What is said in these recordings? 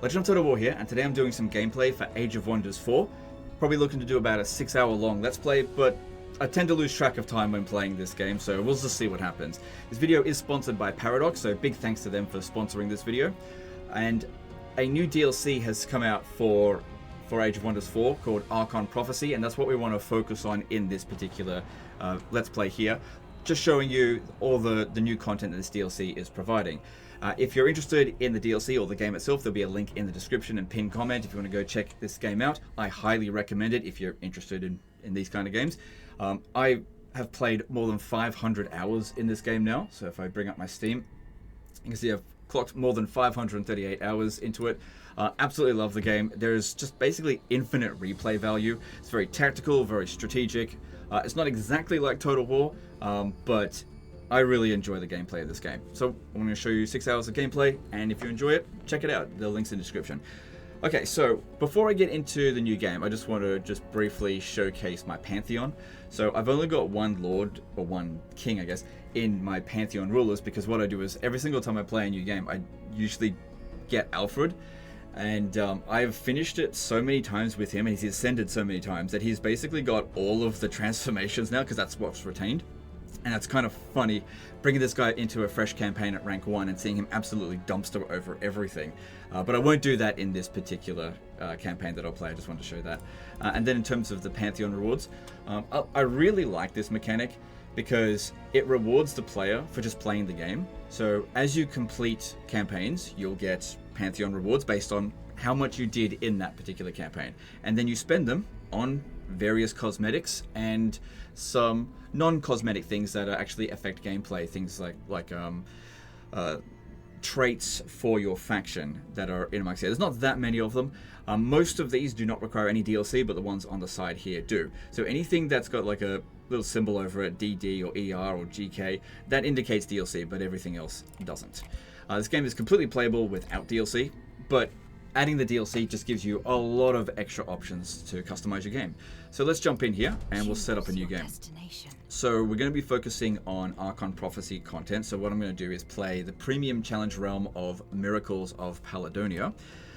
Legend of Total War here, and today I'm doing some gameplay for Age of Wonders 4. Probably looking to do about a 6-hour long Let's Play, but I tend to lose track of time when playing this game, so we'll just see what happens. This video is sponsored by Paradox, so big thanks to them for sponsoring this video. And a new DLC has come out for Age of Wonders 4 called Archon Prophecy, and that's what we want to focus on in this particular Let's Play here. Just showing you all the new content that this DLC is providing. If you're interested in the DLC or the game itself, there'll be a link in the description and pinned comment if you want to go check this game out. I highly recommend it if you're interested in these kind of games. I have played more than 500 hours in this game now, so if I bring up my Steam, you can see I've clocked more than 538 hours into it. Absolutely love the game. There's just basically infinite replay value. It's very tactical, very strategic. It's not exactly like Total War, but I really enjoy the gameplay of this game. So I'm going to show you 6 hours of gameplay, and if you enjoy it, check it out. The link's in the description. Okay, so before I get into the new game, I just want to briefly showcase my Pantheon. So I've only got one Lord, or one King, I guess, in my Pantheon rulers, because what I do is every single time I play a new game, I usually get Alfred. And I've finished it so many times with him, and he's ascended so many times, that he's basically got all of the transformations now, because that's what's retained. And it's kind of funny bringing this guy into a fresh campaign at rank 1 and seeing him absolutely dumpster over everything. But I won't do that in this particular campaign that I'll play. I just wanted to show that. And then in terms of the Pantheon rewards, I really like this mechanic because it rewards the player for just playing the game. So as you complete campaigns, you'll get Pantheon rewards based on how much you did in that particular campaign. And then you spend them on various cosmetics and some non-cosmetic things that actually affect gameplay, things like traits for your faction that are in Amongst here. There's not that many of them. Most of these do not require any DLC, but the ones on the side here do. So anything that's got like a little symbol over it, DD or ER or GK, that indicates DLC, but everything else doesn't. This game is completely playable without DLC, but adding the DLC just gives you a lot of extra options to customize your game. So let's jump in here and we'll set up a new game. So we're going to be focusing on Archon Prophecy content. So what I'm going to do is play the Premium Challenge Realm of Miracles of Paladonia.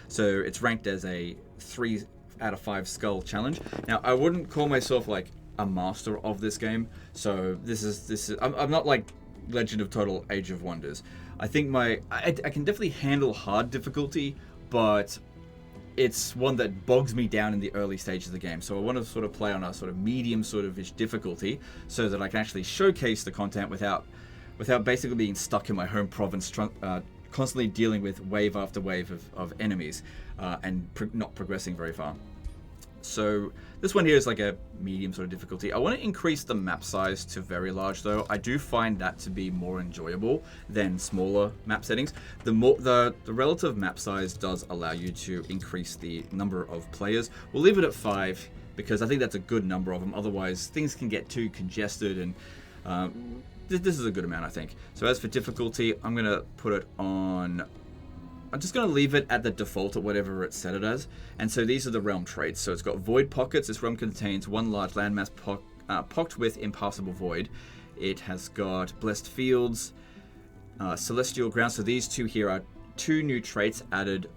So it's ranked as a 3 out of 5 skull challenge. Now I wouldn't call myself like a master of this game. So this is I'm not like Legend of Total Age of Wonders. I think I can definitely handle hard difficulty, but it's one that bogs me down in the early stages of the game. So I want to sort of play on a sort of medium sort of ish difficulty so that I can actually showcase the content without basically being stuck in my home province, constantly dealing with wave after wave of enemies and not progressing very far. So this one here is like a medium sort of difficulty. I want to increase the map size to very large though. I do find that to be more enjoyable than smaller map settings. The relative map size does allow you to increase the number of players. We'll leave it at 5 because I think that's a good number of them. Otherwise things can get too congested, and this is a good amount, I think. So as for difficulty, I'm going to put it on... I'm just going to leave it at the default at whatever it's set it as. And so these are the realm traits. So it's got void pockets. This realm contains one large landmass pocked with impassable void. It has got blessed fields, celestial ground. So these two here are 2 new traits added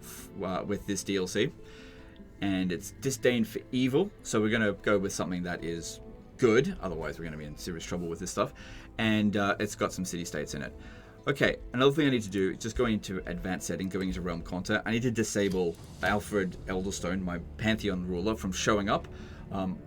with this DLC. And it's disdain for evil. So we're going to go with something that is good. Otherwise we're going to be in serious trouble with this stuff. And it's got some city-states in it. Okay, another thing I need to do is just going into advanced setting, going into realm content. I need to disable Alfred Elderstone, my Pantheon ruler, from showing up.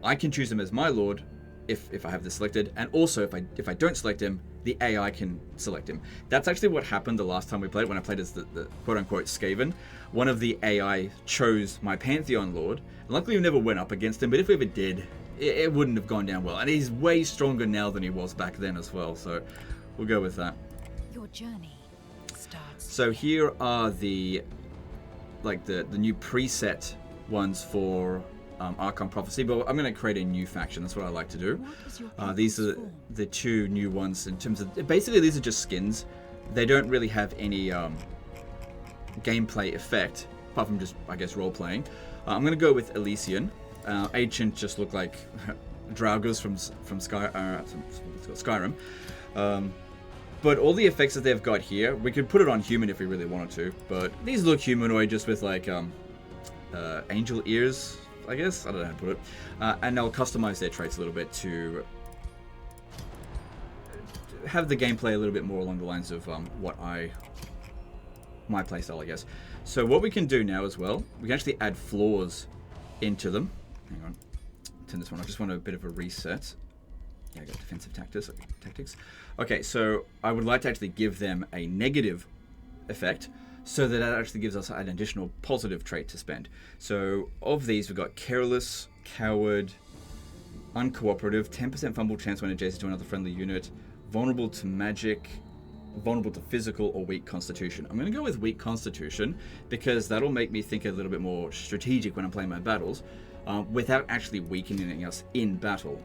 I can choose him as my lord if I have this selected, and also if I don't select him, the AI can select him. That's actually what happened the last time we played, when I played as the quote-unquote Skaven. One of the AI chose my Pantheon lord. And luckily we never went up against him, but if we ever did, it wouldn't have gone down well. And he's way stronger now than he was back then as well, so we'll go with that. Your journey starts. So here are the new preset ones for Archon Prophecy, but I'm going to create a new faction. That's what I like to do. These are the 2 new ones in terms of... Basically, these are just skins. They don't really have any gameplay effect, apart from just, I guess, role-playing. I'm going to go with Elysian. Ancient just look like... Draugrs from Skyrim. But all the effects that they've got here, we could put it on human if we really wanted to. But these look humanoid just with like angel ears, I guess. I don't know how to put it. And I'll customize their traits a little bit to have the gameplay a little bit more along the lines of my playstyle, I guess. So what we can do now as well, we can actually add flaws into them. Hang on, turn this one. I just want a bit of a reset. Yeah, I got defensive tactics. Okay, so I would like to actually give them a negative effect, so that actually gives us an additional positive trait to spend. So of these, we've got careless, coward, uncooperative, 10% fumble chance when adjacent to another friendly unit, vulnerable to magic, vulnerable to physical, or weak constitution. I'm going to go with weak constitution because that'll make me think a little bit more strategic when I'm playing my battles, without actually weakening us in battle.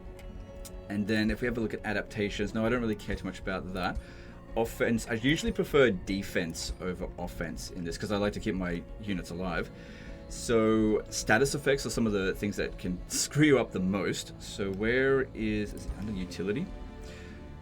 And then if we have a look at adaptations, no, I don't really care too much about that. Offense, I usually prefer defense over offense in this because I like to keep my units alive. So status effects are some of the things that can screw you up the most. So where is it under utility?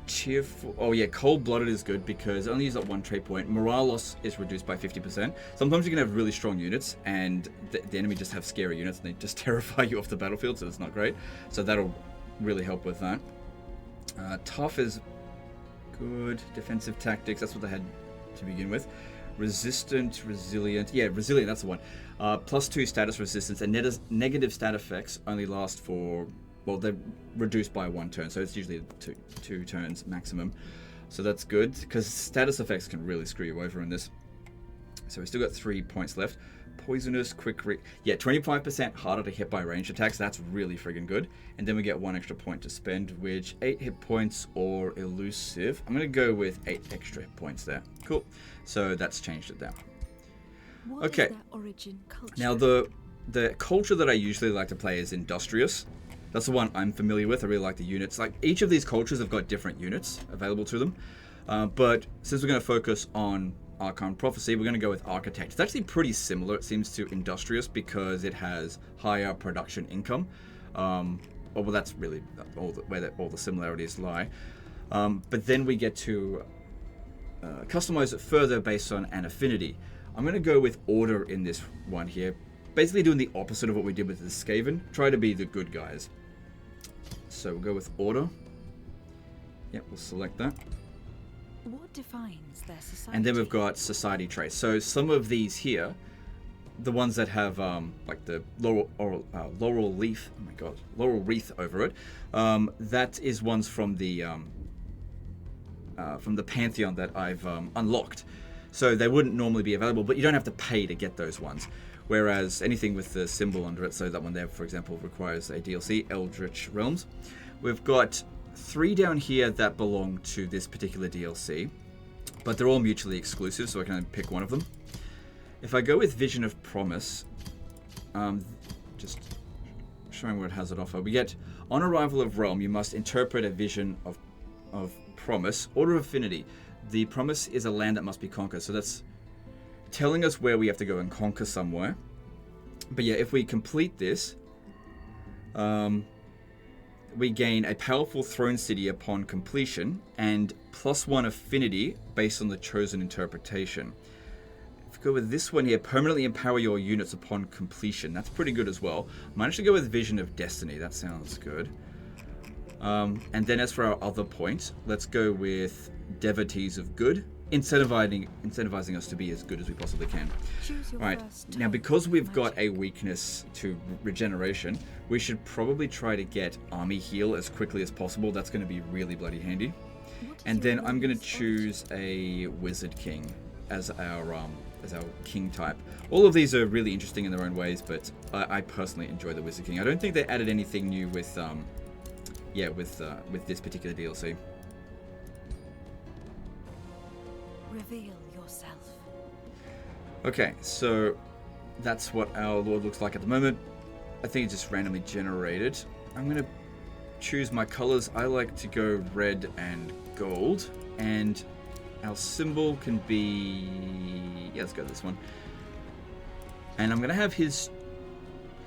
Cheerful. Oh yeah, cold-blooded is good because it only uses up one trait point. Morale loss is reduced by 50%. Sometimes you can have really strong units and the enemy just have scary units and they just terrify you off the battlefield, so that's not great. So that'll really help with that. Tough is good. Defensive tactics, that's what they had to begin with. Resistant, resilient. Yeah, resilient, that's the one. +2 status resistance, and negative stat effects only last for, well, they're reduced by 1 turn, so it's usually two turns maximum. So that's good, because status effects can really screw you over in this. So we still got 3 points left. Poisonous, yeah, 25% harder to hit by ranged attacks. That's really friggin' good. And then we get 1 extra point to spend, which 8 hit points or elusive. I'm gonna go with 8 extra hit points there. Cool. So that's changed it down. Okay. What is their origin culture? Now the culture that I usually like to play is industrious. That's the one I'm familiar with. I really like the units. Like each of these cultures have got different units available to them. But since we're going to focus on Archon Prophecy, we're going to go with Architect. It's actually pretty similar, it seems, to Industrious because it has higher production income. Well, that's really where all the similarities lie. But then we get to customize it further based on an affinity. I'm going to go with Order in this one here. Basically doing the opposite of what we did with the Skaven. Try to be the good guys. So we'll go with Order. Yep, we'll select that. What defines their society? And then we've got society traits. So some of these here, the ones that have like the laurel leaf, oh my god, laurel wreath over it, that is ones from the Pantheon that I've unlocked. So they wouldn't normally be available, but you don't have to pay to get those ones. Whereas anything with the symbol under it, so that one there, for example, requires a DLC, Eldritch Realms. We've got 3 down here that belong to this particular DLC, but they're all mutually exclusive, so I can pick one of them. If I go with Vision of Promise, just showing what it has to offer, we get, on arrival of Realm, you must interpret a vision of promise. Order of Affinity. The promise is a land that must be conquered, so that's telling us where we have to go and conquer somewhere. But yeah, if we complete this, we gain a powerful throne city upon completion and +1 affinity based on the chosen interpretation. If we go with this one here, permanently empower your units upon completion. That's pretty good as well. Might actually go with Vision of Destiny. That sounds good. And then as for our other point, let's go with Devotees of Good, incentivizing us to be as good as we possibly can. Right, now because we've got a weakness to regeneration, we should probably try to get Army Heal as quickly as possible. That's going to be really bloody handy. And then I'm going to choose a Wizard King as our king type. All of these are really interesting in their own ways, but I personally enjoy the Wizard King. I don't think they added anything new with this particular DLC. Reveal yourself. Okay, so that's what our Lord looks like at the moment. I think it's just randomly generated. I'm going to choose my colors. I like to go red and gold, and our symbol can be, yeah, let's go this one. And I'm going to have his,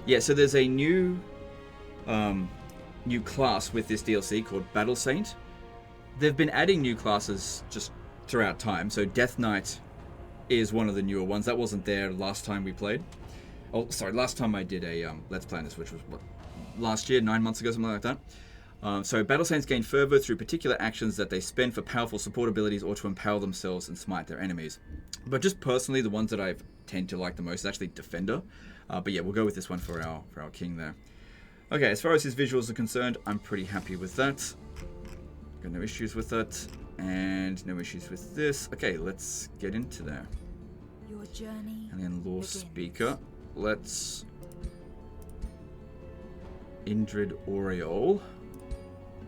yeah, so there's a new class with this DLC called Battle Saint. they've been adding new classes just throughout time. So Death Knight is one of the newer ones. That wasn't there last time we played. Oh, sorry, last time I did a Let's Play on this, which was, what, last year, 9 months ago, something like that. So Battle Saints gain fervor through particular actions that they spend for powerful support abilities or to empower themselves and smite their enemies. But just personally, the ones that I tend to like the most is actually Defender. But yeah, we'll go with this one for our king there. Okay, as far as his visuals are concerned, I'm pretty happy with that. Got no issues with that, and no issues with this. Okay, let's get into there. Your journey Alien Lore begins. Speaker. Let's... Indrid Aureole.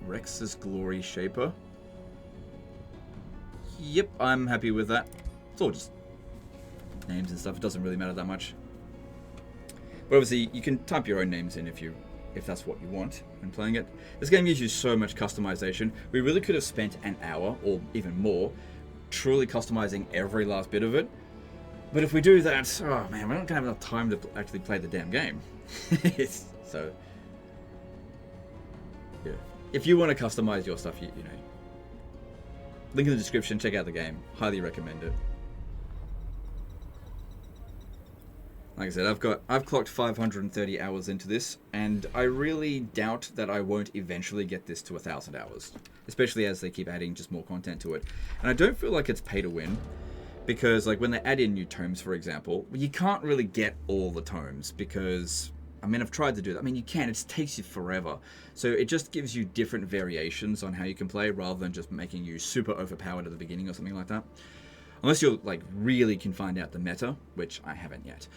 Rex's Glory Shaper. Yep, I'm happy with that. It's all just names and stuff. It doesn't really matter that much. But obviously, you can type your own names in if that's what you want when playing it. This game gives you so much customization. We really could have spent an hour, or even more, truly customizing every last bit of it. But if we do that, oh man, we're not going to have enough time to actually play the damn game. So, yeah. If you want to customize your stuff, you know, link in the description, check out the game. Highly recommend it. Like I said, I've clocked 530 hours into this, and I really doubt that I won't eventually get this to 1,000 hours, especially as they keep adding just more content to it. And I don't feel like it's pay to win, because like when they add in new tomes, for example, you can't really get all the tomes because, I mean, I've tried to do that. I mean, you can, it just takes you forever. So it just gives you different variations on how you can play rather than just making you super overpowered at the beginning or something like that. Unless you're like really can find out the meta, which I haven't yet.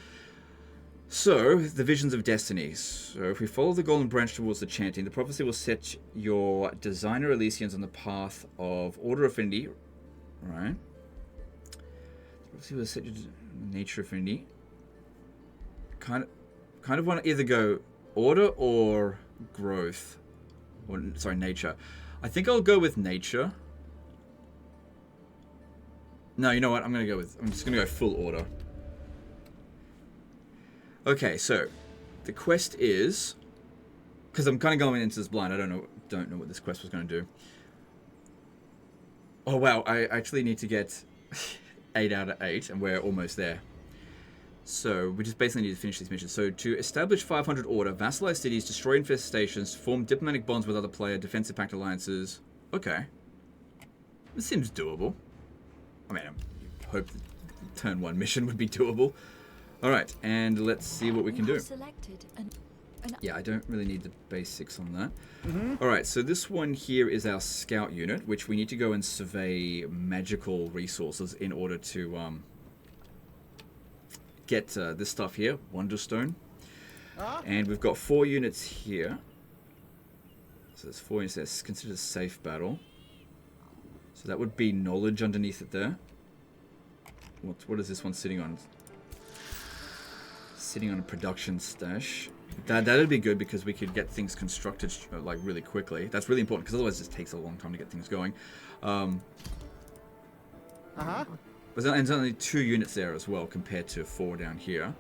So, the Visions of Destiny. So, if we follow the golden branch towards the chanting, the prophecy will set your designer Elysians on the path of order affinity. Right. The prophecy will set your nature affinity. Kind of want to either go order or growth. Or, sorry, nature. I think I'll go with nature. No, you know what? I'm just going to go full order. Okay, so the quest is, because I'm kind of going into this blind. I don't know what this quest was going to do. Oh wow, I actually need to get 8 out of 8, and we're almost there. So we just basically need to finish these missions. So to establish 500 order, vassalize cities, destroy infestations, form diplomatic bonds with other player, defensive pact alliances. Okay, this seems doable. I mean, I hope the turn 1 mission would be doable. Alright, and let's see what we can do. Yeah, I don't really need the basics on that. Alright, so this one here is our scout unit, which we need to go and survey magical resources in order to get this stuff here, Wonderstone. And we've got 4 units here. So there's 4 units that's considered a safe battle. So that would be knowledge underneath it there. What is this one sitting on? Sitting on a production stash. That'd be good because we could get things constructed like really quickly. That's really important because otherwise it just takes a long time to get things going. But there's only 2 units there as well compared to 4 down here.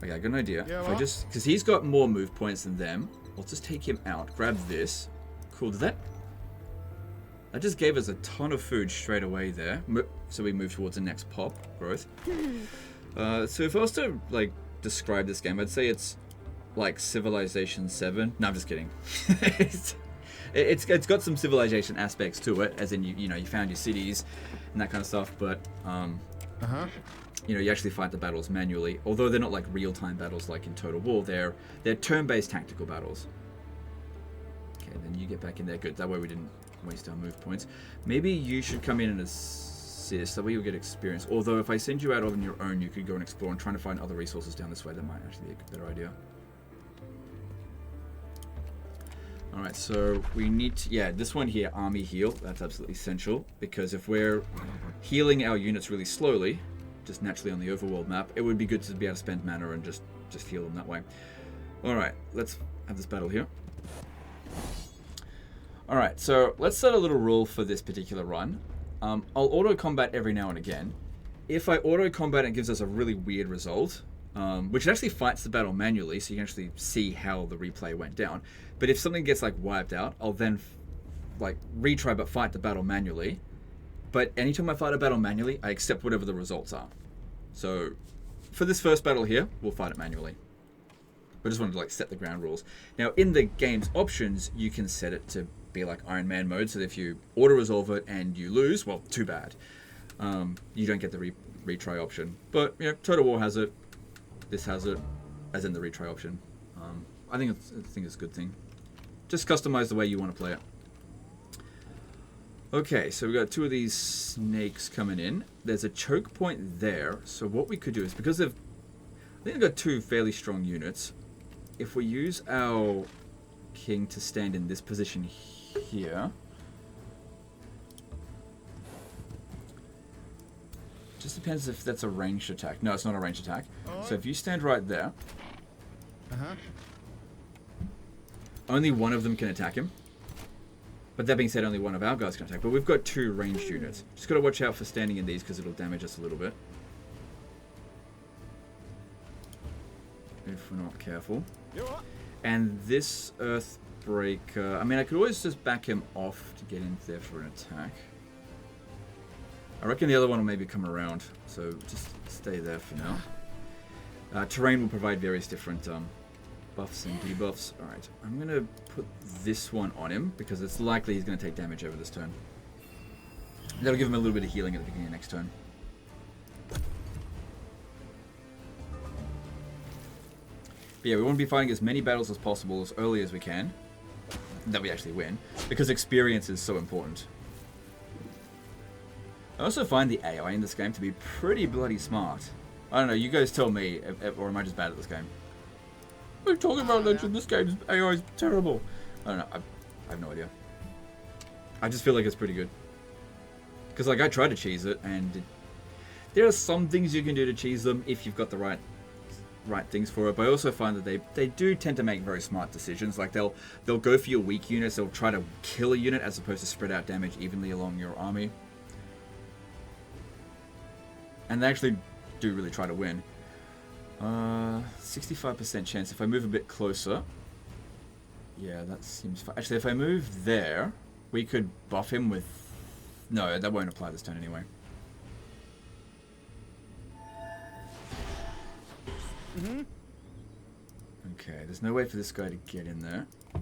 Okay, I got an idea. Yeah, if I just, because he's got more move points than them, I'll just take him out. Grab this. Cool. That just gave us a ton of food straight away there. So we move towards the next pop growth. So if I was to like describe this game, I'd say it's like Civilization 7. No, I'm just kidding. it's got some Civilization aspects to it, as in you found your cities and that kind of stuff. But you actually fight the battles manually. Although they're not like real-time battles like in Total War. They're turn-based tactical battles. Okay, then you get back in there. Good. That way we didn't waste our move points. Maybe you should come in and assist, that way you'll get experience. Although if I send you out on your own, you could go and explore and try to find other resources down this way. That might actually be a better idea. Alright, so we need to, yeah, this one here, army heal, that's absolutely essential, because if we're healing our units really slowly, just naturally on the overworld map, it would be good to be able to spend mana and just heal them that way. Alright, let's have this battle here. Alright, so let's set a little rule for this particular run. I'll auto-combat every now and again. If I auto-combat and it gives us a really weird result, which actually fights the battle manually, so you can actually see how the replay went down. But if something gets like wiped out, I'll then like retry but fight the battle manually. But anytime I fight a battle manually, I accept whatever the results are. So for this first battle here, we'll fight it manually. I just wanted to like set the ground rules. Now in the game's options, you can set it to be like Iron Man mode, so that if you auto-resolve it and you lose, well, too bad. You don't get the retry option. But you know, Total War has it. This has it, as in the retry option. I think it's a good thing. Just customize the way you want to play it. Okay, so we've got 2 of these snakes coming in. There's a choke point there. So what we could do is, because I think they've got 2 fairly strong units. If we use our king to stand in this position here, just depends if that's a ranged attack. No, it's not a ranged attack. So if you stand right there, only one of them can attack him. But that being said, only one of our guys can attack. But we've got 2 ranged units. Just got to watch out for standing in these because it'll damage us a little bit if we're not careful. And this Earthbreaker, I mean, I could always just back him off to get in there for an attack. I reckon the other one will maybe come around, so just stay there for now. Terrain will provide various different buffs and debuffs. Alright, I'm going to put this one on him, because it's likely he's going to take damage over this turn. That'll give him a little bit of healing at the beginning of next turn. But yeah, we want to be fighting as many battles as possible as early as we can, that we actually win, because experience is so important. I also find the AI in this game to be pretty bloody smart. I don't know, you guys tell me, or am I just bad at this game? What are you talking about, Legend? This game's AI is terrible. I don't know, I have no idea. I just feel like it's pretty good. Because like, I tried to cheese it, and there are some things you can do to cheese them if you've got the right things for it, but I also find that they do tend to make very smart decisions. Like they'll go for your weak units, they'll try to kill a unit as opposed to spread out damage evenly along your army. And they actually do really try to win. 65% chance. If I move a bit closer, yeah, that seems fine. Actually, if I move there, we could buff him with... No, that won't apply this turn anyway. Okay, there's no way for this guy to get in there. So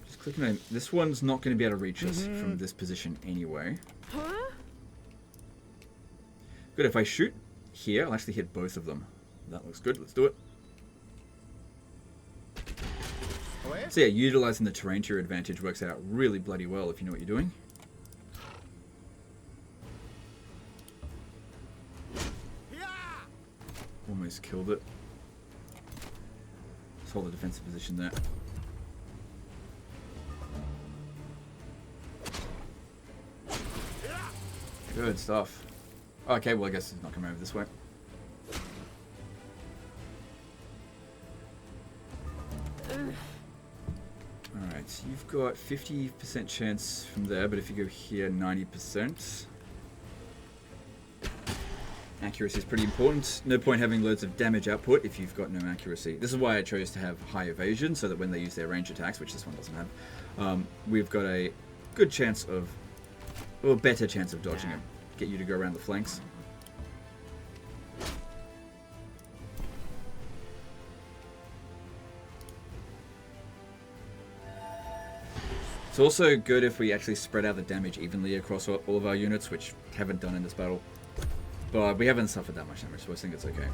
just clicking on him. This one's not going to be able to reach us from this position anyway. Good, if I shoot here, I'll actually hit both of them. That looks good, let's do it. So yeah, utilizing the terrain to your advantage works out really bloody well if you know what you're doing. Almost killed it. Let's hold the defensive position there. Good stuff. Okay, well I guess it's not coming over this way. Alright, so you've got 50% chance from there, but if you go here, 90%. Accuracy is pretty important. No point having loads of damage output if you've got no accuracy. This is why I chose to have high evasion, so that when they use their range attacks, which this one doesn't have, we've got a good chance of, or better chance of dodging it. Get you to go around the flanks. It's also good if we actually spread out the damage evenly across all of our units, which haven't done in this battle. But we haven't suffered that much damage, so I think it's okay.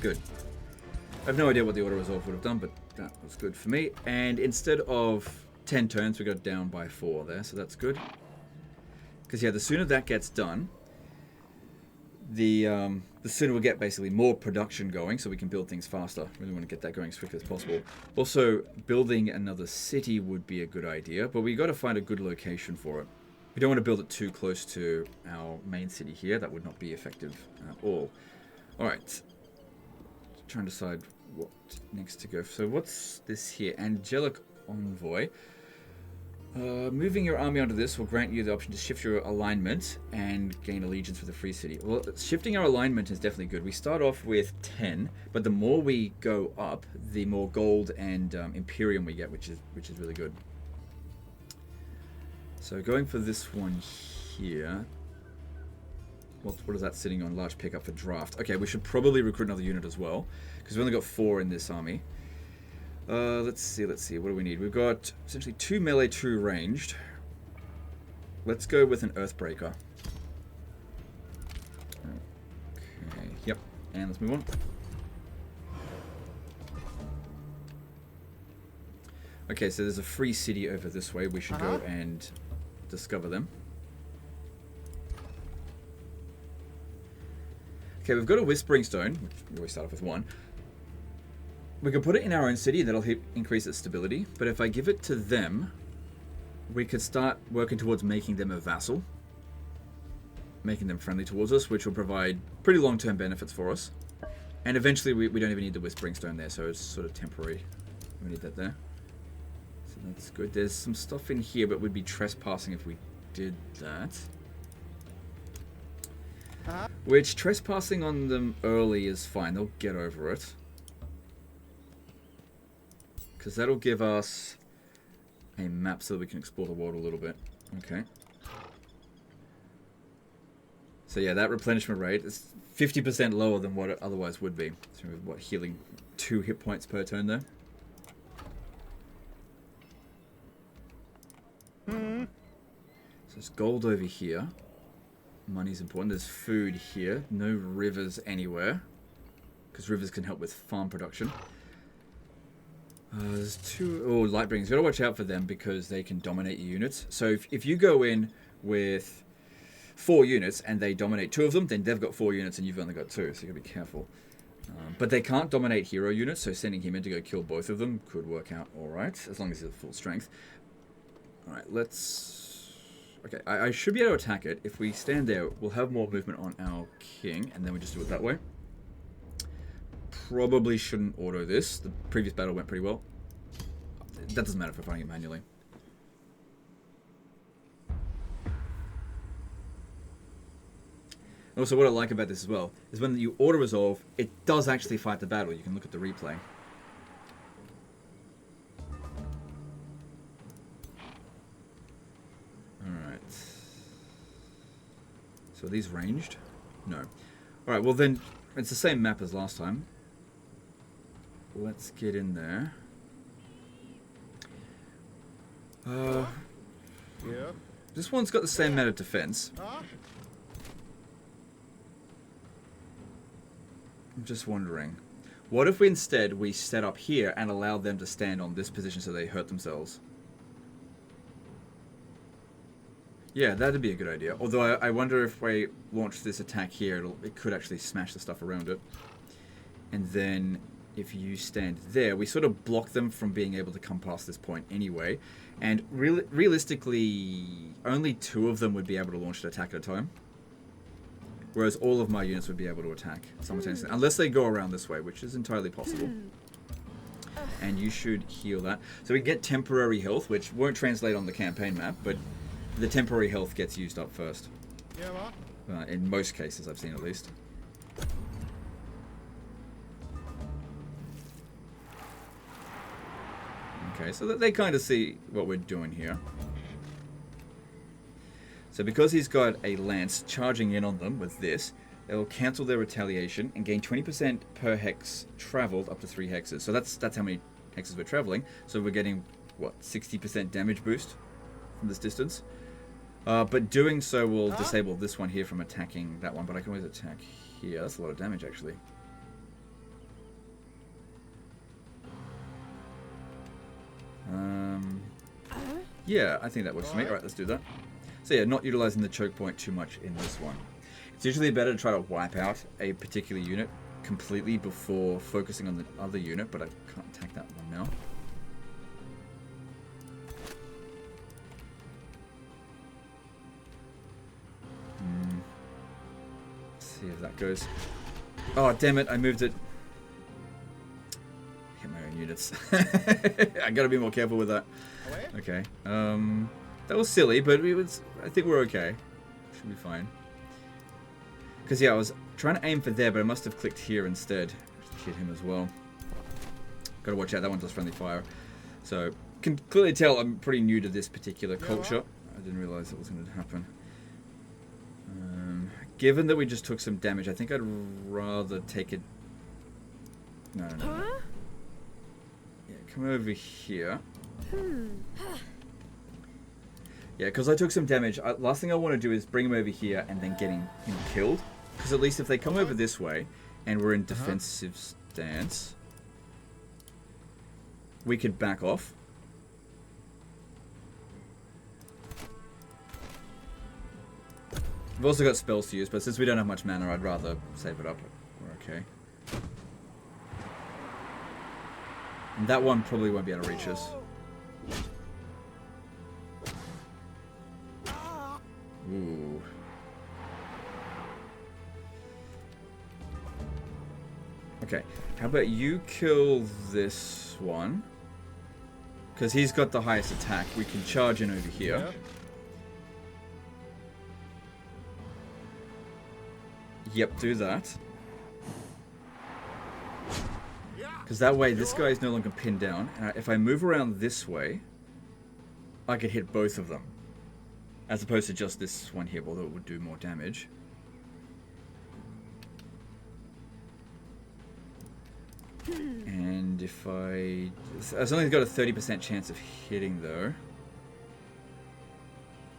Good. I have no idea what the auto-resolve would have done, but that was good for me. And instead of 10 turns, we got down by 4 there, so that's good. Because yeah, the sooner that gets done, the sooner we'll get basically more production going, so we can build things faster. Really want to get that going as quickly as possible. Also, building another city would be a good idea, but we got to find a good location for it. We don't want to build it too close to our main city here. That would not be effective at all. Alright. Trying to decide what next to go. So what's this here? Angelic envoy. Moving your army onto this will grant you the option to shift your alignment and gain allegiance with a free city. Well, shifting our alignment is definitely good. We start off with 10, but the more we go up, the more gold and Imperium we get, which is really good. So going for this one here. What is that sitting on? Large pickup for draft. Okay, we should probably recruit another unit as well, because we've only got 4 in this army. Let's see. What do we need? We've got essentially 2 melee, 2 ranged. Let's go with an Earthbreaker. Okay, yep. And let's move on. Okay, so there's a free city over this way. We should go and discover them. Okay, we've got a Whispering Stone, which we always start off with 1. We can put it in our own city, and that'll increase its stability. But if I give it to them, we could start working towards making them a vassal. Making them friendly towards us, which will provide pretty long-term benefits for us. And eventually, we don't even need the Whispering Stone there, so it's sort of temporary. We need that there. So that's good. There's some stuff in here, but we'd be trespassing if we did that. Which, trespassing on them early is fine. They'll get over it. Because that'll give us a map so that we can explore the world a little bit. Okay. So yeah, that replenishment rate is 50% lower than what it otherwise would be. So what, healing 2 hit points per turn there? So there's gold over here. Money's important. There's food here. No rivers anywhere. Because rivers can help with farm production. There's 2... Oh, Lightbringers. You've got to watch out for them because they can dominate your units. So if you go in with 4 units and they dominate 2 of them, then they've got 4 units and you've only got 2. So you've got to be careful. But they can't dominate hero units, so sending him in to go kill both of them could work out alright, as long as he's at full strength. Alright, let's... Okay, I should be able to attack it. If we stand there, we'll have more movement on our king, and then we just do it that way. Probably shouldn't auto this. The previous battle went pretty well. That doesn't matter if we're fighting it manually. Also, what I like about this as well is when you auto-resolve, it does actually fight the battle. You can look at the replay. Alright. So are these ranged? No. Alright, well then, it's the same map as last time. Let's get in there. Yeah. This one's got the same amount of defense. I'm just wondering, what if we instead we set up here and allow them to stand on this position so they hurt themselves? Yeah, that'd be a good idea. Although I wonder if we launch this attack here, it could actually smash the stuff around it. And then if you stand there, we sort of block them from being able to come past this point anyway. And realistically, only 2 of them would be able to launch an attack at a time. Whereas all of my units would be able to attack simultaneously. Unless they go around this way, which is entirely possible. And you should heal that. So we get temporary health, which won't translate on the campaign map, but the temporary health gets used up first. In most cases, I've seen at least. Okay, so that they kind of see what we're doing here. So because he's got a lance charging in on them with this, they'll cancel their retaliation and gain 20% per hex traveled up to 3 hexes. So that's how many hexes we're traveling. So we're getting, what, 60% damage boost from this distance. But doing so will disable this one here from attacking that one, but I can always attack here. That's a lot of damage, actually. Yeah, I think that works for me. Alright, let's do that. So yeah, not utilizing the choke point too much in this one. It's usually better to try to wipe out a particular unit completely before focusing on the other unit, but I can't attack that one now. Let's see if that goes. Oh, damn it, I moved it. Hit my own units. hits. I gotta be more careful with that. Okay. That was silly, but I think we're okay. Should be fine. Because yeah, I was trying to aim for there, but I must have clicked here instead. Just hit him as well. Gotta watch out, that one does friendly fire. So, can clearly tell I'm pretty new to this particular culture. I didn't realize it was going to happen. Given that we just took some damage, I think I'd rather take it... No. Yeah, come over here. Yeah, because I took some damage. Last thing I want to do is bring him over here and then getting him killed. Because at least if they come over this way and we're in defensive stance, we could back off. We've also got spells to use, but since we don't have much mana, I'd rather save it up. We're okay. And that one probably won't be able to reach us. Ooh. Okay, how about you kill this one? Because he's got the highest attack. We can charge in over here. Yeah. Yep, do that. Because that way, this guy is no longer pinned down. And if I move around this way, I could hit both of them. As opposed to just this one here, although it would do more damage. And if I've only got a 30% chance of hitting, though.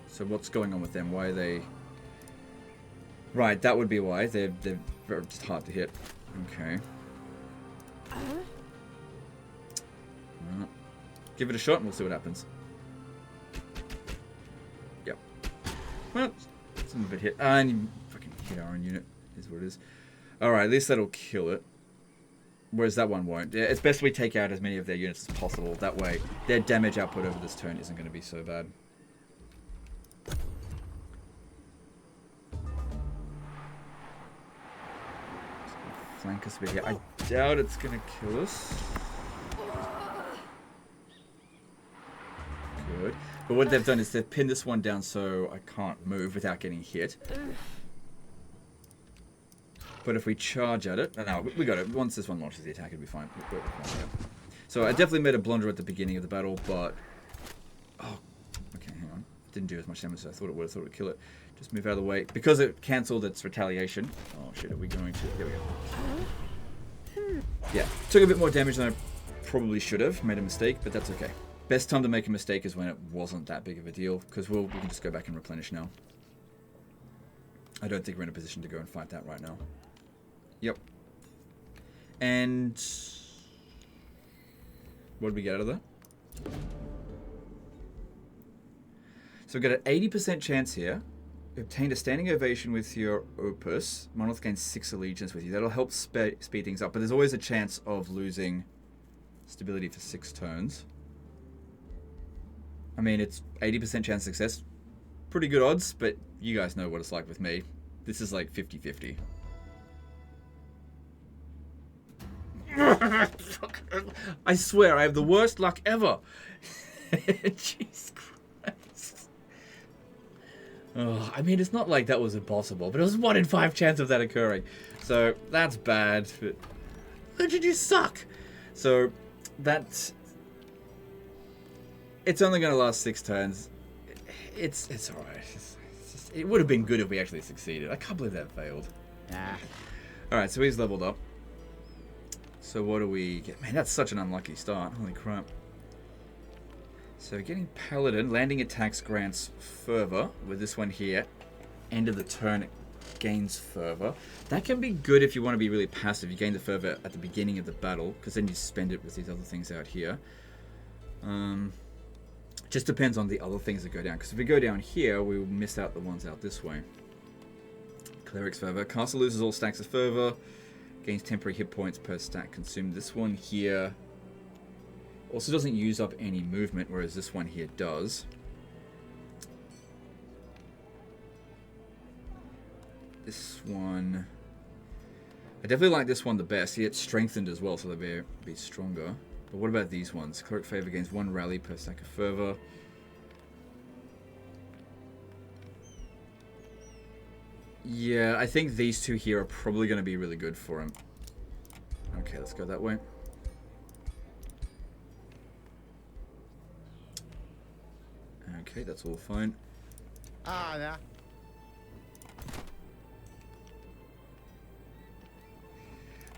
So what's going on with them? Why are they... Right, that would be why. They're just hard to hit. Okay. Give it a shot and we'll see what happens. Yep. Well, it's a bit hit. And you fucking hit our own unit. Is what it is. Alright, at least that'll kill it. Whereas that one won't. Yeah, it's best we take out as many of their units as possible. That way, their damage output over this turn isn't going to be so bad. Flank us a bit here. I doubt it's going to kill us. Good. But what they've done is they've pinned this one down so I can't move without getting hit. But if we charge at it... No, we got it. Once this one launches the attack, it'll be fine. So I definitely made a blunder at the beginning of the battle, but... Oh, okay, hang on. Didn't do as much damage as I thought it would. I thought it would kill it. Just move out of the way. Because it cancelled its retaliation. Oh shit, are we going to... Here we go. Yeah, took a bit more damage than I probably should have. Made a mistake, but that's okay. Best time to make a mistake is when it wasn't that big of a deal. Because we can just go back and replenish now. I don't think we're in a position to go and fight that right now. Yep. And... what did we get out of that? So we've got an 80% chance here. You obtained a standing ovation with your opus. Monolith gains 6 allegiance with you. That'll help speed things up, but there's always a chance of losing stability for 6 turns. I mean, it's 80% chance of success. Pretty good odds, but you guys know what it's like with me. This is like 50-50. I swear, I have the worst luck ever. Jesus Christ. Oh, I mean, it's not like that was impossible, but it was 1 in 5 chance of that occurring. So, that's bad. But did you suck? So, that's... It's only going to last 6 turns. It's alright. It would have been good if we actually succeeded. I can't believe that failed. Alright, so he's leveled up. So what do we get? Man, that's such an unlucky start. Holy crap. So getting Paladin, landing attacks grants fervor with this one here. End of the turn it gains fervor. That can be good if you want to be really passive. You gain the fervor at the beginning of the battle, because then you spend it with these other things out here. Just depends on the other things that go down. Because if we go down here, we will miss out the ones out this way. Cleric's fervor. Castle loses all stacks of fervor. Gains temporary hit points per stack consumed. This one here also doesn't use up any movement, whereas this one here does. This one... I definitely like this one the best. See, it's strengthened as well, so they'll be stronger. But what about these ones? Cleric favor gains 1 rally per stack of fervor. Yeah, I think these two here are probably going to be really good for him. Okay, let's go that way. Okay, that's all fine. Ah, yeah.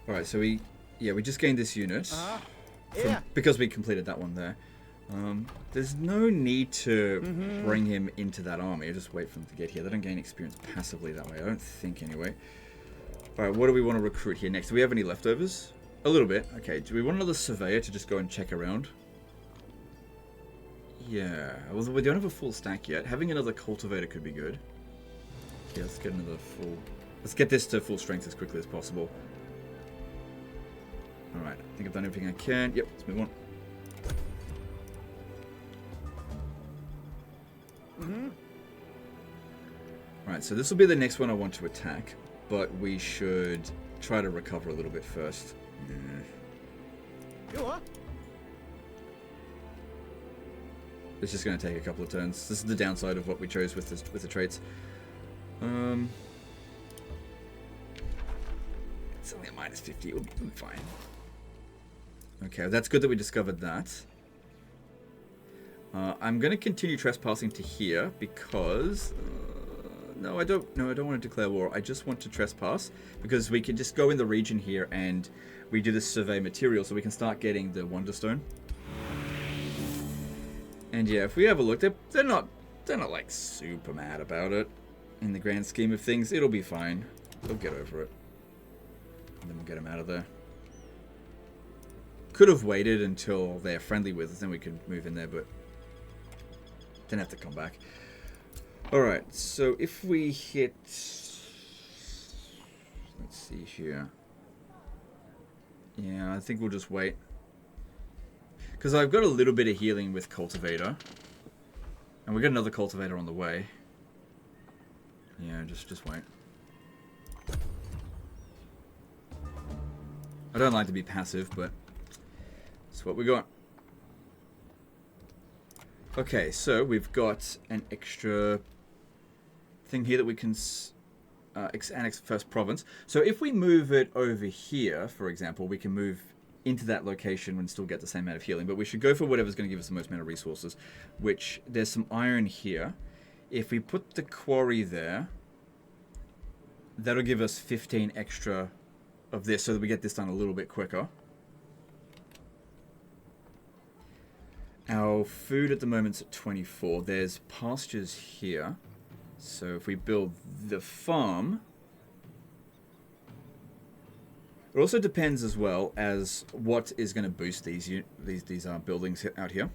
Alright, so we just gained this unit. Because we completed that one there. There's no need to bring him into that army. I just wait for them to get here. They don't gain experience passively that way. I don't think, anyway. Alright, what do we want to recruit here next? Do we have any leftovers? A little bit. Okay, do we want another surveyor to just go and check around? Yeah, well, we don't have a full stack yet. Having another cultivator could be good. Yeah, let's get another full... Let's get this to full strength as quickly as possible. Alright, I think I've done everything I can. Yep, let's move on. Alright, so this will be the next one I want to attack, but we should try to recover a little bit first. It's just going to take a couple of turns. This is the downside of what we chose with the traits. It's only a -50. It'll be fine. Okay, that's good that we discovered that. I'm going to continue trespassing to here because... No, I don't want to declare war. I just want to trespass because we can just go in the region here and we do the survey material so we can start getting the Wonderstone. And yeah, if we have a look, they're not like super mad about it. In the grand scheme of things, it'll be fine. They'll get over it. And then we'll get them out of there. Could have waited until they're friendly with us, then we could move in there, but didn't have to come back. Alright, so if we hit... Let's see here. Yeah, I think we'll just wait. Because I've got a little bit of healing with Cultivator. And we got another Cultivator on the way. Yeah, just wait. I don't like to be passive, but that's what we got. Okay, so we've got an extra thing here that we can annex first province. So if we move it over here, for example, we can move into that location and still get the same amount of healing, but we should go for whatever's going to give us the most amount of resources, which there's some iron here. If we put the quarry there, that'll give us 15 extra of this so that we get this done a little bit quicker. Our food at the moment's at 24. There's pastures here. So if we build the farm... It also depends as well as what is going to boost these buildings out here.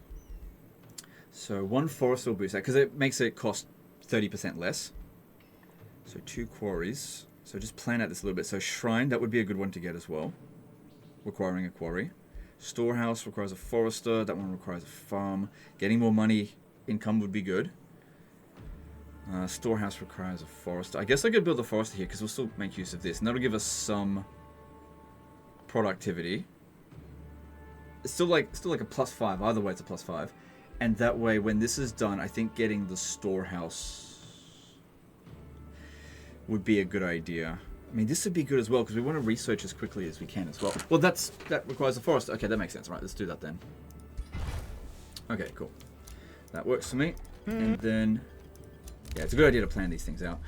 So one forest will boost that because it makes it cost 30% less. So 2 quarries. So just plan out this a little bit. So shrine, that would be a good one to get as well, requiring a quarry. Storehouse requires a forester. That one requires a farm. Getting more money income would be good. Storehouse requires a forester. I guess I could build a forester here because we'll still make use of this, and that'll give us some productivity. It's still like a +5. Either way, it's a +5. And that way, when this is done, I think getting the storehouse would be a good idea. I mean, this would be good as well because we want to research as quickly as we can as well. Well, that requires a forest. Okay, that makes sense. Right, let's do that then. Okay, cool. That works for me. And then, yeah, it's a good idea to plan these things out.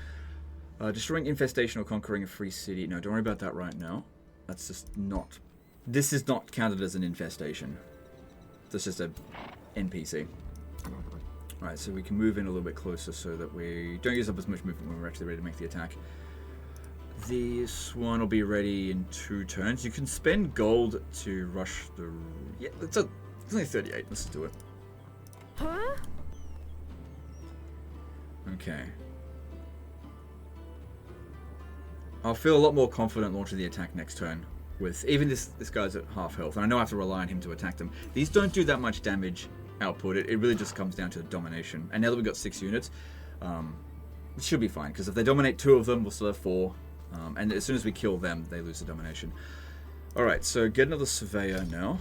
Destroying infestation or conquering a free city. No, don't worry about that right now. That's just not... This is not counted as an infestation. That's just a NPC. Alright, so we can move in a little bit closer so that we don't use up as much movement when we're actually ready to make the attack. This one will be ready in 2 turns. You can spend gold to rush the... Yeah, it's only 38. Let's do it. Huh? Okay. I'll feel a lot more confident launching the attack next turn. With even this guy's at half health, and I know I have to rely on him to attack them. These don't do that much damage output. It really just comes down to domination. And now that we've got 6 units, it should be fine. Because if they dominate 2 of them, we'll still have 4. And as soon as we kill them, they lose the domination. Alright, so get another surveyor now.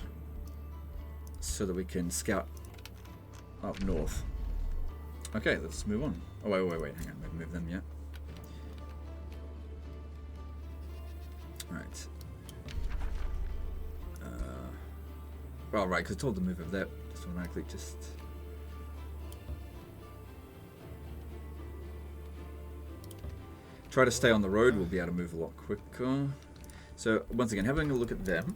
so that we can scout up north. Okay, let's move on. Oh, wait. Hang on. Maybe move them yet. Alright. Well, right, because I told them to move over there. Just automatically just... Try to stay on the road, we'll be able to move a lot quicker. So, once again, having a look at them.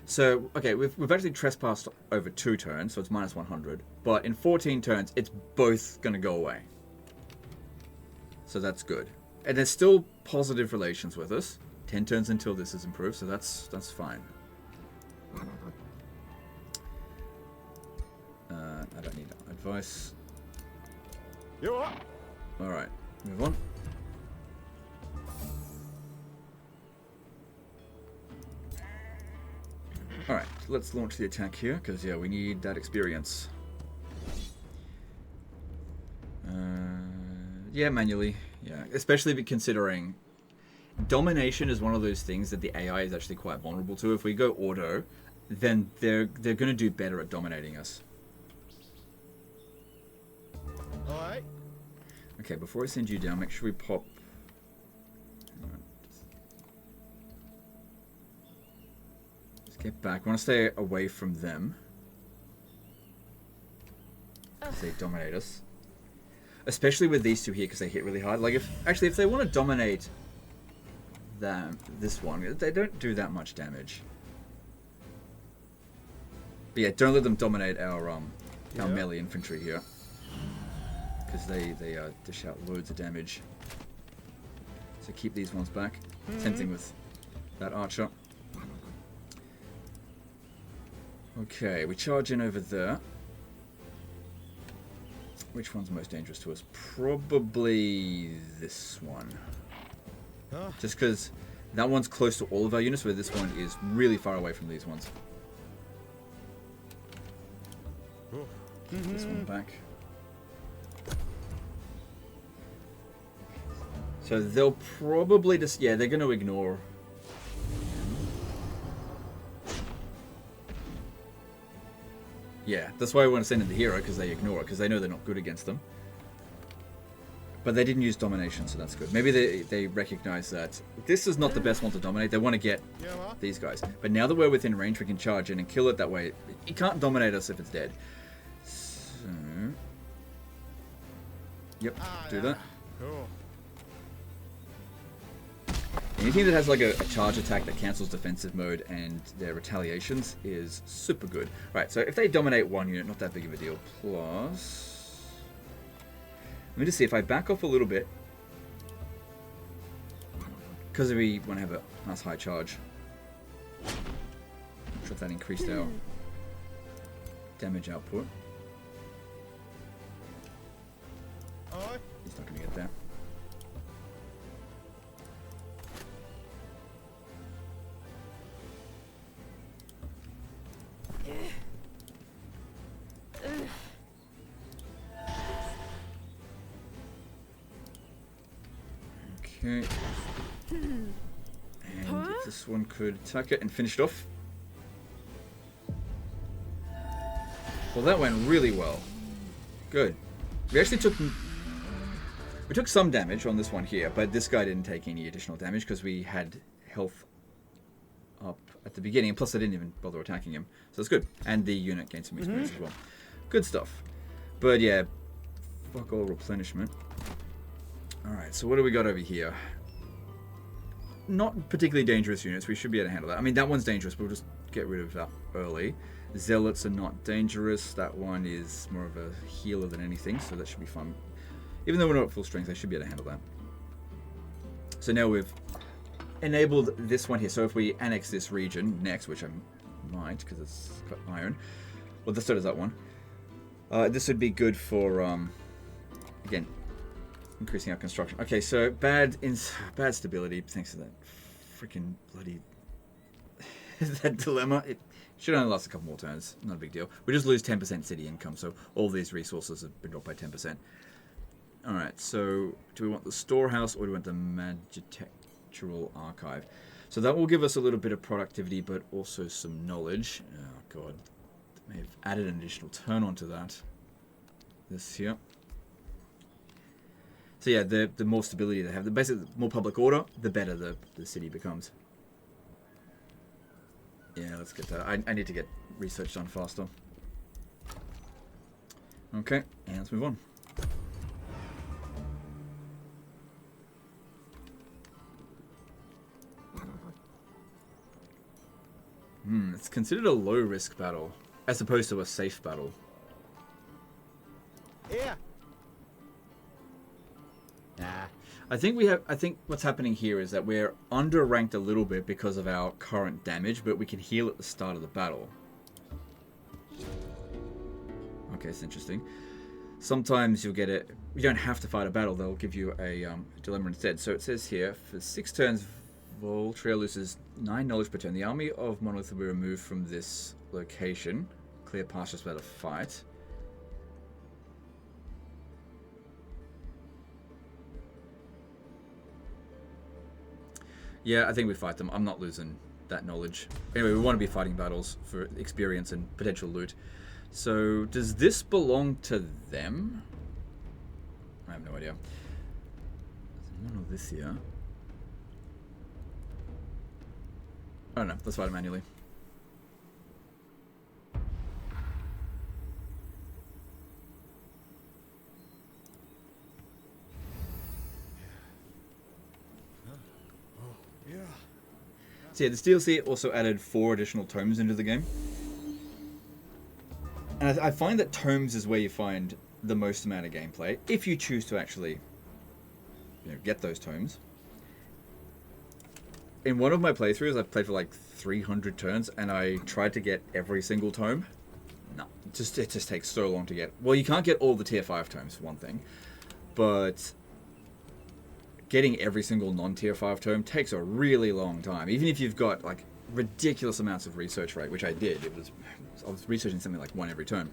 So, okay, we've actually trespassed over 2 turns, so it's minus 100. But in 14 turns, it's both going to go away. So that's good. And there's still positive relations with us. 10 turns until this is improved, so that's fine. I don't need advice. You are. Alright, move on. Alright, let's launch the attack here, because, yeah, we need that experience. Yeah, manually. Yeah, especially considering domination is one of those things that the AI is actually quite vulnerable to. If we go auto, then they're going to do better at dominating us. Alright. Okay, before I send you down, make sure we pop... Just get back. We want to stay away from them. Because they dominate us. Especially with these two here, because they hit really hard. Like, if they want to dominate this one, they don't do that much damage. But yeah, don't let them dominate our melee infantry here. Because they dish out loads of damage. So keep these ones back. Same thing with that archer. Okay, we charge in over there. Which one's most dangerous to us? Probably this one. Just because that one's close to all of our units, where this one is really far away from these ones. Keep this one back. So they'll probably just... Yeah, they're going to ignore... Yeah, that's why I want to send in the hero, because they ignore it, because they know they're not good against them. But they didn't use domination, so that's good. Maybe they recognize that this is not the best one to dominate. They want to get these guys. But now that we're within range, we can charge in and kill it that way. It can't dominate us if it's dead. So... Yep, do that. Cool. Anything that has like a charge attack that cancels defensive mode and their retaliations is super good. Right, so if they dominate one unit, not that big of a deal. Plus... Let me just see, if I back off a little bit, because we want to have a nice high charge. I'm sure if that increased our damage output. He's not going to get that. Okay. And if this one could attack it and finish it off. Well, that went really well. Good. We actually took some damage on this one here, but this guy didn't take any additional damage because we had health up at the beginning, and plus I didn't even bother attacking him. So that's good. And the unit gained some experience as well. Good stuff. But yeah, fuck all replenishment. Alright, so what do we got over here? Not particularly dangerous units. We should be able to handle that. I mean, that one's dangerous, but we'll just get rid of that early. Zealots are not dangerous. That one is more of a healer than anything, so that should be fun. Even though we're not at full strength, I should be able to handle that. So now we've enabled this one here. So if we annex this region next, which I might, because it's got iron. Well, so does that one. This would be good for, again, increasing our construction. Okay, so bad stability thanks to that freaking bloody that dilemma. It should only last a couple more turns. Not a big deal. We just lose 10% city income, so all these resources have been dropped by 10%. Alright, so do we want the storehouse or do we want the magitectural archive? So that will give us a little bit of productivity, but also some knowledge. Oh god, may have added an additional turn onto that. This here. So yeah, the more stability they have, the basically the more public order, the better the city becomes. Yeah, let's get that. I need to get research done faster. Okay, and let's move on. It's considered a low-risk battle, as opposed to a safe battle. Yeah. Nah. I think what's happening here is that we're underranked a little bit because of our current damage, but we can heal at the start of the battle. Okay, it's interesting. Sometimes you'll get it. You don't have to fight a battle; they'll give you a dilemma instead. So it says here, for 6 turns, Voltria loses 9 knowledge per turn. The army of Monolith will be removed from this location. Clear past just about a fight. Yeah, I think we fight them. I'm not losing that knowledge. Anyway, we want to be fighting battles for experience and potential loot. So, does this belong to them? I have no idea. There's none of this here. I don't know. Let's fight it manually. So yeah, this DLC also added 4 additional tomes into the game. And I find that tomes is where you find the most amount of gameplay, if you choose to actually get those tomes. In one of my playthroughs, I played for like 300 turns, and I tried to get every single tome. No, it just takes so long to get. Well, you can't get all the tier 5 tomes, for one thing. But getting every single non-tier 5 tome takes a really long time. Even if you've got like ridiculous amounts of research rate, which I did. I was researching something like 1 every turn.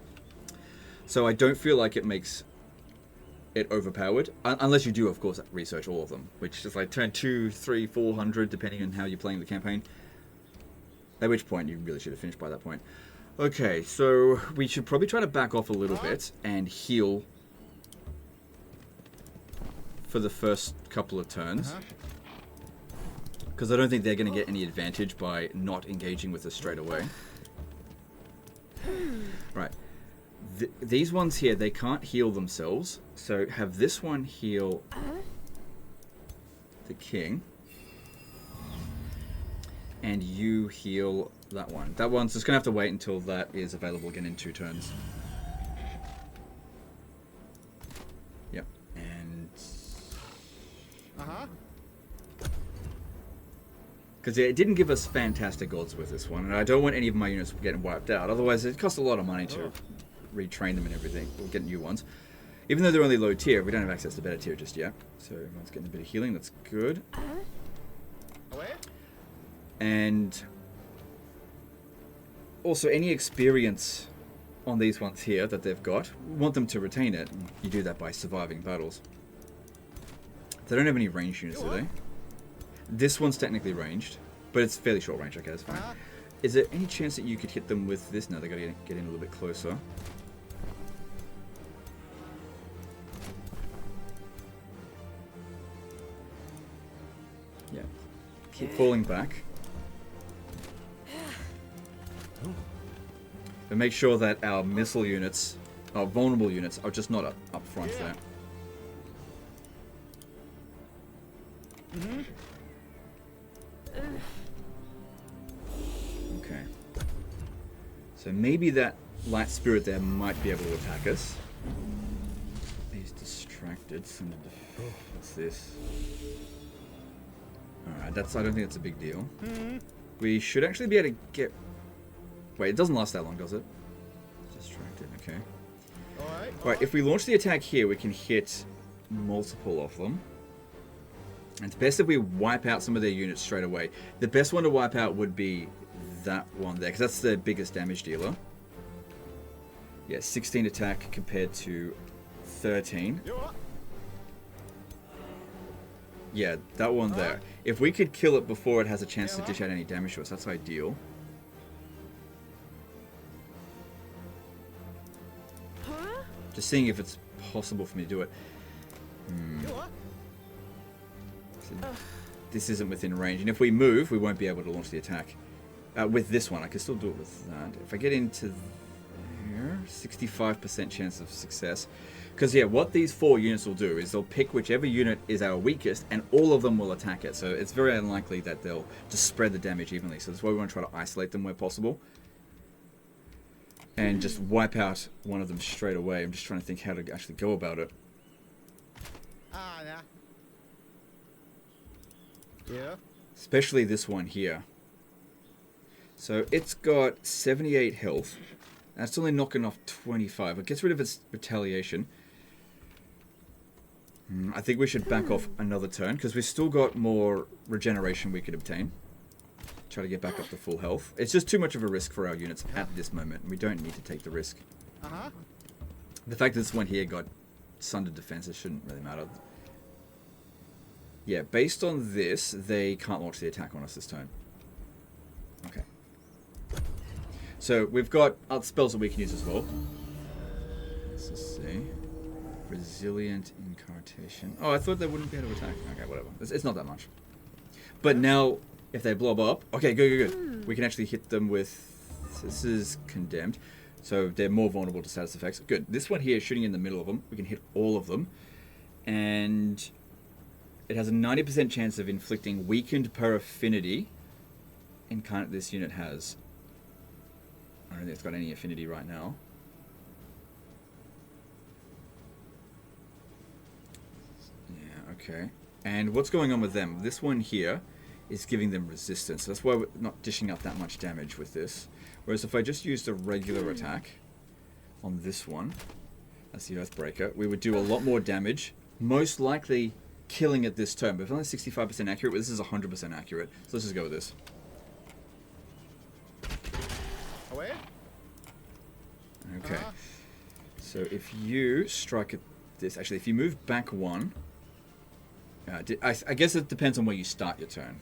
So I don't feel like it makes it overpowered, unless you do, of course, research all of them, which is like turn 2, 3, 400, depending on how you're playing the campaign. At which point you really should have finished by that point. Okay, so we should probably try to back off a little bit and heal for the first couple of turns, because I don't think they're going to get any advantage by not engaging with us straight away. Right. These ones here, they can't heal themselves, so have this one heal the king, and you heal that one. That one's just going to have to wait until that is available again in 2 turns. Yep, and because it didn't give us fantastic odds with this one, and I don't want any of my units getting wiped out. Otherwise, it costs a lot of money to retrain them and everything, or get new ones. Even though they're only low tier, we don't have access to better tier just yet. So everyone's getting a bit of healing, that's good. And also any experience on these ones here that they've got, we want them to retain it. And you do that by surviving battles. They don't have any ranged units, do they? This one's technically ranged, but it's fairly short range, okay, that's fine. Is there any chance that you could hit them with this? No, they gotta get in a little bit closer. Yeah. Keep falling back. But make sure that our missile units, our vulnerable units, are just not up front there. Okay. So maybe that light spirit there might be able to attack us. He's distracted. What's this? Alright, I don't think that's a big deal. We should actually be able to get... Wait, it doesn't last that long, does it? Distracted, okay. Alright, if we launch the attack here, we can hit multiple of them. And it's best if we wipe out some of their units straight away. The best one to wipe out would be that one there, because that's the biggest damage dealer. Yeah, 16 attack compared to 13. Yeah, that one there. If we could kill it before it has a chance to dish out any damage to us, that's ideal. Just seeing if it's possible for me to do it. This isn't within range, and if we move, we won't be able to launch the attack. With this one, I can still do it with that. If I get into there, 65% chance of success. Because, yeah, what these 4 units will do is they'll pick whichever unit is our weakest, and all of them will attack it. So it's very unlikely that they'll just spread the damage evenly. So that's why we want to try to isolate them where possible. And just wipe out one of them straight away. I'm just trying to think how to actually go about it. Yeah. Especially this one here. So it's got 78 health. That's only knocking off 25. It gets rid of its retaliation. I think we should back off another turn, because we've still got more regeneration we could obtain. Try to get back up to full health. It's just too much of a risk for our units at this moment. We don't need to take the risk. The fact that this one here got sundered defenses shouldn't really matter. Yeah, based on this, they can't launch the attack on us this turn. Okay. So we've got other spells that we can use as well. Let's just see. Resilient Incarnation. Oh, I thought they wouldn't be able to attack. Okay, whatever. It's not that much. But now, if they blob up... Okay, good. We can actually hit them with... This is Condemned. So they're more vulnerable to status effects. Good. This one here, shooting in the middle of them. We can hit all of them. And... it has a 90% chance of inflicting weakened per affinity incarnate this unit has. I don't think it's got any affinity right now. Yeah, okay. And what's going on with them? This one here is giving them resistance. That's why we're not dishing out that much damage with this. Whereas if I just used a regular attack on this one, that's the Earthbreaker, we would do a lot more damage. Most likely killing it this turn, but if only 65% accurate, but this is 100% accurate. So let's just go with this. Away? Okay. So if you strike at this, actually, if you move back 1, I guess it depends on where you start your turn.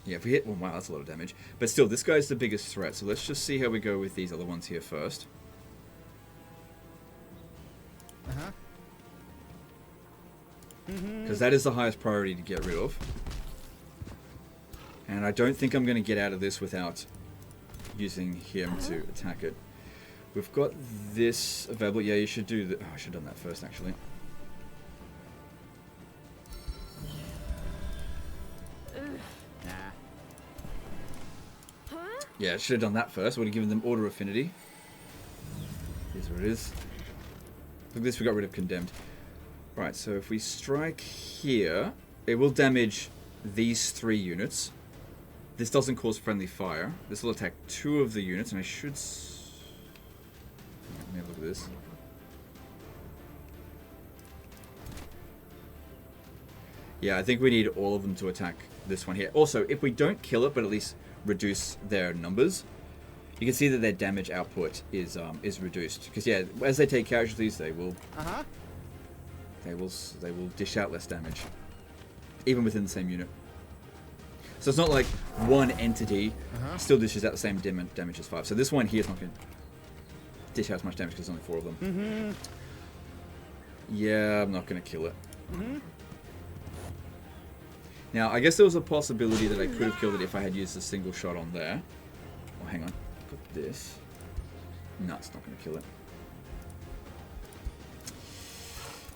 Yeah, if we hit, well, wow, that's a lot of damage. But still, this guy's the biggest threat. So let's just see how we go with these other ones here first. Because that is the highest priority to get rid of. And I don't think I'm going to get out of this without using him to attack it. We've got this available. Yeah, you should do that. Oh, I should have done that first, actually. Yeah, I should have done that first. Would have given them Order Affinity. Here's what it is. Look at this, we got rid of Condemned. Right, so if we strike here, it will damage these 3 units. This doesn't cause friendly fire. This will attack 2 of the units, and I should... Let me have a look at this. Yeah, I think we need all of them to attack this one here. Also, if we don't kill it, but at least reduce their numbers, you can see that their damage output is reduced. Because yeah, as they take casualties, they will they will dish out less damage, even within the same unit. So it's not like one entity still dishes out the same damage as 5. So this one here is not going to dish out as much damage because there's only 4 of them. Yeah, I'm not going to kill it. Now, I guess there was a possibility that I could have killed it if I had used a single shot on there. Oh, hang on. Got this. No, it's not going to kill it.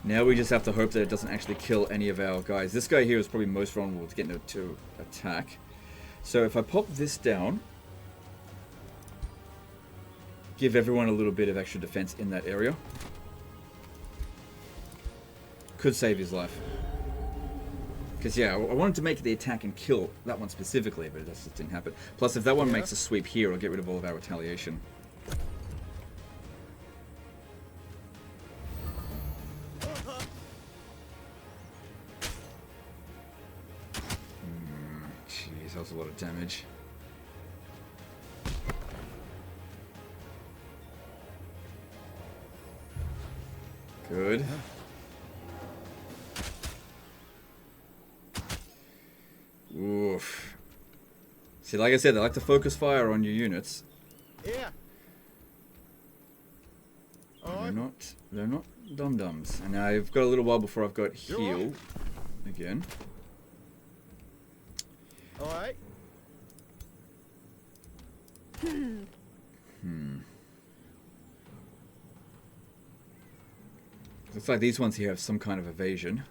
Now we just have to hope that it doesn't actually kill any of our guys. This guy here is probably most vulnerable to getting to attack. So if I pop this down, give everyone a little bit of extra defense in that area, could save his life. Because, yeah, I wanted to make the attack and kill that one specifically, but it just didn't happen. Plus, if that one makes a sweep here, it'll get rid of all of our retaliation. Jeez, that was a lot of damage. Good. See, like I said, they like to focus fire on your units. Yeah. And they're not dum-dums. And now I've got a little while before I've got heal again. Alright. Looks like these ones here have some kind of evasion.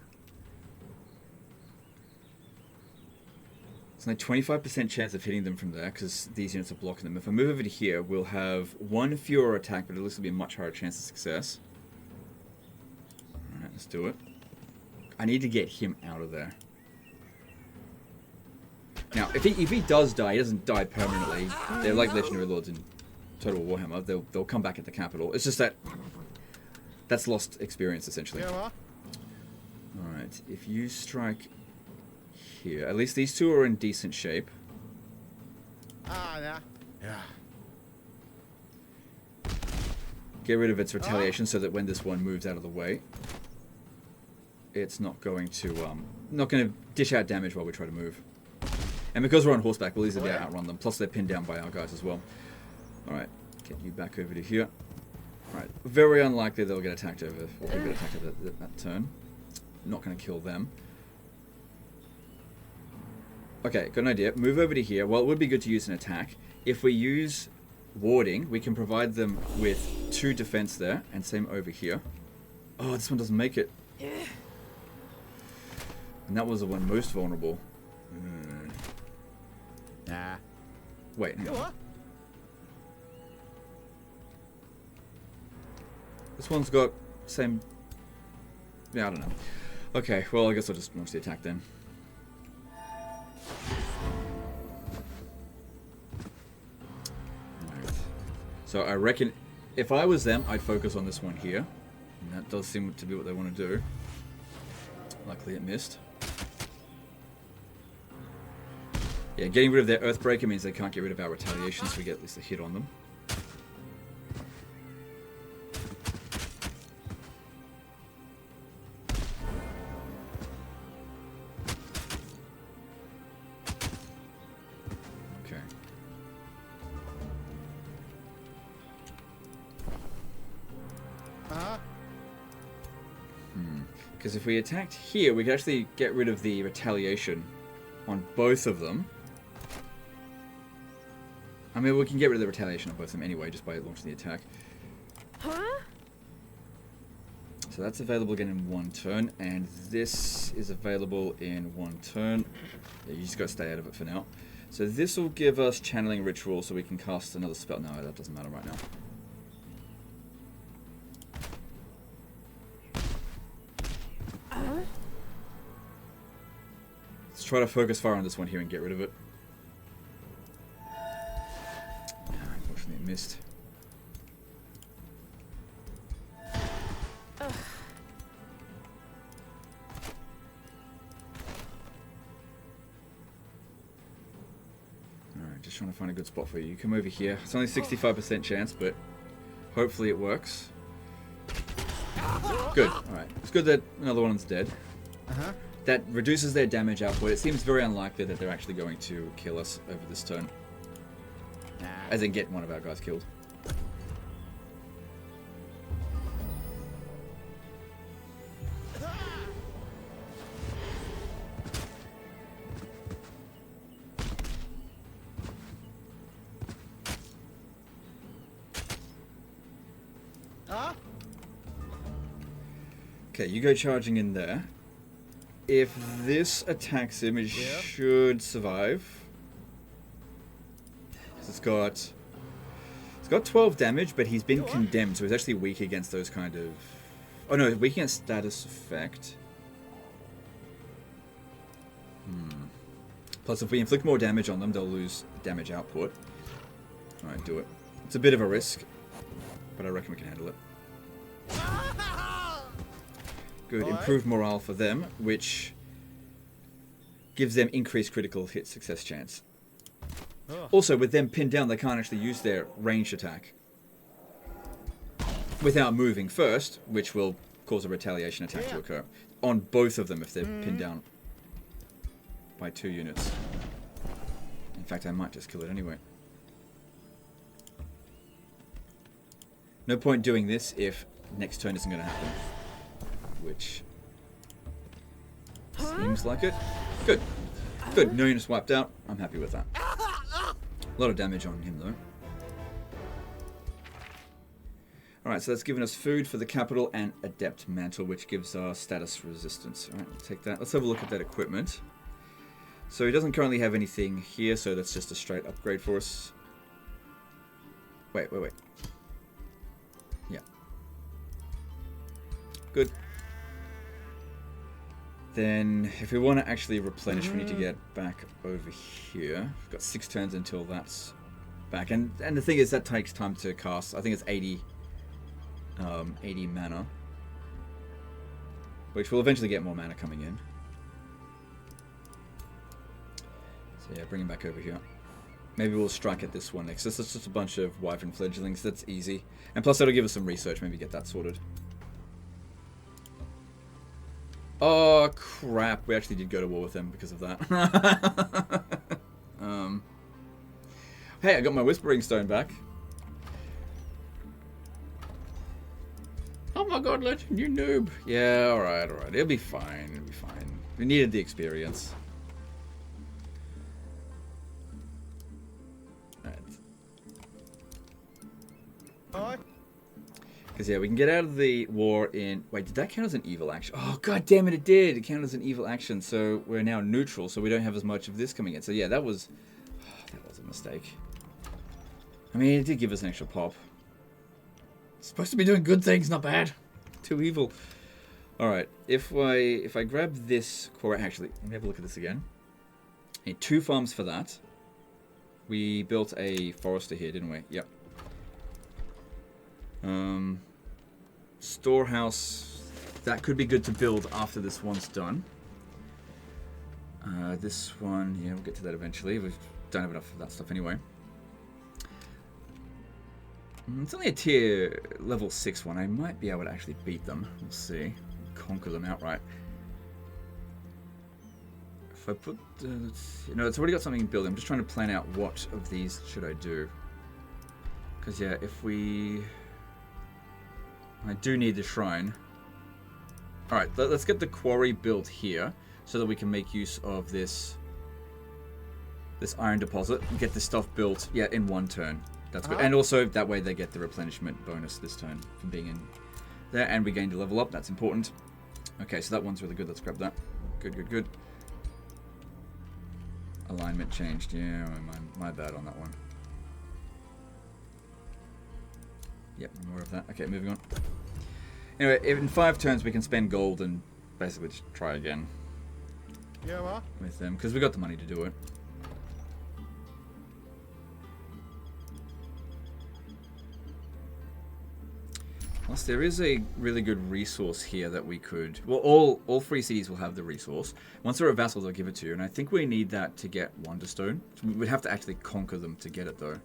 It's like 25% chance of hitting them from there because these units are blocking them. If I move over to here, we'll have one fewer attack, but at least it'll be a much higher chance of success. Alright, let's do it. I need to get him out of there. Now, if he does die, he doesn't die permanently. They're like Legendary Lords in Total Warhammer. They'll come back at the capital. It's just that that's lost experience, essentially. Yeah. Alright, if you strike here, at least these two are in decent shape. Ah, nah. Yeah. Get rid of its retaliation so that when this one moves out of the way, it's not going to dish out damage while we try to move. And because we're on horseback, we'll easily outrun them. Plus, they're pinned down by our guys as well. Alright, get you back over to here. Alright, very unlikely they'll get attacked over, or they'll get attacked over that turn. Not going to kill them. Okay, got an idea. Move over to here. Well, it would be good to use an attack. If we use warding, we can provide them with 2 defense there, and same over here. Oh, this one doesn't make it. And that was the one most vulnerable. Nah. Wait, hang on. This one's got same... Yeah, I don't know. Okay, well, I guess I'll just launch the attack then. Alright. So I reckon if I was them, I'd focus on this one here. And that does seem to be what they want to do. Luckily it missed. Yeah, getting rid of their Earthbreaker means they can't get rid of our retaliation, so we get at least a hit on them. Okay. Because if we attacked here, we could actually get rid of the retaliation on both of them. I mean, we can get rid of the retaliation on both of them anyway, just by launching the attack. So that's available again in 1 turn, and this is available in 1 turn. Yeah, you just got to stay out of it for now. So this will give us Channeling Ritual, so we can cast another spell. No, that doesn't matter right now. Let's try to focus fire on this one here and get rid of it. Unfortunately, it missed. Alright, just trying to find a good spot for you. You come over here. It's only 65% chance, but hopefully it works. Good. Alright. It's good that another one's dead. That reduces their damage output. It seems very unlikely that they're actually going to kill us over this turn. As in get one of our guys killed. Okay, you go charging in there. If this attacks him, it should survive. It's got 12 damage, but he's been condemned, so he's actually weak against those kind of... Oh no, weak against status effect. Plus, if we inflict more damage on them, they'll lose damage output. Alright, do it. It's a bit of a risk, but I reckon we can handle it. Good, improved morale for them, which gives them increased critical hit success chance. Also, with them pinned down, they can't actually use their ranged attack without moving first, which will cause a retaliation attack to occur on both of them if they're pinned down by 2 units. fact, I might just kill it anyway. No point doing this if next turn isn't going to happen. Which seems like it. Good. Good. No units wiped out. I'm happy with that. A lot of damage on him, though. Alright, so that's given us food for the capital and Adept Mantle, which gives our status resistance. Alright, we'll take that. Let's have a look at that equipment. So he doesn't currently have anything here, so that's just a straight upgrade for us. Wait. Yeah. Good. Then, if we want to actually replenish, we need to get back over here. We've got 6 turns until that's back. And the thing is, that takes time to cast. I think it's 80 mana. Which will eventually get more mana coming in. So yeah, bring him back over here. Maybe we'll strike at this one next. This is just a bunch of Wyvern fledglings. That's easy. And plus, that'll give us some research. Maybe get that sorted. Oh, crap. We actually did go to war with them because of that. Hey, I got my Whispering Stone back. Oh my god, Legend, you noob. Yeah, alright. It'll be fine. We needed the experience. Alright. Because, yeah, we can get out of the war in... Wait, did that count as an evil action? Oh, god damn it, it did. It counted as an evil action, so we're now neutral, so we don't have as much of this coming in. So, yeah, that was a mistake. I mean, it did give us an extra pop. It's supposed to be doing good things, not bad. Too evil. Alright, if I grab this core... Actually, let me have a look at this again. I need 2 farms for that. We built a forester here, didn't we? Yep. Storehouse, that could be good to build after this one's done. This one, yeah, we'll get to that eventually. We don't have enough of that stuff anyway. It's only a tier level 6 one. I might be able to actually beat them. We'll see. Conquer them outright. If I put, let's see. No, it's already got something built. I'm just trying to plan out what of these should I do. Because, yeah, if we... I do need the shrine. Alright, let's get the quarry built here so that we can make use of this iron deposit and get this stuff built, yeah, in 1 turn. That's good. And also, that way they get the replenishment bonus this turn from being in there. And we gained a level up. That's important. Okay, so that one's really good. Let's grab that. Good. Alignment changed. Yeah, my bad on that one. Yep, more of that. Okay, moving on. Anyway, in 5 turns we can spend gold and basically just try again. Yeah, what? With them, because we got the money to do it. Plus, there is a really good resource here that we could... Well, all 3 cities will have the resource. Once they're a vassal, they'll give it to you. And I think we need that to get Wonderstone. So we'd have to actually conquer them to get it, though.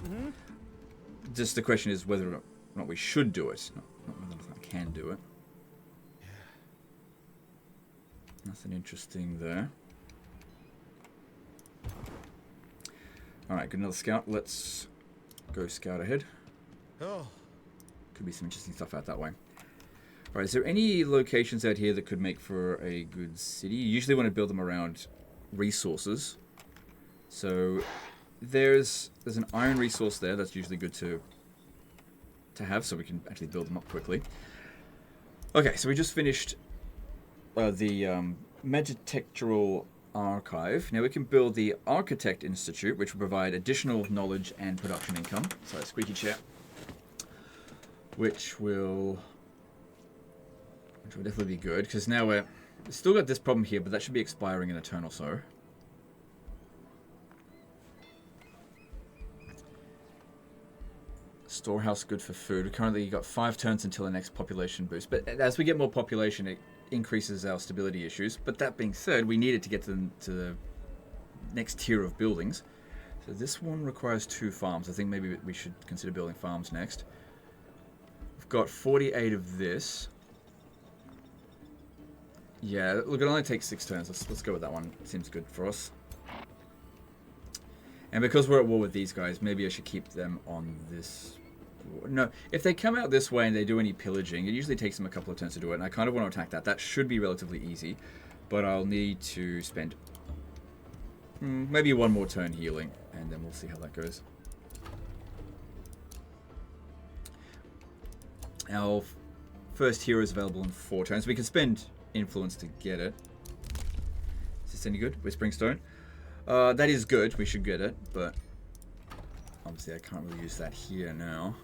Mm-hmm. Just the question is whether or not we should do it. Not whether or not I can do it. Yeah. Nothing interesting there. Alright, good, another scout. Let's go scout ahead. Oh. Could be some interesting stuff out that way. Alright, is there any locations out here that could make for a good city? You usually want to build them around resources. So there's an iron resource there. That's usually good to have, so we can actually build them up quickly. Okay, so we just finished the Magitectural Archive. Now we can build the Architect Institute, which will provide additional knowledge and production income. So squeaky chair. Which will definitely be good, because now we've still got this problem here, but that should be expiring in a turn or so. Storehouse, good for food. Currently, you got 5 turns until the next population boost, but as we get more population, it increases our stability issues. But that being said, we needed to get to the next tier of buildings. So this one requires 2 farms. I think maybe we should consider building farms next. We've got 48 of this. Yeah, look, it only takes 6 turns. Let's go with that one. Seems good for us. And because we're at war with these guys, maybe I should keep them on this... No, if they come out this way and they do any pillaging, it usually takes them a couple of turns to do it, and I kind of want to attack that. That should be relatively easy, but I'll need to spend maybe one more turn healing, and then we'll see how that goes. Our first hero is available in 4 turns. We can spend influence to get it. Is this any good? Whispering Stone? That is good. We should get it, but obviously I can't really use that here now.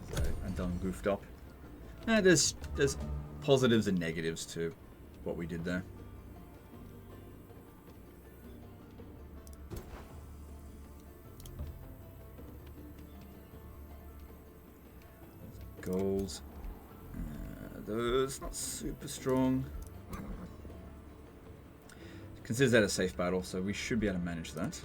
Because I'm done goofed up. There's positives and negatives to what we did there. Goals. Those not super strong. Considers that a safe battle, so we should be able to manage that.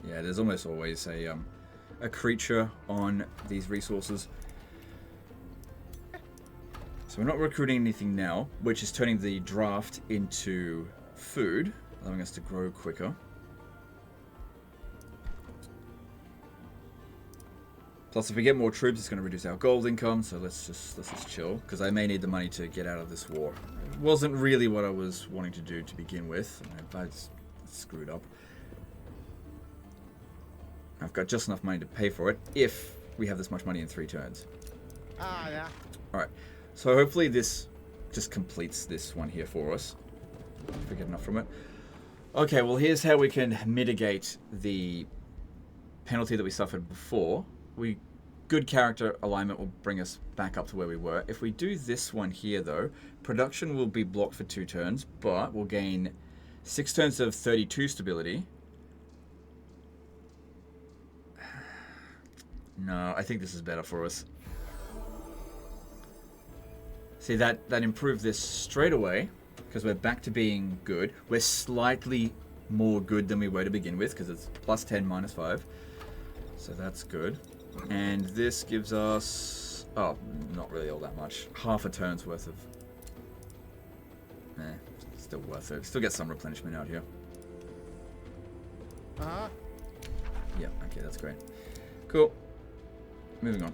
Yeah, there's almost always a creature on these resources. So we're not recruiting anything now, which is turning the draft into food, allowing us to grow quicker. Plus, if we get more troops, it's going to reduce our gold income, so let's just chill, because I may need the money to get out of this war. It wasn't really what I was wanting to do to begin with. I screwed up. I've got just enough money to pay for it, if we have this much money in 3 turns. Ah, yeah. Alright, so hopefully this just completes this one here for us. If we get enough from it. Okay, well here's how we can mitigate the penalty that we suffered before. Good character alignment will bring us back up to where we were. If we do this one here, though, production will be blocked for 2 turns, but we'll gain 6 turns of 32 stability. No, I think this is better for us. See, that improved this straight away, because we're back to being good. We're slightly more good than we were to begin with, because it's plus 10, minus 5. So that's good. And this gives us... Oh, not really all that much. Half a turn's worth of... Still worth it. Still get some replenishment out here. Uh-huh. Yeah, okay, that's great. Cool. Moving on.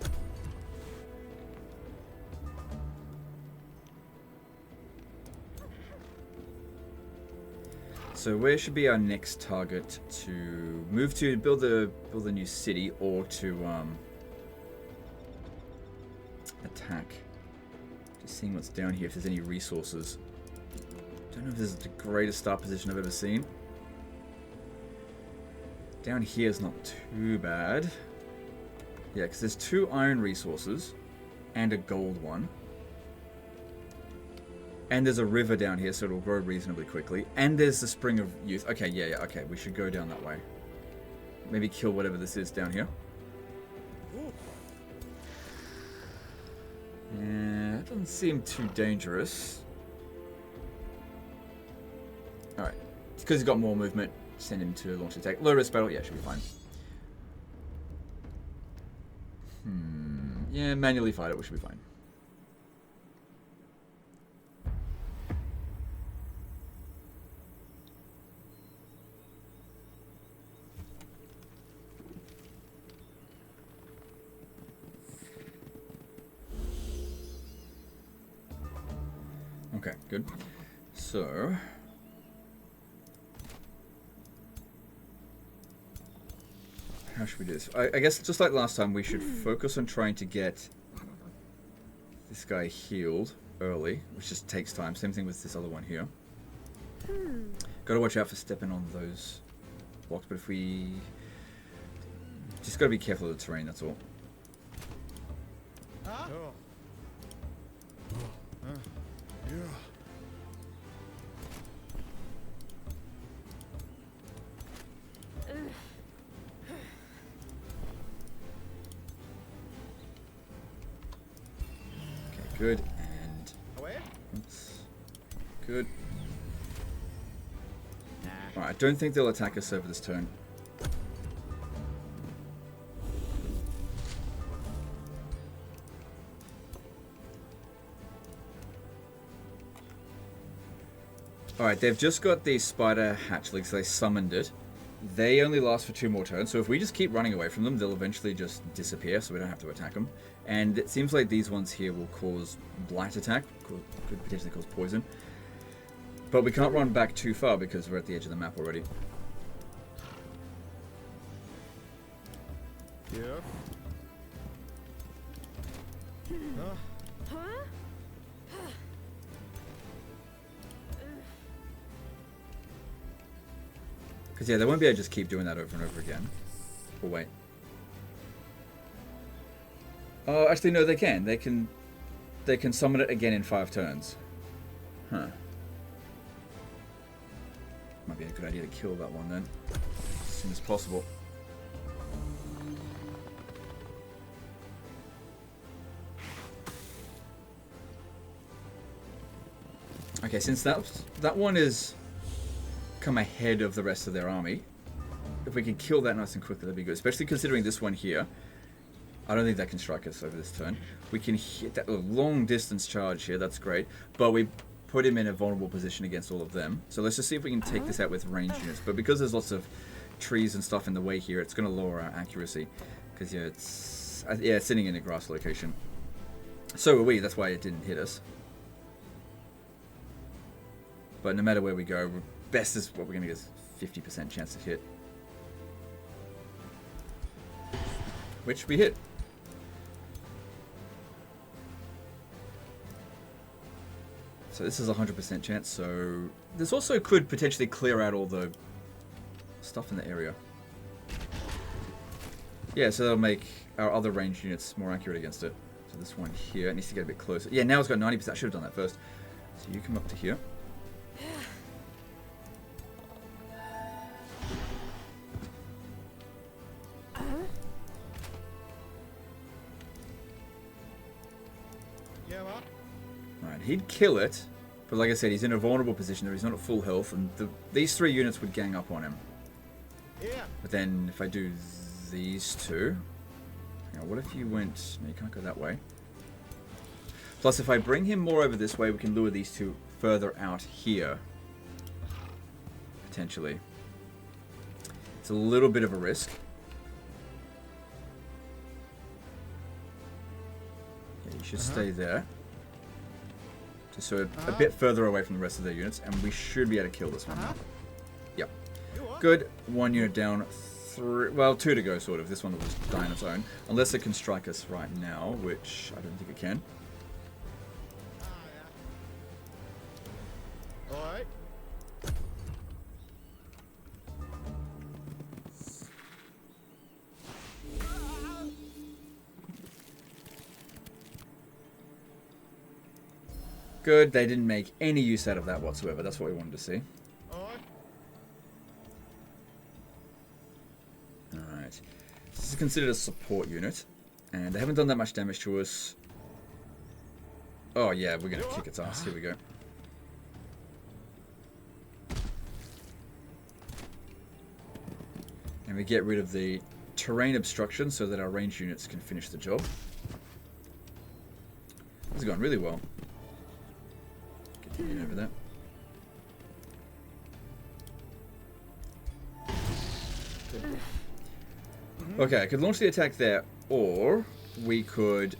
So where should be our next target to move to, build a new city, or to attack? Just seeing what's down here, if there's any resources. Don't know if this is the greatest start position I've ever seen. Down here is not too bad. Yeah, because there's 2 iron resources and a gold one. And there's a river down here, so it'll grow reasonably quickly. And there's the Spring of Youth. Okay, yeah, okay. We should go down that way. Maybe kill whatever this is down here. Yeah, it doesn't seem too dangerous. Alright. It's because he's got more movement. Send him to launch attack. Low risk battle. Yeah, should be fine. Yeah, manually fight it. We should be fine. Okay, good. So... how should we do this? I guess just like last time, we should focus on trying to get this guy healed early, which just takes time. Same thing with this other one here. Got to watch out for stepping on those blocks, but if we... just got to be careful of the terrain, that's all. Huh? Yeah. Good, and... oops. Good. Alright, I don't think they'll attack us over this turn. Alright, they've just got the spider hatchlings, so they summoned it. They only last for 2 more turns, so if we just keep running away from them, they'll eventually just disappear, so we don't have to attack them. And it seems like these ones here will cause blight attack, could potentially cause poison. But we can't run back too far because we're at the edge of the map already. Yeah. Because yeah, they won't be able to just keep doing that over and over again. Or wait. Oh, actually no, they can. They can summon it again in 5 turns. Huh. Might be a good idea to kill that one then. As soon as possible. Okay, since that one is come ahead of the rest of their army, if we can kill that nice and quickly, that'd be good. Especially considering this one here. I don't think that can strike us over this turn. We can hit that long distance charge here, that's great. But we put him in a vulnerable position against all of them. So let's just see if we can take this out with ranged units. But because there's lots of trees and stuff in the way here, it's going to lower our accuracy. Because yeah, it's sitting in a grass location. So are we, that's why it didn't hit us. But no matter where we go, best is what we're going to get is 50% chance to hit. Which we hit. So this is a 100% chance, so this also could potentially clear out all the stuff in the area. Yeah, so that'll make our other ranged units more accurate against it. So this one here needs to get a bit closer. Yeah, now it's got 90%. I should have done that first. So you come up to here. Right, he'd kill it, but like I said, he's in a vulnerable position there. He's not at full health, and these 3 units would gang up on him. Yeah. But then if I do these 2, now what if you went? No, you can't go that way. Plus, if I bring him more over this way, we can lure these 2 further out here. Potentially. It's a little bit of a risk. Yeah, you should stay there. Just so a bit further away from the rest of their units, and we should be able to kill this one now. Yep. Good. 1 unit down. 3, well, 2 to go, sort of. This one will just die on its own. Unless it can strike us right now, which I don't think it can. Alright. Good, they didn't make any use out of that whatsoever. That's what we wanted to see. Alright. This is considered a support unit. And they haven't done that much damage to us. Oh yeah, we're going to kick its ass. Here we go. And we get rid of the terrain obstruction so that our ranged units can finish the job. This is going really well. Get over that. Okay, I could launch the attack there, or we could,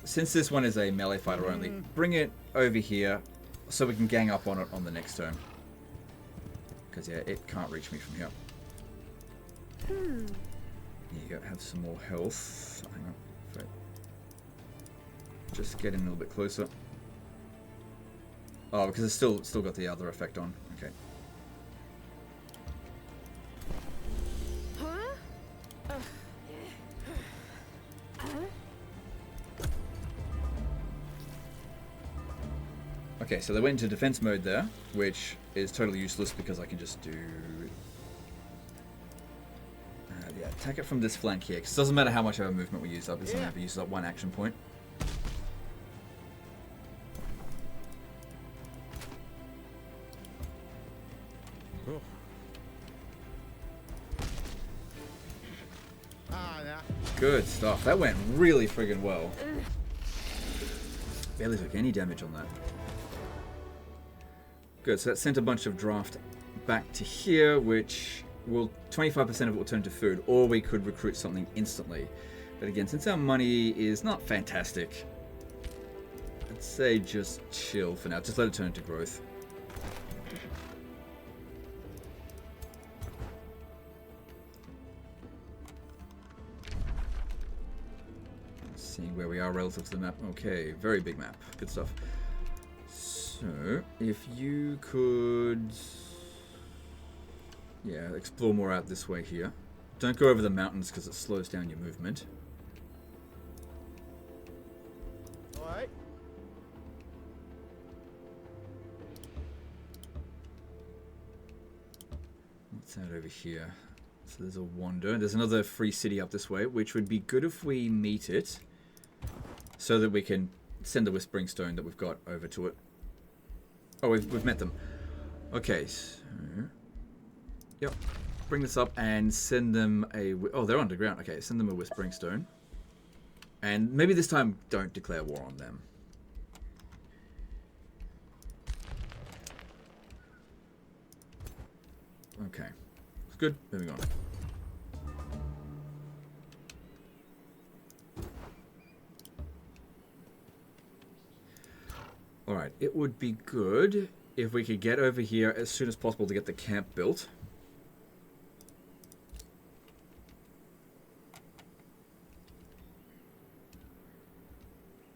since this one is a melee fighter only, bring it over here so we can gang up on it on the next turn. Because yeah, it can't reach me from here. There you go, have some more health. Hang on. Wait. Just get in a little bit closer. Oh, because it's still got the other effect on. Okay. Okay, so they went into defense mode there, which is totally useless because I can just do... yeah, attack it from this flank here, because it doesn't matter how much of our movement we use up, it's only if it uses up 1 action point. Good stuff. That went really friggin' well. Barely took any damage on that. Good, so that sent a bunch of draft back to here, which will 25% of it will turn to food, or we could recruit something instantly. But again, since our money is not fantastic, I'd say just chill for now. Just let it turn into growth. Seeing where we are relative to the map. Okay, very big map. Good stuff. So, if you could... yeah, explore more out this way here. Don't go over the mountains because it slows down your movement. Alright. What's that over here? So there's a wander. There's another free city up this way, which would be good if we meet it, so that we can send the Whispering Stone that we've got over to it. Oh, we've met them. Okay, so... yep. Bring this up and send them a... oh, they're underground. Okay, send them a Whispering Stone. And maybe this time don't declare war on them. Okay. It's good. Moving on. Alright, it would be good if we could get over here as soon as possible to get the camp built.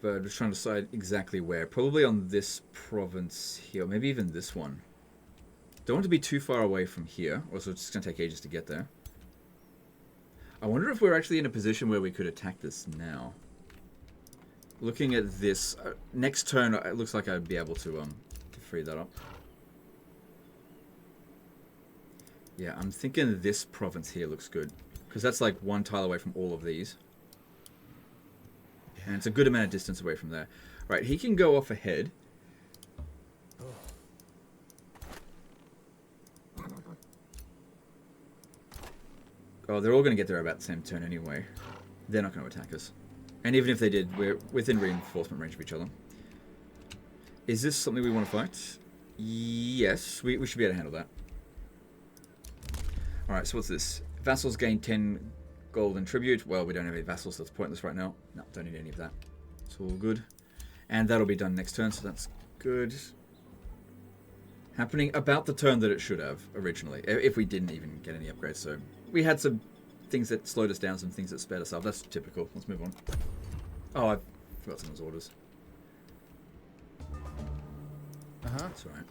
But I'm just trying to decide exactly where. Probably on this province here, or maybe even this one. Don't want to be too far away from here, also it's just going to take ages to get there. I wonder if we're actually in a position where we could attack this now. Looking at this, next turn it looks like I'd be able to free that up. Yeah, I'm thinking this province here looks good. Because that's like one tile away from all of these. And it's a good amount of distance away from there. Right, he can go off ahead. Oh, they're all going to get there about the same turn anyway. They're not going to attack us. And even if they did, we're within reinforcement range of each other. Is this something we want to fight? Yes, we should be able to handle that. Alright, so what's this? Vassals gain 10 gold and tribute. Well, we don't have any vassals, so that's pointless right now. No, don't need any of that. It's all good. And that'll be done next turn, so that's good. Happening about the turn that it should have originally, if we didn't even get any upgrades. So we had some things that slowed us down, some things that sped us up. That's typical. Let's move on. Oh, I forgot someone's orders. That's alright.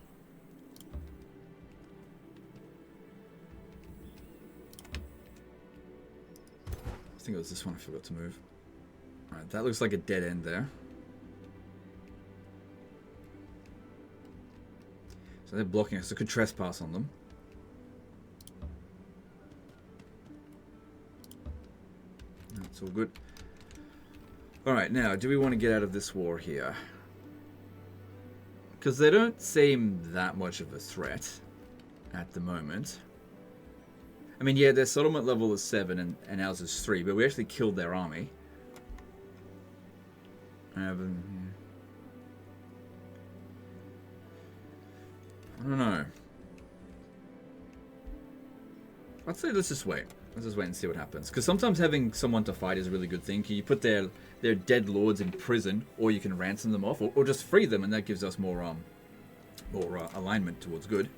I think it was this one I forgot to move. Alright, that looks like a dead end there. So they're blocking us. I could trespass on them. That's all good. Alright, now, do we want to get out of this war here? Because they don't seem that much of a threat at the moment. I mean, yeah, their settlement level is 7 and ours is 3, but we actually killed their army. I don't know. I'd say let's just wait. Let's just wait and see what happens. Because sometimes having someone to fight is a really good thing. You put their dead lords in prison, or you can ransom them off, or just free them, and that gives us more alignment towards good.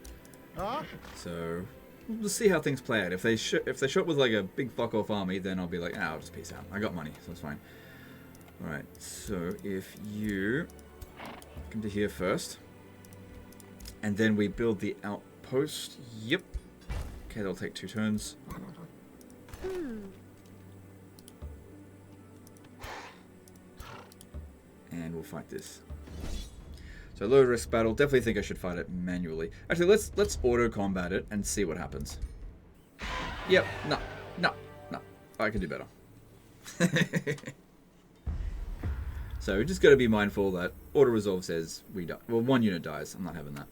So we'll see how things play out. If they show up with like a big fuck off army, then I'll be like, I'll just peace out. I got money, so it's fine. All right. So if you come to here first. And then we build the outpost. Yep. Okay, that'll take 2 turns. And we'll fight this. So low risk battle. Definitely think I should fight it manually. Actually, let's auto combat it and see what happens. Yep. No. I can do better. So we just got to be mindful that auto resolve says we die. Well, 1 unit dies. I'm not having that.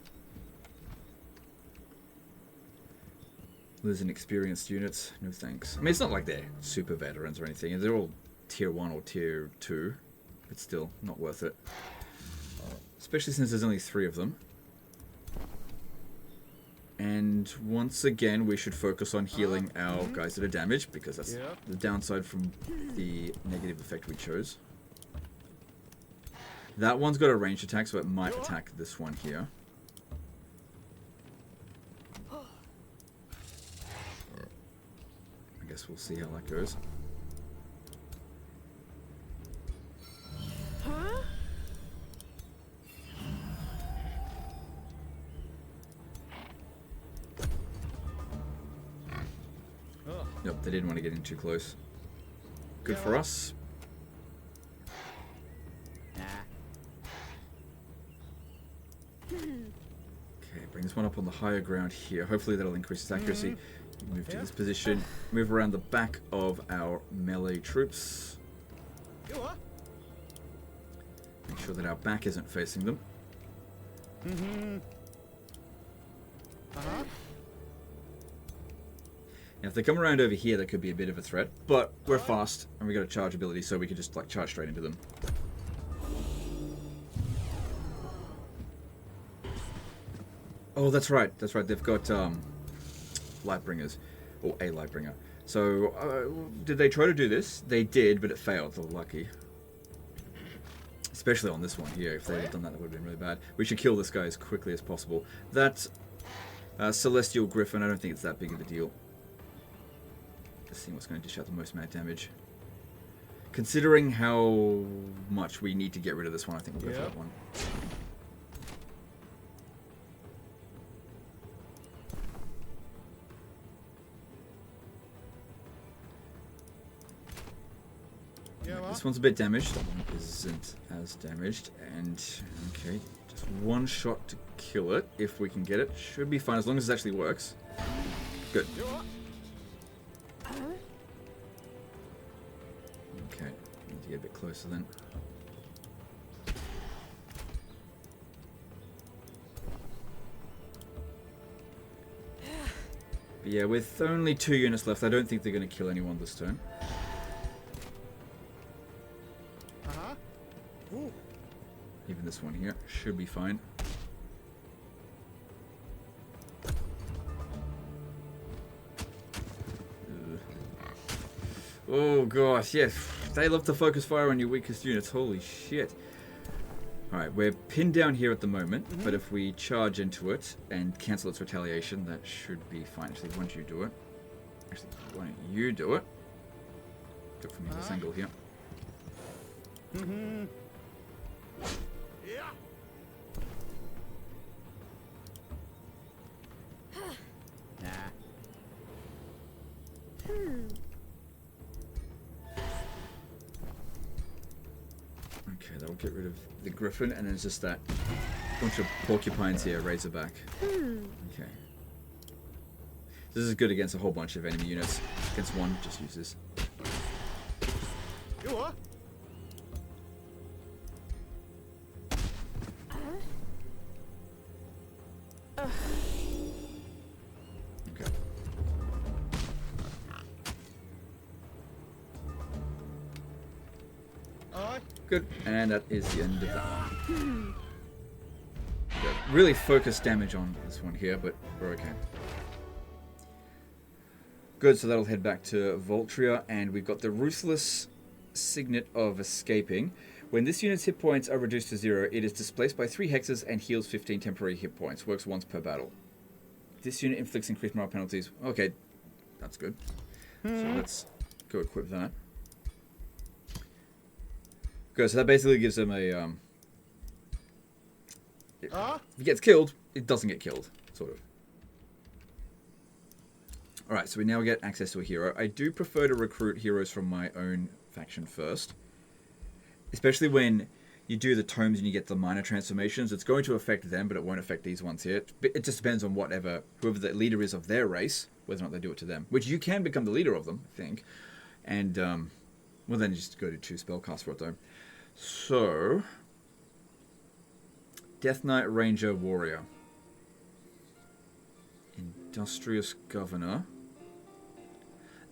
Losing experienced units, no thanks. I mean, it's not like they're super veterans or anything. They're all tier 1 or tier 2. But still, not worth it. Especially since there's only 3 of them. And once again, we should focus on healing our guys that are damaged, because that's the downside from the negative effect we chose. That one's got a ranged attack, so it might attack this one here. I guess we'll see how that goes. Nope, they didn't want to get in too close. Good for us. Okay, bring this one up on the higher ground here. Hopefully that'll increase its accuracy. Move to this position. Move around the back of our melee troops. Make sure that our back isn't facing them. Now, if they come around over here, that could be a bit of a threat, but we're fast and we got a charge ability, so we can just like charge straight into them. Oh, that's right. That's right. They've got Lightbringers, or a Lightbringer. So, did they try to do this? They did, but it failed. They're lucky. Especially on this one here. If they had done that, that would have been really bad. We should kill this guy as quickly as possible. That Celestial Griffin, I don't think it's that big of a deal. Let's see what's going to dish out the most amount of damage. Considering how much we need to get rid of this one, I think we'll go for that one. This one's a bit damaged. That one isn't as damaged. And, okay, just one shot to kill it. If we can get it, should be fine as long as it actually works. Good. Okay, need to get a bit closer then. But yeah, with only 2 units left, I don't think they're going to kill anyone this turn. Even this one here should be fine. Oh gosh, yes. They love to focus fire on your weakest units. Holy shit. Alright, we're pinned down here at the moment, but if we charge into it and cancel its retaliation, that should be fine. Actually, why don't you do it? Actually, why don't you do it? Go from this angle here. Okay, that'll get rid of the griffin, and then it's just that bunch of porcupines here, razorback. Okay. This is good against a whole bunch of enemy units. Against one, just use this. Okay. Good, and that is the end of that one. Really focused damage on this one here, but we're okay. Good, so that'll head back to Voltria, and we've got the Ruthless Signet of Escaping. When this unit's hit points are reduced to 0, it is displaced by 3 hexes and heals 15 temporary hit points. Works once per battle. This unit inflicts increased morale penalties. Okay, that's good. So let's go equip that. Good, so that basically gives them a... if he gets killed, it doesn't get killed, sort of. Alright, so we now get access to a hero. I do prefer to recruit heroes from my own faction first. Especially when you do the tomes and you get the minor transformations. It's going to affect them, but it won't affect these ones here. It just depends on whoever the leader is of their race, whether or not they do it to them. Which you can become the leader of them, I think. And, well then you just go to choose spellcast for it though. So... Death Knight, Ranger, Warrior. Industrious Governor.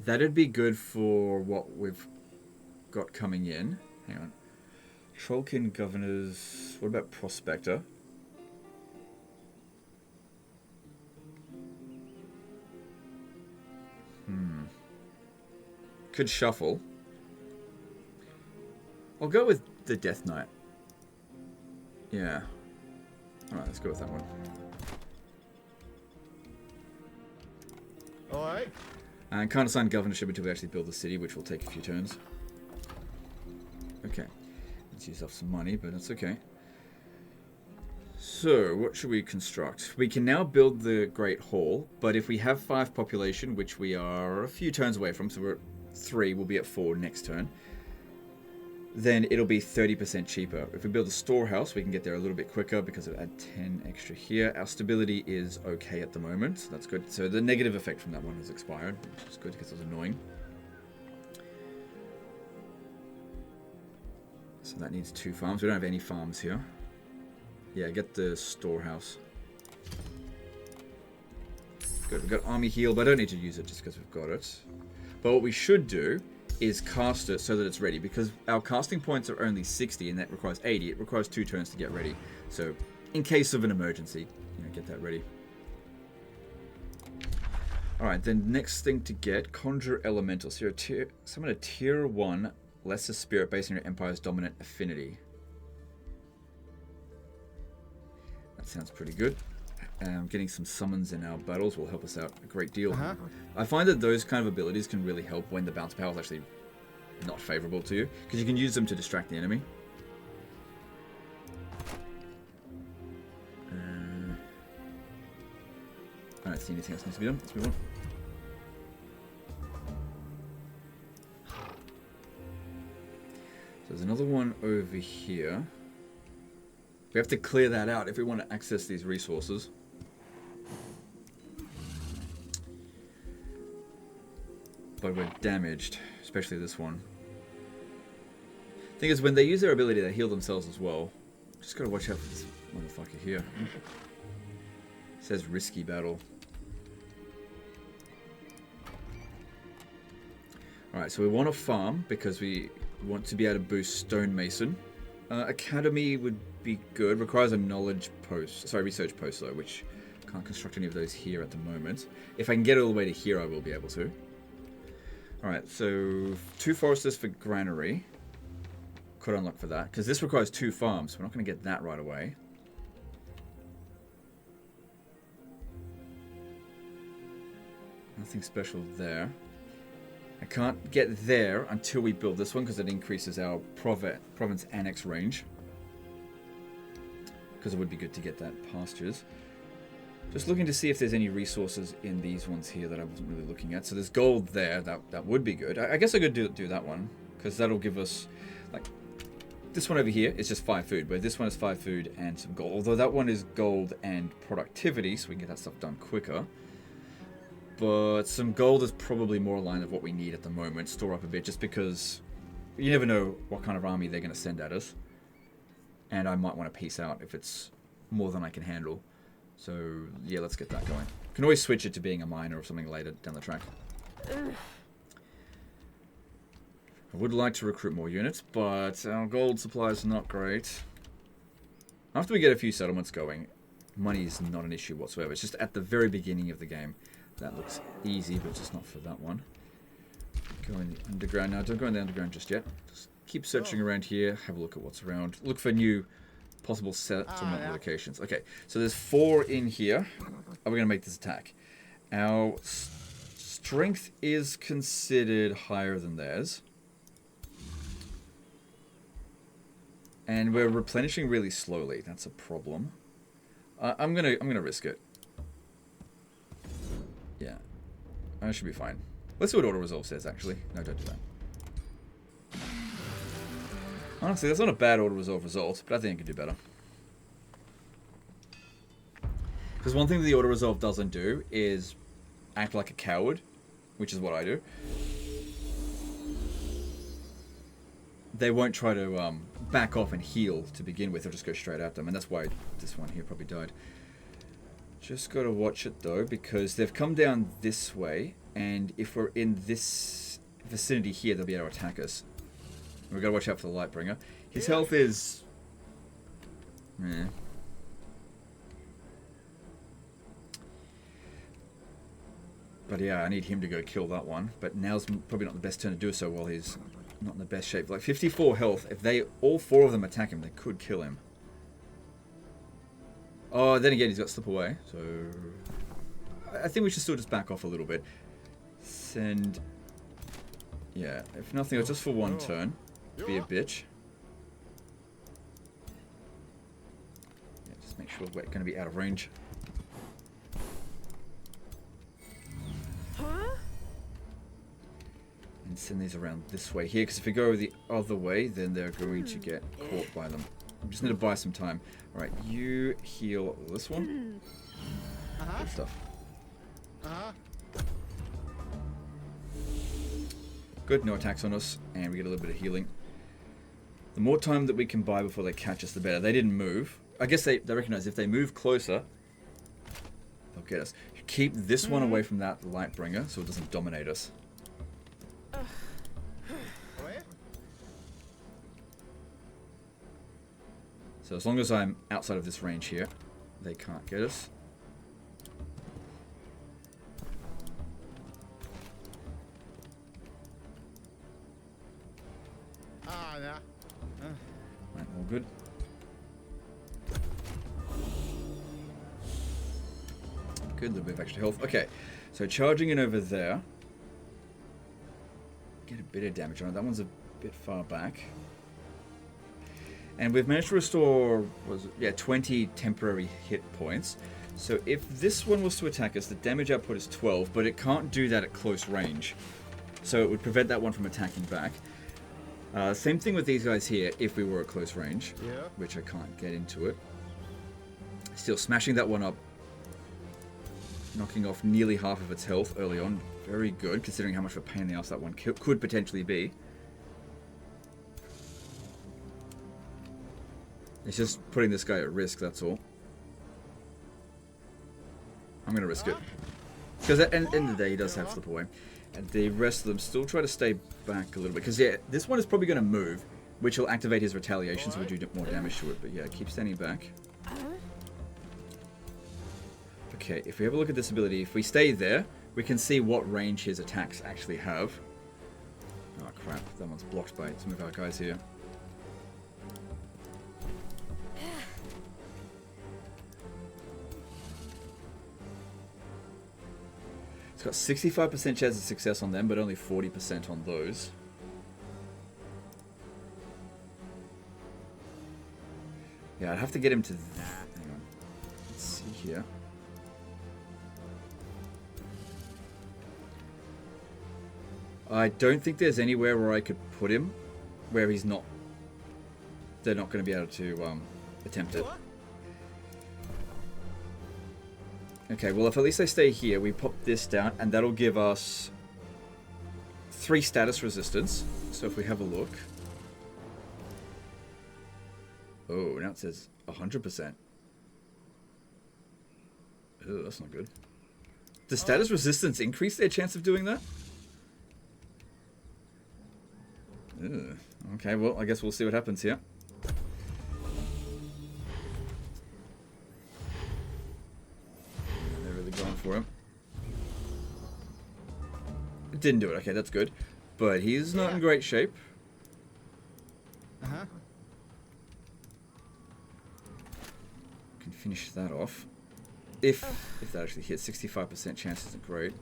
That'd be good for what we've got coming in. Hang on. Trollkin Governors. What about Prospector? Could shuffle. I'll go with the Death Knight. Yeah. Alright, let's go with that one. Alright. And can't assign governorship until we actually build the city, which will take a few turns. Okay. Let's use up some money, but that's okay. So, what should we construct? We can now build the Great Hall, but if we have 5 population, which we are a few turns away from, so we're at 3, we'll be at 4 next turn, then it'll be 30% cheaper. If we build a storehouse, we can get there a little bit quicker because it'll add 10 extra here. Our stability is okay at the moment, so that's good. So the negative effect from that one has expired, which is good because it was annoying. So that needs 2 farms. We don't have any farms here. Yeah, get the storehouse. Good, we've got army heal, but I don't need to use it just because we've got it. But what we should do is cast it so that it's ready, because our casting points are only 60 and that requires 80. It requires 2 turns to get ready. So in case of an emergency, get that ready. Alright, then next thing to get, Conjure Elemental. So you're summon a tier 1 lesser spirit based on your empire's dominant affinity. That sounds pretty good. Getting some summons in our battles will help us out a great deal. I find that those kind of abilities can really help when the bounce power is actually not favorable to you, because you can use them to distract the enemy. I don't see anything else needs to be done. Let's move on. So there's another one over here. We have to clear that out if we want to access these resources. But we're damaged, especially this one. Thing is, when they use their ability, they heal themselves as well. Just gotta watch out for this motherfucker here. It says risky battle. Alright, so we want a farm because we want to be able to boost stonemason. Academy would be good. Requires a knowledge post. Sorry, research post though, which can't construct any of those here at the moment. If I can get all the way to here, I will be able to. Alright, so 2 foresters for granary. Could unlock for that, because this requires 2 farms. So we're not going to get that right away. Nothing special there. I can't get there until we build this one, because it increases our province annex range. Because it would be good to get that pastures. Just looking to see if there's any resources in these ones here that I wasn't really looking at. So there's gold there. That would be good. I guess I could do that one, because that'll give us, like, this one over here is just 5 food, but this one is 5 food and some gold. Although that one is gold and productivity, so we can get that stuff done quicker. But some gold is probably more aligned with what we need at the moment. Store up a bit, just because you never know what kind of army they're going to send at us. And I might want to peace out if it's more than I can handle. So, yeah, let's get that going. Can always switch it to being a miner or something later down the track. I would like to recruit more units, but our gold supply is not great. After we get a few settlements going, money is not an issue whatsoever. It's just at the very beginning of the game. That looks easy, but just not for that one. Go in the underground now. Don't go in the underground just yet. Just keep searching around here. Have a look at what's around. Look for new possible settlement locations. Okay, so there's 4 in here. Are we going to make this attack? Our strength is considered higher than theirs. And we're replenishing really slowly. That's a problem. I'm gonna risk it. Yeah, I should be fine. Let's see what auto resolve says. Actually, no, don't do that. Honestly, that's not a bad auto resolve result, but I think it could do better. Because one thing that the auto resolve doesn't do is act like a coward, which is what I do. They won't try to back off and heal to begin with. They'll just go straight at them, and that's why this one here probably died. Just got to watch it though, because they've come down this way, and if we're in this vicinity here, they'll be able to attack us. We've got to watch out for the Lightbringer. His health is... But yeah, I need him to go kill that one. But now's probably not the best turn to do so while he's not in the best shape. Like 54 health. If they all 4 of them attack him, they could kill him. Oh, then again, he's got slip away. So I think we should still just back off a little bit. Send. Yeah, if nothing else, just for one turn. Be a bitch. Yeah, just make sure we're going to be out of range. And send these around this way here, because if we go the other way, then they're going to get caught by them. We just need to buy some time. Alright, you heal this one. Good stuff. Good, no attacks on us, and we get a little bit of healing. The more time that we can buy before they catch us, the better. They didn't move. I guess they recognize if they move closer, they'll get us. Keep this one away from that Lightbringer so it doesn't dominate us. So as long as I'm outside of this range here, they can't get us. Right, all good. Good, a little bit of extra health. Okay, so charging in over there. Get a bit of damage on it. That one's a bit far back. And we've managed to restore, 20 temporary hit points. So if this one was to attack us, the damage output is 12, but it can't do that at close range. So it would prevent that one from attacking back. Same thing with these guys here, if we were at close range, which I can't get into it. Still smashing that one up, knocking off nearly half of its health early on. Very good, considering how much of a pain in the ass that one could potentially be. It's just putting this guy at risk, that's all. I'm going to risk it. Because at the end of the day, he does have slip away. And the rest of them still try to stay back a little bit. Because, yeah, this one is probably going to move, which will activate his retaliation, so we do more damage to it. But, yeah, keep standing back. Okay, if we have a look at this ability, if we stay there, we can see what range his attacks actually have. Oh, crap. That one's blocked by some of our guys here. Got 65% chance of success on them, but only 40% on those. Yeah, I'd have to get him to that. Hang on. Let's see here. I don't think there's anywhere where I could put him where he's not. They're not going to be able to attempt it. Okay, well, if at least I stay here, we pop this down, and that'll give us 3 status resistance. So if we have a look... Oh, now it says 100%. Oh, that's not good. Does status resistance increase their chance of doing that? Ugh. Okay, well, I guess we'll see what happens here. Going for him. It didn't do it. Okay, that's good. But he's not in great shape. Can finish that off. If that actually hits. 65% chance isn't great.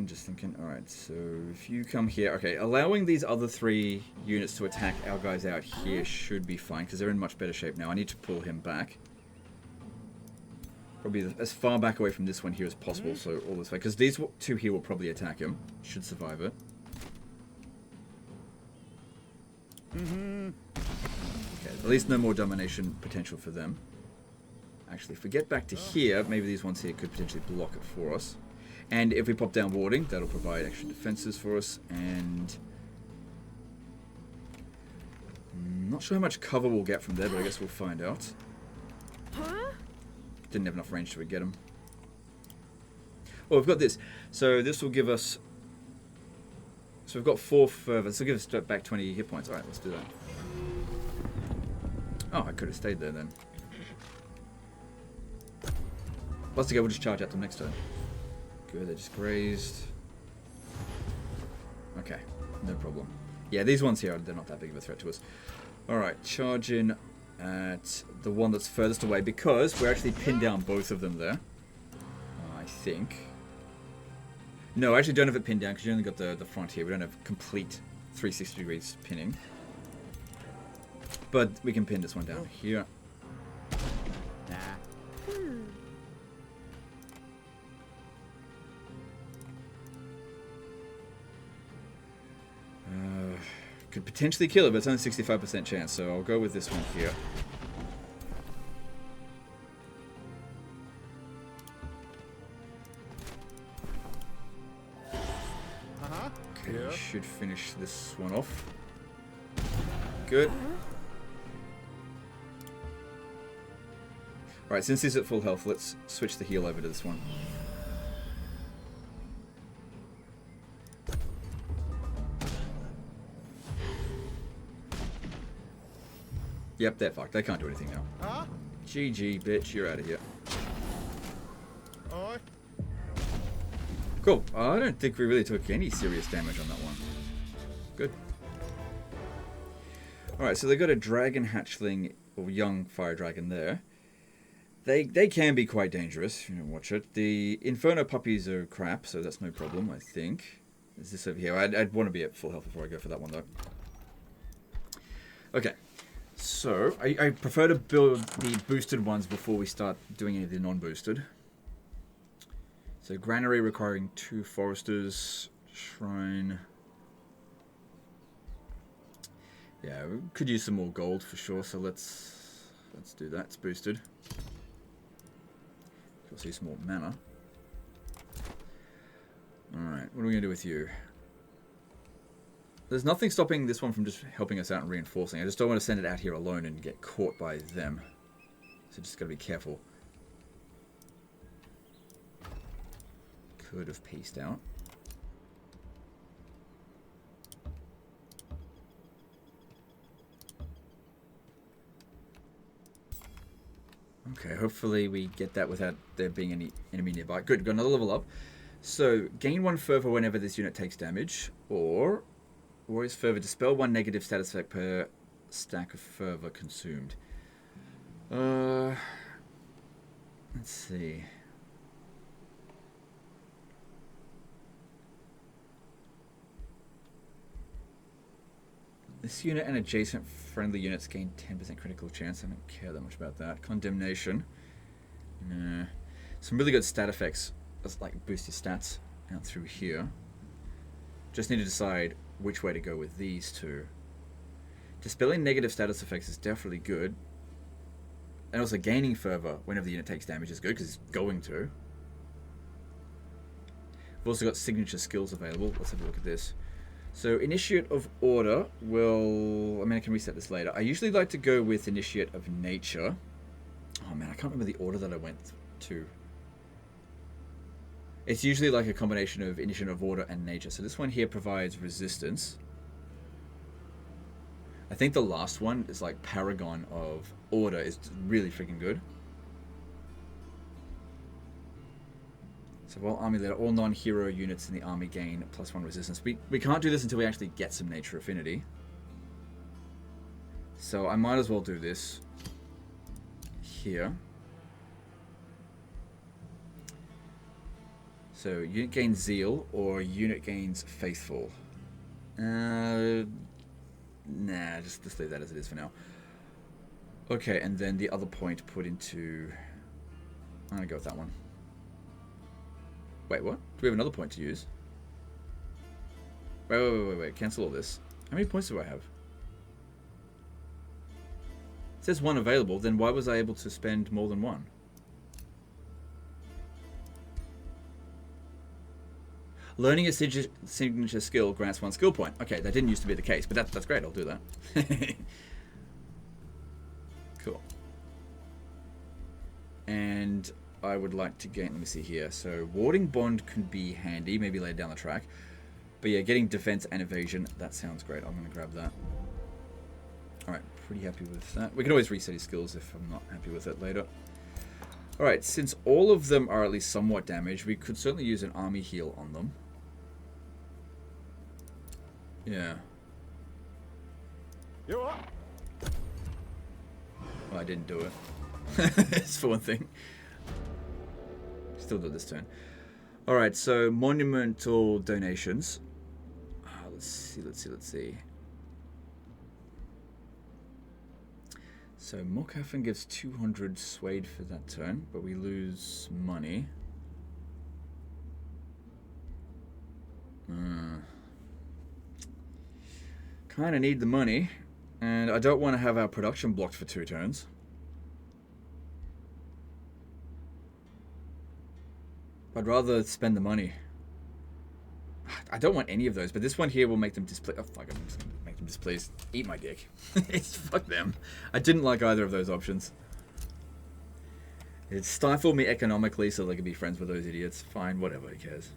Just thinking. Alright, so if you come here... Okay, allowing these other 3 units to attack our guys out here should be fine, because they're in much better shape now. I need to pull him back. Probably as far back away from this one here as possible, so all this way. Because these 2 here will probably attack him. Should survive it. Okay, at least no more domination potential for them. Actually, if we get back to here, maybe these ones here could potentially block it for us. And if we pop down warding, that'll provide extra defenses for us. And I'm not sure how much cover we'll get from there, but I guess we'll find out. Didn't have enough range to get him. Oh, we've got this. So this will give us So we've got 4 fervor. So give us back 20 hit points. Alright, let's do that. Oh, I could have stayed there then. Let's go, we'll just charge at them next turn. Good, they just grazed. Okay, no problem. Yeah, these ones here, they're not that big of a threat to us. Alright, charge in at the one that's furthest away because we're actually pinned down both of them there. I think. No, I actually don't have it pinned down because you only got the front here. We don't have complete 360 degrees pinning. But we can pin this one down here. Could potentially kill it, but it's only 65% chance, so I'll go with this one here. Okay, yeah. Should finish this one off. Good. Alright, since he's at full health, let's switch the heal over to this one. Yep, they're fucked. They can't do anything now. Huh? GG, bitch. You're out of here. Alright. Cool. I don't think we really took any serious damage on that one. Good. Alright, so they've got a dragon hatchling, or young fire dragon there. They can be quite dangerous, you know, watch it. The Inferno puppies are crap, so that's no problem, I think. Is this over here? I'd want to be at full health before I go for that one, though. Okay. So, I prefer to build the boosted ones before we start doing any of the non-boosted. So, granary requiring 2 foresters, shrine. Yeah, we could use some more gold for sure, so let's do that. It's boosted. We'll see some more mana. Alright, what are we going to do with you? There's nothing stopping this one from just helping us out and reinforcing. I just don't want to send it out here alone and get caught by them. So just got to be careful. Could have pieced out. Okay, hopefully we get that without there being any enemy nearby. Good, got another level up. So, gain 1 fervor whenever this unit takes damage, or Warrior's Fervor, dispel 1 negative status effect per stack of fervor consumed. Let's see. This unit and adjacent friendly units gain 10% critical chance. I don't care that much about that. Condemnation. Nah. Some really good stat effects. Let's like boost your stats out through here. Just need to decide which way to go with these two. Dispelling negative status effects is definitely good. And also gaining fervor whenever the unit takes damage is good because it's going to. We've also got signature skills available. Let's have a look at this. So Initiate of Order will... I mean, I can reset this later. I usually like to go with Initiate of Nature. Oh man, I can't remember the order that I went to. It's usually like a combination of Initiate of Order and Nature. So this one here provides resistance. I think the last one is like Paragon of Order is really freaking good. So while army leader, all non-hero units in the army gain +1 resistance. We can't do this until we actually get some nature affinity. So I might as well do this here. So unit gains zeal or unit gains faithful. Nah, just leave that as it is for now. Okay, and then the other point put into... I'm gonna go with that one. Wait, what? Do we have another point to use? Wait. Cancel all this. How many points do I have? It says 1 available, then why was I able to spend more than 1? Learning a signature skill grants 1 skill point. Okay, that didn't used to be the case, but that's great. I'll do that. Cool. And I would like to gain... Let me see here. So, Warding Bond can be handy, maybe later down the track. But yeah, getting defense and evasion, that sounds great. I'm going to grab that. Alright, pretty happy with that. We can always reset his skills if I'm not happy with it later. Alright, since all of them are at least somewhat damaged, we could certainly use an army heal on them. Yeah. You what? Well, I didn't do it. It's for one thing. Still do this turn. Alright, so monumental donations. Let's see. So Morkafen gives 200 Suede for that turn, but we lose money. Kind of need the money, and I don't want to have our production blocked for 2 turns. I'd rather spend the money. I don't want any of those, but this one here will make them displeased. Oh, fuck, I'm just going to make them displeased. Eat my dick. It's fuck them. I didn't like either of those options. It stifled me economically so they could be friends with those idiots. Fine, whatever, who cares.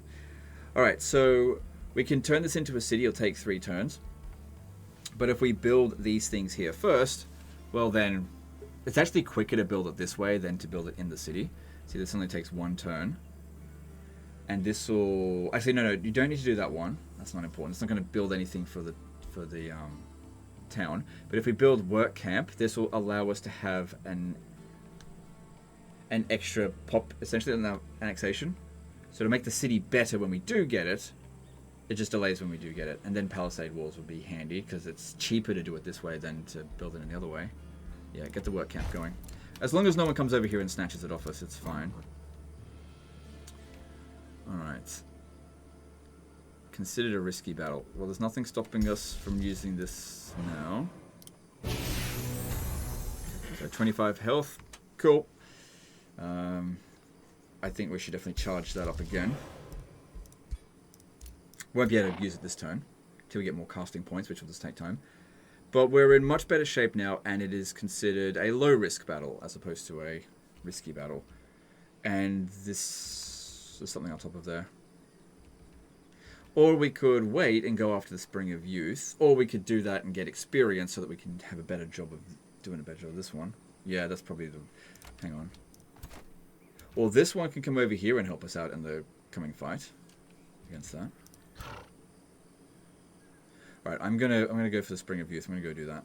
Alright, so we can turn this into a city. It'll take 3 turns. But if we build these things here first, well then, it's actually quicker to build it this way than to build it in the city. See, this only takes 1 turn. And this will... Actually, no, you don't need to do that one. That's not important. It's not going to build anything for the town. But if we build work camp, this will allow us to have an extra pop, essentially, in our annexation. So to make the city better when we do get it, it just delays when we do get it. And then palisade walls would be handy, because it's cheaper to do it this way than to build it in the other way. Yeah, get the work camp going. As long as no one comes over here and snatches it off us, it's fine. Alright. Considered a risky battle. Well, there's nothing stopping us from using this now. So 25 health. Cool. I think we should definitely charge that up again. Won't be able to use it this turn till we get more casting points, which will just take time. But we're in much better shape now, and it is considered a low-risk battle as opposed to a risky battle. And this... there's something on top of there. Or we could wait and go after the Spring of Youth. Or we could do that and get experience so that we can have a better job of doing a better job of this one. Yeah, that's probably the... hang on. Or this one can come over here and help us out in the coming fight against that. Alright, I'm gonna go for the Spring of Youth. I'm gonna go do that.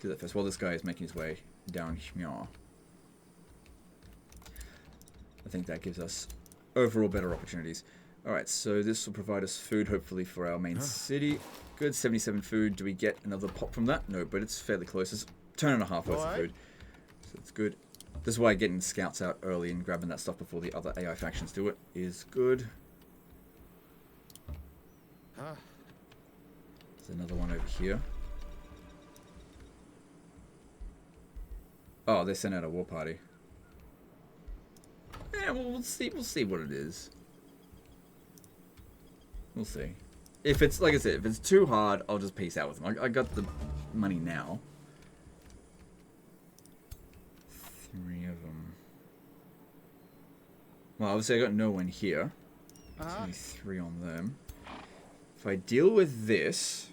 Do that first while this guy is making his way down here. I think that gives us overall better opportunities. Alright, so this will provide us food, hopefully, for our main city. Good, 77 food. Do we get another pop from that? No, but it's fairly close. It's a turn and a half worth of food. So it's good. This is why getting scouts out early and grabbing that stuff before the other AI factions do it is good. There's another one over here. Oh, they sent out a war party. Yeah, well, we'll see what it is. We'll see. If it's, like I said, if it's too hard, I'll just peace out with them. I got the money now. 3 of them. Well, obviously I got no one here. There's only 3 on them. If I deal with this,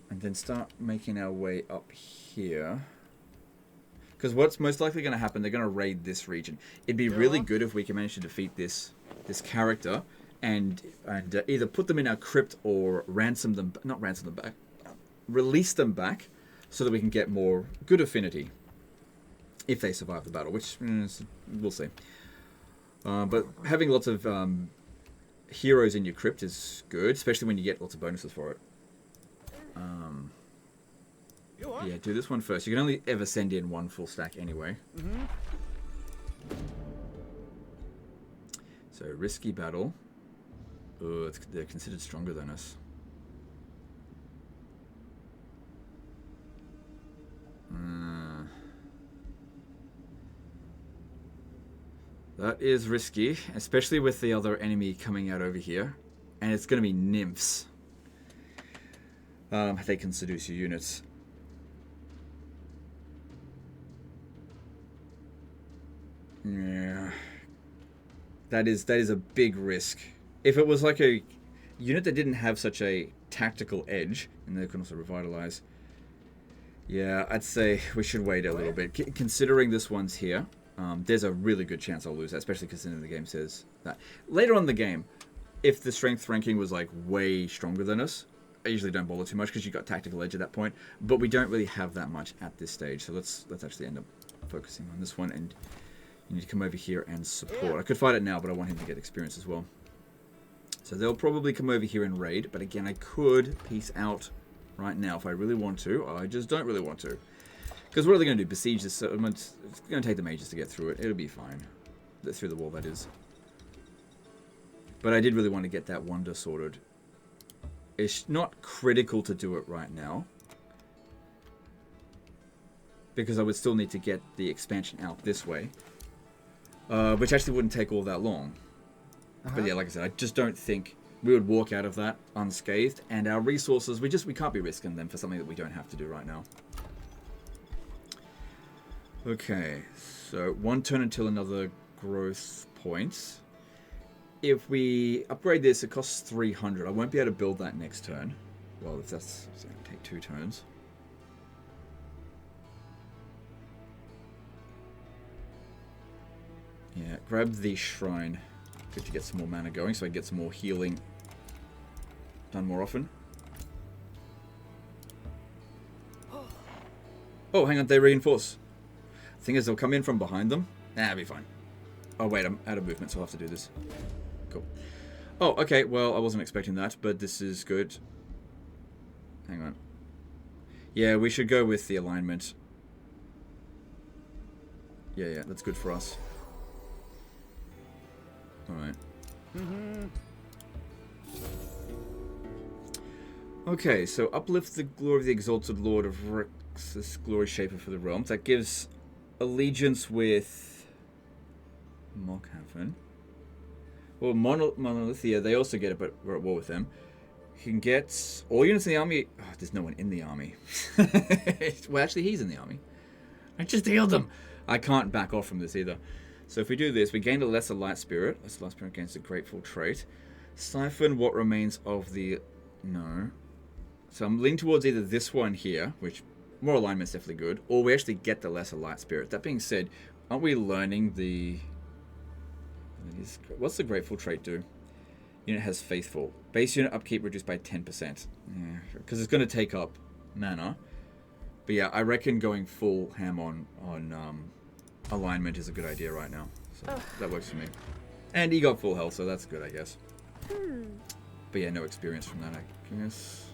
and then start making our way up here... because what's most likely going to happen, they're going to raid this region. It'd be really good if we can manage to defeat this character and either put them in our crypt or ransom them, not ransom them back, release them back so that we can get more good affinity if they survive the battle, which we'll see. But having lots of heroes in your crypt is good, especially when you get lots of bonuses for it. Yeah, do this one first. You can only ever send in 1 full stack anyway. So, risky battle. Oh, they're considered stronger than us. That is risky, especially with the other enemy coming out over here. And it's going to be nymphs. They can seduce your units. Yeah. That is a big risk. If it was like a unit that didn't have such a tactical edge, and they can also revitalize. Yeah, I'd say we should wait a little bit. Considering this one's here, there's a really good chance I'll lose that, especially considering the game says that. Later on in the game, if the strength ranking was like way stronger than us, I usually don't bother too much because you got tactical edge at that point. But we don't really have that much at this stage, so let's actually end up focusing on this one. And you need to come over here and support. I could fight it now, but I want him to get experience as well. So they'll probably come over here and raid, but again, I could peace out right now if I really want to. I just don't really want to. Because what are they going to do? Besiege this settlement? It's going to take the mages to get through it. It'll be fine. Through the wall, that is. But I did really want to get that wonder sorted. It's not critical to do it right now. Because I would still need to get the expansion out this way. Which actually wouldn't take all that long. But yeah, like I said, I just don't think we would walk out of that unscathed. And our resources, we can't be risking them for something that we don't have to do right now. Okay, so one turn until another growth point. If we upgrade this, it costs 300. I won't be able to build that next turn. Well, if that's going to take 2 turns. Yeah, grab the shrine. Good to get some more mana going, so I get some more healing done more often. Oh, hang on, they reinforce. Thing is, they'll come in from behind them. Nah, it'll be fine. Oh, wait, I'm out of movement, so I'll have to do this. Cool. Oh, okay, well, I wasn't expecting that, but this is good. Hang on. Yeah, we should go with the alignment. Yeah, that's good for us. Alright. Okay, so uplift the glory of the exalted Lord of Rixus, glory shaper for the realms. That gives allegiance with Mockhaven. Well, Monolithia, they also get it, but we're at war with them. You can get all units in the army. Oh, there's no one in the army. Well, actually, he's in the army. I just healed him. I can't back off from this either. So if we do this, we gain a lesser light spirit. Lesser light spirit gains a grateful trait. Siphon what remains of the... No. So I'm leaning towards either this one here, which more alignment's definitely good, or we actually get the lesser light spirit. That being said, aren't we learning the... What's the grateful trait do? Unit has faithful. Base unit upkeep reduced by 10%. Yeah, because it's going to take up mana. But yeah, I reckon going full ham on alignment is a good idea right now. So that works for me. And he got full health, so that's good, I guess. But yeah, no experience from that, I guess.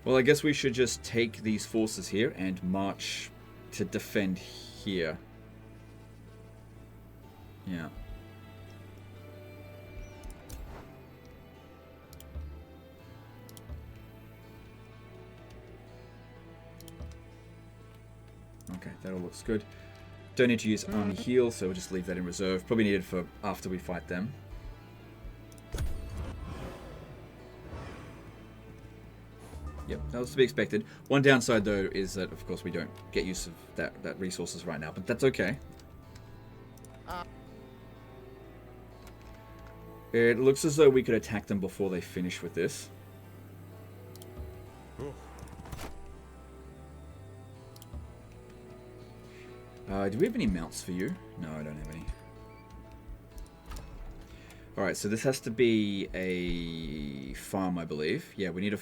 Well, I guess we should just take these forces here and march to defend here. Yeah. Okay, that all looks good. Don't need to use army heal, so we'll just leave that in reserve. Probably needed for after we fight them. Yep, that was to be expected. One downside, though, is that, of course, we don't get use of that resources right now, but that's okay. It looks as though we could attack them before they finish with this. Do we have any mounts for you? No, I don't have any. Alright, so this has to be a farm, I believe. Yeah, we need a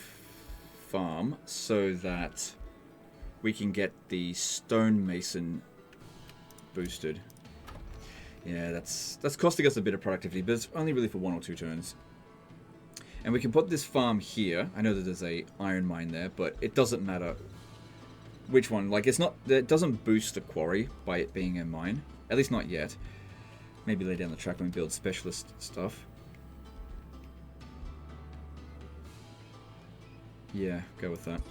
farm so that we can get the stonemason boosted. Yeah, that's costing us a bit of productivity, but it's only really for 1 or 2 turns. And we can put this farm here. I know that there's a iron mine there, but it doesn't matter which one. Like, it's not, it doesn't boost the quarry by it being a mine. At least not yet. Maybe later down the track when we build specialist stuff. Yeah, go with that.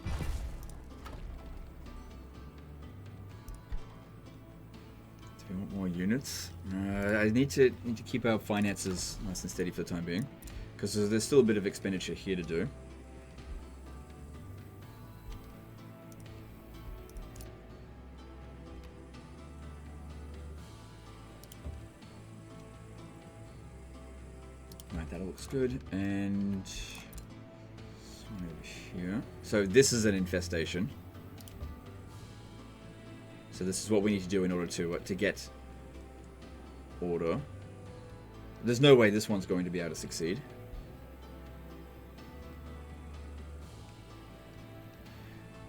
Do we want more units? I need to keep our finances nice and steady for the time being, because there's still a bit of expenditure here to do. Right, that looks good. And this one over here. So this is an infestation. So this is what we need to do in order to get order. There's no way this one's going to be able to succeed.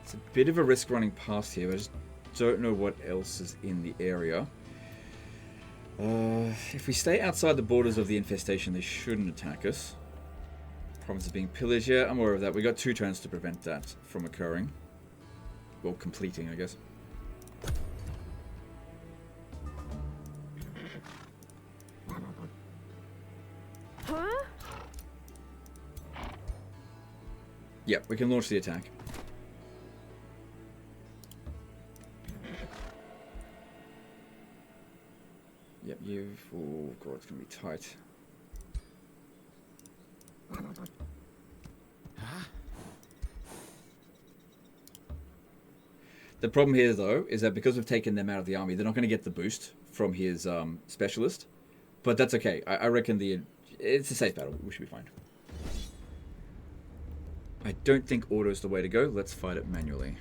It's a bit of a risk running past here. I just don't know what else is in the area. If we stay outside the borders of the infestation, they shouldn't attack us. Province is being pillaged. Yeah, I'm aware of that. We got 2 turns to prevent that from occurring. Well, completing, I guess. Huh? Yeah, we can launch the attack. Yep, you've... Oh, God, it's going to be tight. The problem here, though, is that because we've taken them out of the army, they're not going to get the boost from his specialist. But that's okay. I reckon it's a safe battle. We should be fine. I don't think auto is the way to go. Let's fight it manually.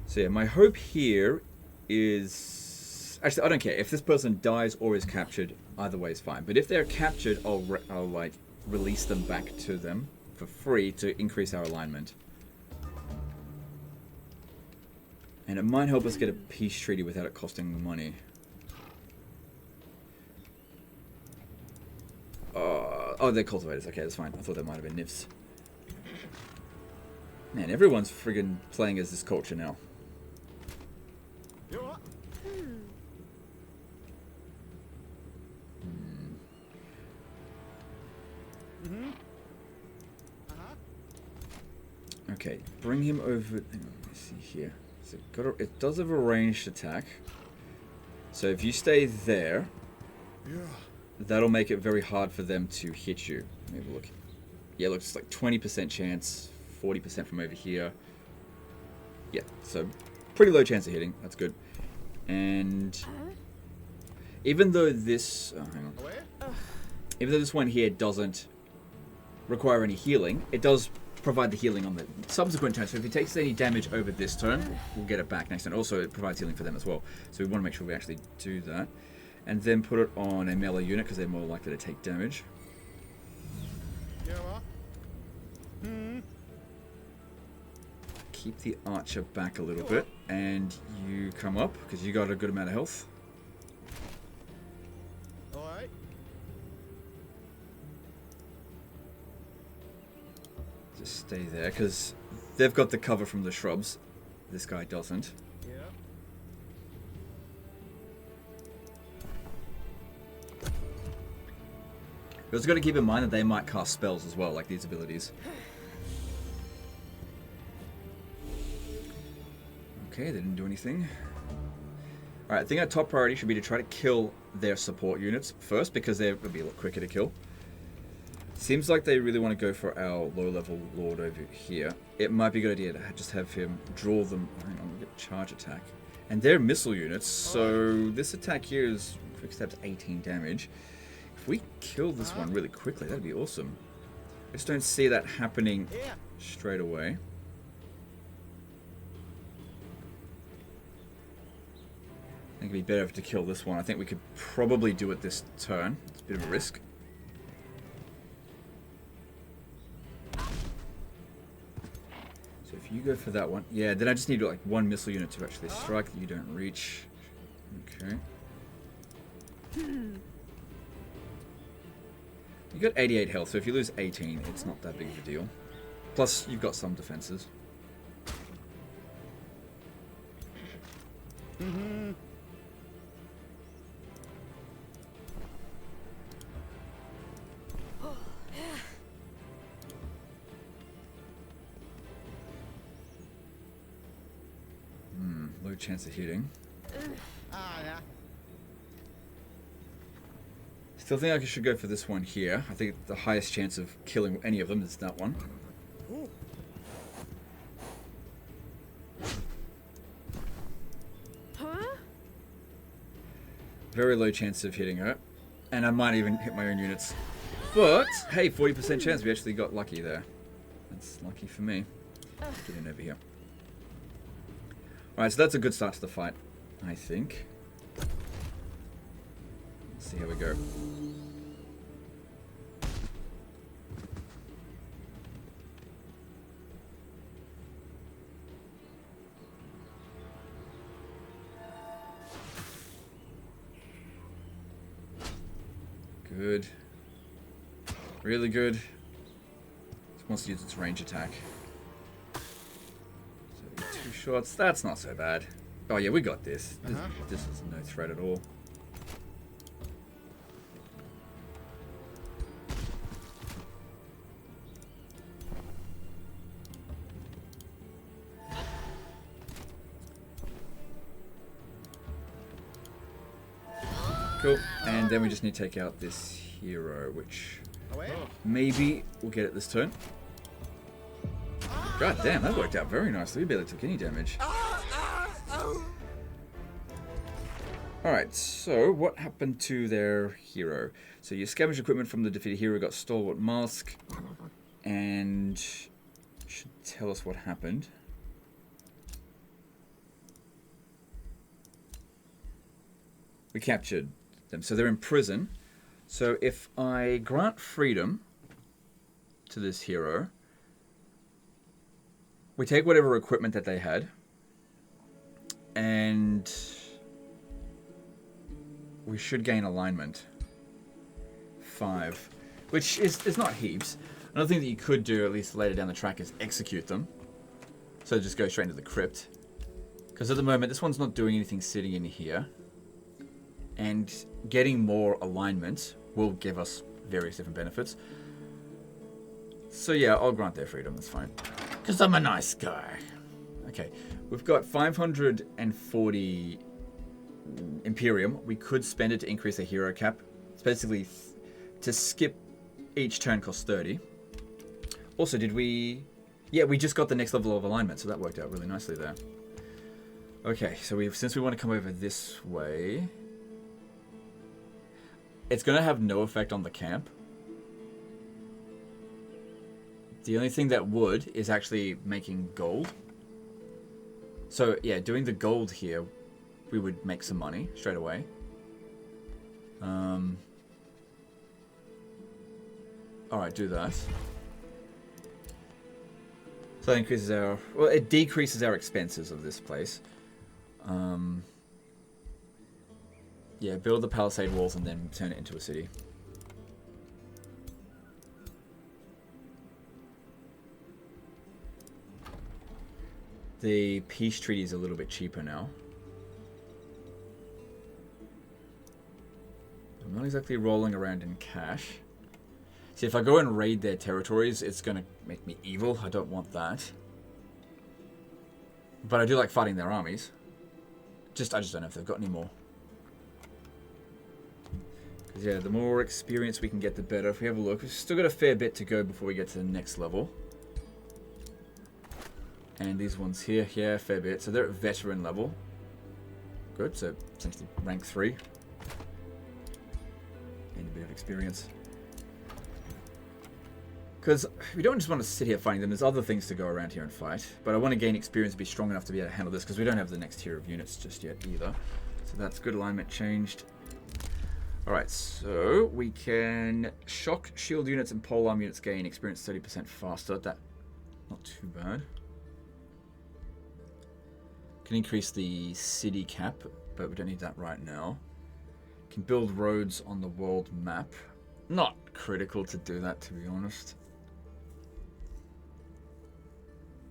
So yeah, my hope here is... Actually, I don't care. If this person dies or is captured, either way is fine. But if they're captured, I'll like, release them back to them for free to increase our alignment. And it might help us get a peace treaty without it costing money. Oh, they're cultivators. Okay, that's fine. I thought that might have been nifs. Man, everyone's friggin' playing as this culture now. Okay, bring him over. Hang on, let me see here. So it does have a ranged attack. So if you stay there, that'll make it very hard for them to hit you. Let me have a look. Yeah, it looks like 20% chance, 40% from over here. Yeah, so pretty low chance of hitting. That's good. And even though this... Oh, hang on. Even though this one here doesn't require any healing, it does provide the healing on the subsequent turn. So if he takes any damage over this turn, we'll get it back next turn. Also, it provides healing for them as well. So we want to make sure we actually do that. And then put it on a melee unit because they're more likely to take damage. Keep the archer back a little bit. And you come up because you got a good amount of health. Just stay there because they've got the cover from the shrubs. This guy doesn't. You also got to keep in mind that they might cast spells as well, like these abilities. Okay, they didn't do anything. Alright, I think our top priority should be to try to kill their support units first, because they're going to be a lot quicker to kill. Seems like they really want to go for our low-level lord over here. It might be a good idea to just have him draw them. Hang on, we'll get charge attack. And they're missile units, so this attack here is quick step to 18 damage. If we kill this one really quickly, that'd be awesome. I just don't see that happening straight away. I think it'd be better to kill this one. I think we could probably do it this turn. It's a bit of a risk. So if you go for that one... Yeah, then I just need like one missile unit to actually strike that you don't reach. Okay. You got 88 health, so if you lose 18, it's not that big of a deal. Plus, you've got some defenses. Low chance of hitting. Still think I should go for this one here. I think the highest chance of killing any of them is that one. Very low chance of hitting her. And I might even hit my own units. But, hey, 40% chance we actually got lucky there. That's lucky for me. Get in over here. Alright, so that's a good start to the fight, I think. Let's see how we go. Good. Really good. It wants to use its range attack. So 2 shots. That's not so bad. Oh yeah, we got this. This is no threat at all. Cool. And then we just need to take out this hero, which maybe we'll get it this turn. God damn, that worked out very nicely. We barely took any damage. Alright, so what happened to their hero? So you scavenged equipment from the defeated hero, got Stalwart Mask, and should tell us what happened. We captured them, so they're in prison. So if I grant freedom to this hero, we take whatever equipment that they had, and we should gain alignment. 5, which is not heaps. Another thing that you could do, at least later down the track, is execute them. So just go straight into the crypt. Because at the moment, this one's not doing anything sitting in here. And getting more alignment will give us various different benefits. So yeah, I'll grant their freedom, that's fine. Because I'm a nice guy. Okay, we've got 540 Imperium. We could spend it to increase the hero cap. It's basically to skip each turn costs 30. Also, did we... Yeah, we just got the next level of alignment, so that worked out really nicely there. Okay, so since we want to come over this way... It's going to have no effect on the camp. The only thing that would is actually making gold. So, yeah, doing the gold here, we would make some money straight away. Alright, do that. So that increases our... Well, it decreases our expenses of this place. Yeah, build the palisade walls and then turn it into a city. The peace treaty is a little bit cheaper now. I'm not exactly rolling around in cash. See, if I go and raid their territories, it's going to make me evil. I don't want that. But I do like fighting their armies. I just don't know if they've got any more. Because yeah, the more experience we can get, the better. If we have a look, we've still got a fair bit to go before we get to the next level. And these ones here, yeah, fair bit. So they're at veteran level. Good, so essentially rank 3. And a bit of experience. Because we don't just want to sit here fighting them. There's other things to go around here and fight. But I want to gain experience and be strong enough to be able to handle this, because we don't have the next tier of units just yet either. So that's good. Alignment changed. Alright, so we can shock shield units and polearm units gain experience 30% faster. That not too bad. Can increase the city cap, but we don't need that right now. Can build roads on the world map. Not critical to do that, to be honest.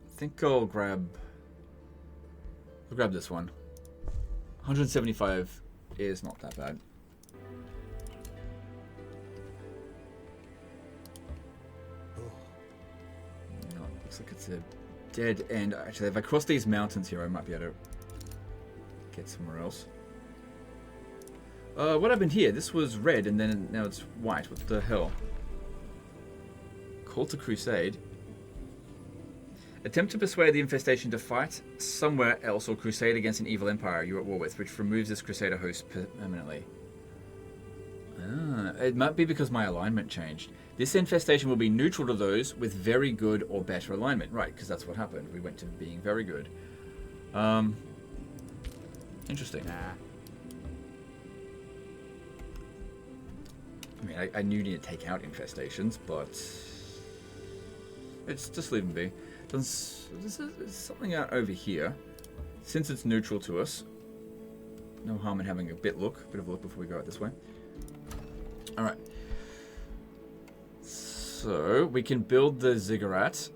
I think I'll grab this one. 175 is not that bad. No, looks like it's a dead end. Actually, if I cross these mountains here, I might be able to get somewhere else. What happened here? This was red and then now it's white. What the hell? Call to crusade. Attempt to persuade the infestation to fight somewhere else or crusade against an evil empire you're at war with, which removes this crusader host permanently. It might be because my alignment changed. This infestation will be neutral to those with very good or better alignment. Right, because that's what happened. We went to being very good. Interesting. Nah. I mean, I knew you need to take out infestations, but it's just leave them be. There's something out over here. Since it's neutral to us, no harm in having a bit of a look before we go out this way. All right. So we can build the ziggurat,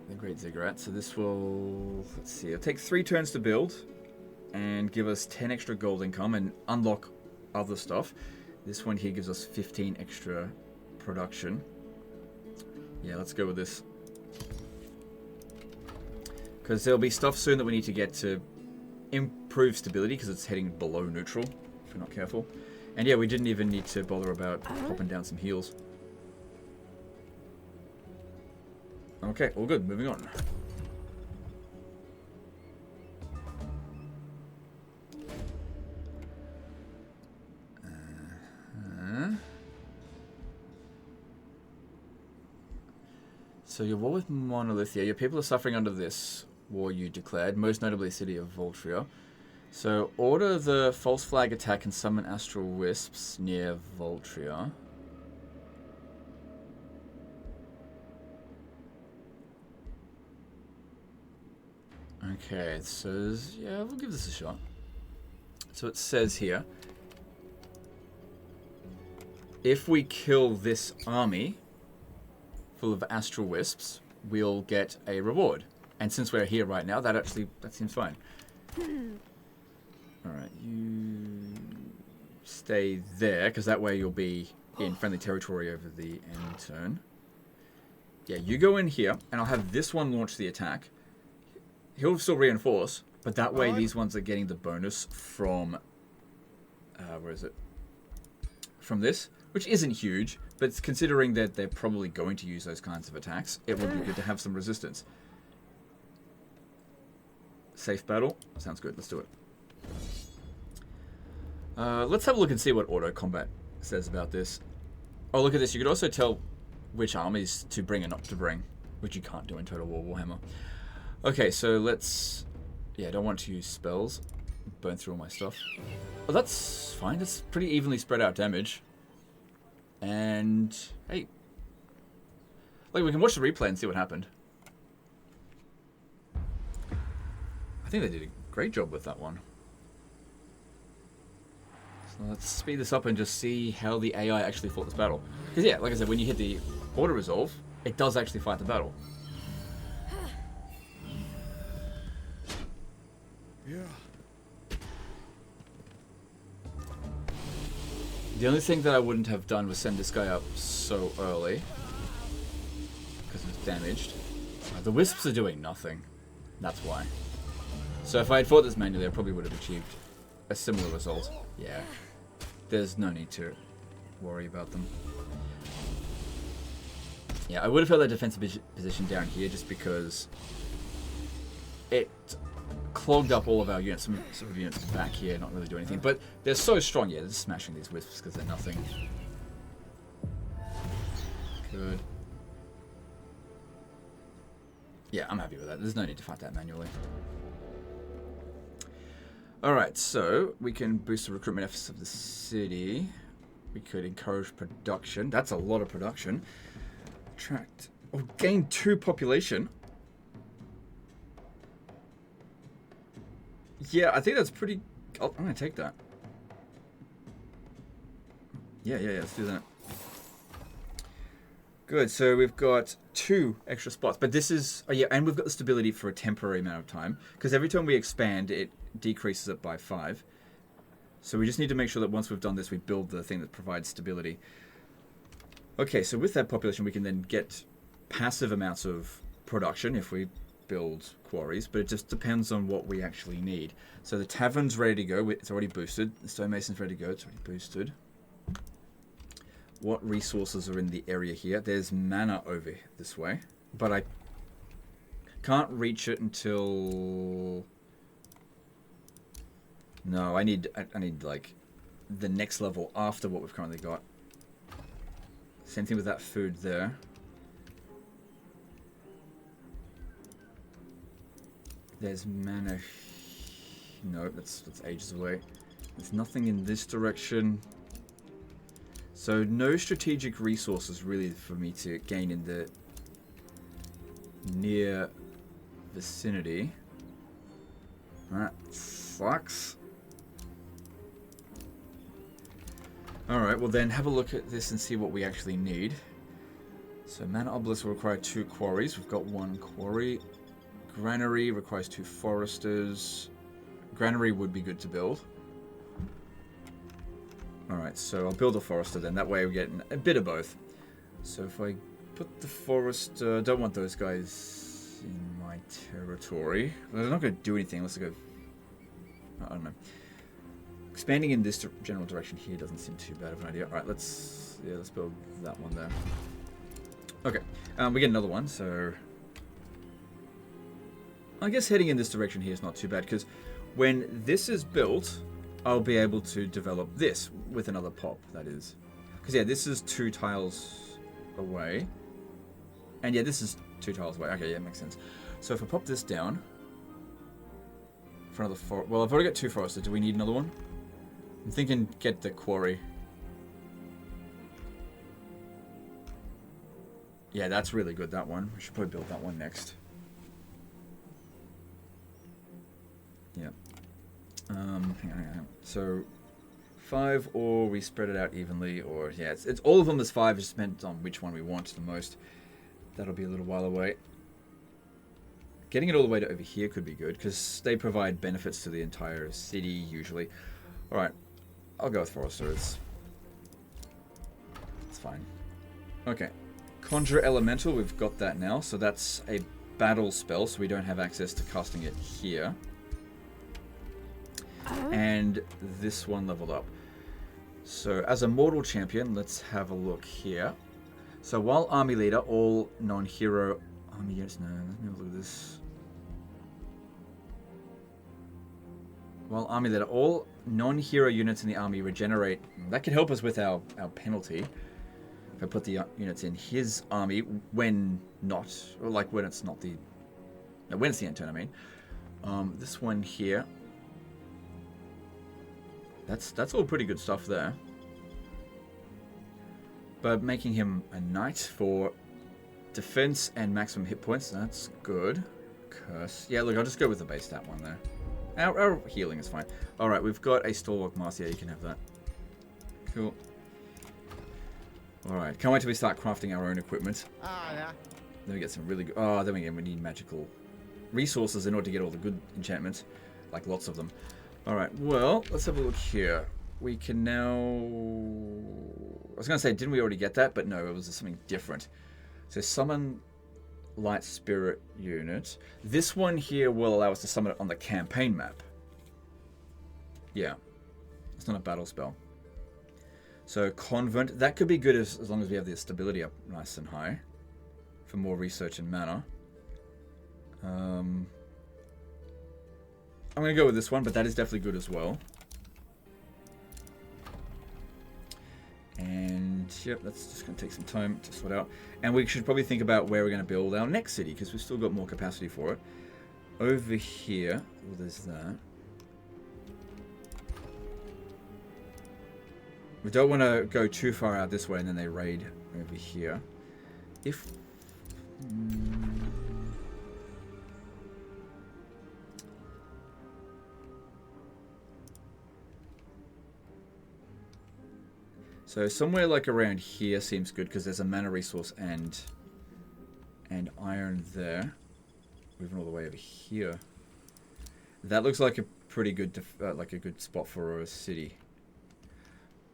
the great ziggurat. So this will, let's see, it'll take 3 turns to build and give us 10 extra gold income and unlock other stuff. This one here gives us 15 extra production. Yeah, let's go with this. Because there'll be stuff soon that we need to get to improve stability because it's heading below neutral if we're not careful. And yeah, we didn't even need to bother about popping down some heals. Okay, all good. Moving on. So your war with Monolithia, your people are suffering under this war you declared, most notably the city of Voltria. So order the false flag attack and summon astral wisps near Voltria. Okay, so yeah, we'll give this a shot. So it says here, if we kill this army full of astral wisps, we'll get a reward. And since we're here right now, that seems fine. Alright, you stay there, because that way you'll be in friendly territory over the end turn. Yeah, you go in here, and I'll have this one launch the attack. He'll still reinforce, but that way these ones are getting the bonus from... where is it? From this, which isn't huge, but considering that they're probably going to use those kinds of attacks, it would be good to have some resistance. Safe battle. Sounds good. Let's do it. Let's have a look and see what auto combat says about this. Oh, look at this. You could also tell which armies to bring and not to bring, which you can't do in Total War Warhammer. Okay, so let's... Yeah, I don't want to use spells. Burn through all my stuff. Oh, that's fine. That's pretty evenly spread out damage. And, hey. Like, we can watch the replay and see what happened. I think they did a great job with that one. So let's speed this up and just see how the AI actually fought this battle. Because yeah, like I said, when you hit the auto resolve, it does actually fight the battle. Yeah. The only thing that I wouldn't have done was send this guy up so early. Because it's damaged. The wisps are doing nothing. That's why. So if I had fought this manually, I probably would have achieved a similar result. Yeah. There's no need to worry about them. Yeah, I would have held that defensive position down here just because it clogged up all of our units. Some sort of units back here not really doing anything. But they're so strong. Yeah, they're just smashing these wisps because they're nothing. Good. Yeah, I'm happy with that. There's no need to fight that manually. Alright, so we can boost the recruitment efforts of the city. We could encourage production. That's a lot of production. Attract... Oh, gain 2 population. Yeah, I think that's pretty... I'm going to take that. Yeah, let's do that. Good, so we've got 2 extra spots. But this is... Oh yeah, and we've got the stability for a temporary amount of time. Because every time we expand, it decreases it by 5. So we just need to make sure that once we've done this, we build the thing that provides stability. Okay, so with that population, we can then get passive amounts of production if we build quarries, but it just depends on what we actually need. So the tavern's ready to go. It's already boosted. The stonemason's ready to go. It's already boosted. What resources are in the area here? There's mana over this way, but I can't reach it until... No, I need like the next level after what we've currently got. Same thing with that food there. There's mana. No, that's ages away. There's nothing in this direction. So no strategic resources really for me to gain in the near vicinity. That sucks. Alright, well then have a look at this and see what we actually need. So mana obelisk will require 2 quarries. We've got 1 quarry. Granary requires 2 foresters. Granary would be good to build. Alright, so I'll build a forester then. That way we get a bit of both. So if I put the forester... don't want those guys in my territory. They're not going to do anything unless I go... I don't know. Expanding in this general direction here doesn't seem too bad of an idea. Alright, let's build that one there. Okay, we get another one, so... I guess heading in this direction here is not too bad, because when this is built, I'll be able to develop this with another pop, that is. Because, yeah, this is 2 tiles away. And, yeah, this is 2 tiles away. Okay, yeah, makes sense. So if I pop this down... for another well, I've already got 2 foresters. Do we need another one? I'm thinking get the quarry. Yeah, that's really good, that one. We should probably build that one next. Yeah. Hang on. So, 5, or we spread it out evenly, or, yeah, it's all of them is 5. It just depends on which one we want the most. That'll be a little while away. Getting it all the way to over here could be good, because they provide benefits to the entire city, usually. Alright, I'll go with Forester. It's fine. Okay. Conjure Elemental, we've got that now, so that's a battle spell, so we don't have access to casting it here. And this one leveled up. So, as a mortal champion, let's have a look here. So, while army leader, all non-hero army units... No, let me look at this. While army leader, all non-hero units in the army regenerate. That could help us with our penalty. If I put the units in his army when not... Or like when it's not the... No, when it's the end turn, I mean. This one here... That's all pretty good stuff there. But making him a knight for defense and maximum hit points, that's good. Curse. Yeah, look, I'll just go with the base stat one there. Our healing is fine. Alright, we've got a Stalwart Master. Yeah, you can have that. Cool. Alright, can't wait till we start crafting our own equipment. Yeah. Then we get some really good... Oh, then again, we need magical resources in order to get all the good enchantments. Like, lots of them. Alright, well, let's have a look here. We can now... I was going to say, didn't we already get that? But no, it was something different. So summon light spirit unit. This one here will allow us to summon it on the campaign map. Yeah. It's not a battle spell. So convent, that could be good as long as we have the stability up nice and high. For more research and mana. I'm going to go with this one, but that is definitely good as well. And, yep, that's just going to take some time to sort out. And we should probably think about where we're going to build our next city, because we've still got more capacity for it. Over here, well, there's that. We don't want to go too far out this way, and then they raid over here. If... So somewhere like around here seems good because there's a mana resource and iron there. Moving all the way over here. That looks like a pretty good like a good spot for a city.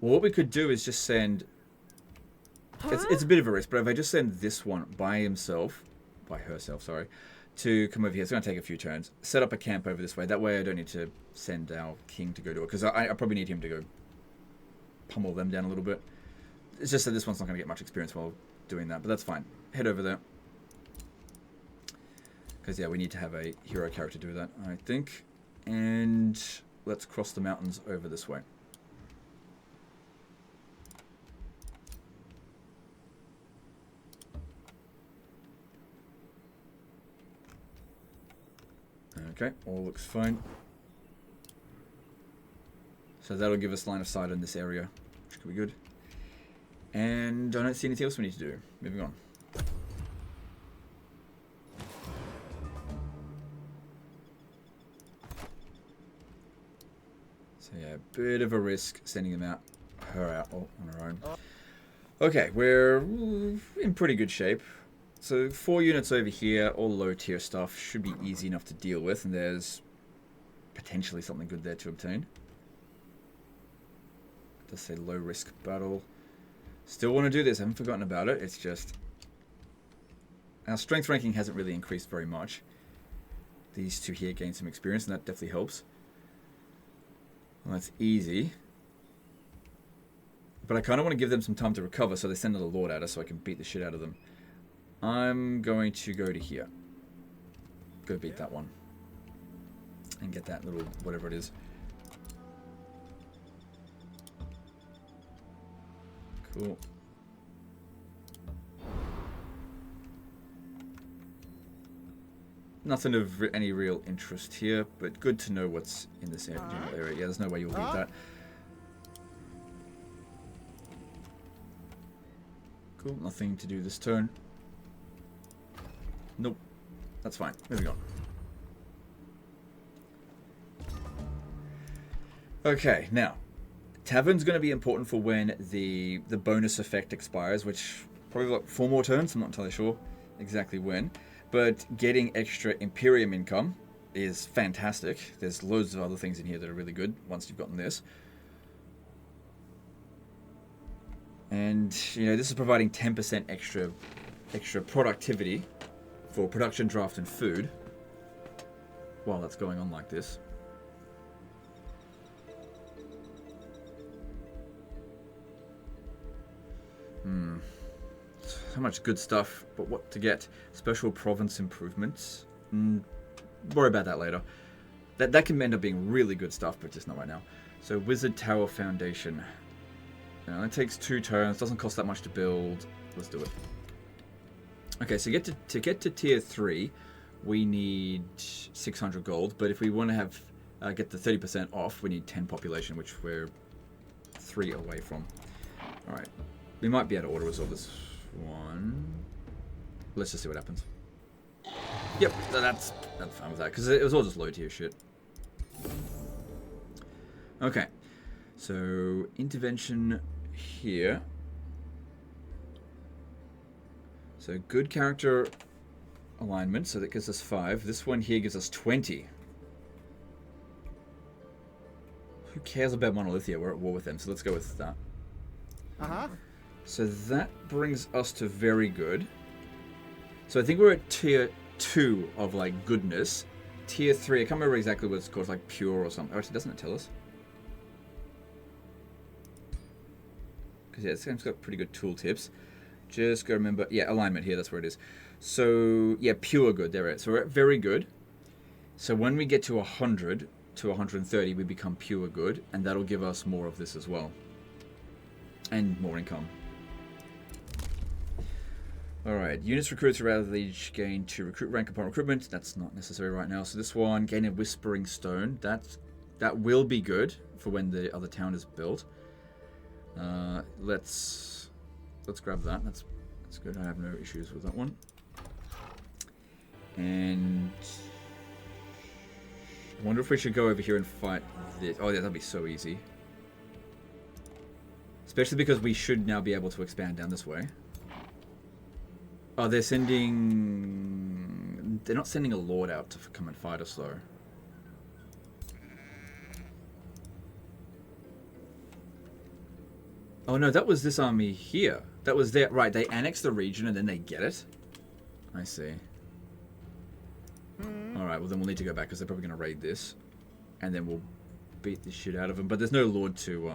Well, what we could do is just send. It's a bit of a risk, but if I just send this one by herself, sorry, to come over here, it's going to take a few turns. Set up a camp over this way. That way, I don't need to send our king to go do it because I probably need him to go pummel them down a little bit. It's just that this one's not going to get much experience while doing that, but that's fine. Head over there. Because, yeah, we need to have a hero character do that, I think. And let's cross the mountains over this way. Okay, all looks fine. So that'll give us line of sight in this area, which could be good. And I don't see anything else we need to do. Moving on. So yeah, a bit of a risk sending them out, her out on her own. Okay, we're in pretty good shape. So 4 units over here, all low tier stuff, should be easy enough to deal with, and there's potentially something good there to obtain. It does say low risk battle. Still want to do this, I haven't forgotten about it, it's just our strength ranking hasn't really increased very much. These two here gain some experience, and that definitely helps. Well, that's easy. But I kind of want to give them some time to recover, so they send another lord at us so I can beat the shit out of them. I'm going to go to here. Go beat that one. And get that little whatever it is. Cool. Nothing of any real interest here, but good to know what's in this general area. Yeah, there's no way you'll leave that. Cool, nothing to do this turn. Nope. That's fine. Moving on. Okay, now. Tavern's going to be important for when the bonus effect expires, which probably like 4 more turns. I'm not entirely sure exactly when. But getting extra Imperium income is fantastic. There's loads of other things in here that are really good once you've gotten this. And, you know, this is providing 10% extra productivity for production, draft, and food while that's going on like this. So much good stuff, but what to get? Special province improvements. Worry about that later. That can end up being really good stuff, but just not right now. So Wizard Tower Foundation. Now, it takes 2 turns. Doesn't cost that much to build. Let's do it. Okay, so to get to tier 3, we need 600 gold. But if we want to have get the 30% off, we need 10 population, which we're 3 away from. All right, we might be able to auto resolve this one. Let's just see what happens. Yep, that's fine with that because it was all just low tier shit. Okay, so intervention here. So good character alignment, so that gives us 5. This one here gives us 20. Who cares about Monolithia? We're at war with them, so let's go with that. So that brings us to very good. So I think we're at tier 2 of like goodness. Tier 3, I can't remember exactly what it's called, like pure or something. Actually, doesn't it tell us? Because yeah, this game's got pretty good tooltips. Just gotta remember, yeah, alignment here, that's where it is. So yeah, pure good, there it is. So we're at very good. So when we get to 100 to 130, we become pure good, and that'll give us more of this as well. And more income. Alright, units recruits throughout the age gain to recruit rank upon recruitment. That's not necessary right now. So this one, gain a Whispering Stone. That will be good for when the other town is built. Let's grab that. That's good. I have no issues with that one. And I wonder if we should go over here and fight this. Oh yeah, that'd be so easy. Especially because we should now be able to expand down this way. Oh, they're sending... They're not sending a lord out to come and fight us, though. Oh, no, that was this army here. That was their... Right, they annex the region and then they get it? I see. Alright, well then we'll need to go back because they're probably going to raid this. And then we'll beat the shit out of them. But there's no lord to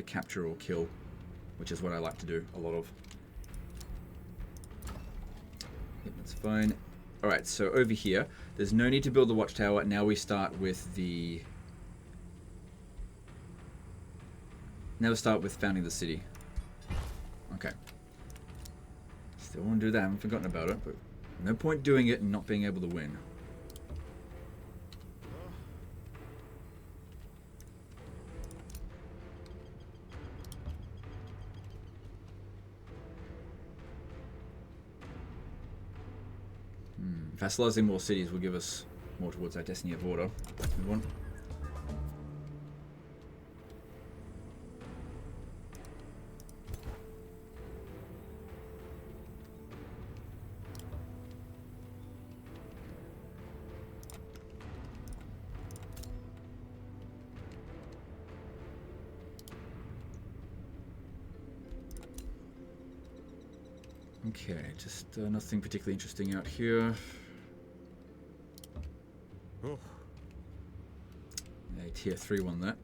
capture or kill, which is what I like to do a lot of. Yep, that's fine. Alright, so over here, there's no need to build the watchtower. Now we start with the... Now we start with founding the city. Okay. Still want to do that, I haven't forgotten about it, but no point doing it and not being able to win. Vassalizing more cities will give us more towards our Destiny of Order. Let's move on. Okay, just nothing particularly interesting out here. Oh. Yeah, tier 3 one that.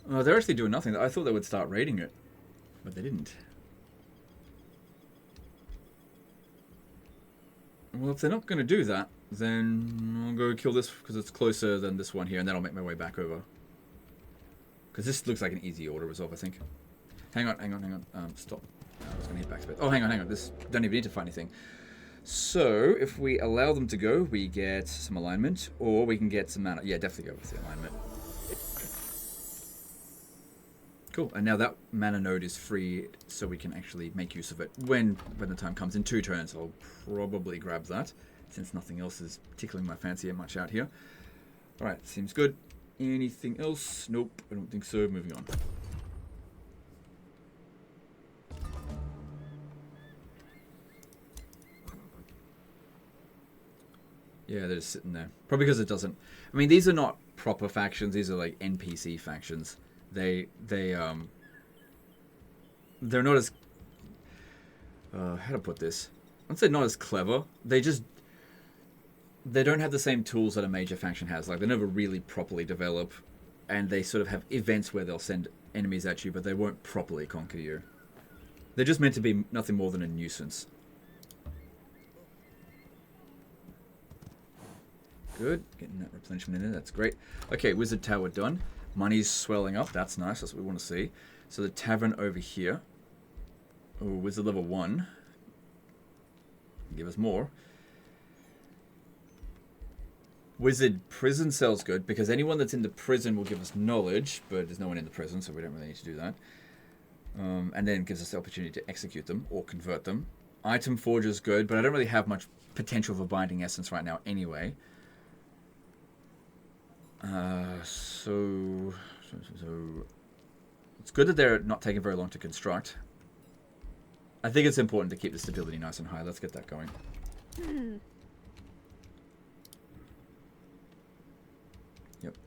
They're actually doing nothing. I thought they would start raiding it, but they didn't. Well, if they're not going to do that, then I'll go kill this because it's closer than this one here, and then I'll make my way back over. Because this looks like an easy order resolve, I think. Hang on. Stop. I was going to hit backspace. Oh, hang on. This don't even need to find anything. So, if we allow them to go, we get some alignment, or we can get some mana. Yeah, definitely go with the alignment. Cool, and now that mana node is free, so we can actually make use of it when the time comes. In 2 turns, I'll probably grab that, since nothing else is tickling my fancy much out here. Alright, seems good. Anything else? Nope, I don't think so. Moving on. Yeah, they're just sitting there. Probably because it doesn't... I mean, these are not proper factions. These are like NPC factions. They're not as... how to put this? I'd say not as clever. They don't have the same tools that a major faction has. Like, they never really properly develop. And they sort of have events where they'll send enemies at you, but they won't properly conquer you. They're just meant to be nothing more than a nuisance. Good. Getting that replenishment in there. That's great. Okay, Wizard Tower done. Money's swelling up. That's nice. That's what we want to see. So the tavern over here. Oh, Wizard level 1. Give us more. Wizard prison cell's good because anyone that's in the prison will give us knowledge, but there's no one in the prison, so we don't really need to do that. And then it gives us the opportunity to execute them or convert them. Item Forger's good, but I don't really have much potential for Binding Essence right now anyway. So it's good that they're not taking very long to construct. I think it's important to keep the stability nice and high. Let's get that going. Yep.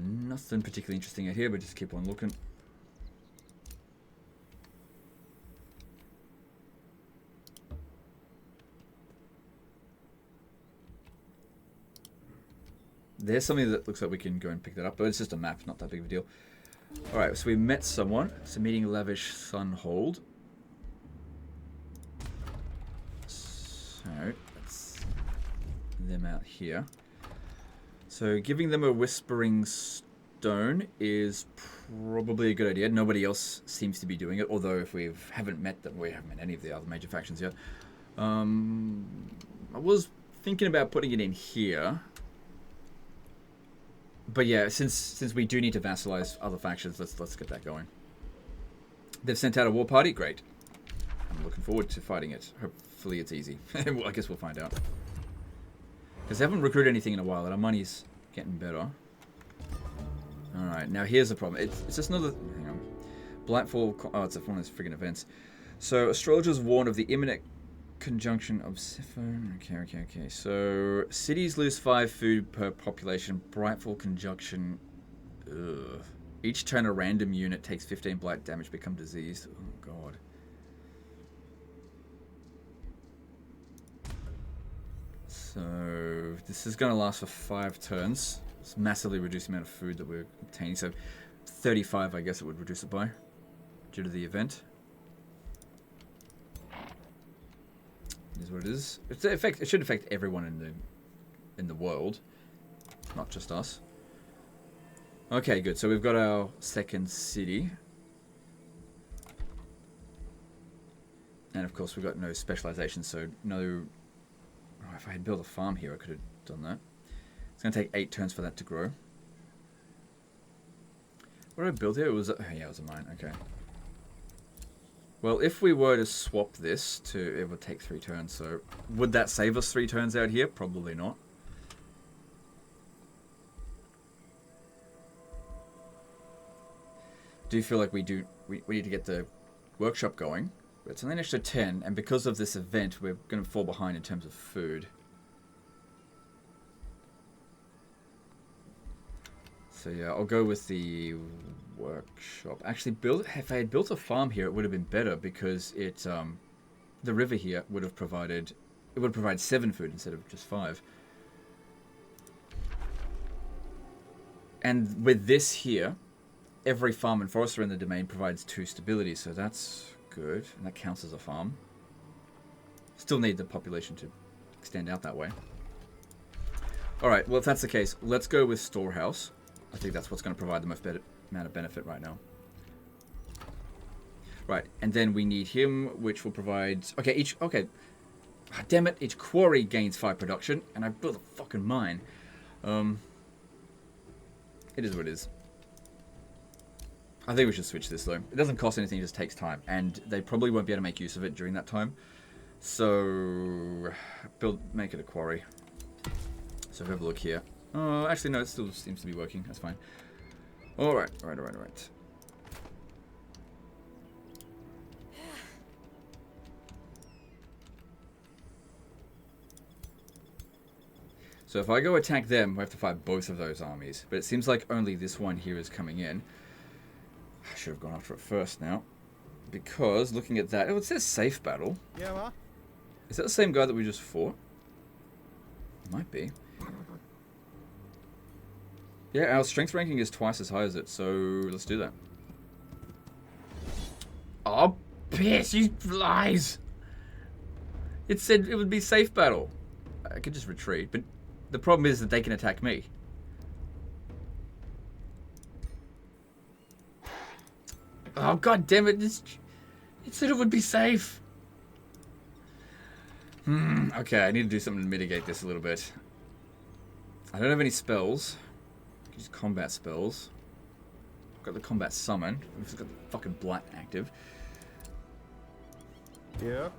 Nothing particularly interesting out here, but just keep on looking. There's something that looks like we can go and pick that up, but it's just a map, not that big of a deal. Alright, so we met someone. So meeting Lavish Sunhold. So, that's them out here. So giving them a Whispering Stone is probably a good idea. Nobody else seems to be doing it, although if we haven't met them, we haven't met any of the other major factions yet. I was thinking about putting it in here. But yeah, since we do need to vassalize other factions, let's get that going. They've sent out a war party. Great. I'm looking forward to fighting it. Hopefully it's easy. Well, I guess we'll find out. Because they haven't recruited anything in a while, and our money's getting better. Alright, now here's the problem. It's just another... Hang on. Blightfall... Oh, it's one of those friggin' events. So, astrologers warn of the imminent conjunction of Siphon. Okay. So, cities lose 5 food per population. Brightfall conjunction. Ugh. Each turn a random unit takes 15 blight damage, become diseased. Oh, God. So, this is going to last for 5 turns. It's massively reduced the amount of food that we're obtaining. So, 35, I guess it would reduce it by, due to the event. Is what it is. It should affect everyone in the world, not just us. Okay, good. So we've got our second city, and of course we've got no specialization. So no. Oh, if I had built a farm here, I could have done that. It's going to take 8 turns for that to grow. What did I build here? It was yeah, it was a mine. Okay. Well, if we were to swap this to, it would take 3 turns. So would that save us 3 turns out here? Probably not. Do feel like we need to get the workshop going. It's only an extra 10, and because of this event, we're going to fall behind in terms of food. So yeah, I'll go with the workshop. Actually, if I had built a farm here, it would have been better because it, the river here would have provided, it would provide 7 food instead of just 5. And with this here, every farm and forester in the domain provides 2 stability, so that's good, and that counts as a farm. Still need the population to extend out that way. Alright, well if that's the case, let's go with storehouse. I think that's what's going to provide the most amount of benefit right now. Right, and then we need him, which will provide... Okay, damn it, each quarry gains 5 production, and I built a fucking mine. It is what it is. I think we should switch this though. It doesn't cost anything, it just takes time. And they probably won't be able to make use of it during that time. So, make it a quarry. So if we have a look here. Oh, actually no, it still seems to be working. That's fine. Alright. So if I go attack them, we have to fight both of those armies. But it seems like only this one here is coming in. I should have gone after it first now. Because, looking at that... Oh, it says safe battle. Yeah, ma? Is that the same guy that we just fought? Might be. Yeah, our strength ranking is twice as high as it, so let's do that. Oh, piss, you lies! It said it would be safe battle. I could just retreat, but the problem is that they can attack me. Oh, god damn it. It said it would be safe. Okay, I need to do something to mitigate this a little bit. I don't have any spells. I can use combat spells. I've got the combat summon. We've got the fucking blight active. Yeah.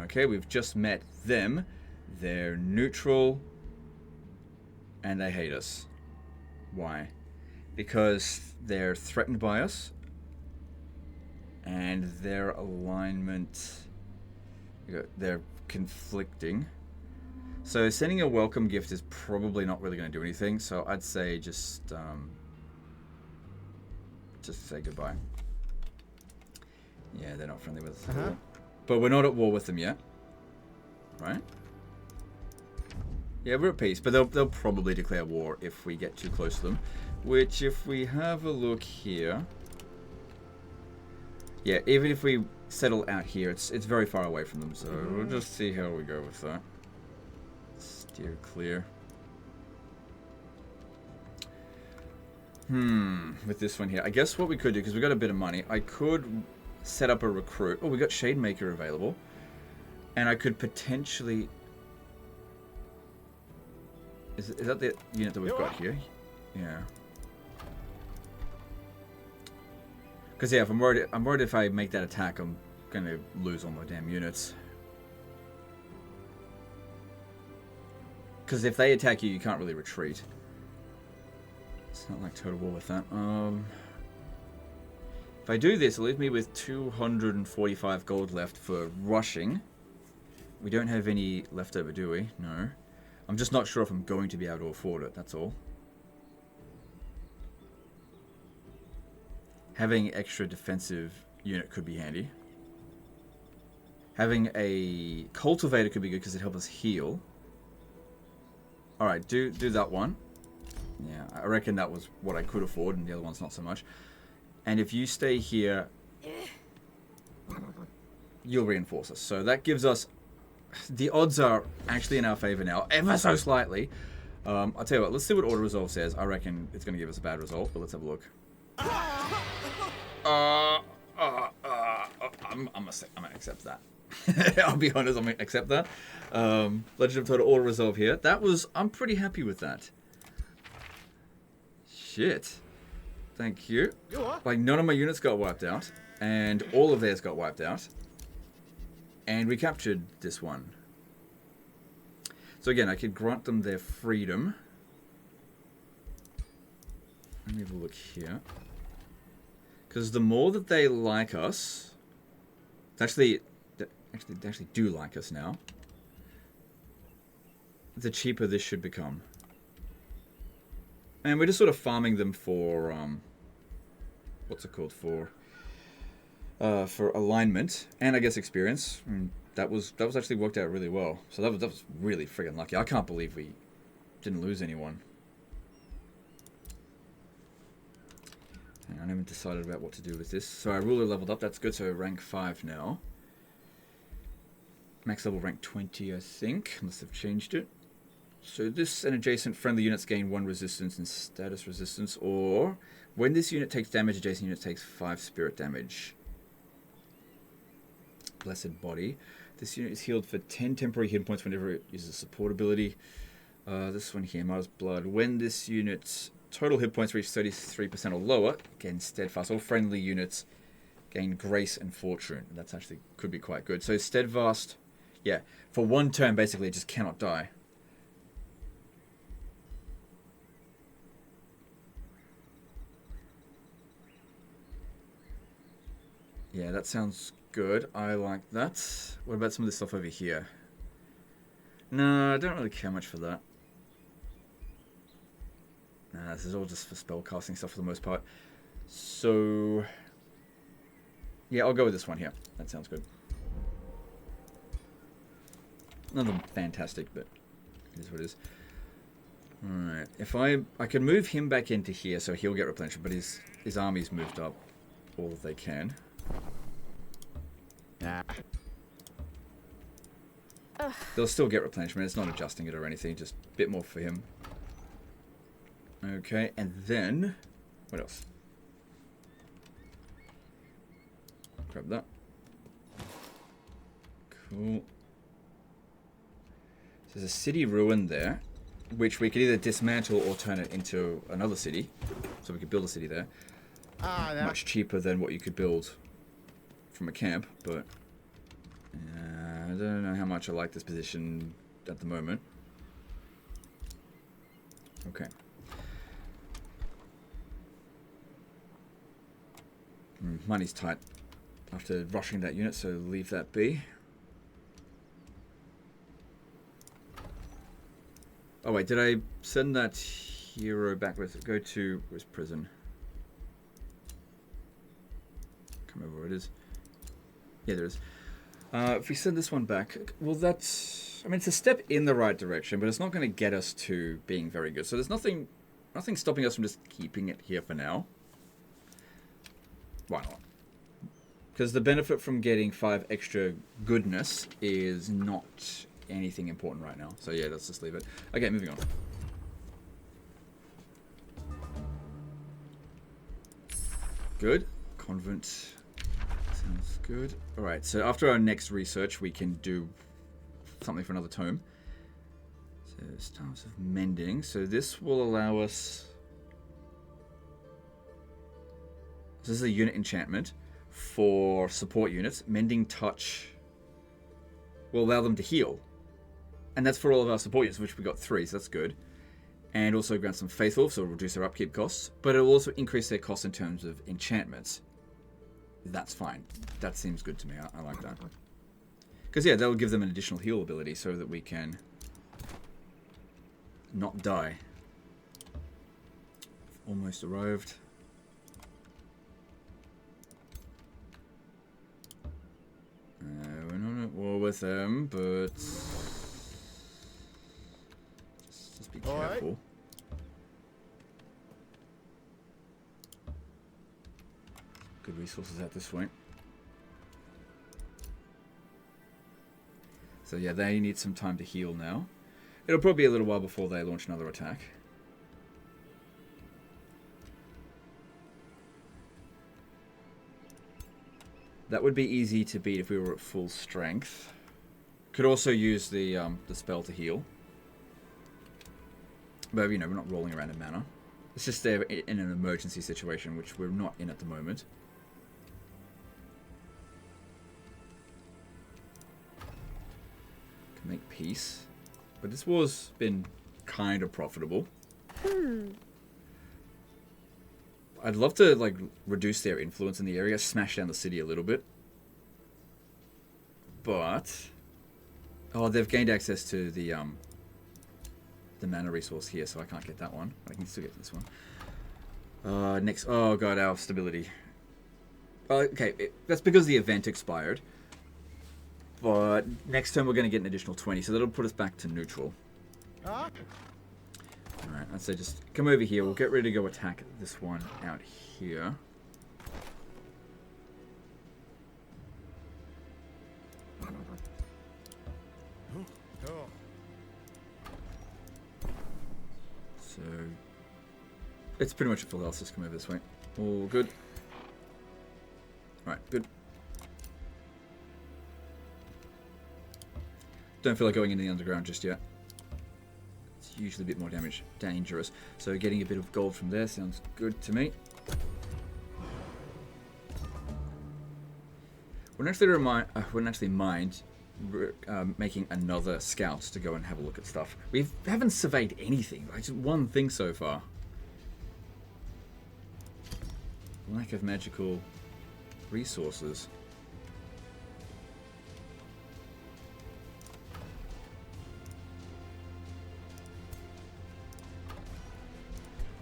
Okay, we've just met them. They're neutral. And they hate us. Why? Because they're threatened by us. And their alignment... They're conflicting. So sending a welcome gift is probably not really going to do anything. So I'd say just say goodbye. Yeah, they're not friendly with us at all. But we're not at war with them yet. Right? Yeah, we're at peace, but they'll probably declare war if we get too close to them. Which, if we have a look here... Yeah, even if we settle out here, it's very far away from them, so we'll just see how we go with that. Steer clear. With this one here. I guess what we could do, because we got a bit of money, I could set up a recruit. Oh, we got Shademaker available. And I could potentially... Is that the unit that we've got here? Yeah. Because yeah, if I'm worried if I make that attack, I'm gonna lose all my damn units. Because if they attack you, you can't really retreat. It's not like Total War with that. If I do this, it'll leave me with 245 gold left for rushing. We don't have any left over, do we? No. I'm just not sure if I'm going to be able to afford it, that's all. Having extra defensive unit could be handy. Having a cultivator could be good because it helps us heal. Alright, do that one. Yeah, I reckon that was what I could afford and the other one's not so much. And if you stay here, you'll reinforce us. So that gives us... The odds are actually in our favor now, ever so slightly. I'll tell you what, let's see what Auto Resolve says. I reckon it's going to give us a bad result, but let's have a look. I'm gonna accept that. I'll be honest, I'm gonna accept that. Legend of Total Auto Resolve here. I'm pretty happy with that. shit. Thank you. You what? Like, none of my units got wiped out. And all of theirs got wiped out. And we captured this one. So again, I could grant them their freedom. Let me have a look here. Because the more that they like us... They actually do like us now. The cheaper this should become. And we're just sort of farming them for... what's it called? For alignment. And I guess experience. And that was actually worked out really well. So that was really friggin' lucky. I can't believe we didn't lose anyone. I haven't decided about what to do with this. So our ruler leveled up. That's good. So rank 5 now. Max level rank 20, I think. Unless they've changed it. So this and adjacent friendly units gain 1 resistance and status resistance. Or when this unit takes damage, adjacent unit takes 5 spirit damage. Blessed Body. This unit is healed for 10 temporary hit points whenever it uses a support ability. This one here, Mars Blood. When this unit's total hit points reach 33% or lower, again, Steadfast. All friendly units gain Grace and Fortune. That's actually could be quite good. So Steadfast, yeah, for 1 turn, basically, it just cannot die. Yeah, that sounds good. I like that. What about some of this stuff over here? No, I don't really care much for that. Nah, this is all just for spellcasting stuff for the most part. So, yeah, I'll go with this one here. That sounds good. Nothing fantastic, but it is what it is. Alright, if I could move him back into here so he'll get replenished, but his army's moved up all they can. Nah. They'll still get replenishment. It's not adjusting it or anything. Just a bit more for him. Okay, and then... What else? Grab that. Cool. So there's a city ruin there, which we could either dismantle or turn it into another city. So we could build a city there. No. Much cheaper than what you could build from a camp, but I don't know how much I like this position at the moment. Okay. Money's tight after rushing that unit, so leave that be. Oh wait, did I send that hero back with go to where's prison? Can't remember where it is. Yeah, there is. If we send this one back, well, that's... I mean, it's a step in the right direction, but it's not going to get us to being very good. So there's nothing stopping us from just keeping it here for now. Why not? Because the benefit from getting 5 extra goodness is not anything important right now. So yeah, let's just leave it. Okay, moving on. Good. Convent. Sounds good. Alright, so after our next research, we can do something for another tome. So, Stars of Mending. So this will allow us... So this is a unit enchantment for support units. Mending Touch will allow them to heal. And that's for all of our support units, which we got 3, so that's good. And also grant some Faithful, so it'll reduce their upkeep costs. But it'll also increase their costs in terms of enchantments. That's fine. That seems good to me. I like that. Because, yeah, that'll give them an additional heal ability so that we can not die. Almost arrived. We're not at war with them, but... Just be careful. Right. Good resources at this point. So yeah, they need some time to heal now. It'll probably be a little while before they launch another attack. That would be easy to beat if we were at full strength. Could also use the spell to heal. But, you know, we're not rolling around in mana. It's just there in an emergency situation, which we're not in at the moment. Can make peace. But this war's been kind of profitable. I'd love to, like, reduce their influence in the area, smash down the city a little bit. But... oh, they've gained access to the mana resource here, so I can't get that one. I can still get this one. Next... oh, God, our stability. Okay, that's because the event expired. But next turn we're going to get an additional 20, so that'll put us back to neutral. Huh? Alright, I'd say just come over here. We'll get ready to go attack this one out here. Oh. So, it's pretty much a full health. Just come over this way. All good. Alright, good. Don't feel like going into the underground just yet. It's usually a bit more dangerous. So getting a bit of gold from there sounds good to me. Wouldn't actually mind making another scout to go and have a look at stuff. We haven't surveyed anything, like just one thing so far. Lack of magical resources.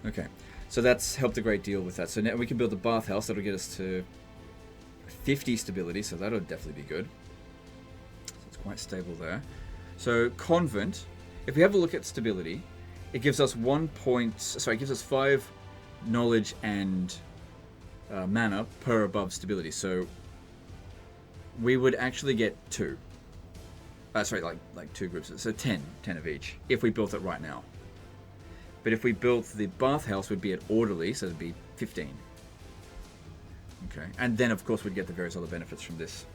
Okay, so that's helped a great deal with that. So now we can build a bathhouse. That'll get us to 50 stability, so that'll definitely be good. So it's quite stable there. So convent, if we have a look at stability, it gives us it gives us 5 knowledge and mana per above stability. So we would actually get 2. Sorry, like 2 groups. So 10 of each if we built it right now. But if we built the bathhouse, we'd be at orderly, so it'd be 15. Okay, and then of course we'd get the various other benefits from this.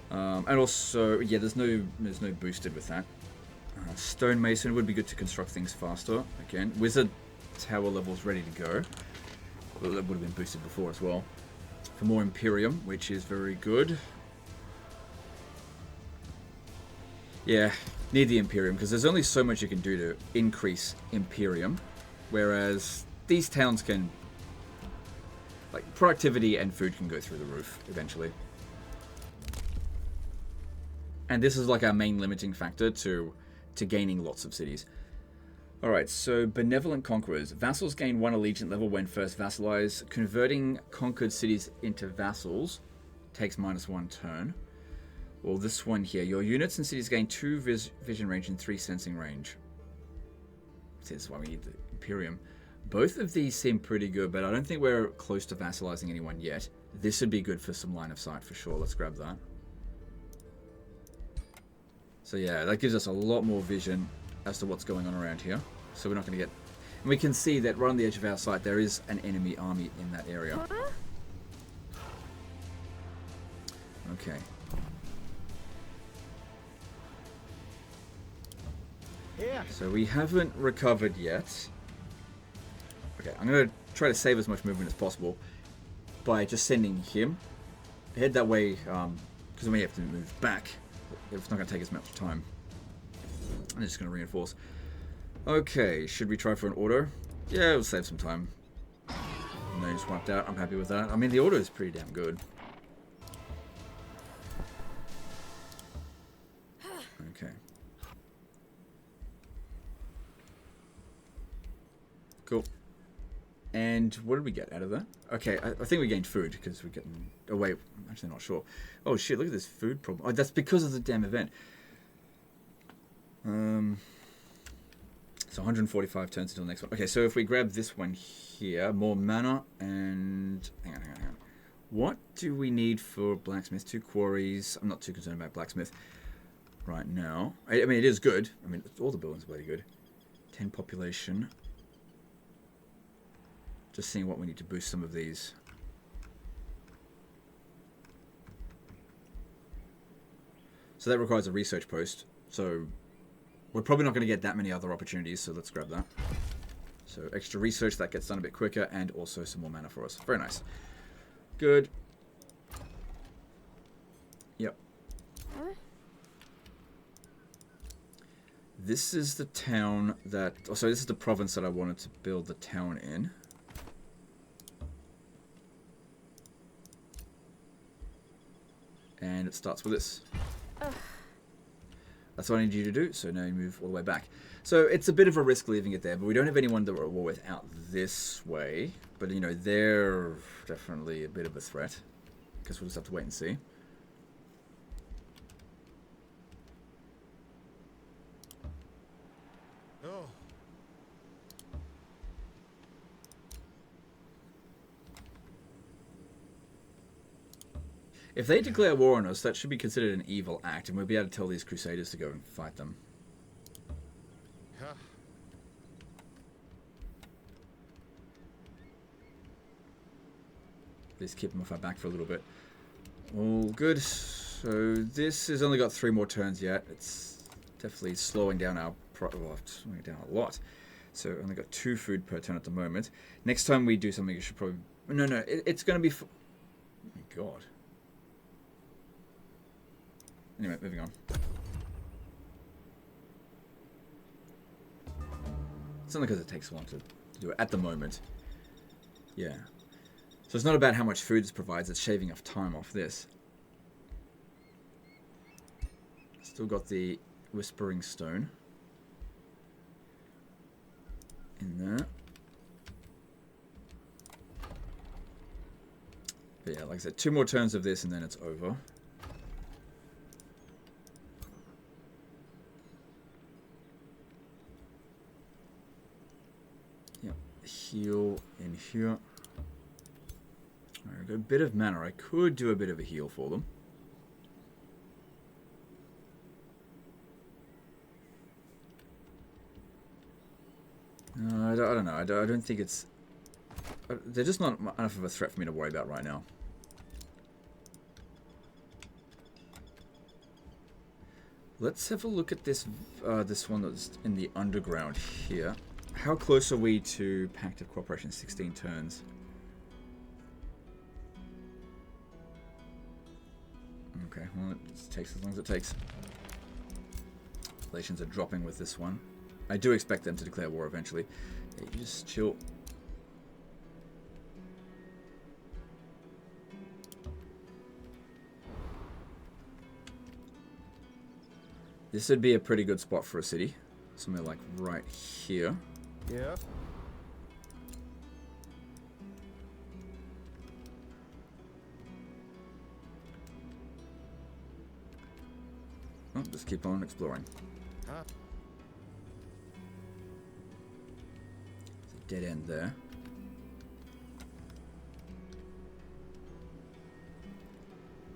And also, yeah, there's no boosted with that. Stonemason would be good to construct things faster. Again, wizard tower levels ready to go. Well, that would have been boosted before as well. For more Imperium, which is very good. Yeah, need the Imperium, because there's only so much you can do to increase Imperium, whereas these towns can, like, productivity and food can go through the roof eventually. And this is like our main limiting factor to gaining lots of cities. Alright, so Benevolent Conquerors. Vassals gain 1 allegiant level when first vassalized. Converting conquered cities into vassals takes -1 turn. Well, this one here. Your units and cities gain 2 vision range and 3 sensing range. See, this is why we need the Imperium. Both of these seem pretty good, but I don't think we're close to vassalizing anyone yet. This would be good for some line of sight for sure. Let's grab that. So yeah, that gives us a lot more vision as to what's going on around here. So we're not going to get... and we can see that right on the edge of our sight there is an enemy army in that area. Okay. Here. So we haven't recovered yet. Okay, I'm going to try to save as much movement as possible by just sending him. Head that way, because we have to move back. It's not going to take as much time. I'm just going to reinforce. Okay, should we try for an auto? Yeah, it'll save some time. No, just wiped out. I'm happy with that. I mean, the auto is pretty damn good. Okay. Cool. And what did we get out of that? Okay, I think we gained food because we're getting... oh, wait. I'm actually not sure. Oh, shit. Look at this food problem. Oh, that's because of the damn event. So 145 turns until the next one. Okay, so if we grab this one here, more mana and... hang on. What do we need for blacksmith? 2 quarries. I'm not too concerned about blacksmith right now. I mean, it is good. I mean, all the buildings are bloody good. 10 population. Just seeing what we need to boost some of these. So that requires a research post. So we're probably not going to get that many other opportunities, so let's grab that. So extra research, that gets done a bit quicker, and also some more mana for us. Very nice. Good. Yep. Huh? This is the town that... Oh, sorry, this is the province that I wanted to build the town in. And it starts with this. That's what I need you to do, so now you move all the way back. So it's a bit of a risk leaving it there, but we don't have anyone that we're at war with out this way. But, you know, they're definitely a bit of a threat. Guess we'll just have to wait and see. Oh. If they declare war on us, that should be considered an evil act, and we'll be able to tell these Crusaders to go and fight them. Huh. Just keep them off our back for a little bit. All good. So this has only got 3 more turns yet. It's definitely slowing down our... Well, slowing it down a lot. So only got 2 food per turn at the moment. Next time we do something, you should probably... No, it's going to be... Oh my god. Anyway, moving on. It's only because it takes so long to do it at the moment. Yeah. So it's not about how much food this provides, it's shaving off time off this. Still got the Whispering Stone in there. But yeah, like I said, 2 more turns of this and then it's over. Heal in here. Alright, I've got a bit of mana. I could do a bit of a heal for them. I don't know. I don't think it's... They're just not enough of a threat for me to worry about right now. Let's have a look at this this one that's in the underground here. How close are we to Pact of Cooperation? 16 turns. Okay, well, it takes as long as it takes. Relations are dropping with this one. I do expect them to declare war eventually. Yeah, you just chill. This would be a pretty good spot for a city. Somewhere like right here. Yeah. Oh, just keep on exploring. Huh. There's a dead end there.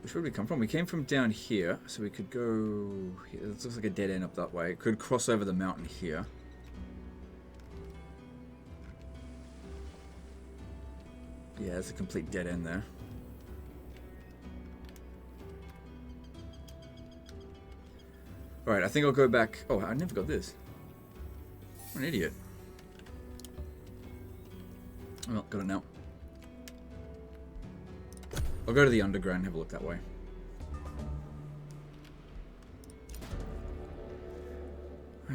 Which way did we come from? We came from down here, so we could go... It looks like a dead end up that way. It could cross over the mountain here. Yeah, it's a complete dead end there. Alright, I think I'll go back... Oh, I never got this. I'm an idiot. Well, got it now. I'll go to the underground and have a look that way.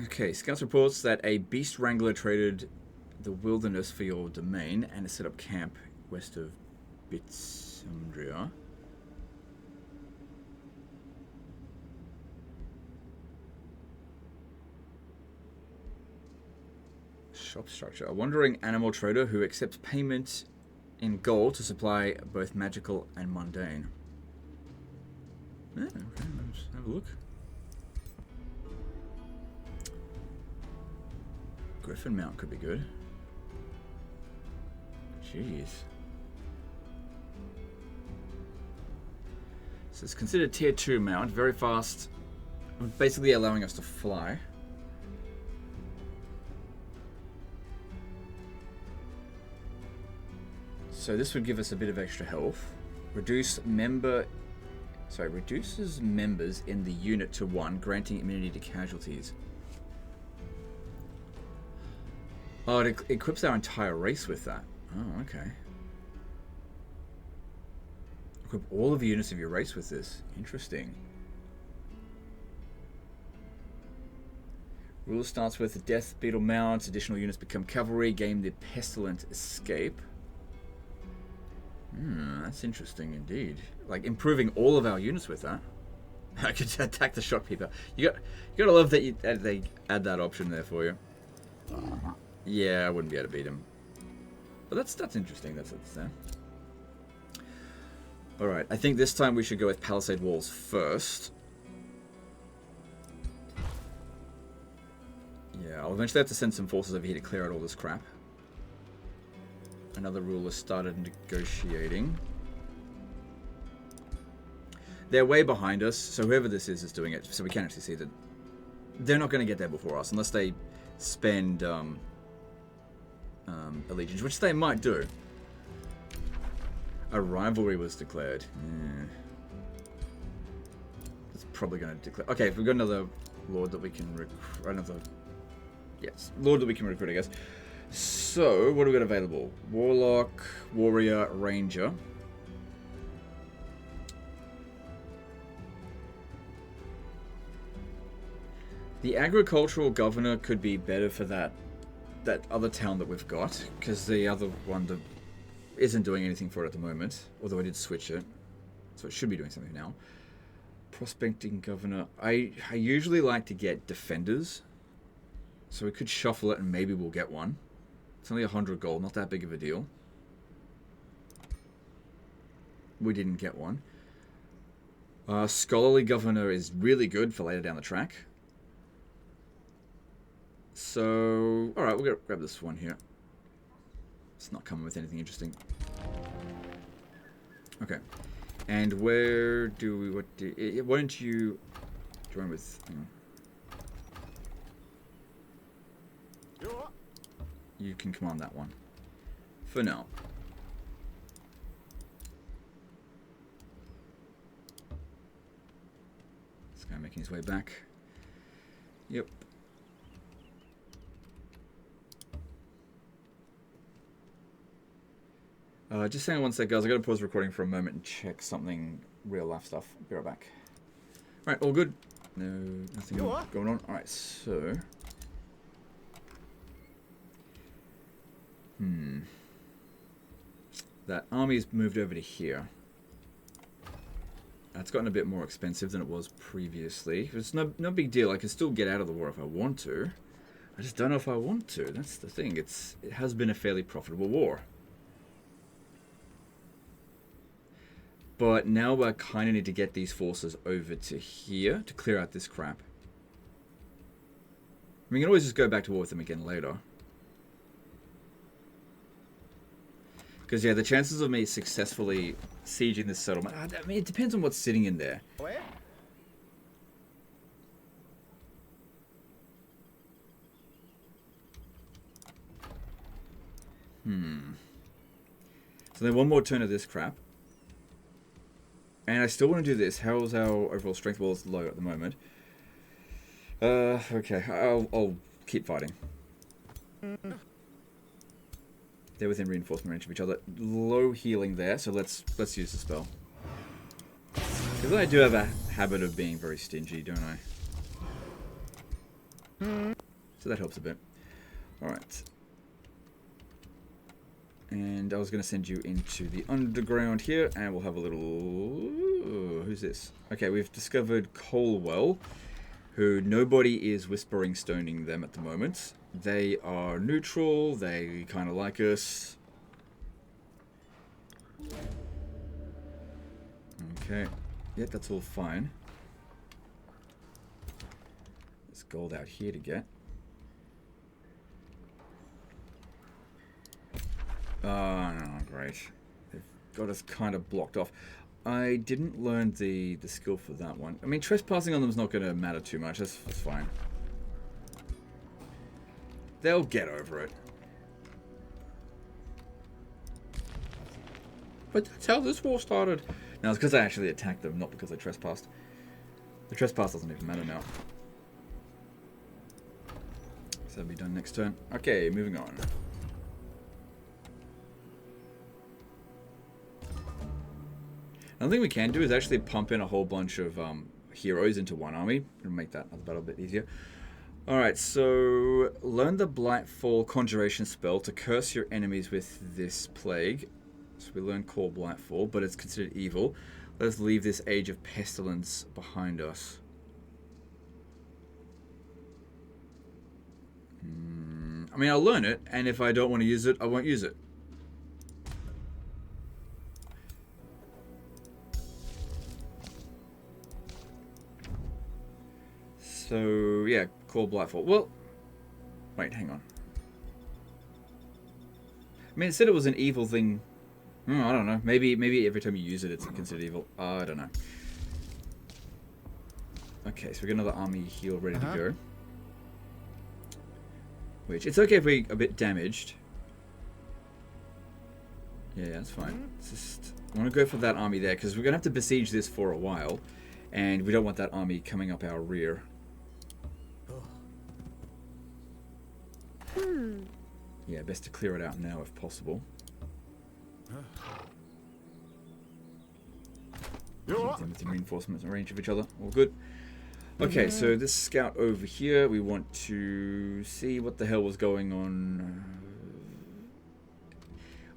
Okay, Scouts reports that a Beast Wrangler traded the wilderness for your domain and has set up camp west of Bitsundria. Shop structure. A wandering animal trader who accepts payment in gold to supply both magical and mundane. Yeah, okay, let's have a look. Griffin Mount could be good. Jeez. So it's considered tier 2 mount, very fast, basically allowing us to fly. So this would give us a bit of extra health. Reduces members in the unit to 1, granting immunity to casualties. Oh, it equips our entire race with that. Oh, okay. Equip all of the units of your race with this. Interesting. Rule starts with the Death Beetle Mount. Additional units become cavalry. Gain the Pestilent Escape. That's interesting indeed. Like improving all of our units with that. I could attack the shock people. You gotta love that they add that option there for you. Yeah, I wouldn't be able to beat him. But that's interesting. That's there. All right, I think this time we should go with Palisade Walls first. Yeah, I'll eventually have to send some forces over here to clear out all this crap. Another ruler started negotiating. They're way behind us, so whoever this is doing it, so we can actually see that they're not going to get there before us unless they spend allegiance, which they might do. A rivalry was declared. Yeah. It's probably going to declare. Okay, if we've got another lord that we can recruit, lord that we can recruit, I guess. So, what do we got available? Warlock, Warrior, Ranger. The agricultural governor could be better for that other town that we've got, because the other one isn't doing anything for it at the moment, although I did switch it, so it should be doing something now. Prospecting governor. I usually like to get defenders, so we could shuffle it and maybe we'll get one. It's only 100 gold, not that big of a deal. We didn't get one. Scholarly governor is really good for later down the track. So, alright, we'll grab this one here. It's not coming with anything interesting. Okay. And where do we, why don't you join with, you can command that one. For now. This guy making his way back. Yep. Just hang on one sec, guys. I gotta pause recording for a moment and check something real life stuff. Be right back. Alright, all good. No, nothing going on. Alright, so. That army's moved over to here. It's gotten a bit more expensive than it was previously. It's no big deal. I can still get out of the war if I want to. I just don't know if I want to. That's the thing. It has been a fairly profitable war. But now I kind of need to get these forces over to here to clear out this crap. We can always just go back to war with them again later. Because, yeah, the chances of me successfully sieging this settlement... I mean, it depends on what's sitting in there. So then one more turn of this crap. And I still want to do this. How's our overall strength? Well, it's low at the moment. Okay. I'll keep fighting. They're within reinforcement range of each other. Low healing there, so let's use the spell. Because I do have a habit of being very stingy, don't I? So that helps a bit. Alright. And I was going to send you into the underground here, and we'll have a little... Ooh, who's this? Okay, we've discovered Colwell, who nobody is whispering stoning them at the moment. They are neutral, they kind of like us. Okay, yeah, that's all fine. There's gold out here to get. Oh, no, great. They've got us kind of blocked off. I didn't learn the skill for that one. I mean, trespassing on them is not going to matter too much. That's fine. They'll get over it. But that's how this war started. No, it's because I actually attacked them, not because I trespassed. The trespass doesn't even matter now. So that'll be done next turn. Okay, moving on. Another thing we can do is actually pump in a whole bunch of heroes into one army. It'll make that battle a bit easier. Alright, so learn the Blightfall Conjuration spell to curse your enemies with this plague. So we learn Call Blightfall, but it's considered evil. Let's leave this Age of Pestilence behind us. I mean, I'll learn it, and if I don't want to use it, I won't use it. So, yeah, Call Blightfall. Well, wait, hang on. I mean, it said it was an evil thing. I don't know. Maybe every time you use it, it's considered evil. I don't know. Okay, so we got another army heal ready to go. Which, it's okay if we're a bit damaged. Yeah, that's fine. It's just, I want to go for that army there, because we're going to have to besiege this for a while. And we don't want that army coming up our rear. Yeah, best to clear it out now if possible. With the reinforcements in range of each other. All good. Okay, so this scout over here, we want to see what the hell was going on.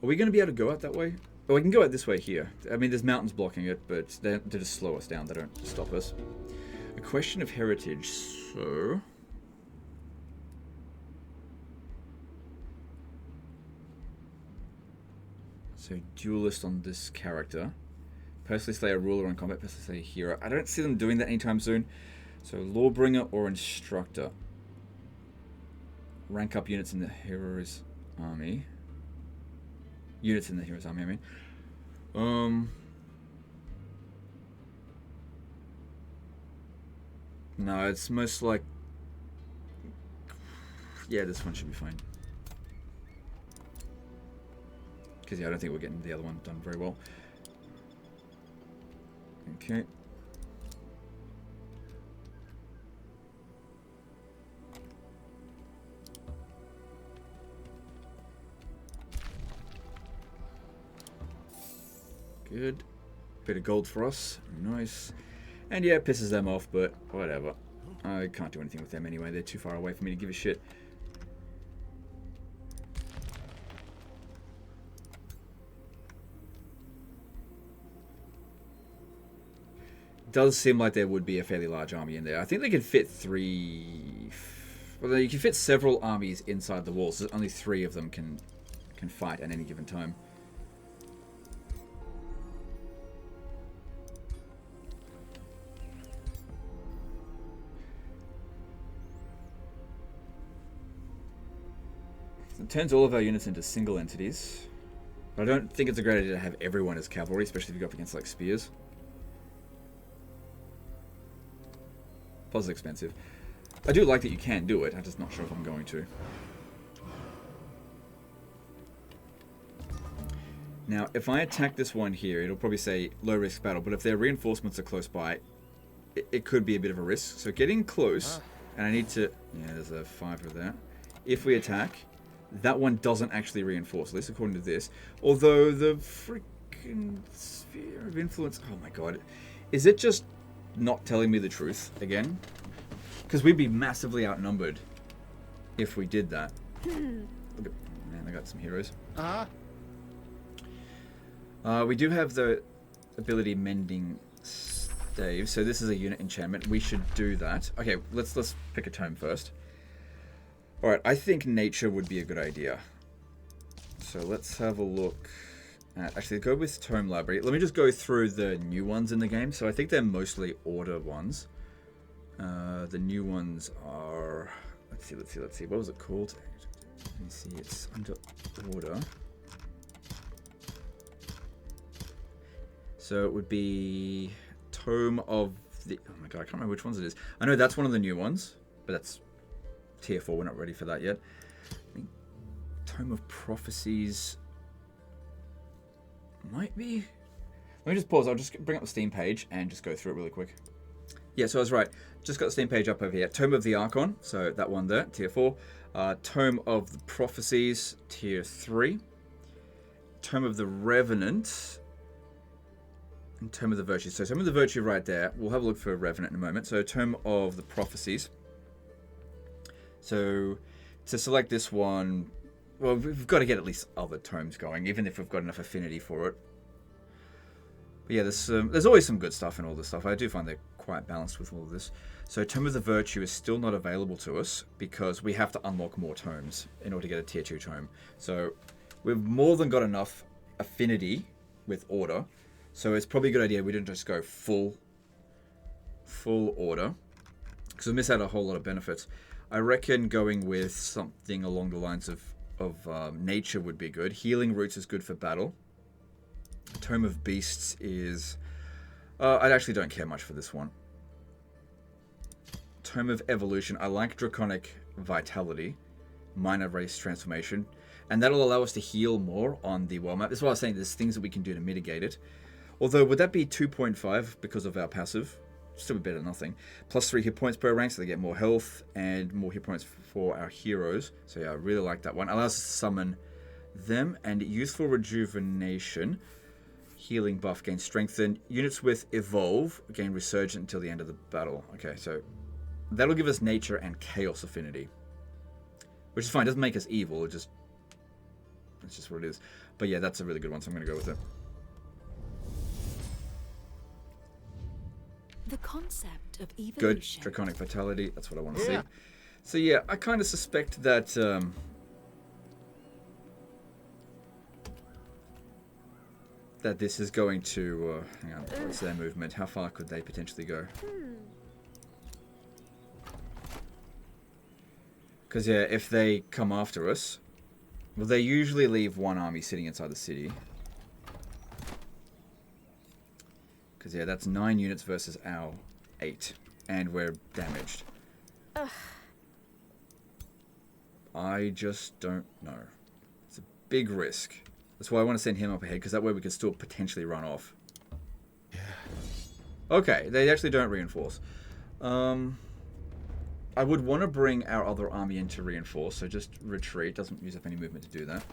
Are we going to be able to go out that way? Oh, we can go out this way here. I mean, there's mountains blocking it, but they just slow us down. They don't stop us. A question of heritage, so... So, duelist on this character. Personally slay a ruler on combat, personally slay a hero. I don't see them doing that anytime soon. So, Lawbringer or Instructor. Rank up units in the hero's army. Units in the hero's army, I mean. No, it's most like... Yeah, this one should be fine. Because, yeah, I don't think we're getting the other one done very well. Okay. Good. Bit of gold for us. Nice. And yeah, it pisses them off, but whatever. I can't do anything with them anyway. They're too far away for me to give a shit. Does seem like there would be a fairly large army in there. I think they could fit three... Well, you can fit several armies inside the walls. So only 3 of them can fight at any given time. It turns all of our units into single entities. But I don't think it's a great idea to have everyone as cavalry, especially if you go up against like spears. Plus it's expensive. I do like that you can do it, I'm just not sure if I'm going to. Now, if I attack this one here, it'll probably say low risk battle, but if their reinforcements are close by, it could be a bit of a risk. So getting close, and I need to... Yeah, there's a 5 there. If we attack, that one doesn't actually reinforce, at least according to this. Although the freaking sphere of influence... Oh my god. Is it just not telling me the truth again? Because we'd be massively outnumbered if we did that. Look at... Man, I got some heroes. We do have the ability Mending Stave, so this is a unit enchantment. We should do that. Okay, let's pick a tome first. Alright, I think nature would be a good idea. So let's have a look at... Actually, go with Tome Library. Let me just go through the new ones in the game. So I think they're mostly order ones. The new ones are... Let's see. What was it called? Let me see. It's under order. So it would be Tome of the... Oh my god, I can't remember which ones it is. I know that's one of the new ones, but that's tier 4. We're not ready for that yet. I mean, Tome of Prophecies might be... Let me just pause. I'll just bring up the Steam page and just go through it really quick. Yeah, so I was right. Just got the Steam page up over here. Tome of the Archon, so that one there, tier 4. Tome of the Prophecies, tier 3. Tome of the Revenant, and Tome of the Virtue. So Tome of the Virtue right there. We'll have a look for Revenant in a moment. So Tome of the Prophecies. So to select this one, well, we've got to get at least other tomes going, even if we've got enough affinity for it. But yeah, there's always some good stuff in all this stuff. I do find they're quite balanced with all of this. So Tome of the Virtue is still not available to us because we have to unlock more tomes in order to get a tier 2 tome. So we've more than got enough affinity with order. So it's probably a good idea we don't just go full order, because we miss out a whole lot of benefits. I reckon going with something along the lines of nature would be good. Healing Roots is good for battle. Tome of Beasts is... I actually don't care much for this one. Tome of Evolution. I like Draconic Vitality. Minor Race Transformation. And that'll allow us to heal more on the world map. That's why I was saying there's things that we can do to mitigate it. Although, would that be 2.5 because of our passive? Still be better than nothing. Plus 3 hit points per rank, so they get more health and more hit points for our heroes. So yeah, I really like that one. Allows us to summon them. And Useful Rejuvenation. Healing buff gain strengthen. Units with Evolve gain Resurgent until the end of the battle. Okay, so that'll give us Nature and Chaos affinity. Which is fine. It doesn't make us evil. It's just what it is. But yeah, that's a really good one, so I'm going to go with it. The concept of evolution. Good. Draconic Vitality. That's what I want to see. So yeah, I kind of suspect that... that this is going to... hang on, what's their movement? How far could they potentially go? Because yeah, if they come after us... well, they usually leave one army sitting inside the city. Because yeah, that's 9 units versus our 8. And we're damaged. I just don't know. It's a big risk. That's why I want to send him up ahead, because that way we can still potentially run off. Yeah. Okay, they actually don't reinforce. I would want to bring our other army in to reinforce, so just retreat. Doesn't use up any movement to do that.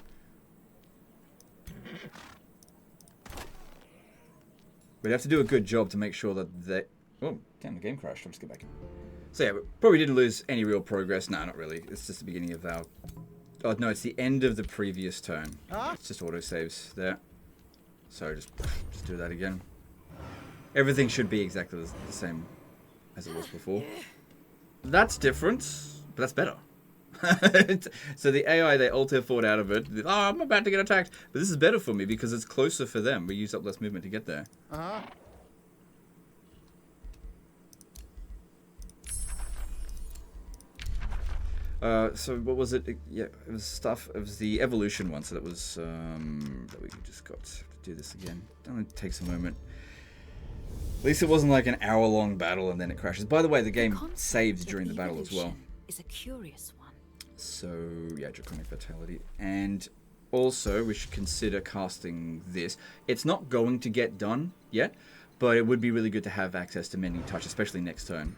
We'd have to do a good job to make sure that they... oh, damn, the game crashed. I'll just get back in. So yeah, we probably didn't lose any real progress. Nah, not really. It's just the beginning of our... oh, no, it's the end of the previous turn. It's just autosaves there. So just do that again. Everything should be exactly the same as it was before. That's different, but that's better. So the AI, they alt F4'd out of it. Oh, I'm about to get attacked. But this is better for me because it's closer for them. We use up less movement to get there. So what was it? Yeah, it was stuff. It was the evolution one. So that was that we just got to do this again. It only takes a moment. At least it wasn't like an hour-long battle and then it crashes. By the way, the game saves during the battle as well. Is a curious one. So yeah, Draconic Vitality, and also we should consider casting this. It's not going to get done yet, but it would be really good to have access to Mending Touch, especially next turn.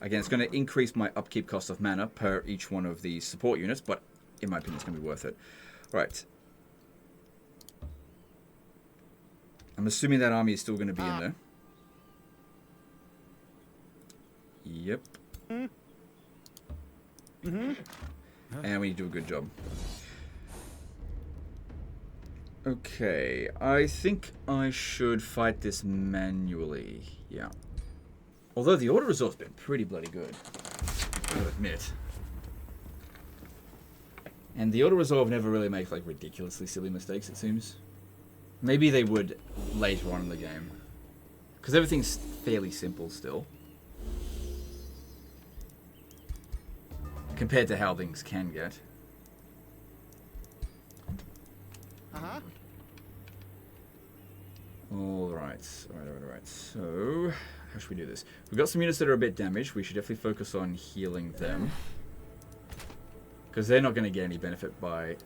Again, it's going to increase my upkeep cost of mana per each one of these support units, but in my opinion, it's going to be worth it. Right. I'm assuming that army is still going to be in there. Yep. And we need to do a good job. Okay, I think I should fight this manually. Yeah. Although the auto resolve's been pretty bloody good, I'll admit. And the auto resolve never really makes like ridiculously silly mistakes, it seems. Maybe they would later on in the game, because everything's fairly simple still, compared to how things can get. Alright. So, how should we do this? We've got some units that are a bit damaged. We should definitely focus on healing them, because they're not going to get any benefit by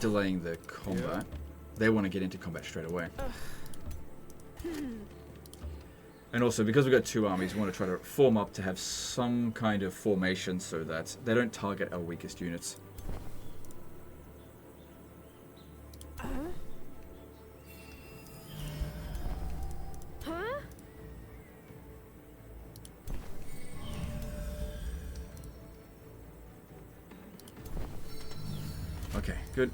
delaying the combat. They want to get into combat straight away. And also, because we've got two armies, we want to try to form up to have some kind of formation so that they don't target our weakest units. Okay, good.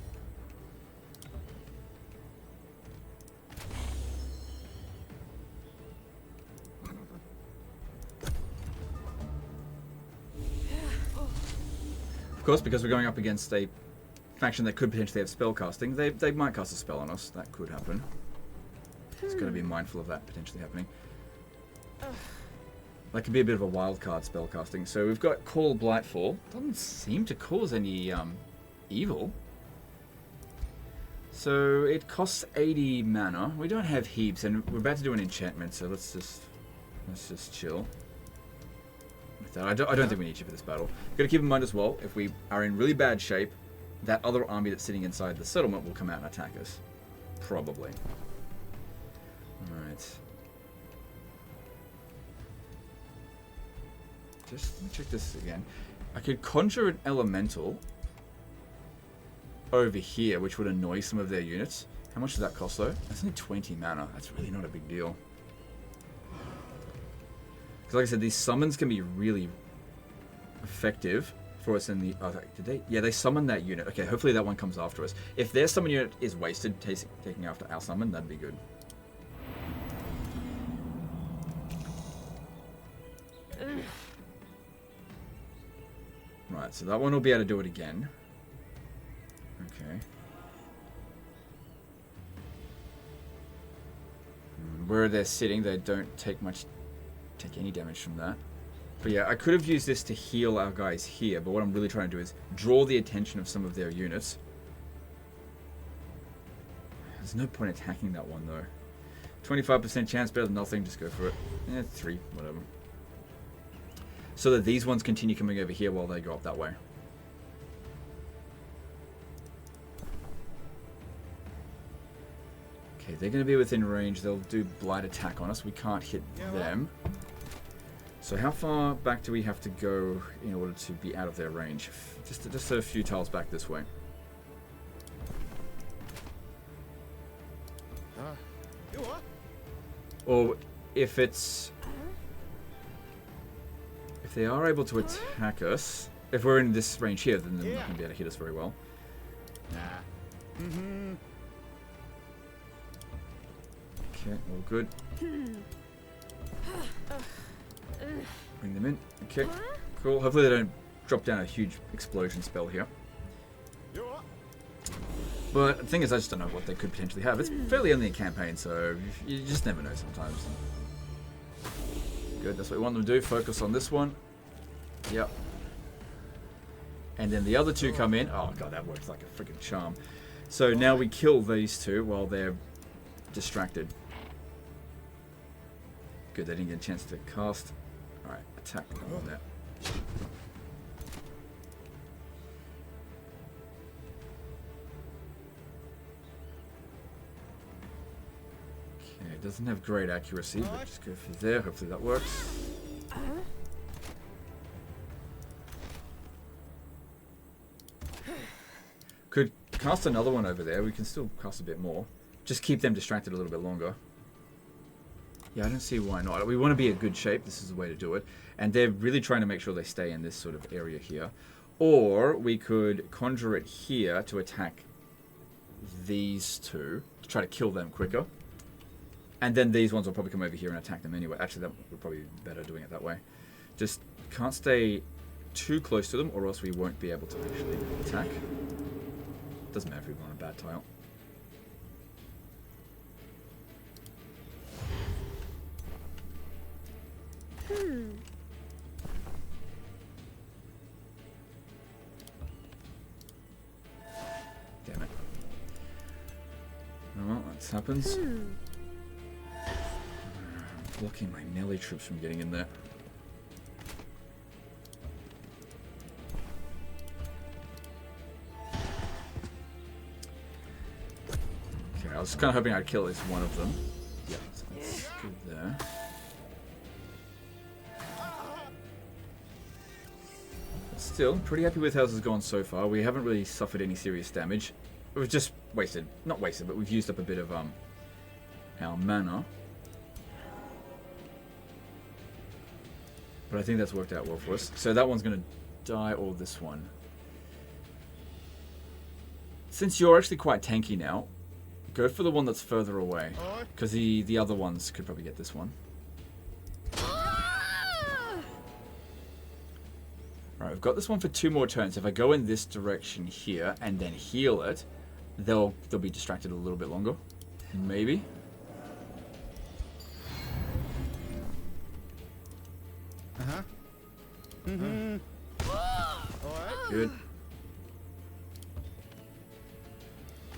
Of course, because we're going up against a faction that could potentially have spell casting, they might cast a spell on us. That could happen. It's got to be mindful of that potentially happening. That could be a bit of a wild card spell casting. So we've got Call Blightfall. Doesn't seem to cause any evil. So it costs 80 mana. We don't have heaps, and we're about to do an enchantment. So let's just chill. With that, I don't think we need you for this battle. Got to keep in mind as well, if we are in really bad shape, that other army that's sitting inside the settlement will come out and attack us. Probably. Alright. Just let me check this again. I could conjure an elemental over here, which would annoy some of their units. How much does that cost though? That's only 20 mana. That's really not a big deal. Because like I said, these summons can be really effective for us in the... Oh, did they? Yeah, they summon that unit. Okay, hopefully that one comes after us. If their summon unit is wasted taking after our summon, that'd be good. Right, so that one will be able to do it again. Okay. Where they're sitting, they don't take any damage from that. But yeah, I could have used this to heal our guys here, but what I'm really trying to do is draw the attention of some of their units. There's no point attacking that one though. 25% chance, better than nothing, just go for it. 3, whatever. So that these ones continue coming over here while they go up that way. Okay, they're going to be within range. They'll do blight attack on us. We can't hit them. So how far back do we have to go in order to be out of their range? Just a few tiles back this way. Or if it's... If they are able to attack us, if we're in this range here, then they're not going to be able to hit us very well. Okay, all good. Bring them in. Okay, cool. Hopefully they don't drop down a huge explosion spell here. But the thing is, I just don't know what they could potentially have. It's fairly only a campaign, so you just never know sometimes. Good, that's what we want them to do. Focus on this one. Yep. And then the other two come in. Oh god, that works like a freaking charm. So now we kill these two while they're distracted. Good, they didn't get a chance to cast. Alright, attack them on that. Okay, it doesn't have great accuracy, but just go for there. Hopefully that works. Could cast another one over there. We can still cast a bit more. Just keep them distracted a little bit longer. Yeah, I don't see why not. We want to be in good shape. This is the way to do it. And they're really trying to make sure they stay in this sort of area here. Or we could conjure it here to attack these two. To try to kill them quicker. And then these ones will probably come over here and attack them anyway. Actually, that would probably be better doing it that way. Just can't stay too close to them or else we won't be able to actually attack. Doesn't matter if we're on a bad tile. Damn it. Oh well, that happens. Blocking my melee troops from getting in there. was kind of hoping I'd kill at least one of them. Yeah, so that's good there. But still, pretty happy with how this has gone so far. We haven't really suffered any serious damage. We've just wasted, not wasted, but we've used up a bit of our mana. But I think that's worked out well for us. So that one's going to die, or this one. Since you're actually quite tanky now, go for the one that's further away. Because the other ones could probably get this one. Right, we've got this one for 2 more turns. If I go in this direction here and then heal it, they'll be distracted a little bit longer. Maybe. Uh-huh. Mm-hmm. Alright. Good.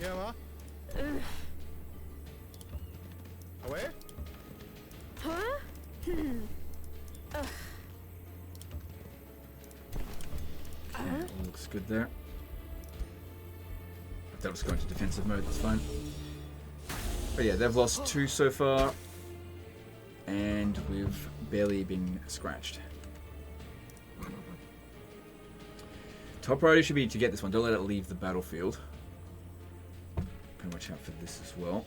Yeah, ma? Away? Huh? Looks good there. That was going to defensive mode, that's fine. But yeah, they've lost 2 so far. And we've barely been scratched. Top priority should be to get this one. Don't let it leave the battlefield. Can watch out for this as well.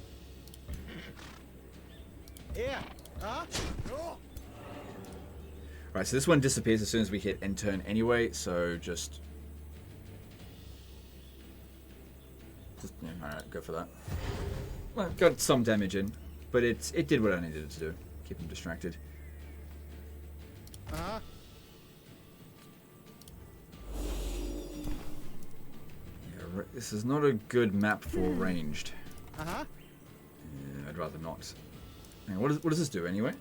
Yeah. Huh? Oh. Right, so this one disappears as soon as we hit end turn anyway, so just yeah, alright, go for that. Well, got some damage in, but it did what I needed it to do. Keep him distracted. Uh-huh. Yeah, this is not a good map for ranged. Uh-huh. Yeah, I'd rather not. Hang on, what does this do anyway?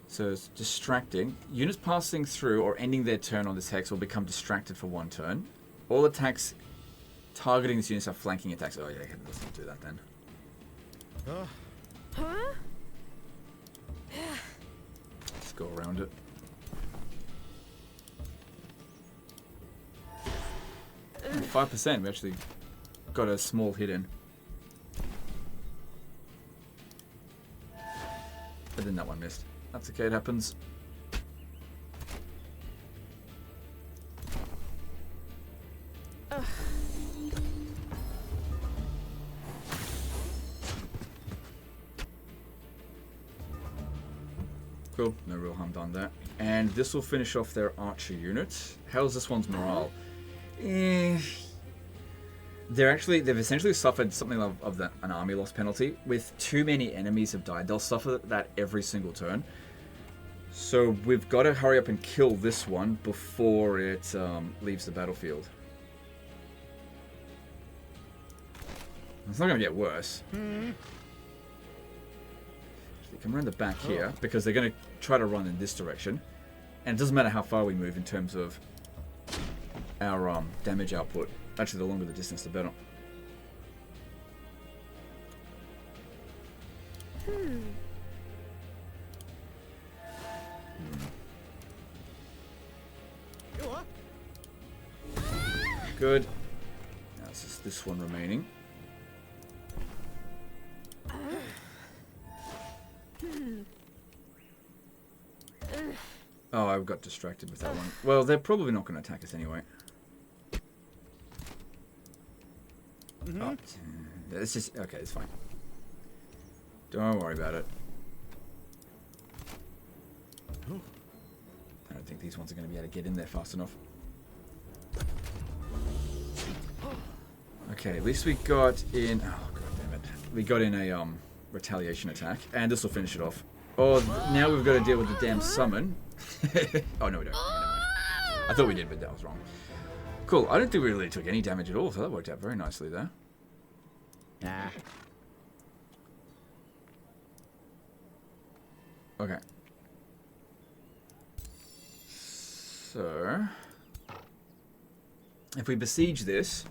So it's distracting. Units passing through or ending their turn on this hex will become distracted for 1 turn. All attacks targeting this unit are flanking attacks. Oh yeah, let's not do that then. Huh? Let's go around it. Oh, 5%. We actually got a small hit in. But then that one missed. That's okay, it happens. Cool, no real harm done there. And this will finish off their archer unit. How's this one's morale? They've essentially suffered something of an army loss penalty. With too many enemies have died, they'll suffer that every single turn. So we've got to hurry up and kill this one before it leaves the battlefield. It's not going to get worse. They come around the back here because they're going to try to run in this direction. And it doesn't matter how far we move in terms of our damage output. Actually, the longer the distance, the better. Good. Now it's just this one remaining. Oh, I got distracted with that one. Well, they're probably not going to attack us anyway. Oh, it's just okay. It's fine. Don't worry about it. I don't think these ones are going to be able to get in there fast enough. Okay, at least we got in. Oh god damn it! We got in a retaliation attack, and this will finish it off. Oh, now we've got to deal with the damn summon. Oh no, we don't. Never mind. I thought we did, but that was wrong. Cool. I don't think we really took any damage at all, so that worked out very nicely there. Nah. Okay. So, if we besiege this,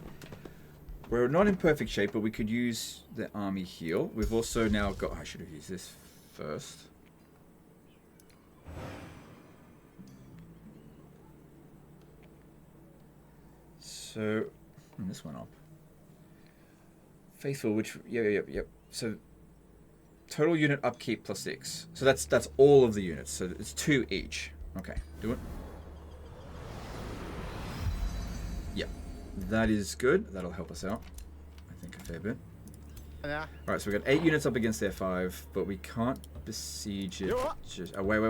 we're not in perfect shape, but we could use the army heal. We've also now got... I should have used this first. So, this one up. Faithful, which yep. So total unit upkeep plus 6. So that's all of the units. So it's 2 each. Okay, do it. Yep, that is good. That'll help us out, I think, a fair bit. Yeah. All right, so we got 8 units up against their 5, but we can't besiege it. Just, oh, wait.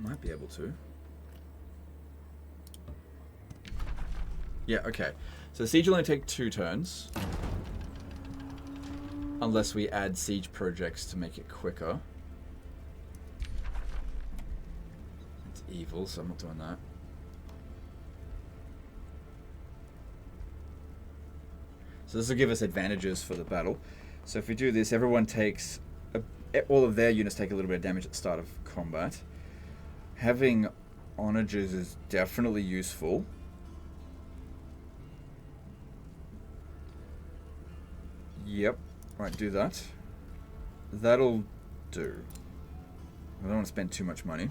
Might be able to. Yeah, okay. So siege will only take 2 turns. Unless we add siege projects to make it quicker. It's evil, so I'm not doing that. So this will give us advantages for the battle. So if we do this, everyone takes... all of their units take a little bit of damage at the start of combat. Having onages is definitely useful. Yep. Right, do that. That'll do. I don't want to spend too much money.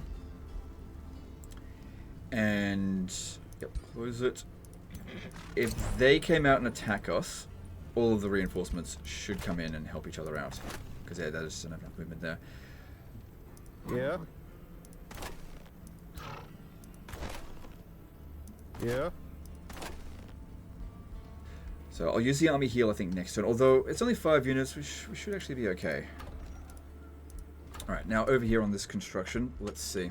And... Yep, close it. If they came out and attack us, all of the reinforcements should come in and help each other out. Because yeah, there's enough movement there. Yeah. Yeah. So I'll use the army heal, I think, next turn. Although it's only 5 units, we should actually be okay. Alright, now over here on this construction, let's see.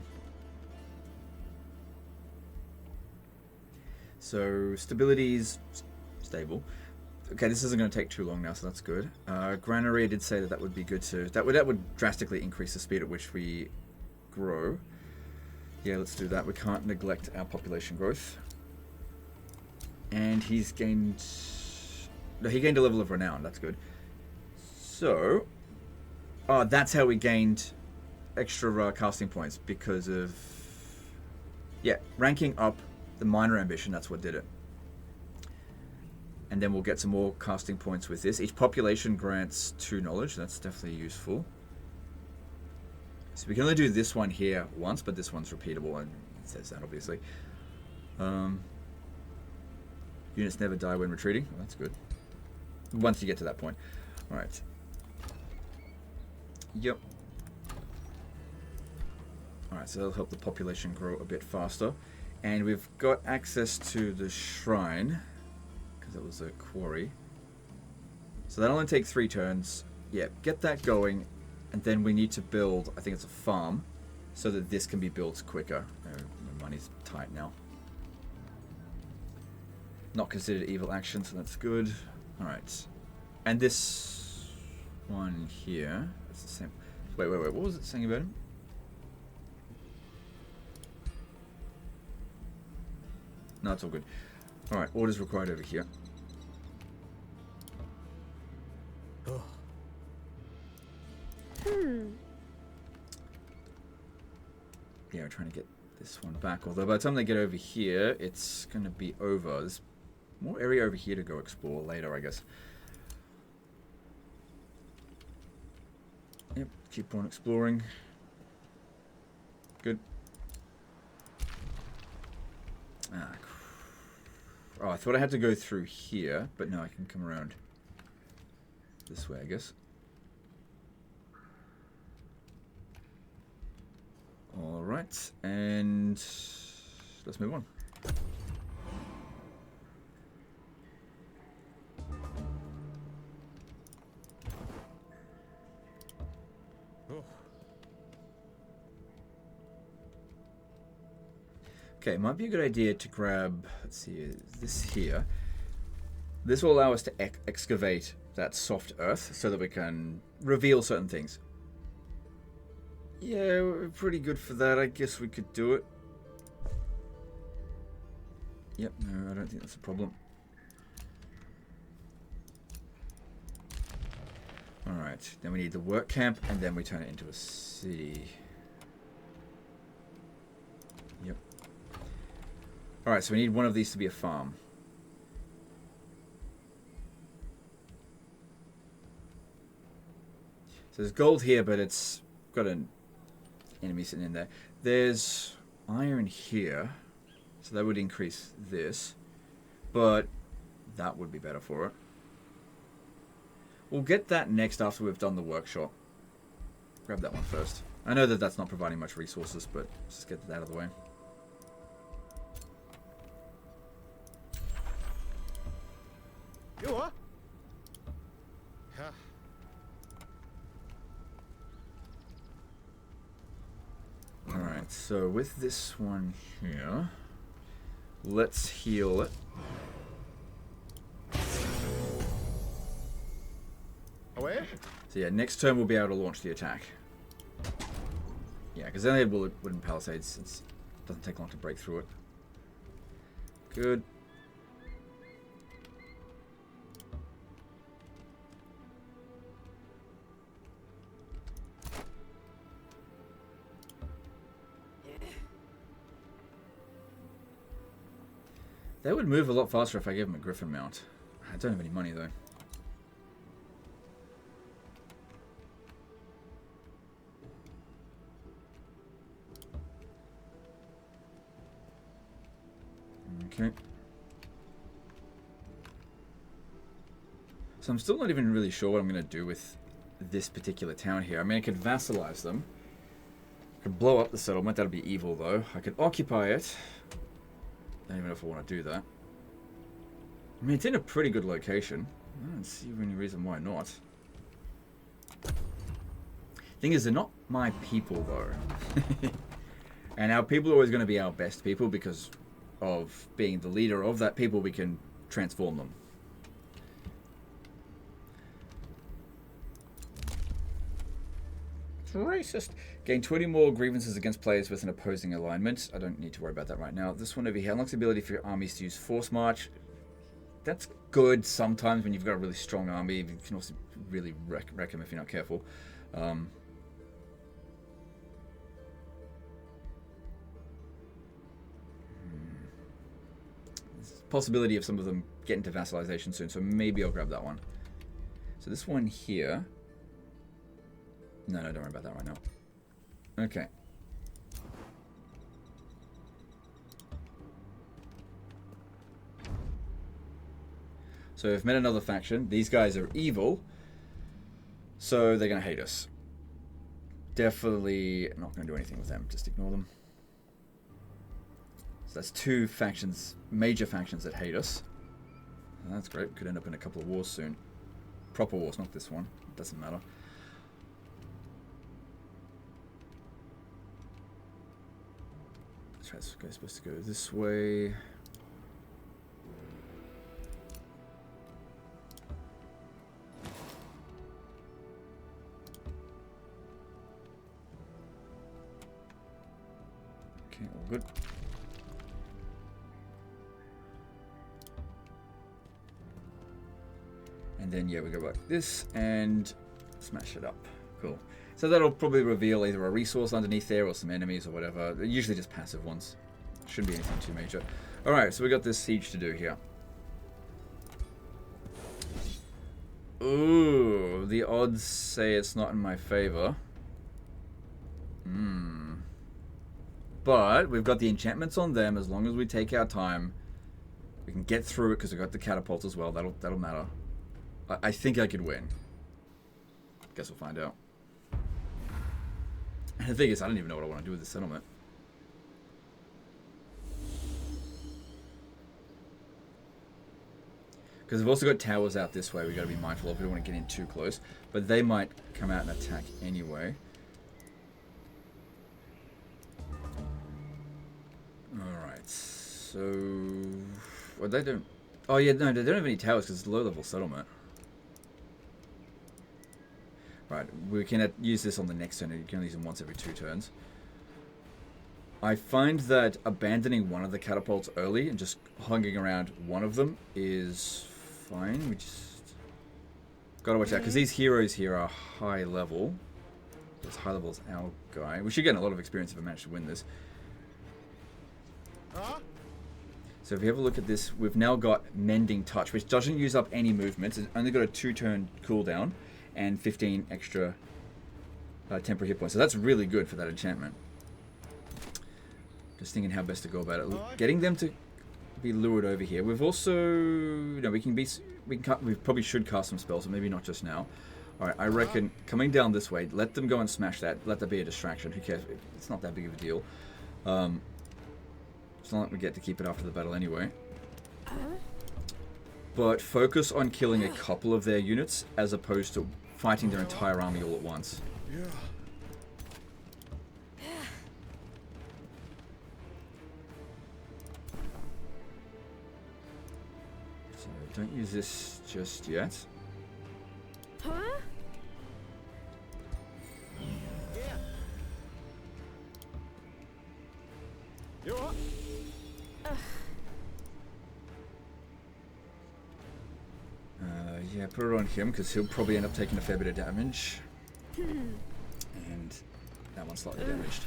So stability's stable. Okay, this isn't going to take too long now, so that's good. Granary, I did say that would be good too. That would drastically increase the speed at which we grow. Yeah, let's do that. We can't neglect our population growth. And he's gained... No, he gained a level of renown. That's good. So... Oh, that's how we gained extra casting points. Because of... Yeah, ranking up the minor ambition. That's what did it. And then we'll get some more casting points with this. Each population grants 2 knowledge. That's definitely useful. So we can only do this one here once, but this one's repeatable. And it says that, obviously. Units never die when retreating. Well, that's good. Once you get to that point. Alright. Yep. Alright, so that'll help the population grow a bit faster. And we've got access to the shrine. Because it was a quarry. So that'll only take 3 turns. Yeah, get that going. And then we need to build, I think it's a farm. So that this can be built quicker. My money's tight now. Not considered evil action, so that's good. Alright. And this one here. It's the same. Wait. What was it saying about him? No, it's all good. Alright, orders required over here. Yeah, we're trying to get this one back. Although by the time they get over here, it's going to be over. There's more area over here to go explore later, I guess. Yep, keep on exploring. Good. Oh, I thought I had to go through here, but no, I can come around this way, I guess. Alright, and let's move on. Okay, it might be a good idea to grab, let's see, this here. This will allow us to excavate that soft earth so that we can reveal certain things. Yeah, we're pretty good for that. I guess we could do it. Yep, no, I don't think that's a problem. Alright, then we need the work camp, and then we turn it into a city. Yep. Alright, so we need one of these to be a farm. So there's gold here, but it's got an enemy sitting in there. There's iron here, so that would increase this, but that would be better for it. We'll get that next after we've done the workshop. Grab that one first. I know that that's not providing much resources, but let's just get that out of the way. You what? Yeah. Alright, so with this one here, let's heal it. Away? So yeah, next turn we'll be able to launch the attack. Yeah, because then they had wooden palisades. It doesn't take long to break through it. Good. They would move a lot faster if I gave them a griffin mount. I don't have any money though. Okay. So I'm still not even really sure what I'm going to do with this particular town here. I mean, I could vassalize them. I could blow up the settlement. That'll be evil, though. I could occupy it. I don't even know if I want to do that. I mean, it's in a pretty good location. I don't see any reason why not. Thing is, they're not my people, though. And our people are always going to be our best people because of being the leader of that people, we can transform them. It's racist. Gain 20 more grievances against players with an opposing alignment. I don't need to worry about that right now. This one over here unlocks the ability for your armies to use force march. That's good sometimes when you've got a really strong army. You can also really wreck them if you're not careful. Possibility of some of them getting to vassalization soon, so maybe I'll grab that one. So this one here... No, don't worry about that right now. Okay. So we've met another faction. These guys are evil, so they're going to hate us. Definitely not going to do anything with them. Just ignore them. So that's two factions, major factions that hate us. That's great. Could end up in a couple of wars soon. Proper wars, not this one. Doesn't matter. So it's supposed to go this way. Okay, all good. And then, yeah, we go like this and smash it up. Cool. So that'll probably reveal either a resource underneath there or some enemies or whatever. They're usually just passive ones. Shouldn't be anything too major. Alright, so we got this siege to do here. Ooh, the odds say it's not in my favor. But we've got the enchantments on them. As long as we take our time, we can get through it because we've got the catapults as well. That'll matter. I think I could win. Guess we'll find out. And the thing is, I don't even know what I want to do with this settlement. Because we've also got towers out this way we've got to be mindful of. We don't want to get in too close. But they might come out and attack anyway. Alright, so... Well, they don't... Oh yeah, no, they don't have any towers because it's a low-level settlement. Right, we can use this on the next turn. You can only use them once every 2 turns. I find that abandoning one of the catapults early and just hanging around one of them is fine. We just gotta watch out because these heroes here are high level. As high level as our guy. We should get a lot of experience if we manage to win this. So if you have a look at this, we've now got Mending Touch, which doesn't use up any movements. It's only got a 2-turn cooldown and 15 extra temporary hit points. So that's really good for that enchantment. Just thinking how best to go about it. Getting them to be lured over here. We've also, you know, we probably should cast some spells, but maybe not just now. All right, I reckon coming down this way, let them go and smash that. Let that be a distraction. Who cares? It's not that big of a deal. It's not like we get to keep it after the battle anyway. But focus on killing a couple of their units as opposed to fighting their entire army all at once. Yeah. So don't use this just yet. Huh? Yeah. You what? Yeah, put it on him because he'll probably end up taking a fair bit of damage. And that one's slightly damaged.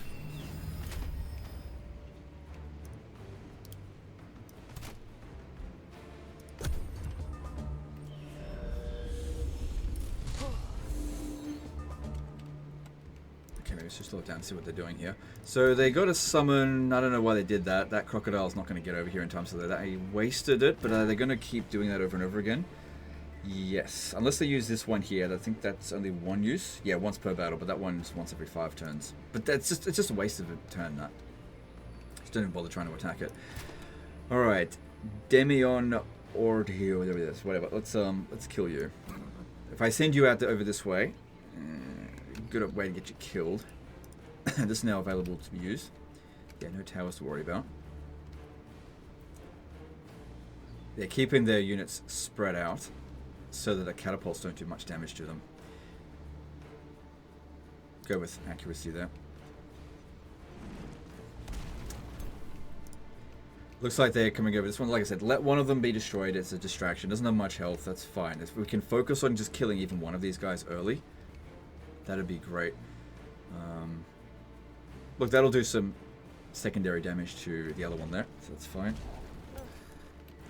Okay, maybe let's just slow it down and see what they're doing here. So they got to summon, I don't know why they did that. That crocodile's not going to get over here in time, so they wasted it, but are they going to keep doing that over and over again? Yes, unless they use this one here. I think that's only one use. Yeah, once per battle, but that one's once every 5 turns. But it's just a waste of a turn, that. Just don't even bother trying to attack it. Alright. Demion or here, whatever it is. Whatever. Let's kill you. If I send you out over this way, good way to get you killed. This is now available to be used. Yeah, no towers to worry about. They're keeping their units spread out so that the catapults don't do much damage to them. Go with accuracy there. Looks like they're coming over this one. Like I said, let one of them be destroyed. It's a distraction. Doesn't have much health. That's fine. If we can focus on just killing even one of these guys early, that'd be great. Look, that'll do some secondary damage to the other one there, so that's fine.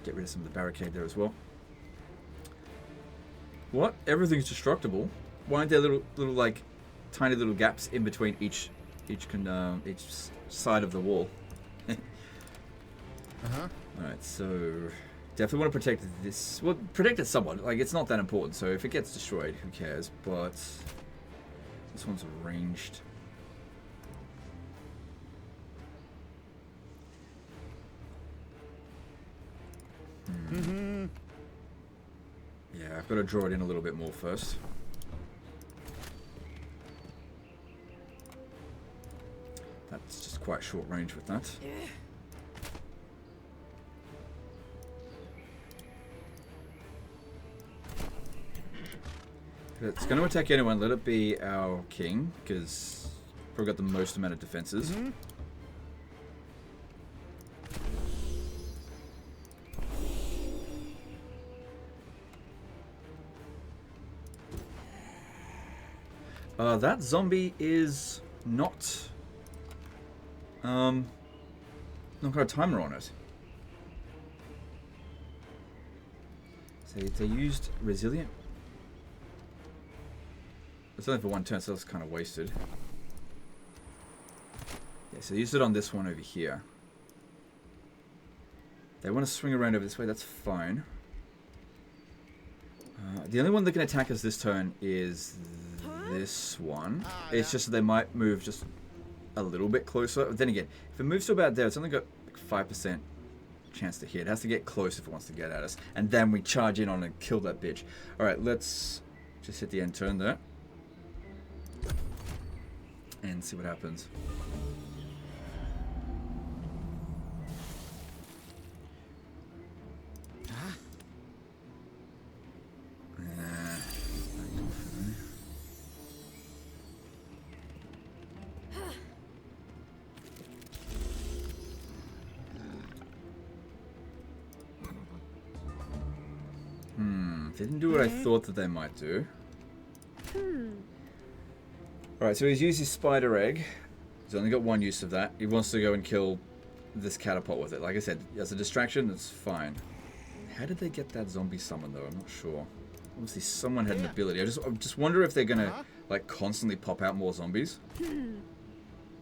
Get rid of some of the barricade there as well. What? Everything's destructible. Why aren't there little like tiny little gaps in between each side of the wall? Alright, so definitely want to protect this. Well, protect it somewhat. Like, it's not that important. So if it gets destroyed, who cares? But this one's ranged. Yeah, I've got to draw it in a little bit more first. That's just quite short range with that. If it's going to attack anyone, let it be our king, because we've got the most amount of defenses. That zombie is not got a timer on it. So they used resilient. It's only for one turn, so that's kind of wasted. Yeah, so they used it on this one over here. They want to swing around over this way, that's fine. The only one that can attack us this turn is this one. It's just that they might move just a little bit closer. But then again, if it moves to about there, it's only got like 5% chance to hit. It has to get close if it wants to get at us. And then we charge in on and kill that bitch. Alright, let's just hit the end turn there. And see what happens. They didn't do what I thought that they might do. Alright, so he's used his spider egg. He's only got one use of that. He wants to go and kill this catapult with it. Like I said, as a distraction, it's fine. How did they get that zombie summon, though? I'm not sure. Obviously, someone had an ability. I just wonder if they're gonna like constantly pop out more zombies.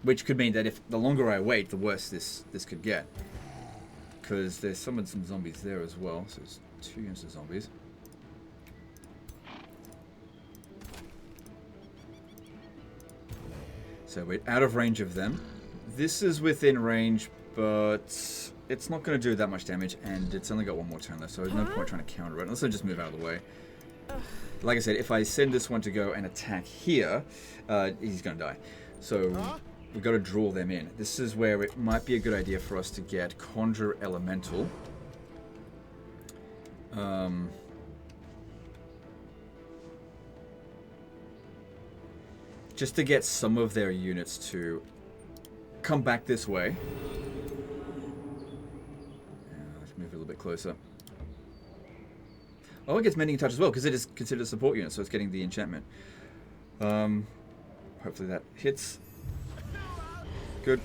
Which could mean that if the longer I wait, the worse this could get. because there's summoned some zombies there as well. So it's 2 units of zombies. So we're out of range of them. This is within range, but it's not going to do that much damage, and it's only got 1 more turn left, so there's no point trying to counter it, unless I just move out of the way. Like I said, if I send this one to go and attack here, he's going to die. So we've got to draw them in. This is where it might be a good idea for us to get Conjure Elemental. Just to get some of their units to come back this way. Let's move a little bit closer. Oh, it gets Mending Touch as well, because it is considered a support unit, so it's getting the enchantment. Hopefully that hits. Good.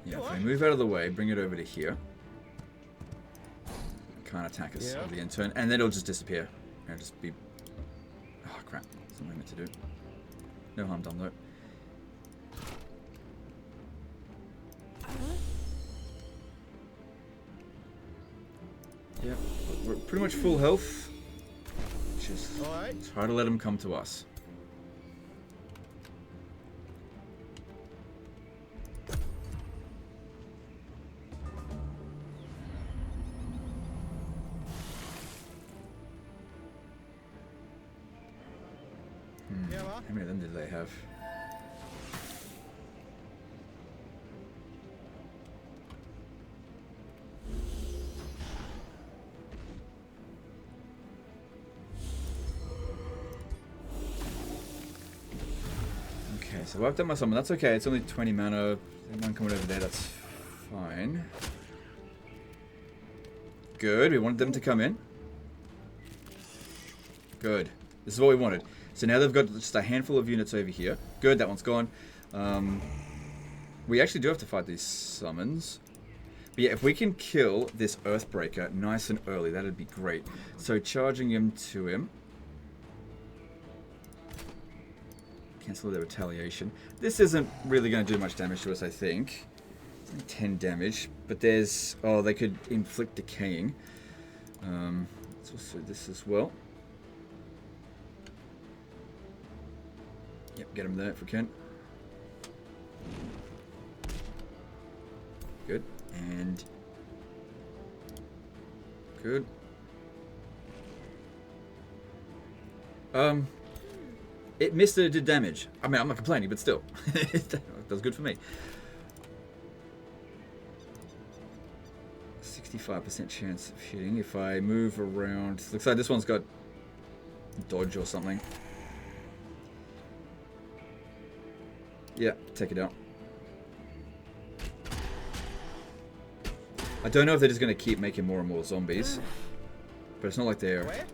Yeah, if we move out of the way, bring it over to here. Can't attack us over the end turn, and then it'll just disappear. It'll just be... Oh, crap. That's what I meant to do. No harm done, though. Yeah, we're pretty much full health. Just try to let them come to us. How many of them did they have? Okay, so I wiped out my summon. That's okay. It's only 20 mana. One coming over there. That's fine. Good. We wanted them to come in. Good. This is what we wanted. So now they've got just a handful of units over here. Good, that one's gone. We actually do have to fight these summons. But yeah, if we can kill this Earthbreaker nice and early, that'd be great. So charging him to him. Cancel their retaliation. This isn't really going to do much damage to us, I think. It's only 10 damage. But there's... Oh, they could inflict decaying. Let's also do this as well. Yep, get him there if we can. Good. And... Good. It missed that it did damage. I mean, I'm not complaining, but still. That was good for me. 65% chance of hitting if I move around. Looks like this one's got dodge or something. Yeah, take it out. I don't know if they're just going to keep making more and more zombies. But it's not like they're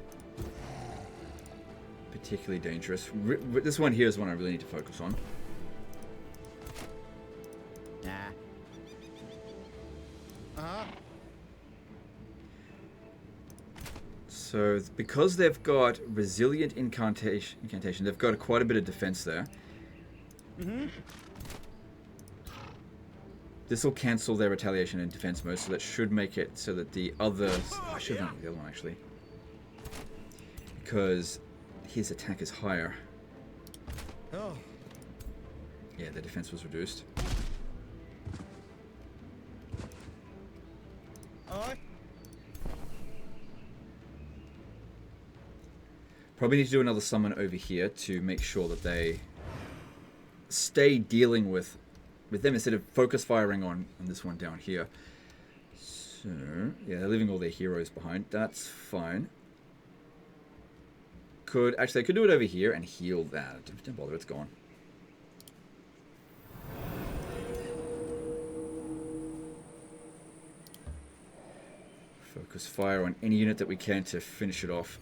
particularly dangerous. This one here is one I really need to focus on. So, because they've got Resilient Incantation, they've got quite a bit of defense there. This will cancel their retaliation and defense mode, so that should make it so that the other... Oh, I should have done the other one, actually. Because his attack is higher. Yeah, the defense was reduced. Probably need to do another summon over here to make sure that they stay dealing with them instead of focus firing on this one down here. So, yeah, they're leaving all their heroes behind. That's fine. Actually, I could do it over here and heal that. Don't bother, it's gone. Focus fire on any unit that we can to finish it off.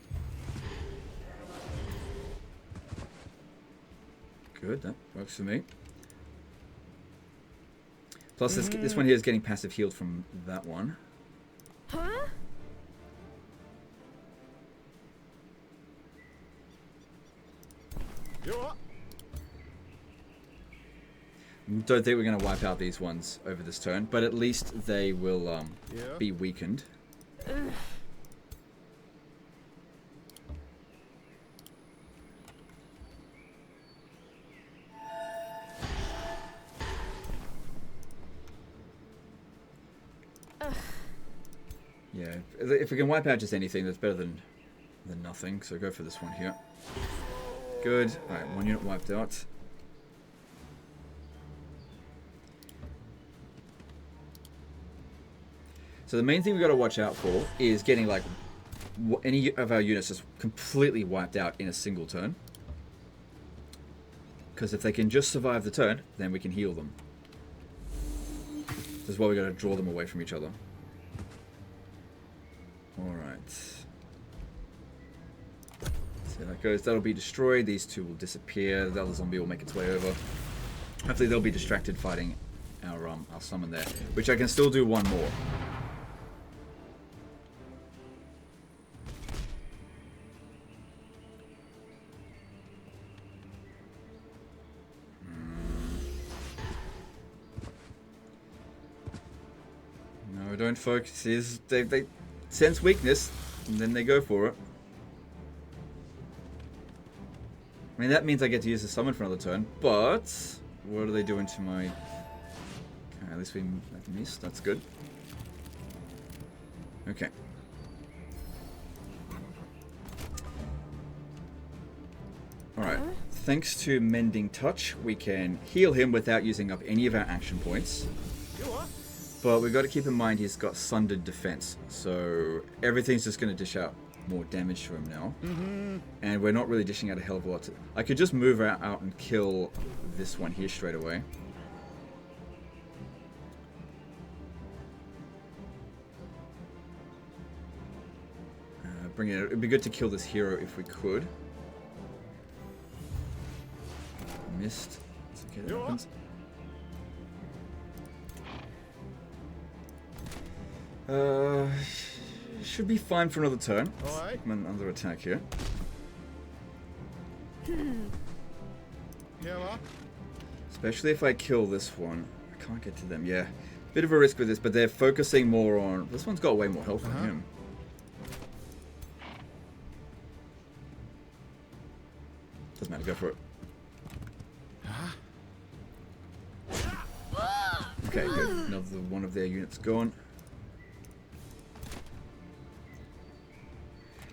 Good, that works for me. Plus, this one here is getting passive healed from that one. Huh? You're up. Don't think we're going to wipe out these ones over this turn, but at least they will be weakened. Yeah, if we can wipe out just anything, that's better than nothing. So go for this one here. Good. Alright, one unit wiped out. So the main thing we've got to watch out for is getting like any of our units just completely wiped out in a single turn. Because if they can just survive the turn, then we can heal them. This is why we got to draw them away from each other. Alright. See how that goes. That'll be destroyed. These two will disappear. The other zombie will make its way over. Hopefully they'll be distracted fighting our summon there. Which I can still do one more. No, don't focus. They sense weakness, and then they go for it. I mean, that means I get to use the summon for another turn, but what are they doing to my... Okay, at least we missed. That's good. Okay. Alright. Thanks to Mending Touch, we can heal him without using up any of our action points. But we've got to keep in mind he's got Sundered Defense, so everything's just going to dish out more damage to him now. And we're not really dishing out a hell of a lot. I could just move out and kill this one here straight away. Bring it. It'd be good to kill this hero if we could. Missed. It's okay, that happens. Should be fine for another turn. Alright. I'm under attack here. Especially if I kill this one. I can't get to them. Yeah. Bit of a risk with this, but they're focusing more on... This one's got way more health than him. Doesn't matter, go for it. Okay, good. Another one of their units gone.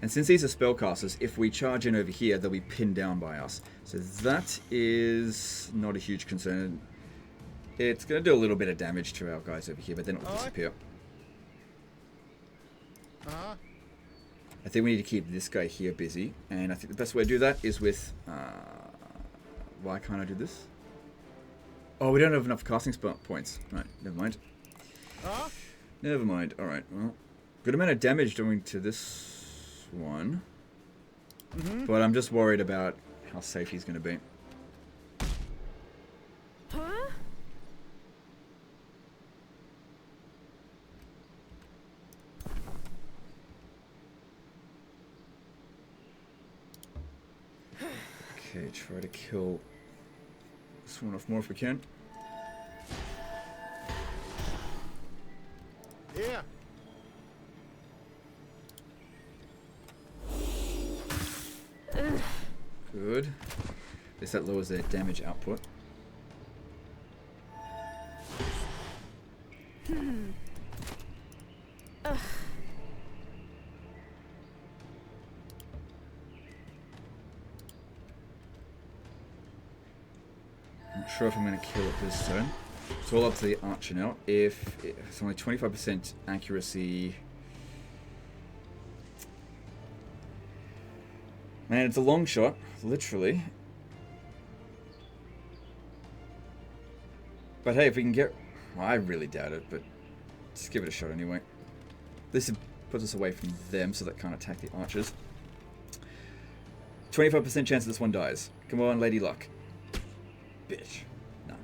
And since these are spellcasters, if we charge in over here, they'll be pinned down by us. So that is not a huge concern. It's going to do a little bit of damage to our guys over here, but then it will disappear. I think we need to keep this guy here busy. And I think the best way to do that is with... why can't I do this? Oh, we don't have enough casting points. Right, never mind. Never mind. Alright, well. Good amount of damage doing to this one. But I'm just worried about how safe he's going to be. Okay, try to kill this one off more if we can. Yeah. Good. At least that lowers their damage output. Not sure if I'm going to kill it this turn. It's all up to the archer now. If it's only 25% accuracy... Man, it's a long shot, literally. But hey, if we can get... Well, I really doubt it, but just give it a shot anyway. This puts us away from them, so that can't attack the archers. 25% chance this one dies. Come on, Lady Luck. Bitch. No.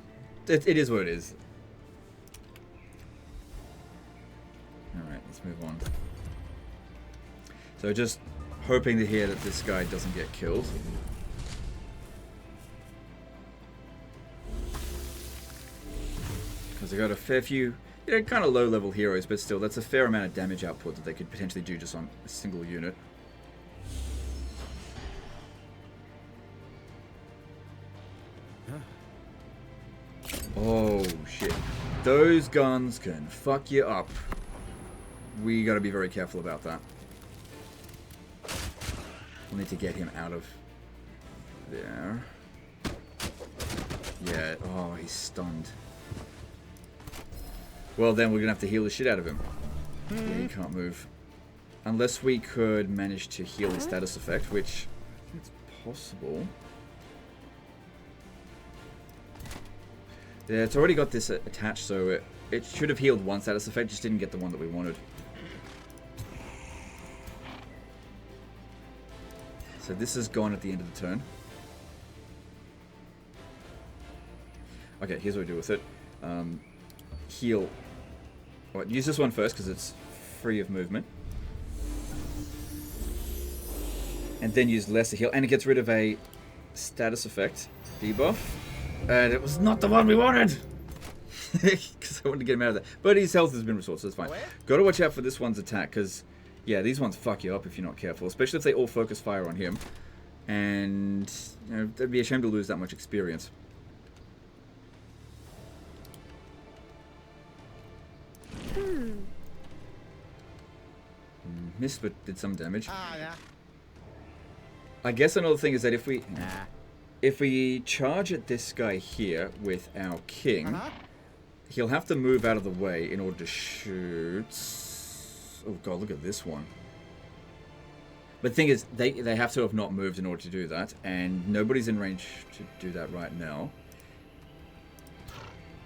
It is what it is. Alright, let's move on. So just... hoping to hear that this guy doesn't get killed. Because they got a fair few, kind of low-level heroes, but still, that's a fair amount of damage output that they could potentially do just on a single unit. Oh, shit. Those guns can fuck you up. We gotta be very careful about that. We'll need to get him out of there. Yeah, oh, he's stunned. Well, then we're gonna have to heal the shit out of him. Yeah, he can't move. Unless we could manage to heal his status effect, which it's possible. Yeah, it's already got this attached, so it should have healed one status effect, just didn't get the one that we wanted. So this is gone at the end of the turn. Okay, here's what we do with it. Heal. Well, use this one first because it's free of movement. And then use lesser heal. And it gets rid of a status effect debuff. And it was not the one we wanted! Because I wanted to get him out of there. But his health has been restored, so it's fine. Got to watch out for this one's attack, because, yeah, these ones fuck you up if you're not careful. Especially if they all focus fire on him. And, they'd be a shame to lose that much experience. Missed, but did some damage. I guess another thing is that if we charge at this guy here with our king, he'll have to move out of the way in order to shoot. Oh god, look at this one. But the thing is, they have to have not moved in order to do that, and nobody's in range to do that right now.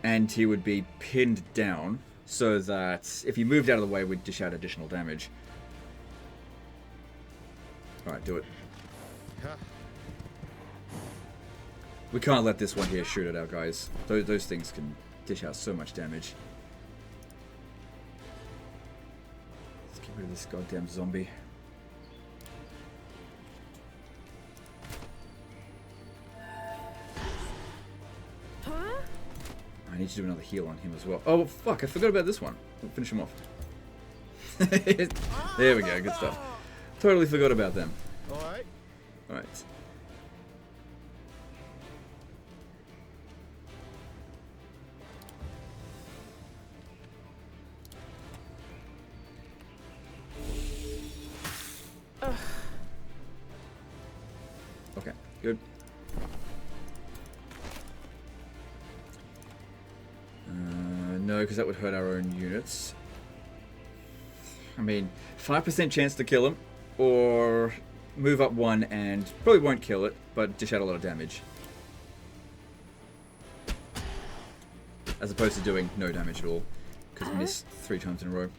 And he would be pinned down, so that if he moved out of the way, we'd dish out additional damage. Alright, do it. We can't let this one here shoot at our guys. Those things can dish out so much damage. Let's get rid of this goddamn zombie. I need to do another heal on him as well. Oh, fuck, I forgot about this one. We'll finish him off. There we go, good stuff. Totally forgot about them. Alright. Alright. Okay, good. No, because that would hurt our own units. I mean, 5% chance to kill him, or move up one and probably won't kill it, but dish out a lot of damage. As opposed to doing no damage at all, because we missed 3 times in a row.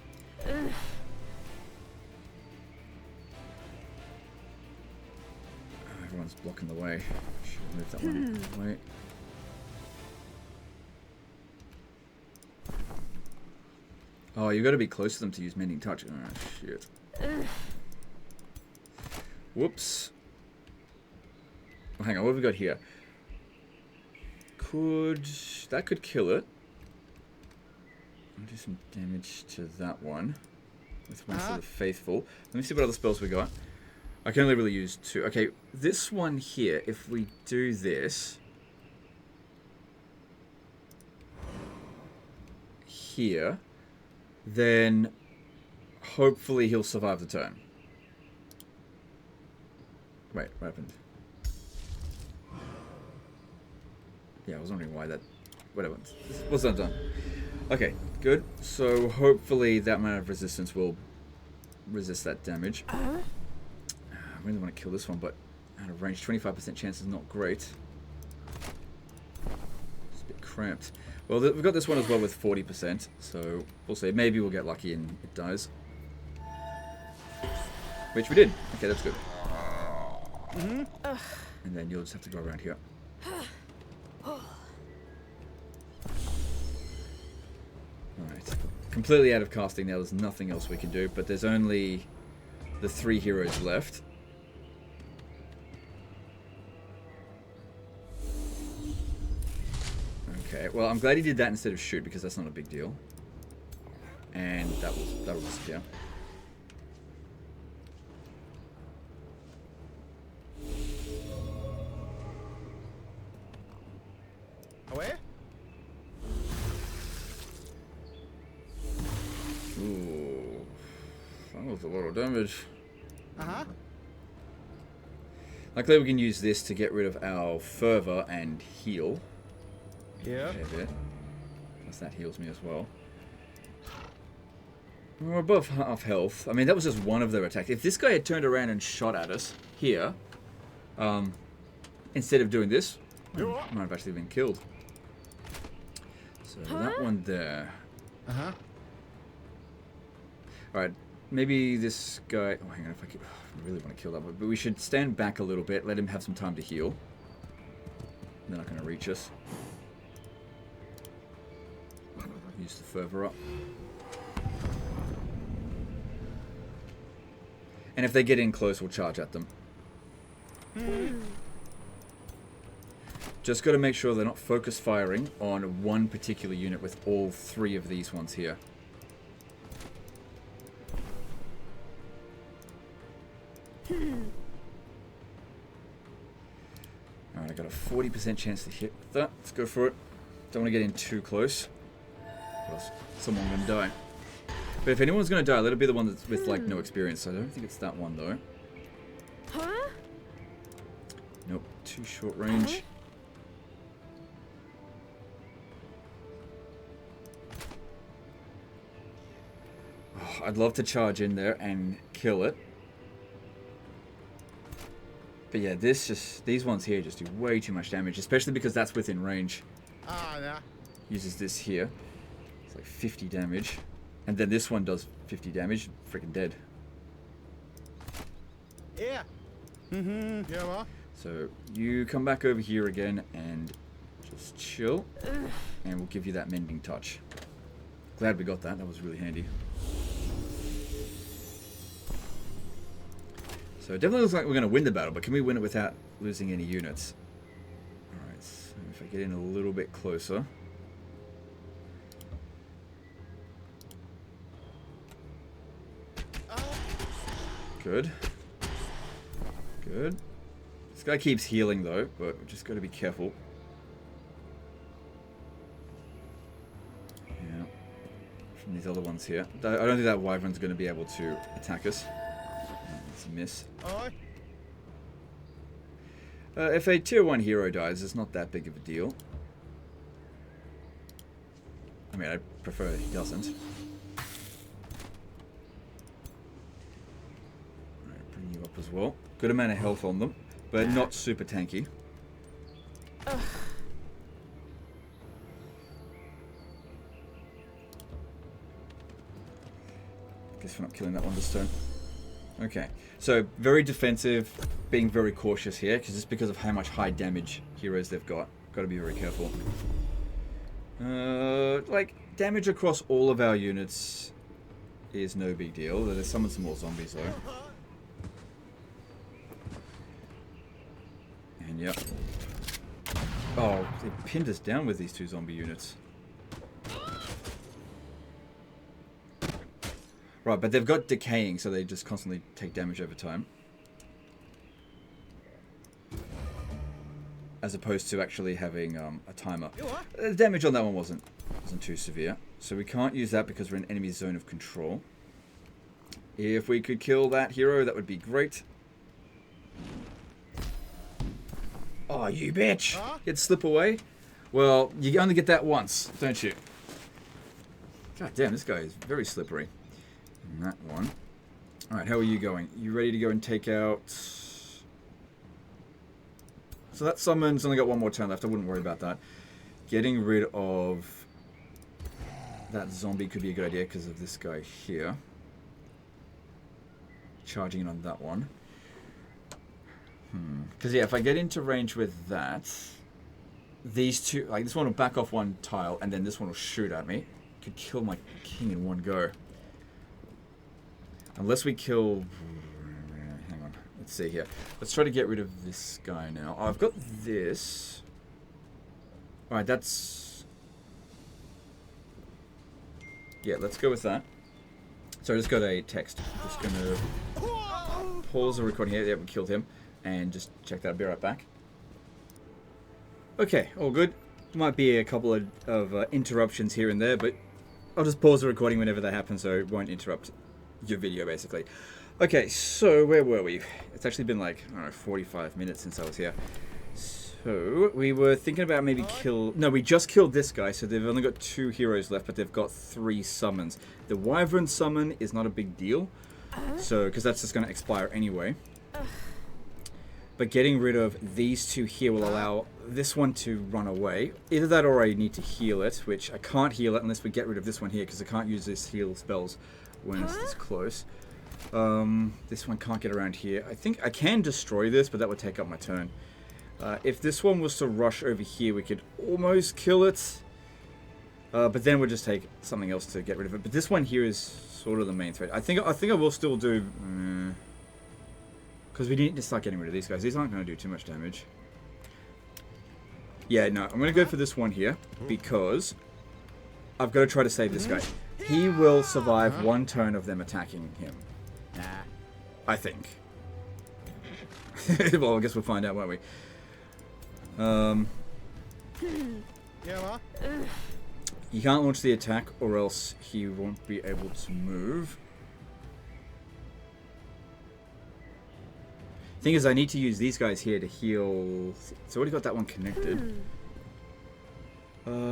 Everyone's blocking the way. Should move that one away. Oh, you got to be close to them to use Mending Touch. Oh, shit. Whoops. Oh, hang on, what have we got here? That could kill it. I'll do some damage to that one. With one for the Faithful. Let me see what other spells we got. I can only really use 2. Okay, this one here, if we do this... here... then hopefully he'll survive the turn. Wait, what happened? Yeah, I was wondering why that... whatever. What's that done? Okay, good. So hopefully that amount of resistance will resist that damage. I really want to kill this one, but out of range, 25% chance is not great. It's a bit cramped. Well, we've got this one as well with 40%, so we'll see. Maybe we'll get lucky and it dies. Which we did. Okay, that's good. And then you'll just have to go around here. Alright. Completely out of casting now. There's nothing else we can do, but there's only the 3 heroes left. Okay, well, I'm glad he did that instead of shoot, because that's not a big deal. And that'll disappear. Away? Ooh, that was a lot of damage. Uh-huh. Luckily, we can use this to get rid of our fervor and heal. Yeah. A bit. Plus that heals me as well. We're above half health. I mean, that was just one of their attacks. If this guy had turned around and shot at us here, instead of doing this, I might have actually been killed. So that one there. Uh-huh. Alright, maybe this guy... Oh, hang on, if I could... I really want to kill that one. But we should stand back a little bit, let him have some time to heal. They're not going to reach us. Use the fervor up. And if they get in close, we'll charge at them. Just got to make sure they're not focus firing on one particular unit with all three of these ones here. Alright, I got a 40% chance to hit with that. Let's go for it. Don't want to get in too close. Or else someone's going to die. But if anyone's going to die, let it be the one that's with, like, no experience. I don't think it's that one, though. Huh? Nope, too short range. Oh, I'd love to charge in there and kill it. But yeah, these ones here just do way too much damage, especially because that's within range. Ah, nah. Uses this here. It's like 50 damage. And then this one does 50 damage. Freaking dead. Yeah. Mm-hmm. Yeah, ma. So you come back over here again and just chill. And we'll give you that mending touch. Glad we got that. That was really handy. So it definitely looks like we're going to win the battle, but can we win it without losing any units? Alright, so if I get in a little bit closer. Good. Good. This guy keeps healing though, but we've just got to be careful. Yeah. From these other ones here. I don't think that wyvern's going to be able to attack us. It's a miss. Aye. If a tier 1 hero dies, it's not that big of a deal. I mean, I prefer he doesn't. Alright, bring you up as well. Good amount of health on them, but not super tanky. Guess we're not killing that one this turn. Okay, so very defensive, being very cautious here, because just because of how much high damage heroes they've got. Got to be very careful. Like, damage across all of our units is no big deal. There's some more zombies though. And yep. Oh, they pinned us down with these two zombie units. Right, but they've got decaying, so they just constantly take damage over time. As opposed to actually having a timer. The damage on that one wasn't too severe. So we can't use that because we're in enemy zone of control. If we could kill that hero, that would be great. Oh, you bitch! You'd slip away? Well, you only get that once, don't you? God damn, this guy is very slippery. And that one. Alright, how are you going? You ready to go and take out... So that summon's only got one more turn left. I wouldn't worry about that. Getting rid of that zombie could be a good idea because of this guy here. Charging in on that one. Because yeah, if I get into range with that, these two, like this one will back off one tile and then this one will shoot at me. Could kill my king in one go. Unless we kill... Hang on. Let's see here. Let's try to get rid of this guy now. Oh, I've got this. Alright, that's Yeah, let's go with that. So I just got a text. Just gonna pause the recording here. Yeah, we killed him. And just check that. I'll be right back. Okay, all good. Might be a couple of interruptions here and there, but I'll just pause the recording whenever that happens so it won't interrupt your video, basically. Okay, so where were we? It's actually been like, I don't know, 45 minutes since I was here. So, we were thinking about maybe we just killed this guy, so they've only got 2 heroes left, but they've got 3 summons. The Wyvern summon is not a big deal, so, because that's just going to expire anyway. But getting rid of these 2 here will allow this one to run away. Either that or I need to heal it, which I can't heal it unless we get rid of this one here, because I can't use this heal spells when it's this close. This one can't get around here. I think I can destroy this, but that would take up my turn. If this one was to rush over here, we could almost kill it. But then we'll just take something else to get rid of it. But this one here is sort of the main threat. I think I will still do... because we need to start getting rid of these guys. These aren't going to do too much damage. Yeah, no. I'm going to go for this one here. Because I've got to try to save this guy. He will survive 1 turn of them attacking him. I think. Well, I guess we'll find out, won't we? He can't launch the attack or else he won't be able to move. Thing is, I need to use these guys here to heal. It's already got that one connected.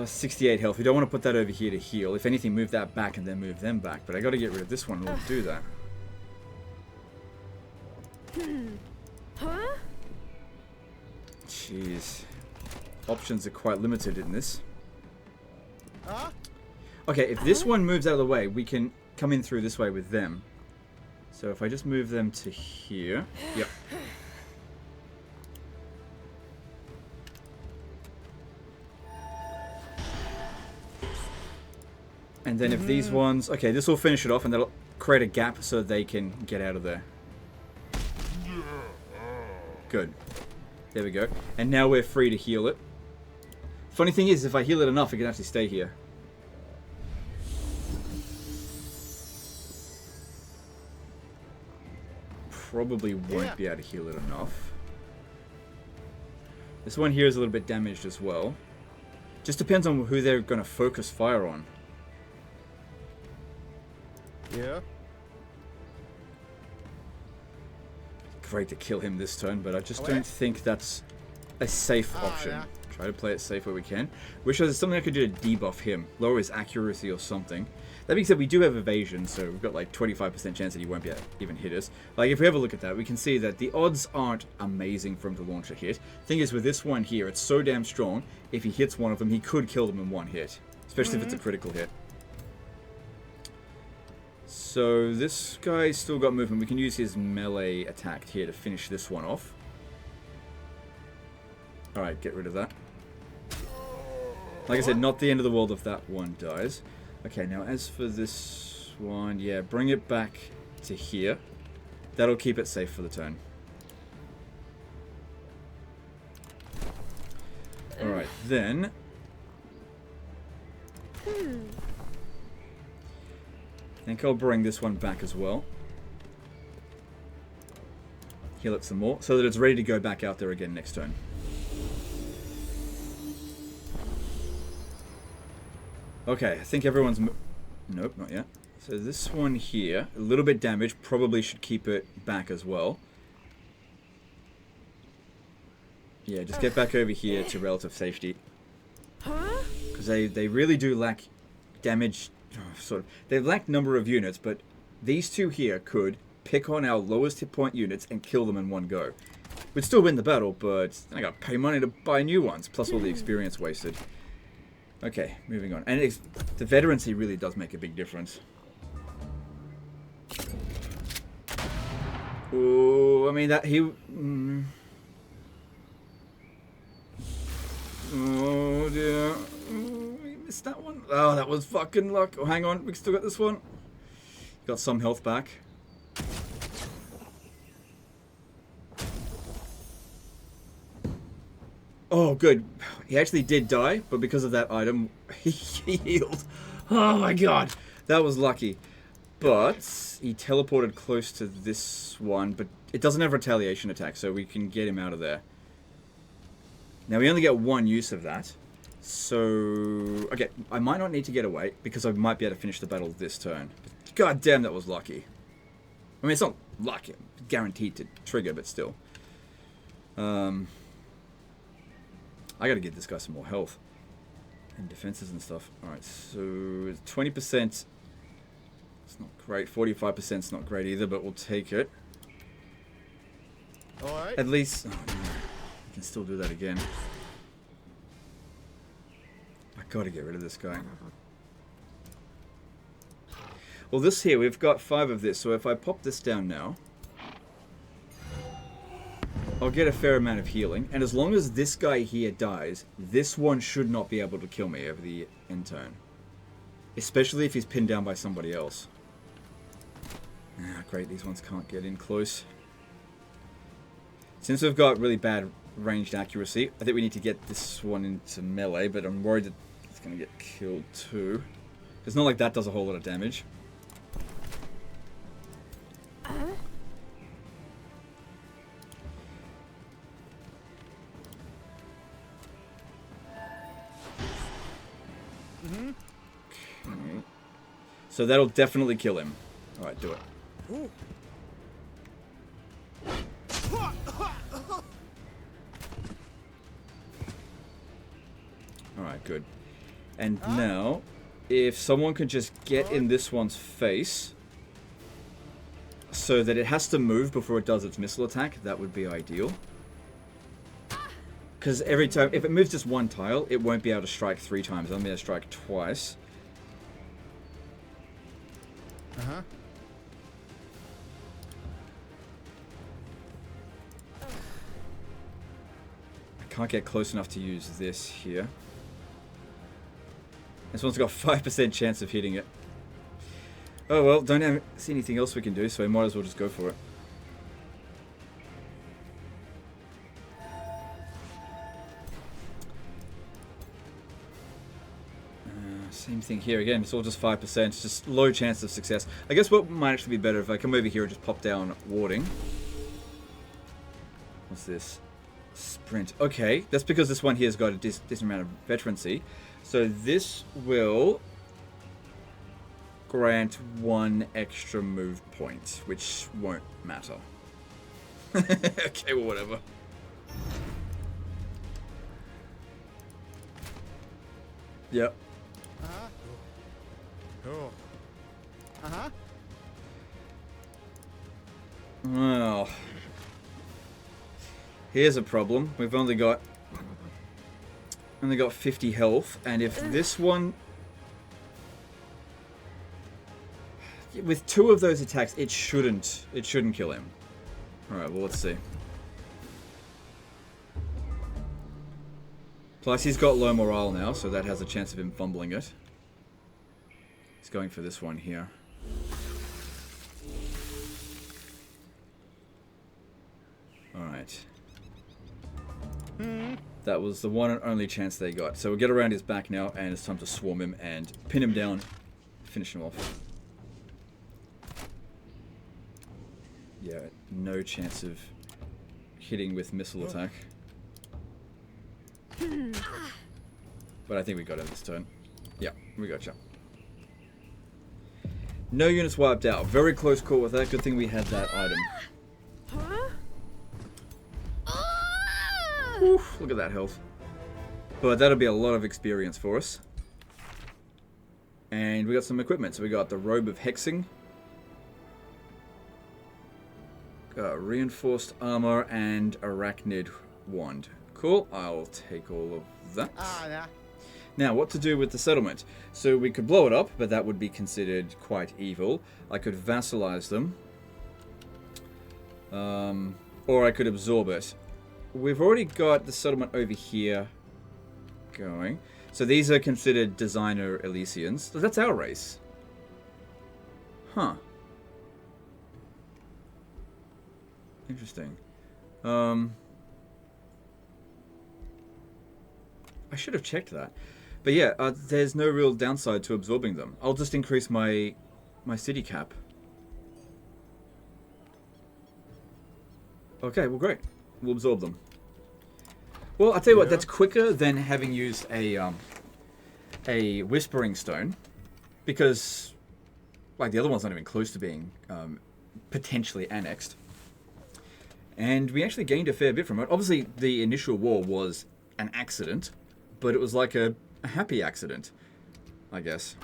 68 health. We don't want to put that over here to heal. If anything, move that back and then move them back. But I got to get rid of this one in order to do that. Jeez. Options are quite limited in this. Okay, if this one moves out of the way, we can come in through this way with them. So if I just move them to here. Yep. And then if these ones... Okay, this will finish it off and that'll create a gap so they can get out of there. Good. There we go. And now we're free to heal it. Funny thing is, if I heal it enough, it can actually stay here. Probably won't be able to heal it enough. This one here is a little bit damaged as well. Just depends on who they're going to focus fire on. Yeah. Great to kill him this turn, but I just don't think that's a safe option. Yeah. Try to play it safe where we can. Wish there was something I could do to debuff him. Lower his accuracy or something. That being said, we do have evasion, so we've got like 25% chance that he won't be able to even hit us. Like, if we have a look at that, we can see that the odds aren't amazing for him to launch a hit. Thing is, with this one here, it's so damn strong, if he hits one of them, he could kill them in 1 hit. Especially if it's a critical hit. So, this guy's still got movement. We can use his melee attack here to finish this one off. Alright, get rid of that. Like I said, not the end of the world if that one dies. Okay, now as for this one, yeah, bring it back to here. That'll keep it safe for the turn. Alright, then... I think I'll bring this one back as well. Heal it some more, so that it's ready to go back out there again next turn. Okay, I think everyone's... Nope, not yet. So this one here, a little bit damaged, probably should keep it back as well. Yeah, just get back over here to relative safety. Because they really do lack damage... sort of. They lack number of units, but these 2 here could pick on our lowest hit point units and kill them in 1 go. We'd still win the battle, but I gotta pay money to buy new ones, plus all the experience wasted. Okay, moving on. And the veterancy really does make a big difference. Ooh, I mean, that he... Oh, dear. Ooh, we missed that one. Oh, that was fucking luck. Oh, hang on. We still got this one. Got some health back. Oh, good. He actually did die, but because of that item, he healed. Oh my god. That was lucky. But he teleported close to this one, but it doesn't have retaliation attack, so we can get him out of there. Now we only get one use of that. So, okay, I might not need to get away, because I might be able to finish the battle this turn. But god damn, that was lucky. I mean, it's not lucky, guaranteed to trigger, but still. I gotta get this guy some more health. And defenses and stuff. Alright, so 20%. It's not great. 45% is not great either, but we'll take it. Alright. At least... Oh, no. I can still do that again. I gotta get rid of this guy. Well, this here, we've got 5 of this, so if I pop this down now, I'll get a fair amount of healing, and as long as this guy here dies, this one should not be able to kill me over the end turn. Especially if he's pinned down by somebody else. Ah, great, these ones can't get in close. Since we've got really bad ranged accuracy, I think we need to get this one into melee, but I'm worried that it's going to get killed too. It's not like that does a whole lot of damage. Okay. So that'll definitely kill him. Alright, do it. Ooh. Alright, good. And now, if someone could just get in this one's face, so that it has to move before it does its missile attack, that would be ideal. Because every time, if it moves just one tile, it won't be able to strike 3 times. It'll be able to strike twice. Uh-huh. I can't get close enough to use this here. This one's got 5% chance of hitting it. Oh well, don't see anything else we can do, so we might as well just go for it. Same thing here again, it's all just 5%, it's just low chance of success. I guess what might actually be better if I come over here and just pop down warding. What's this? Sprint. Okay, that's because this one here has got a decent amount of veterancy. So this will grant 1 extra move point, which won't matter. Okay, well, whatever. Yep. Uh-huh. Oh. Uh-huh. Well, here's a problem. We've only got 50 health, and if this one, with 2 of those attacks, it shouldn't kill him. All right, well, let's see. Plus, he's got low morale now, so that has a chance of him fumbling it. He's going for this one here. Alright. That was the one and only chance they got. So we'll get around his back now, and it's time to swarm him and pin him down, finish him off. Yeah, no chance of hitting with missile attack. But I think we got him this turn. Yeah, we gotcha. No units wiped out. Very close call with that. Good thing we had that item. Oof, look at that health. But that'll be a lot of experience for us. And we got some equipment. So we got the Robe of Hexing. Got reinforced armor and arachnid wand. Cool, I'll take all of that. Yeah. Now, what to do with the settlement? So we could blow it up, but that would be considered quite evil. I could vassalize them. Or I could absorb it. We've already got the settlement over here going. So these are considered designer Elysians. So that's our race. Huh. Interesting. I should have checked that. But yeah, there's no real downside to absorbing them. I'll just increase my city cap. Okay, well great. We'll absorb them. Well, I'll tell you what, that's quicker than having used a Whispering Stone. Because, like, the other one's not even close to being potentially annexed. And we actually gained a fair bit from it. Obviously, the initial war was an accident, but it was like a happy accident, I guess.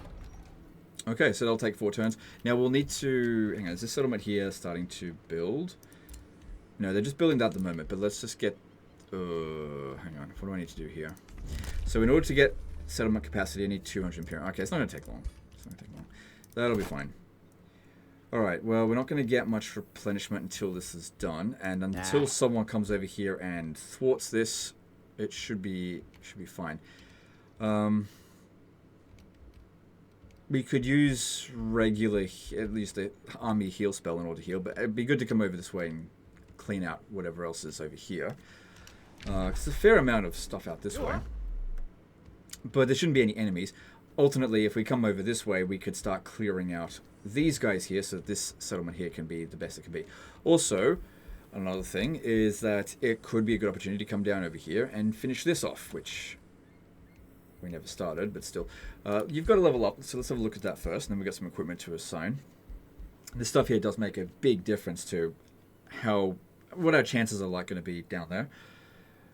Okay, so that'll take 4 turns. Now we'll need to... Hang on, is this settlement here starting to build? No, they're just building that at the moment, but let's just get... hang on, what do I need to do here? So in order to get settlement capacity, I need 200 Imperium. Okay, it's not going to take long. It's not going to take long. That'll be fine. Alright, well, we're not going to get much replenishment until this is done, and until someone comes over here and thwarts this, it should be fine. We could use regular, at least the army heal spell in order to heal, but it'd be good to come over this way and clean out whatever else is over here. It's a fair amount of stuff out this way. But there shouldn't be any enemies. Alternately, if we come over this way, we could start clearing out these guys here, so this settlement here can be the best it can be. Also, another thing is that it could be a good opportunity to come down over here and finish this off, which we never started, but still. You've got to level up, so let's have a look at that first, and then we've got some equipment to assign. This stuff here does make a big difference to what our chances are like going to be down there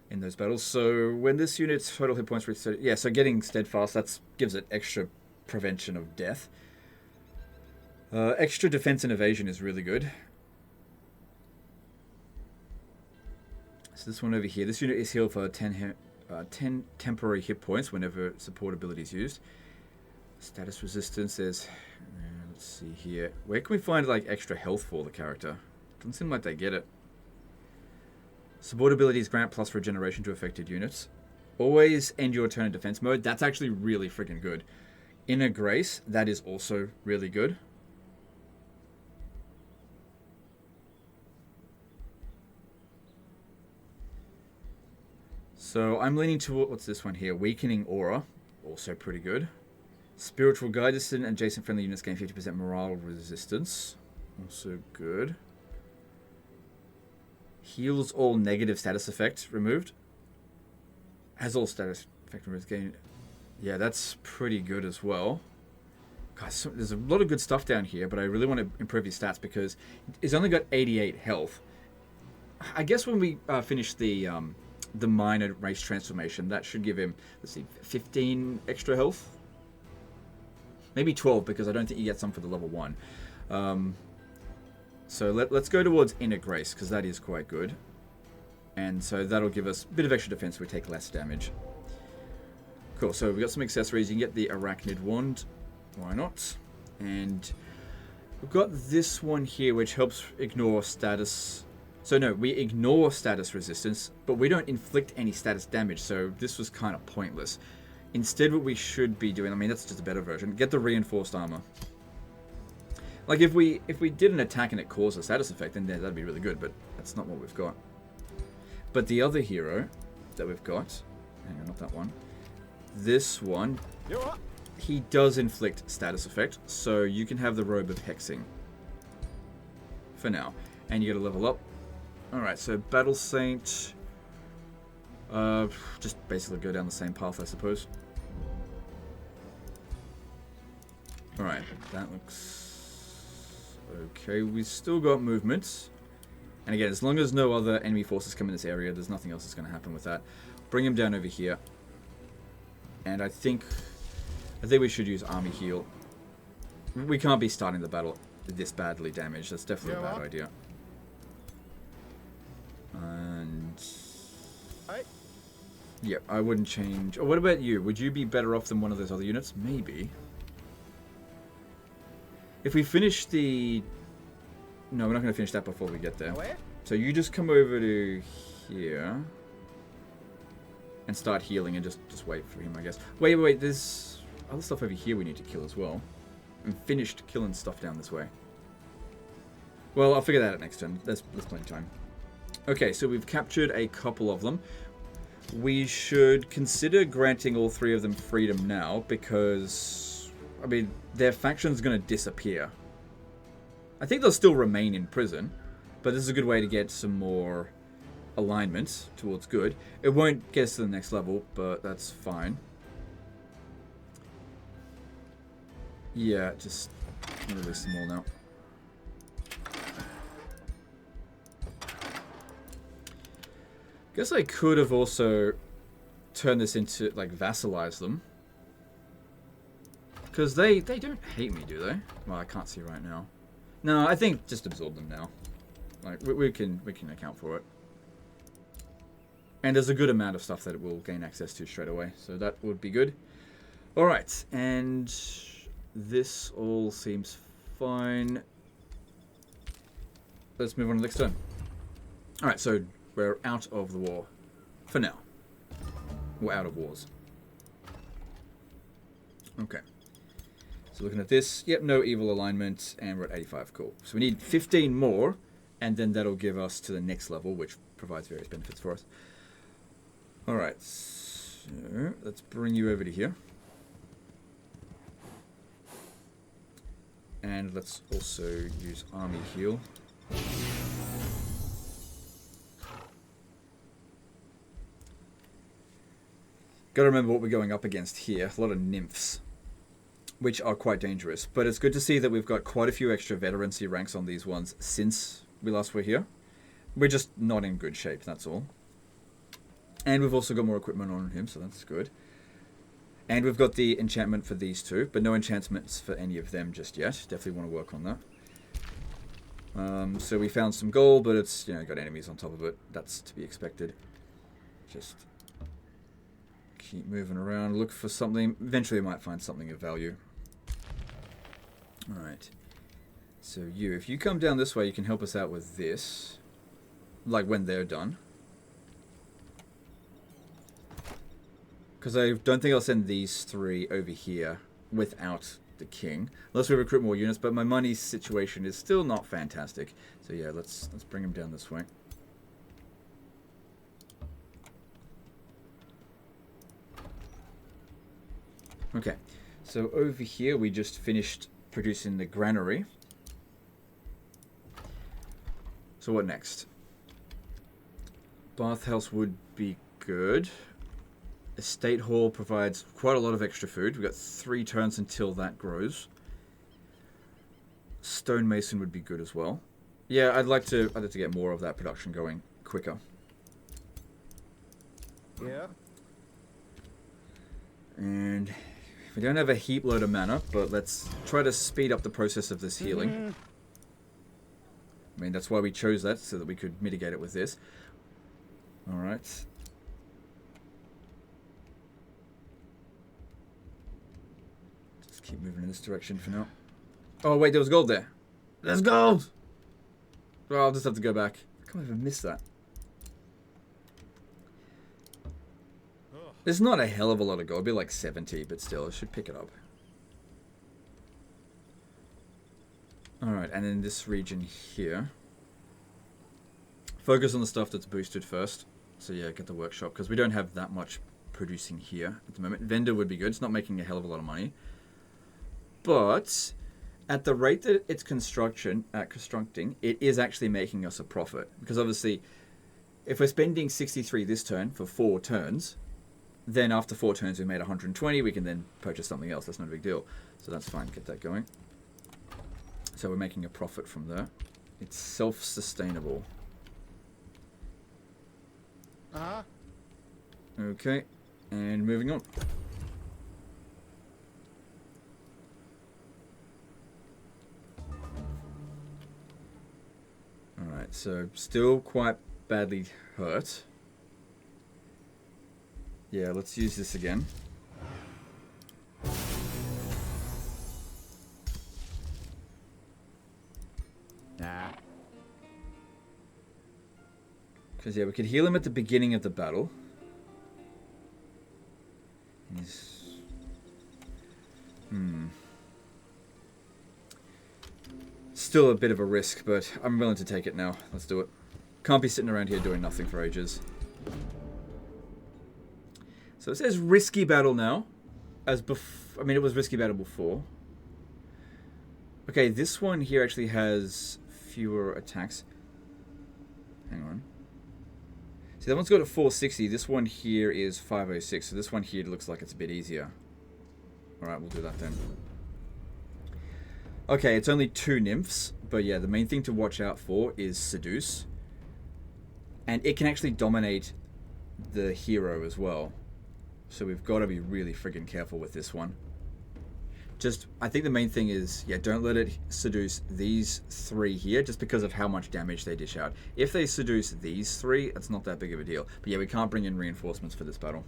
in those battles. So when this unit's total hit points reach 30, yeah, so getting steadfast, that gives it extra prevention of death. Extra defense and evasion is really good. So this one over here, this unit is healed for 10 temporary hit points whenever support ability is used. Status resistance is, let's see here. Where can we find like extra health for the character? Doesn't seem like they get it. Support abilities grant plus regeneration to affected units. Always end your turn in defense mode. That's actually really freaking good. Inner Grace, that is also really good. So I'm leaning toward, what's this one here? Weakening Aura, also pretty good. Spiritual Guide, distant and adjacent friendly units gain 50% morale resistance, also good. Heals all negative status effects removed. Has all status effect removed. Gain. Yeah, that's pretty good as well. God, so, there's a lot of good stuff down here, but I really want to improve his stats because he's only got 88 health. I guess when we finish the minor race transformation, that should give him, let's see, 15 extra health? Maybe 12, because I don't think you get some for the level 1. So let's go towards Inner Grace, because that is quite good. And so that'll give us a bit of extra defense, we take less damage. Cool, so we've got some accessories. You can get the Arachnid Wand, why not? And we've got this one here, which helps ignore status... So no, we ignore status resistance, but we don't inflict any status damage, so this was kind of pointless. Instead, what we should be doing, I mean, that's just a better version, get the reinforced armor. Like, if we did an attack and it caused a status effect, then that'd be really good, but that's not what we've got. But the other hero that we've got, hang on, not that one, this one, he does inflict status effect, so you can have the Robe of Hexing for now. And you gotta level up. Alright, so Battle Saint, just basically go down the same path, I suppose. Alright, that looks okay. We've still got movement. And again, as long as no other enemy forces come in this area, there's nothing else that's going to happen with that. Bring him down over here. And I think we should use Army Heal. We can't be starting the battle this badly damaged. That's definitely a bad idea. And yeah, I wouldn't change. Oh, what about you? Would you be better off than one of those other units? Maybe. If we finish the... No, we're not going to finish that before we get there. So you just come over to here and start healing and just wait for him, I guess. Wait, there's other stuff over here we need to kill as well. I'm finished killing stuff down this way. Well, I'll figure that out next turn. There's plenty of time. Okay, so we've captured a couple of them. we should consider granting all 3 of them freedom now, because, I mean, their faction's going to disappear. I think they'll still remain in prison, but this is a good way to get some more alignment towards good. It won't get us to the next level, but that's fine. Yeah, just release them all now. Guess I could have also turned this into, like, vassalize them. Because they don't hate me, do they? Well, I can't see right now. No, I think just absorb them now. Like, we can account for it. And there's a good amount of stuff that it will gain access to straight away, so that would be good. Alright, and this all seems fine. Let's move on to the next turn. Alright, so we're out of the war. For now. We're out of wars. Okay. So looking at this, yep, no evil alignment, and we're at 85, cool. So we need 15 more, and then that'll give us to the next level, which provides various benefits for us. Alright, so let's bring you over to here. And let's also use army heal. Gotta remember what we're going up against here. A lot of nymphs, which are quite dangerous. But it's good to see that we've got quite a few extra veterancy ranks on these ones since we last were here. We're just not in good shape, that's all. And we've also got more equipment on him, so that's good. And we've got the enchantment for these two, but no enchantments for any of them just yet. Definitely want to work on that. So we found some gold, but it's, you know, got enemies on top of it. That's to be expected. Just keep moving around, look for something. Eventually we might find something of value. Alright. So you, if you come down this way, you can help us out with this. Like when they're done. Because I don't think I'll send these 3 over here without the king. Unless we recruit more units, but my money situation is still not fantastic. So yeah, let's bring him down this way. Okay, so over here we just finished producing the granary. So what next? Bathhouse would be good. Estate Hall provides quite a lot of extra food. We've got 3 turns until that grows. Stonemason would be good as well. Yeah, I'd like to get more of that production going quicker. Yeah. And we don't have a heap load of mana, but let's try to speed up the process of this healing. I mean, that's why we chose that, so that we could mitigate it with this. Alright. Just keep moving in this direction for now. Oh, wait, there was gold there. There's gold! Well, I'll just have to go back. I can't even miss that. There's not a hell of a lot of gold. It'll be like 70, but still, I should pick it up. Alright, and in this region here, focus on the stuff that's boosted first. So yeah, get the workshop, because we don't have that much producing here at the moment. Vendor would be good. It's not making a hell of a lot of money. But at the rate that it's constructing, it is actually making us a profit. Because obviously, if we're spending 63 this turn for 4 turns, then after 4 turns we made 120, we can then purchase something else. That's not a big deal. So that's fine, get that going. So we're making a profit from there. It's self-sustainable. Okay, and moving on. Alright, so still quite badly hurt. Yeah, let's use this again. Nah. Because, yeah, we could heal him at the beginning of the battle. He's... Still a bit of a risk, but I'm willing to take it now. Let's do it. Can't be sitting around here doing nothing for ages. So it says risky battle now. I mean, it was risky battle before. Okay, this one here actually has fewer attacks. Hang on. See, that one's got a 460. This one here is 506. So this one here looks like it's a bit easier. Alright, we'll do that then. Okay, it's only 2 nymphs. But yeah, the main thing to watch out for is Seduce. And it can actually dominate the hero as well. So we've got to be really friggin' careful with this one. Just, I think the main thing is, yeah, don't let it seduce these 3 here, just because of how much damage they dish out. If they seduce these 3, it's not that big of a deal. But yeah, we can't bring in reinforcements for this battle.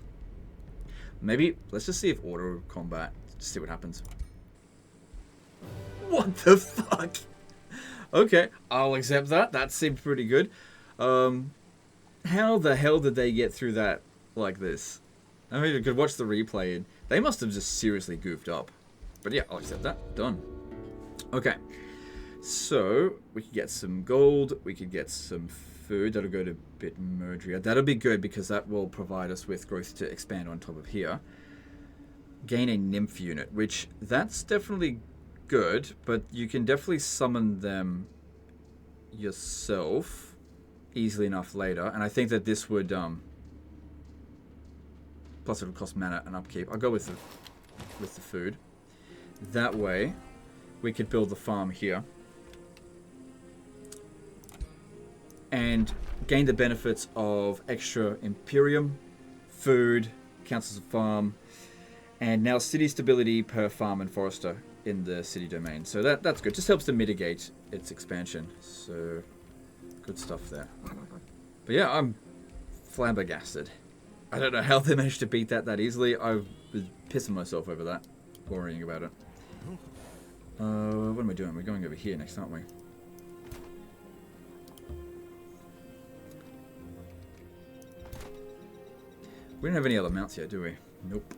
Maybe, let's just see if auto combat, just see what happens. What the fuck? Okay, I'll accept that. That seemed pretty good. How the hell did they get through that like this? I mean, you could watch the replay and they must have just seriously goofed up. But yeah, I'll accept that. Done. Okay. So, we could get some gold. We could get some food. That'll go to Bitmerdria. That'll be good because that will provide us with growth to expand on top of here. Gain a nymph unit, which that's definitely good, but you can definitely summon them yourself easily enough later. And I think that this would... plus it would cost mana and upkeep. I'll go with the food. That way, we could build the farm here. And gain the benefits of extra Imperium, food, counts as a farm, and now city stability per farm and forester in the city domain. So that's good. Just helps to mitigate its expansion. So, good stuff there. But yeah, I'm flabbergasted. I don't know how they managed to beat that easily. I was pissing myself over that, worrying about it. What am I doing? We're going over here next, aren't we? We don't have any other mounts yet, do we? Nope.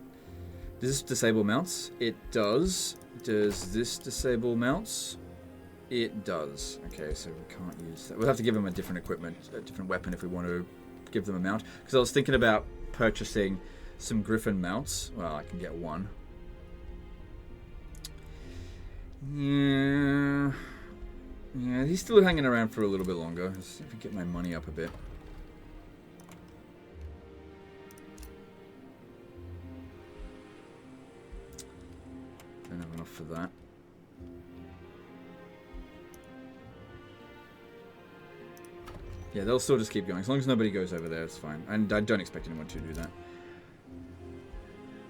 Does this disable mounts? It does. Does this disable mounts? It does. Okay, so we can't use that. We'll have to give them a different equipment, a different weapon if we want to give them a mount. Because I was thinking about purchasing some Griffin mounts. Well, I can get one. Yeah, he's still hanging around for a little bit longer. Let's see if we get my money up a bit. Don't have enough for that. Yeah, they'll still just keep going. As long as nobody goes over there, it's fine. And I don't expect anyone to do that.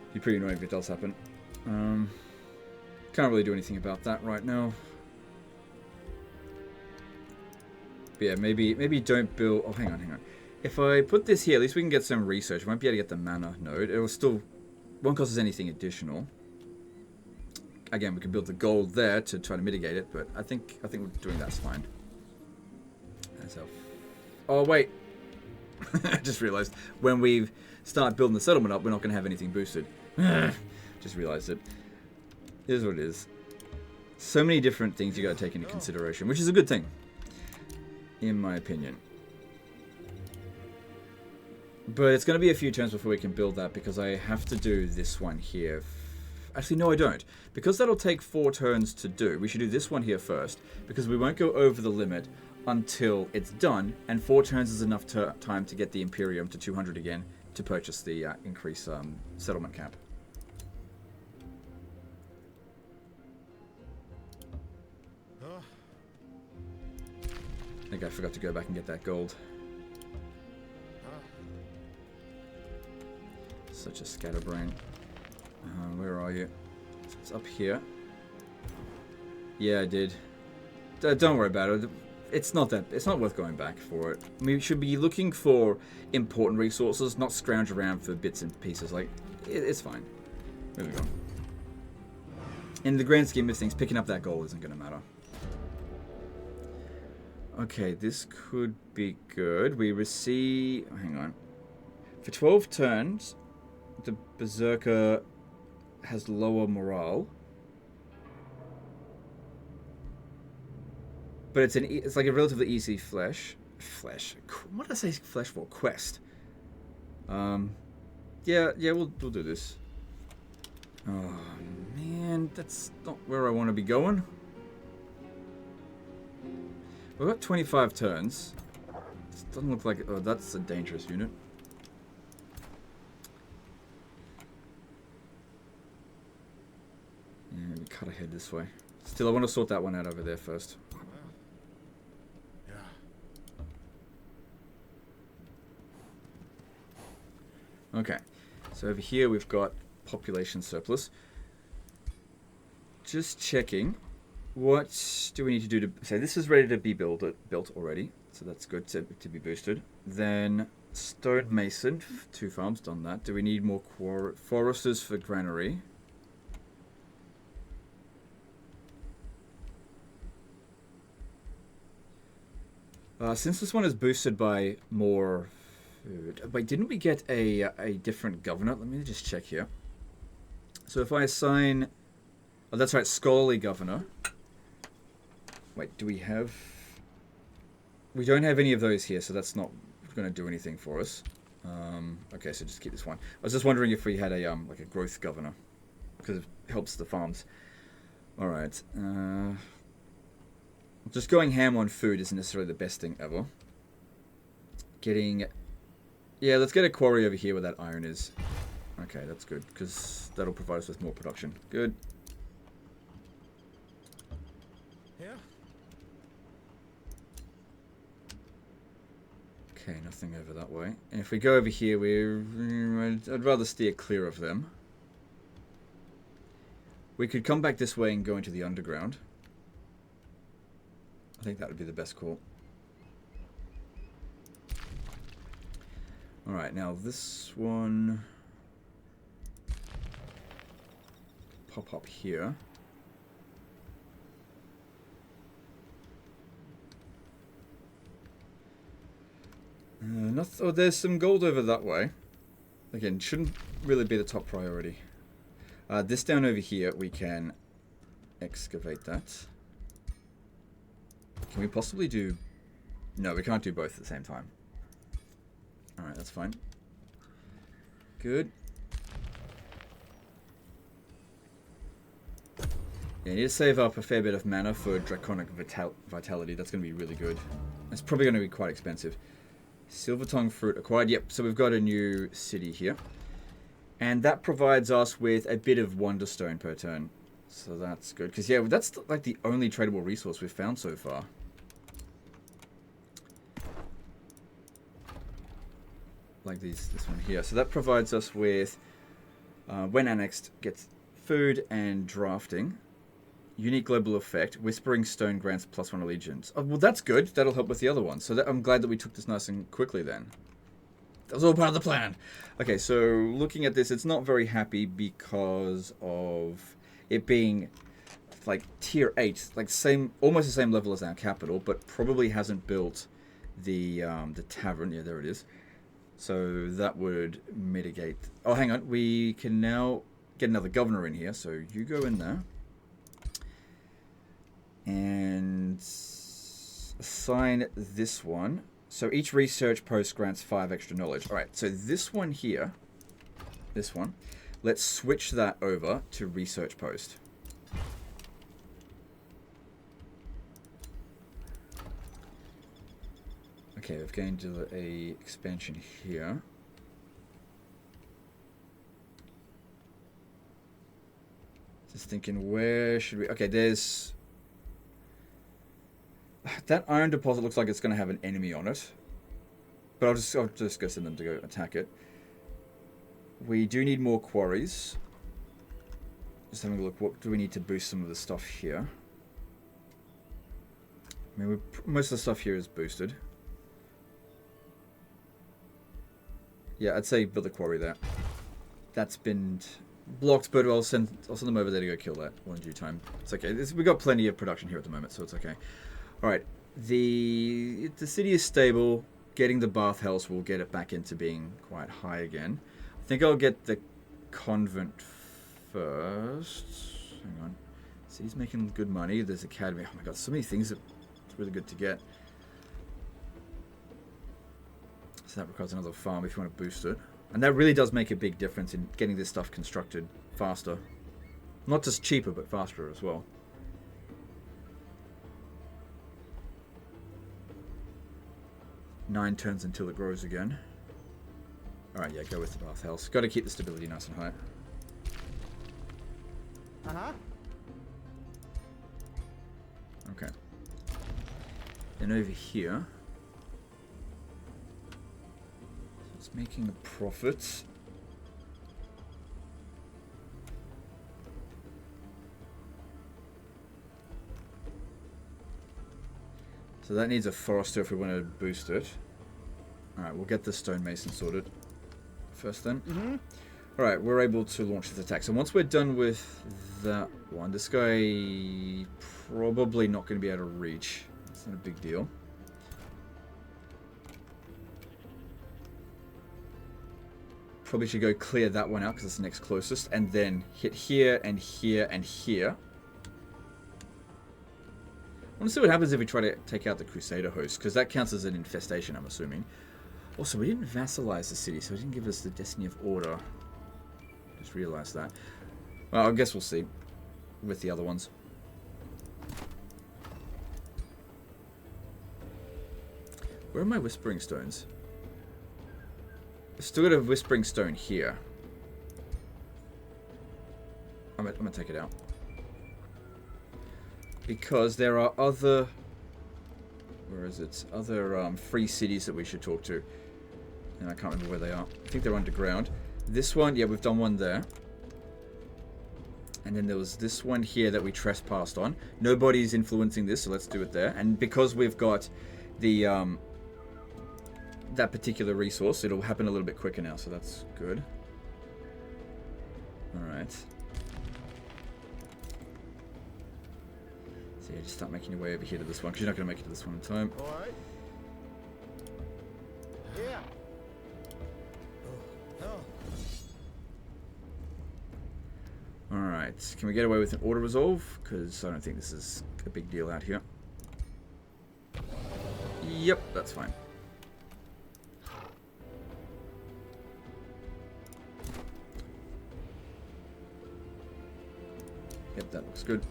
It'd be pretty annoying if it does happen. Can't really do anything about that right now. But yeah, maybe don't build... Oh, hang on. If I put this here, at least we can get some research. We won't be able to get the mana node. It will still... won't cost us anything additional. Again, we can build the gold there to try to mitigate it, but I think doing that's fine. That's how... Oh, wait. I just realized when we start building the settlement up, we're not going to have anything boosted. Just realized it. Here's what it is. So many different things you got to take into consideration, which is a good thing, in my opinion. But it's going to be a few turns before we can build that, because I have to do this one here. Actually, no, I don't. Because that'll take 4 turns to do, we should do this one here first, because we won't go over the limit until it's done, and 4 turns is enough time to get the Imperium to 200 again to purchase the increased settlement cap. I think I forgot to go back and get that gold. Such a scatterbrain. Where are you? It's up here. Yeah, I did. Don't worry about it. It's not worth going back for it. We should be looking for important resources, not scrounge around for bits and pieces. Like, it's fine. Moving on. In the grand scheme of things, picking up that gold isn't going to matter. Okay, this could be good. We receive... Hang on. For 12 turns, the Berserker has lower morale. But it's like a relatively easy flesh. What did I say flesh for? Quest. Yeah, we'll do this. Oh, man, that's not where I want to be going. We've got 25 turns. This doesn't look like... Oh, that's a dangerous unit. Yeah, maybe cut ahead this way. Still, I want to sort that one out over there first. Okay, so over here we've got population surplus. Just checking, what do we need to do to... So this is ready to be built already, so that's good to be boosted. Then stone mason, 2 farms, done that. Do we need more foresters for granary? Since this one is boosted by more... Wait, didn't we get a different governor? Let me just check here. So if I assign... Oh, that's right, scholarly governor. Wait, do we have... We don't have any of those here, so that's not going to do anything for us. Okay, so just keep this one. I was just wondering if we had a like a growth governor, because it helps the farms. All right. Just going ham on food isn't necessarily the best thing ever. Getting... Yeah, let's get a quarry over here where that iron is. Okay, that's good, because that'll provide us with more production. Good. Yeah. Okay, nothing over that way. And if we go over here, I'd rather steer clear of them. We could come back this way and go into the underground. I think that would be the best call. Alright, now this one... Pop up here. Oh, there's some gold over that way. Again, shouldn't really be the top priority. This down over here, we can excavate that. Can we possibly do... No, we can't do both at the same time. Alright, that's fine. Good. Yeah, you need to save up a fair bit of mana for Draconic Vitality. That's going to be really good. It's probably going to be quite expensive. Silver Tongue Fruit acquired. Yep, so we've got a new city here. And that provides us with a bit of Wonderstone per turn. So that's good. Because, yeah, that's like the only tradable resource we've found so far. Like this one here. So that provides us with, when annexed, gets food and drafting. Unique global effect. Whispering Stone grants +1 allegiance. Oh, well, that's good. That'll help with the other one. So I'm glad that we took this nice and quickly then. That was all part of the plan. Okay, so looking at this, it's not very happy because of it being like tier 8, like almost the same level as our capital, but probably hasn't built the tavern. Yeah, there it is. So that would mitigate. Oh, hang on. We can now get another governor in here. So you go in there. And assign this one. So each research post grants 5 extra knowledge. Alright, so this one here. This one. Let's switch that over to research post. Okay, we've gained a expansion here. Just thinking, where should we... Okay, there's... That iron deposit looks like it's going to have an enemy on it. But I'll just go send them to go attack it. We do need more quarries. Just having a look, what do we need to boost some of the stuff here? I mean, most of the stuff here is boosted. Yeah, I'd say build a quarry there. That's been blocked, but I'll send them over there to go kill that one in due time. It's okay. We've got plenty of production here at the moment, so it's okay. Alright, the city is stable. Getting the bath house will get it back into being quite high again. I think I'll get the convent first. Hang on. So he's making good money. There's academy. Oh my god, so many things that it's really good to get. So that requires another farm if you want to boost it. And that really does make a big difference in getting this stuff constructed faster. Not just cheaper, but faster as well. Nine turns until it grows again. Alright, yeah, go with the bathhouse. Got to keep the stability nice and high. Uh-huh. Okay. Then over here, so it's making a profit. So that needs a forester if we want to boost it. Alright, we'll get the stonemason sorted first then. Mm-hmm. Alright, we're able to launch this attack. So once we're done with that one, this guy probably not going to be able to reach. It's not a big deal. Probably should go clear that one out because it's the next closest. And then hit here and here and here. I want to see what happens if we try to take out the Crusader host, because that counts as an infestation, I'm assuming. Also, we didn't vassalize the city, so it didn't give us the Destiny of Order. Just realized that. Well, I guess we'll see with the other ones. Where are my Whispering Stones? I've still got a Whispering Stone here. I'm gonna take it out. Because there are other... Where is it? Other free cities that we should talk to. And I can't remember where they are. I think they're underground. This one, yeah, we've done one there. And then there was this one here that we trespassed on. Nobody's influencing this, so let's do it there. And because we've got the that particular resource, it'll happen a little bit quicker now, so that's good. Alright. So yeah, just start making your way over here to this one, because you're not going to make it to this one in time. Alright. Yeah. Alright, can we get away with an auto resolve? Because I don't think this is a big deal out here. Yep, that's fine. Yep, that looks good.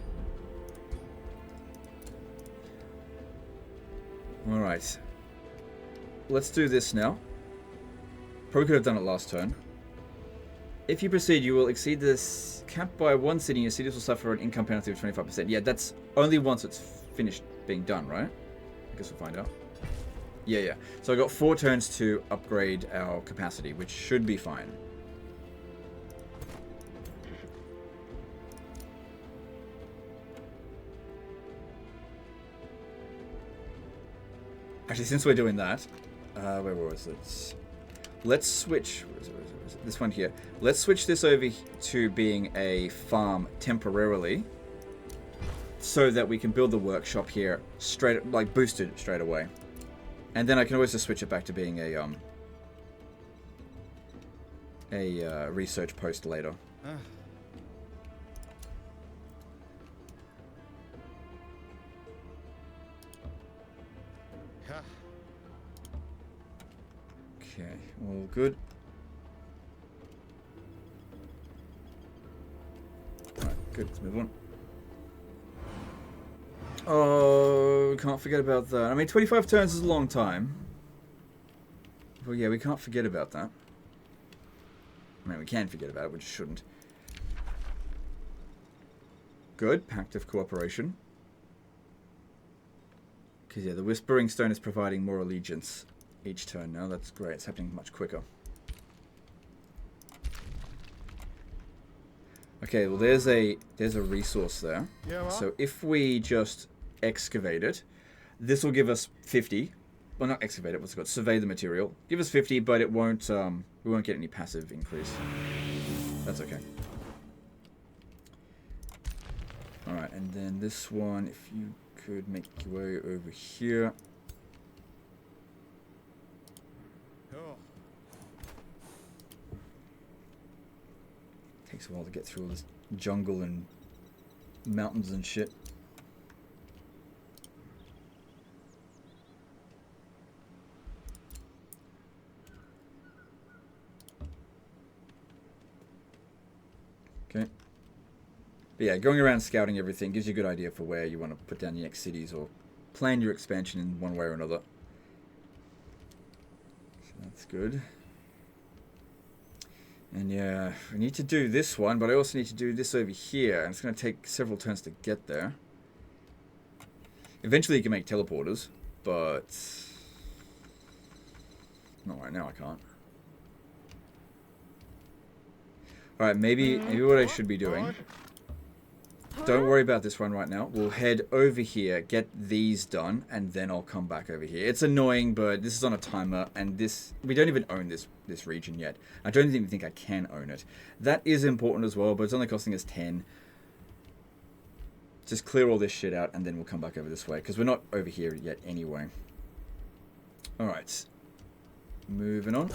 Alright. Let's do this now. Probably could have done it last turn. If you proceed, you will exceed this cap by one city. Your cities will suffer an income penalty of 25%. Yeah, that's only once it's finished being done, right? I guess we'll find out. Yeah. So I got 4 turns to upgrade our capacity, which should be fine. Actually, since we're doing that, where was it? Let's switch. Where is it? This one here. Let's switch this over to being a farm temporarily, so that we can build the workshop here straight, like boosted straight away, and then I can always just switch it back to being a research post later. Okay, all good. Alright, good, let's move on. Oh, can't forget about that. I mean, 25 turns is a long time. Well, yeah, we can't forget about that. I mean, we can forget about it, we just shouldn't. Good, Pact of Cooperation. Because, yeah, the Whispering Stone is providing more allegiance each turn now. That's great. It's happening much quicker. Okay, well there's a resource there. Yeah, well. So if we just excavate it, this will give us 50. Well, not excavate it. What's it called? Survey the material. Give us 50, but it won't. We won't get any passive increase. That's okay. All right, and then this one, if you could make your way over here. Takes a while to get through all this jungle and mountains and shit. Okay. But yeah, going around scouting everything gives you a good idea for where you want to put down your next cities or plan your expansion in one way or another. So that's good. And yeah, we need to do this one, but I also need to do this over here. And it's going to take several turns to get there. Eventually you can make teleporters, but not right now, I can't. Alright, maybe what I should be doing. Don't worry about this one right now. We'll head over here, get these done, and then I'll come back over here. It's annoying, but this is on a timer, and we don't even own this region yet. I don't even think I can own it. That is important as well, but it's only costing us 10. Just clear all this shit out, and then we'll come back over this way, because we're not over here yet anyway. Alright. Moving on.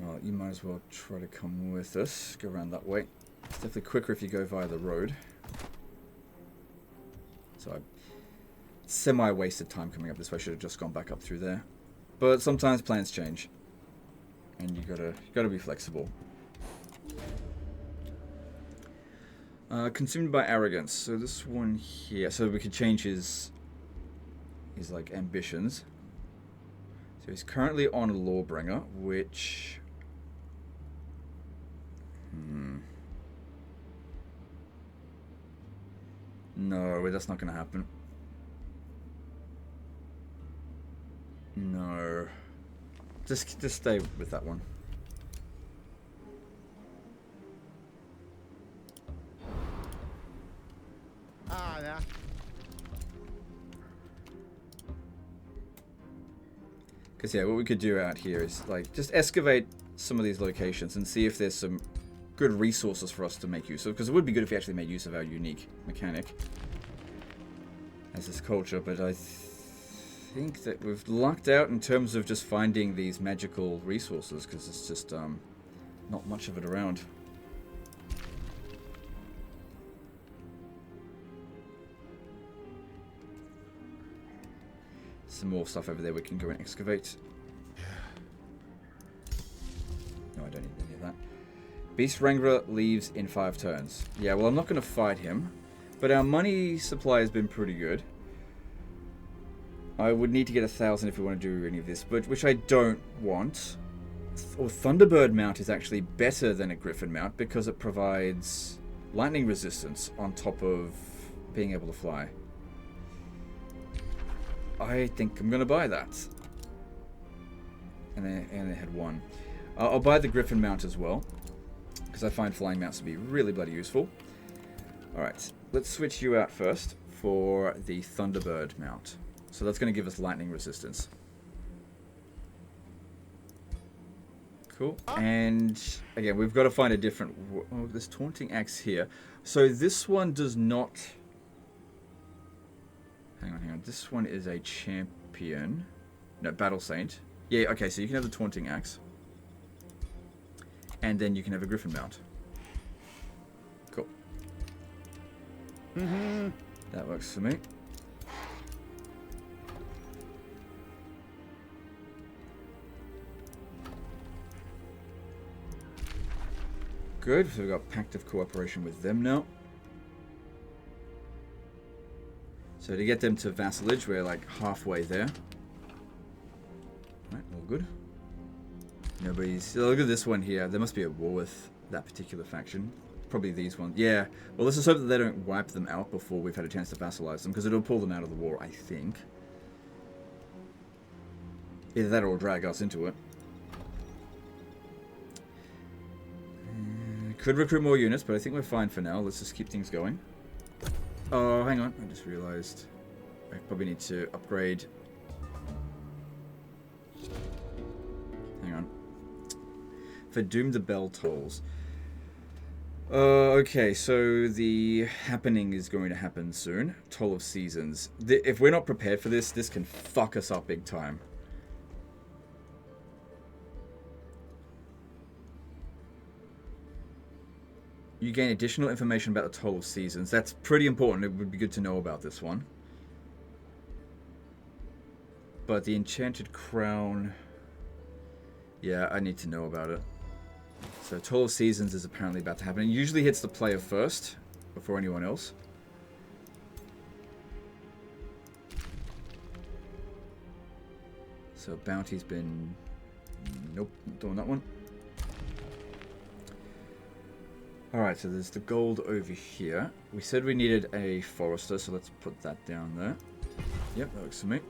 Well, you might as well try to come with us. Go around that way. It's definitely quicker if you go via the road. So I semi-wasted time coming up this way. I should have just gone back up through there. But sometimes plans change. And you gotta be flexible. Consumed by arrogance. So this one here. So we could change his like ambitions. So he's currently on Lawbringer, which no, that's not going to happen. No. Just stay with that one. Yeah. Because yeah, what we could do out here is like just excavate some of these locations and see if there's some good resources for us to make use of. Because it would be good if we actually made use of our unique mechanic as this culture. But I think that we've lucked out in terms of just finding these magical resources, because it's just not much of it around. Some more stuff over there we can go and excavate. No, I don't need any of that. Beast Wrangler leaves in 5 turns. Yeah, well, I'm not going to fight him, but our money supply has been pretty good. I would need to get 1,000 if we want to do any of this, but which I don't want. Or Thunderbird mount is actually better than a Griffin mount because it provides lightning resistance on top of being able to fly. I think I'm going to buy that. And they had 1. I'll buy the Griffin mount as well, because I find flying mounts to be really bloody useful. Alright, let's switch you out first for the Thunderbird mount. So that's going to give us lightning resistance. Cool. And again, we've got to find a different... Oh, there's Taunting Axe here. So this one does not... Hang on. This one is a champion. No, Battle Saint. Yeah, okay, so you can have the Taunting Axe. And then you can have a Griffin mount. Cool. That works for me. Good, so we've got Pact of Cooperation with them now. So to get them to vassalage, we're like halfway there. Right, all good. Nobody's... Look at this one here. There must be a war with that particular faction. Probably these ones. Yeah. Well, let's just hope that they don't wipe them out before we've had a chance to vassalize them, because it'll pull them out of the war, I think. Either that or drag us into it. Could recruit more units, but I think we're fine for now. Let's just keep things going. Oh, hang on. I just realized I probably need to upgrade. Hang on. For Doom, the bell tolls. Okay, so the happening is going to happen soon. Toll of Seasons. If we're not prepared for this, this can fuck us up big time. You gain additional information about the Toll of Seasons. That's pretty important. It would be good to know about this one. But the Enchanted Crown... Yeah, I need to know about it. So Toll of Seasons is apparently about to happen. It usually hits the player first, before anyone else. So Bounty's been... Nope, not doing that one. Alright, so there's the gold over here. We said we needed a Forester, so let's put that down there. Yep, that works for me.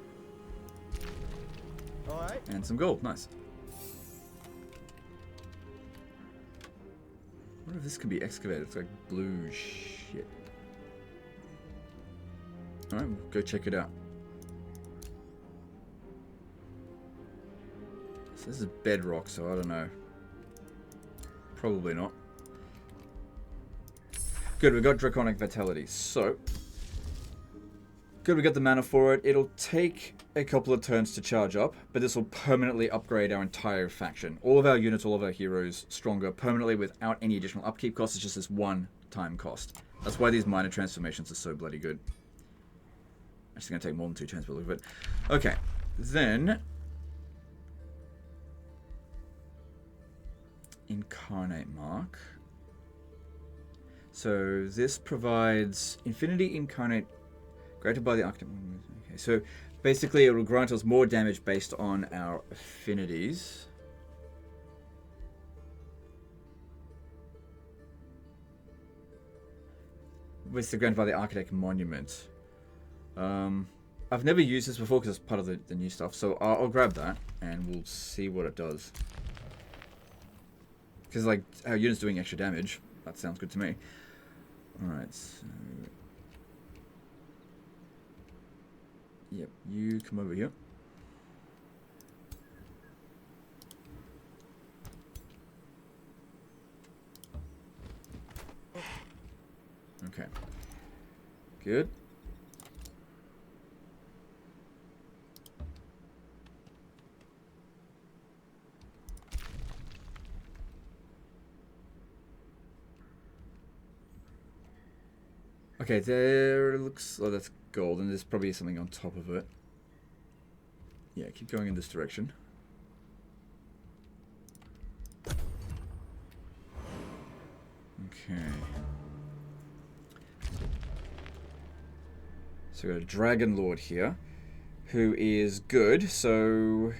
Alright. And some gold, nice. I wonder if this can be excavated. It's like blue shit. Alright, we'll go check it out. So this is bedrock, so I don't know. Probably not. Good, we got Draconic Vitality. So, good, we got the mana for it. It'll take a couple of turns to charge up, but this will permanently upgrade our entire faction. All of our units, all of our heroes, stronger permanently without any additional upkeep cost. It's just this one-time cost. That's why these minor transformations are so bloody good. Actually, going to take more than 2 turns, but look at it. Okay, then... Incarnate Mark. So this provides Infinity Incarnate granted by the Architect. Okay, so basically it will grant us more damage based on our affinities. With the granted by the Architect Monument. I've never used this before because it's part of the new stuff, so I'll grab that and we'll see what it does. Because, like, our unit's doing extra damage. That sounds good to me. Alright, so... Yep, you come over here. Okay. Good. Okay, there looks... Oh, that's gold, and there's probably something on top of it. Yeah, keep going in this direction. Okay. So we got a Dragon Lord here, who is good, so...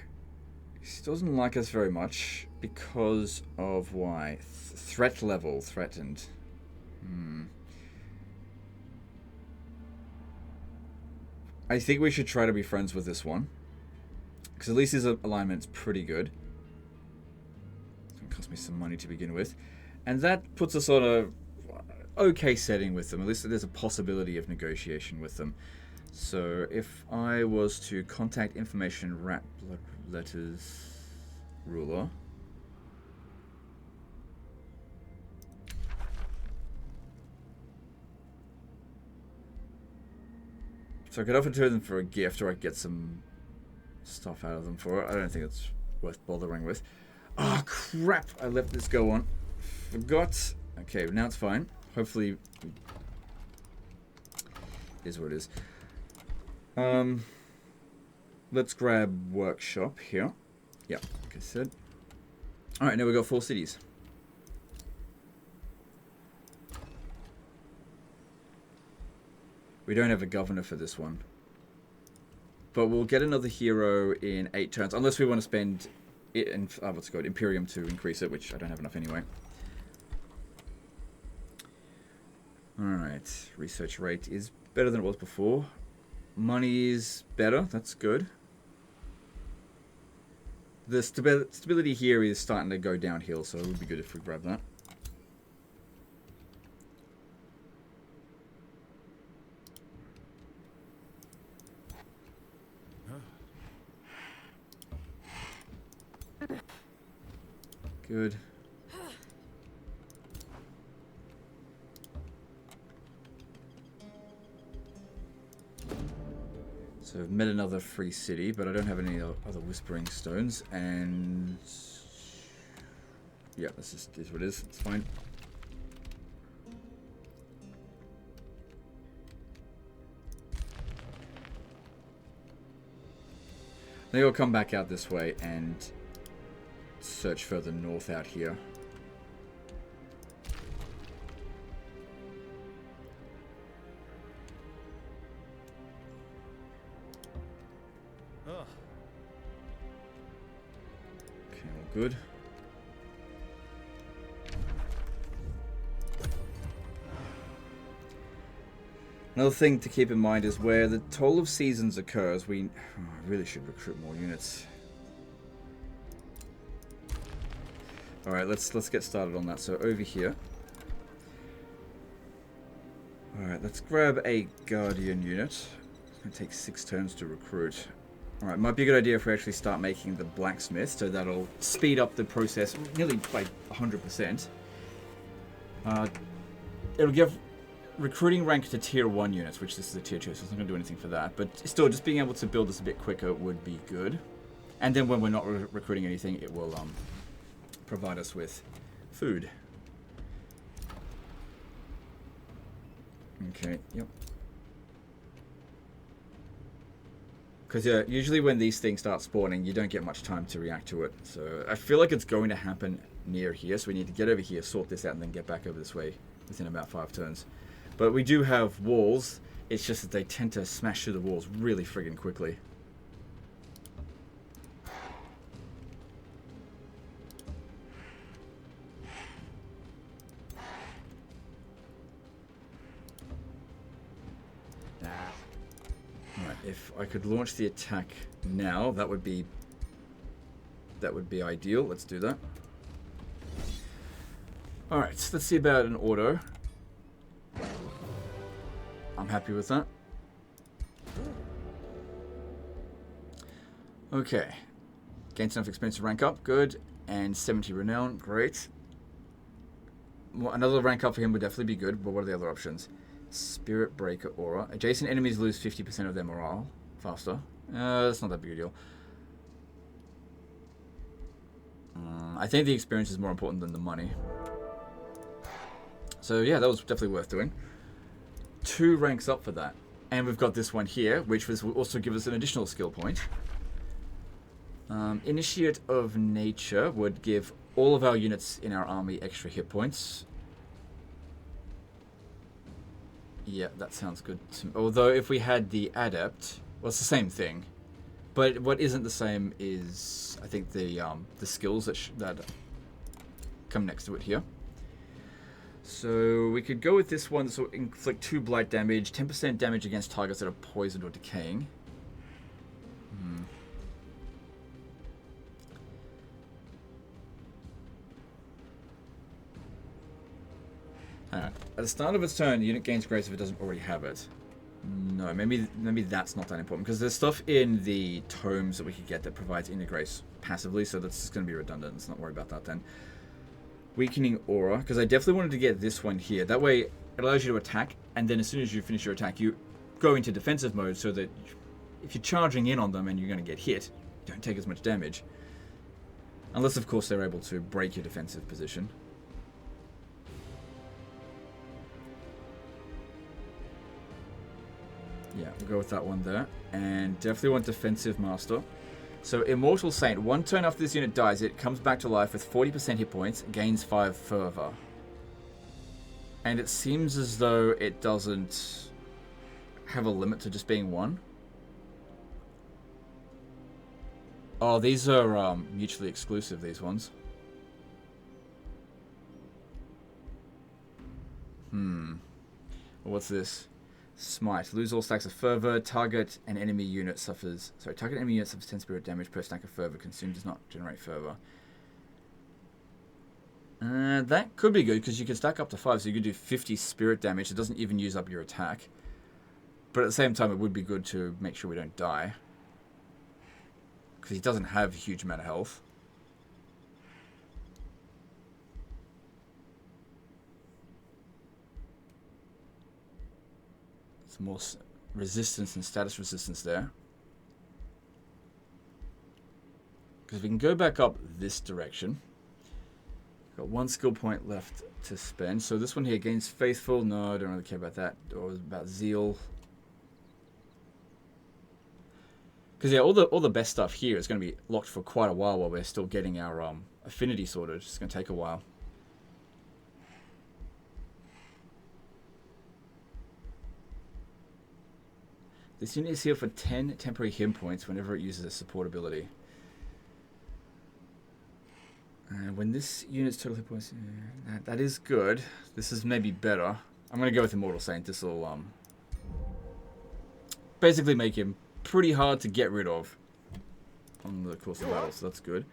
He doesn't like us very much because of why? Threat level threatened. I think we should try to be friends with this one. Because at least his alignment's pretty good. It's going to cost me some money to begin with. And that puts us on a okay setting with them. At least there's a possibility of negotiation with them. So if I was to contact information rat blood letters ruler. So I could offer to them for a gift, or I could get some stuff out of them for it. I don't think it's worth bothering with. Ah, oh, crap! I left this go on. Forgot. Okay, now it's fine. Hopefully, is what it is. Let's grab workshop here. Yeah, like I said. All right, now we got 4 cities. We don't have a governor for this one. But we'll get another hero in 8 turns. Unless we want to spend it in, what's it called? Imperium to increase it, which I don't have enough anyway. Alright. Research rate is better than it was before. Money is better. That's good. The stability here is starting to go downhill, so it would be good if we grab that. Good. So I've met another free city, but I don't have any other Whispering Stones, and yeah, this is what it is. It's fine. Then you'll come back out this way and search further north out here. Ugh. Okay, all good. Another thing to keep in mind is where the toll of seasons occurs, I really should recruit more units. Alright, let's get started on that. So over here. Alright, let's grab a Guardian unit. It's going to take 6 turns to recruit. Alright, might be a good idea if we actually start making the blacksmith, so that'll speed up the process nearly by 100%. It'll give recruiting rank to tier 1 units, which this is a tier 2, so it's not going to do anything for that. But still, just being able to build this a bit quicker would be good. And then when we're not recruiting anything, it will provide us with food. Okay, yep. Because yeah, usually when these things start spawning, you don't get much time to react to it. So I feel like it's going to happen near here, so we need to get over here, sort this out, and then get back over this way within about 5 turns. But we do have walls, it's just that they tend to smash through the walls really friggin' quickly. Alright, if I could launch the attack now, that would be ideal. Let's do that. Alright, so let's see about an auto. I'm happy with that. Okay. Gains enough experience to rank up. Good. And 70 renown. Great. Well, another rank up for him would definitely be good, but what are the other options? Spirit Breaker Aura. Adjacent enemies lose 50% of their morale faster. That's not that big a deal. I think the experience is more important than the money. So yeah, that was definitely worth doing. 2 ranks up for that. And we've got this one here, which will also give us an additional skill point. Initiate of Nature would give all of our units in our army extra hit points. Yeah, that sounds good to me. Although if we had the Adept, well, it's the same thing. But what isn't the same is, I think, the skills that come next to it here. So we could go with this one. So inflict 2 blight damage, 10% damage against targets that are poisoned or decaying. At the start of its turn, the unit gains grace if it doesn't already have it. No, maybe that's not that important, because there's stuff in the tomes that we could get that provides inner grace passively, so that's just going to be redundant. Let's not worry about that then. Weakening Aura, because I definitely wanted to get this one here. That way, it allows you to attack, and then as soon as you finish your attack, you go into defensive mode, so that if you're charging in on them and you're going to get hit, you don't take as much damage. Unless, of course, they're able to break your defensive position. Yeah, we'll go with that one there. And definitely want Defensive Master. So Immortal Saint, 1 turn after this unit dies, it comes back to life with 40% hit points, gains 5 fervor. And it seems as though it doesn't have a limit to just being 1. Oh, these are mutually exclusive, these ones. What's this? Smite. Lose all stacks of fervor. Target an enemy unit suffers... Sorry, target enemy unit suffers 10 spirit damage per stack of fervor. Consumed does not generate fervor. That could be good, because you could stack up to 5, so you could do 50 spirit damage. It doesn't even use up your attack. But at the same time, it would be good to make sure we don't die. Because he doesn't have a huge amount of health. Some more resistance and status resistance there. Because we can go back up this direction. Got 1 skill point left to spend. So this one here gains Faithful. No, I don't really care about that. Or about Zeal. Because yeah, all the best stuff here is going to be locked for quite a while we're still getting our affinity sorted. It's going to take a while. This unit is here for 10 temporary hit points whenever it uses a support ability. And when this unit's total hit points, that is good. This is maybe better. I'm going to go with Immortal Saint. This will basically make him pretty hard to get rid of on the course of battle, so that's good.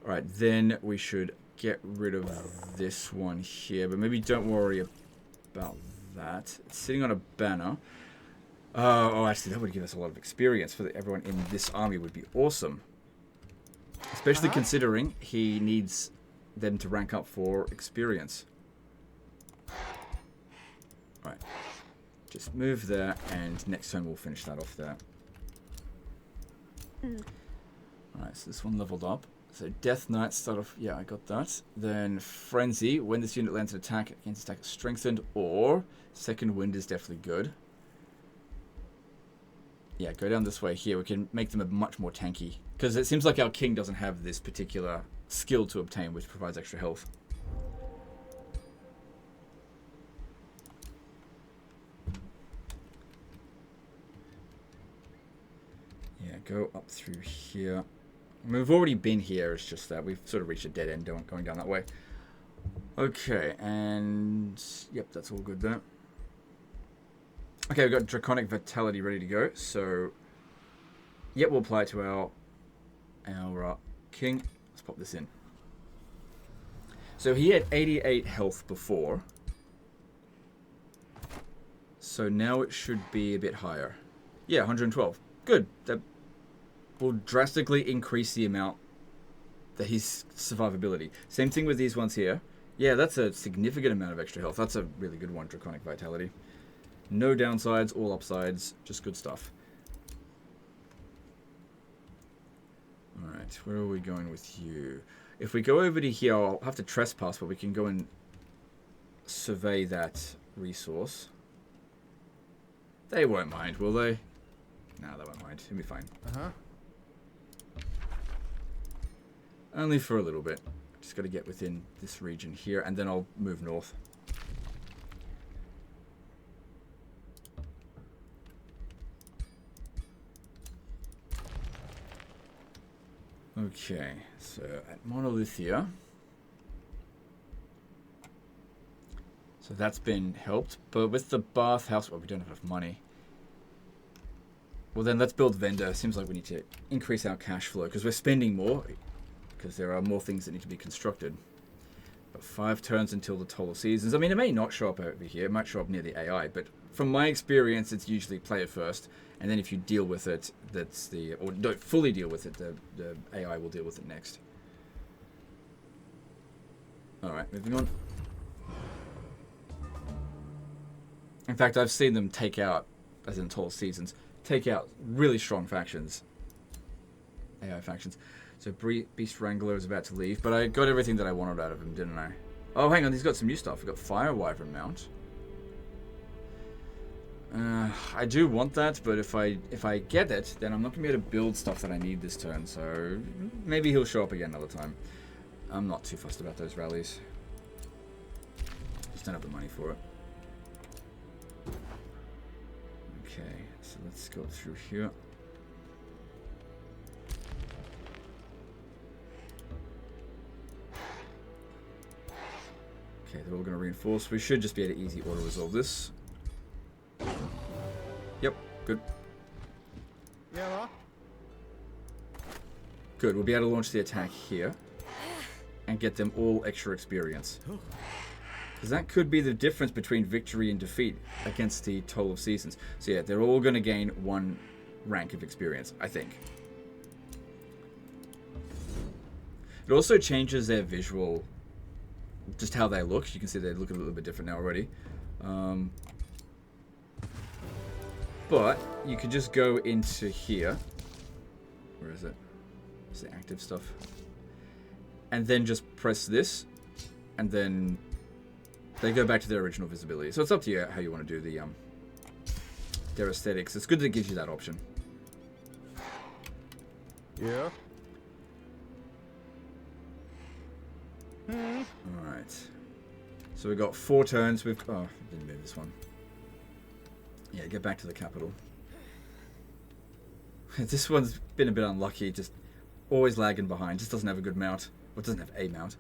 Alright, then we should get rid of this one here, but maybe don't worry about that. It's sitting on a banner. Oh, actually, that would give us a lot of experience for everyone in this army. Would be awesome. Especially considering he needs them to rank up for experience. Alright. Just move there, and next turn we'll finish that off there. Alright, so this one leveled up. So Death Knight start off, yeah, I got that. Then Frenzy, when this unit lands an attack against attack strengthened, or Second Wind is definitely good. Yeah, go down this way here. We can make them a much more tanky. Because it seems like our king doesn't have this particular skill to obtain, which provides extra health. Yeah, go up through here. I mean, we've already been here, it's just that we've sort of reached a dead end going down that way. Okay, and yep, that's all good there. Okay, we've got Draconic Vitality ready to go, so yep, we'll apply it to our king. Let's pop this in. So he had 88 health before, so now it should be a bit higher. Yeah, 112. Good. That will drastically increase the amount that his survivability. Same thing with these ones here. Yeah, that's a significant amount of extra health. That's a really good one, Draconic Vitality. No downsides, all upsides, just good stuff. Alright, where are we going with you? If we go over to here, I'll have to trespass, but we can go and survey that resource. They won't mind, will they? No, they won't mind. It'll be fine. Only for a little bit. Just got to get within this region here, and then I'll move north. Okay, so at Monolithia. So that's been helped, but with the bathhouse, well, we don't have enough money. Well, then let's build vendor. Seems like we need to increase our cash flow because we're spending more because there are more things that need to be constructed. But 5 turns until the Toll of Seasons. I mean, it may not show up over here. It might show up near the AI, but from my experience, it's usually play it first, and then if you deal with it, that's the, or don't fully deal with it, the AI will deal with it next. All right, moving on. In fact, I've seen them take out, as in Toll of Seasons, take out really strong factions, AI factions. So Beast Wrangler is about to leave, but I got everything that I wanted out of him, didn't I? Oh, hang on, he's got some new stuff. We've got Fire Wyvern Mount. I do want that, but if I get it, then I'm not going to be able to build stuff that I need this turn, so maybe he'll show up again another time. I'm not too fussed about those rallies. Just don't have the money for it. Okay, so let's go through here. Okay, they're all going to reinforce. We should just be able to easy auto-resolve this. Yep, good. Yeah. Good, we'll be able to launch the attack here and get them all extra experience. Because that could be the difference between victory and defeat against the Toll of Seasons. So yeah, they're all going to gain 1 rank of experience, I think. It also changes their visual, just how they look. You can see they look a little bit different now already. But you could just go into here. Where is it? It's the active stuff. And then just press this. And then they go back to their original visibility. So it's up to you how you want to do the their aesthetics. It's good that it gives you that option. Yeah. Alright. So we've got 4 turns. Oh, didn't move this one. Yeah, get back to the capital. This one's been a bit unlucky. Just always lagging behind. Just doesn't have a good mount. Or doesn't have a mount.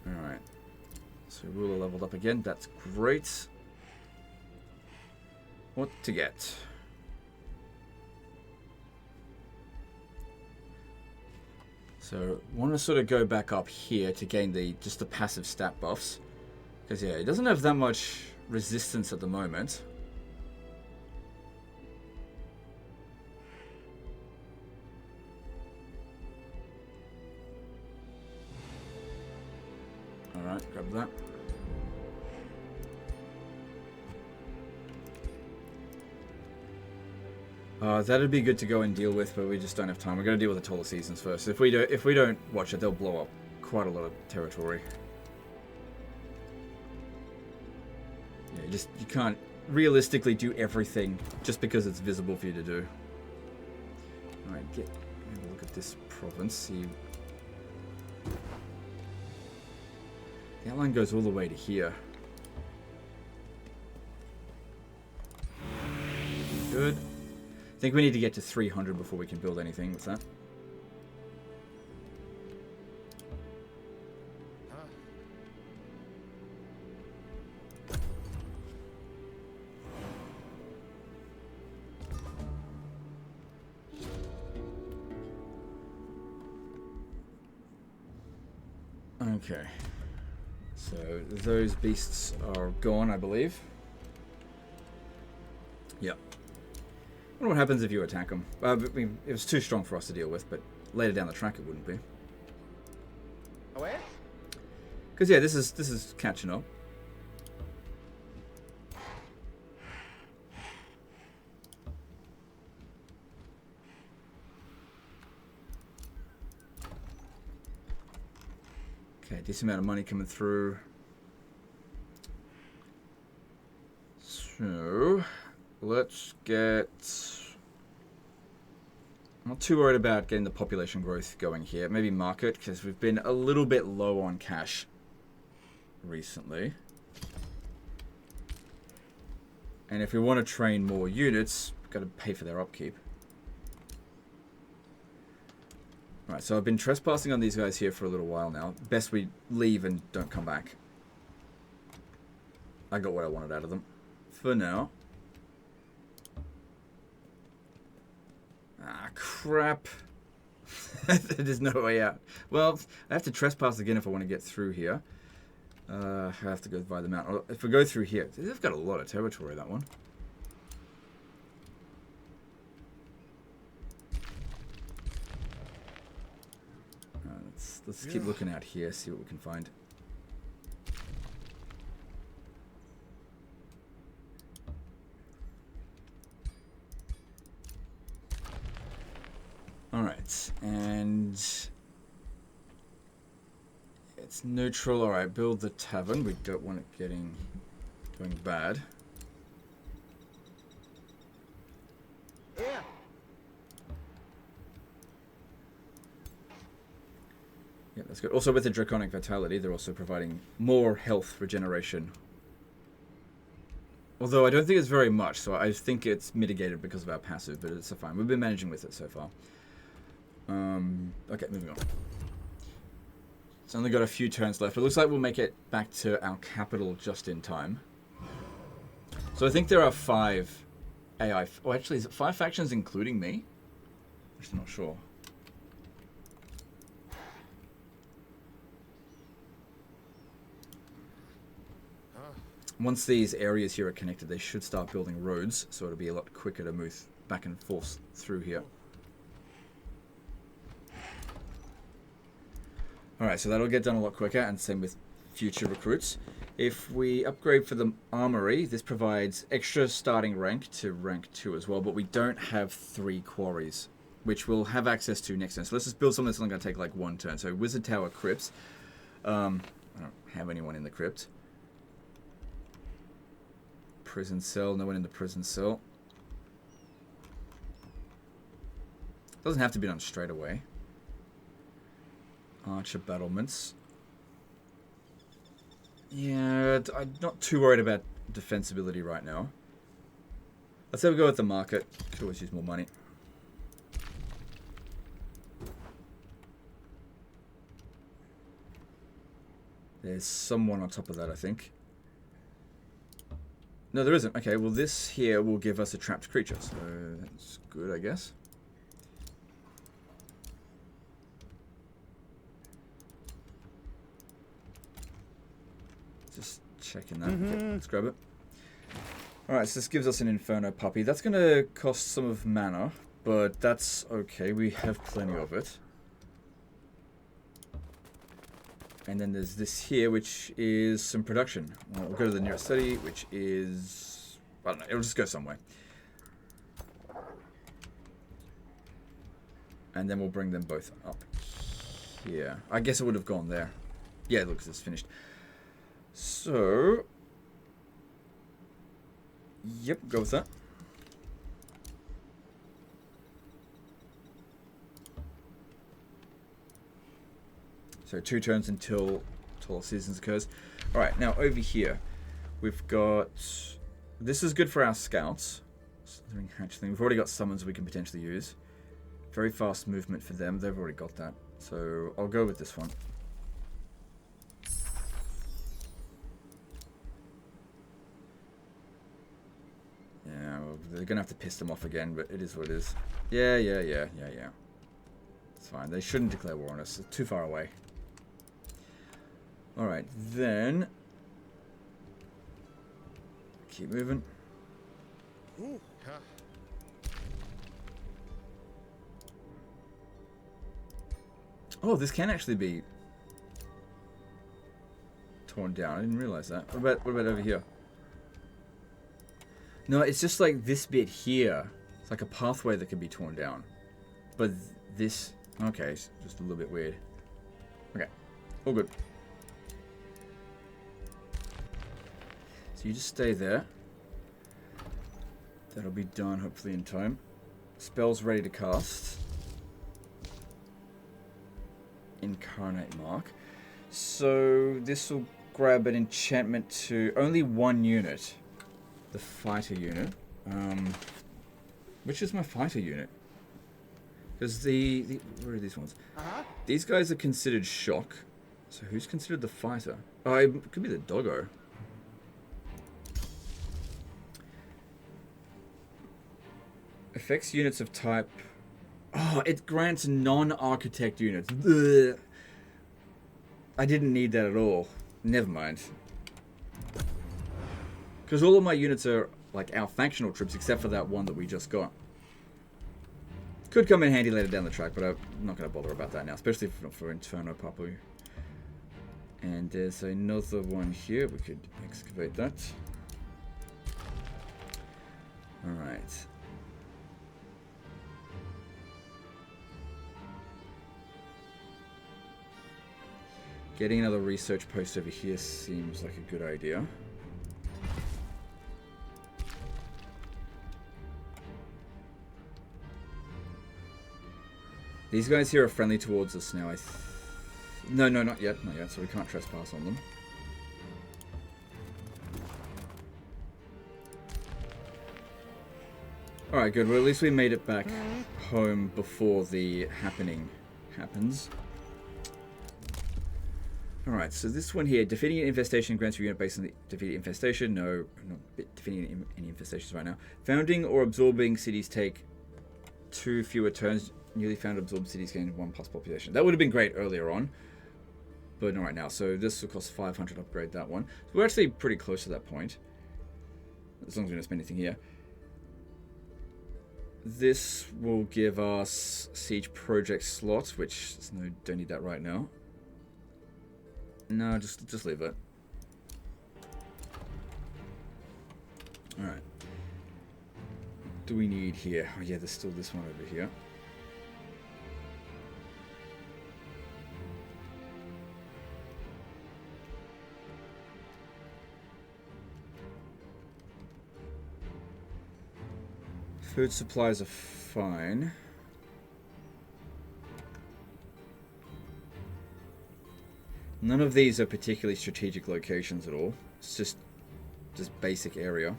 Alright. So ruler leveled up again. That's great. What to get? So want to sort of go back up here to gain just the passive stat buffs. Because yeah, it doesn't have that much resistance at the moment. Alright, grab that. That'd be good to go and deal with, but we just don't have time. We're going to deal with the taller seasons first. If we don't watch it, they'll blow up quite a lot of territory. Yeah, you can't realistically do everything just because it's visible for you to do. All right, have a look at this province. See, the outline goes all the way to here. Good. I think we need to get to 300 before we can build anything with that. Okay. So those beasts are gone, I believe. Yep. I wonder what happens if you attack them. I mean, it was too strong for us to deal with, but later down the track it wouldn't be. Where? Because yeah, this is catching up. Okay, decent amount of money coming through. So let's get... I'm not too worried about getting the population growth going here. Maybe market, because we've been a little bit low on cash recently. And if we want to train more units, we've got to pay for their upkeep. Alright, so I've been trespassing on these guys here for a little while now. Best we leave and don't come back. I got what I wanted out of them. For now. Ah, crap. There's no way out. Well, I have to trespass again if I want to get through here. I have to go via the mountain. If we go through here, they've got a lot of territory, that one. Let's keep looking out here, see what we can find. Alright, and it's neutral. Alright, build the tavern. We don't want it going bad. Yeah. Yeah, that's good. Also, with the Draconic Vitality, they're also providing more health regeneration. Although I don't think it's very much, so I think it's mitigated because of our passive, but it's fine. We've been managing with it so far. Okay, moving on. It's only got a few turns left. It looks like we'll make it back to our capital just in time. So I think there are 5 AI... Oh, actually, is it 5 factions including me? I'm just not sure. Once these areas here are connected, they should start building roads, so it'll be a lot quicker to move back and forth through here. Alright, so that'll get done a lot quicker, and same with future recruits. If we upgrade for the armory, this provides extra starting rank to rank 2 as well, but we don't have 3 quarries, which we'll have access to next turn. So let's just build something that's only going to take like 1 turn. So Wizard Tower Crypts. I don't have anyone in the crypt. Prison cell. No one in the prison cell. Doesn't have to be done straight away. Archer battlements. Yeah, I'm not too worried about defensibility right now. Let's have a go at the market. Could always use more money. There's someone on top of that, I think. No, there isn't. Okay, well this here will give us a trapped creature, so that's good, I guess. Just checking that. Okay, let's grab it. Alright, so this gives us an Inferno Puppy. That's going to cost some of mana, but that's okay. We have plenty of it. And then there's this here, which is some production. We'll go to the nearest study, which is... I don't know, it'll just go somewhere. And then we'll bring them both up here. I guess it would have gone there. Yeah, it looks it's finished. So... Yep, go with that. So 2 turns until Tall Seasons occurs. Alright, now over here, we've got... This is good for our scouts. Slithering Hatchling. We've already got summons we can potentially use. Very fast movement for them. They've already got that. So I'll go with this one. Yeah, well, they're going to have to piss them off again, but it is what it is. Yeah. It's fine. They shouldn't declare war on us. It's too far away. Alright, then... Keep moving. Oh, this can actually be torn down. I didn't realize that. What about over here? No, it's just like this bit here. It's like a pathway that can be torn down. But this... Okay, it's just a little bit weird. Okay, all good. So you just stay there. That'll be done hopefully in time. Spell's ready to cast. Incarnate Mark. So this will grab an enchantment to only 1 unit. The fighter unit. Which is my fighter unit? Because the where are these ones? These guys are considered shock. So who's considered the fighter? Oh, it could be the doggo. Affects units of type... Oh, it grants non-architect units. Ugh. I didn't need that at all. Never mind. Because all of my units are like our factional troops, except for that one that we just got. Could come in handy later down the track, but I'm not going to bother about that now, especially for Inferno Papu. And there's another one here. We could excavate that. Alright. Getting another research post over here seems like a good idea. These guys here are friendly towards us now. No, not yet, so we can't trespass on them. Alright, good. Well, at least we made it back home before the happening happens. Alright, so this one here, defeating an infestation grants your unit based on the defeated infestation. No, not defeating any infestations right now. Founding or absorbing cities take 2 fewer turns. Newly found absorbed cities gain 1+ population. That would have been great earlier on, but not right now. So this will cost 500 to upgrade that one. So we're actually pretty close to that point, as long as we don't spend anything here. This will give us siege project slots, which no, don't need that right now. No, just leave it. Alright. Do we need here? Oh yeah, there's still this one over here. Food supplies are fine. None of these are particularly strategic locations at all. It's just basic area.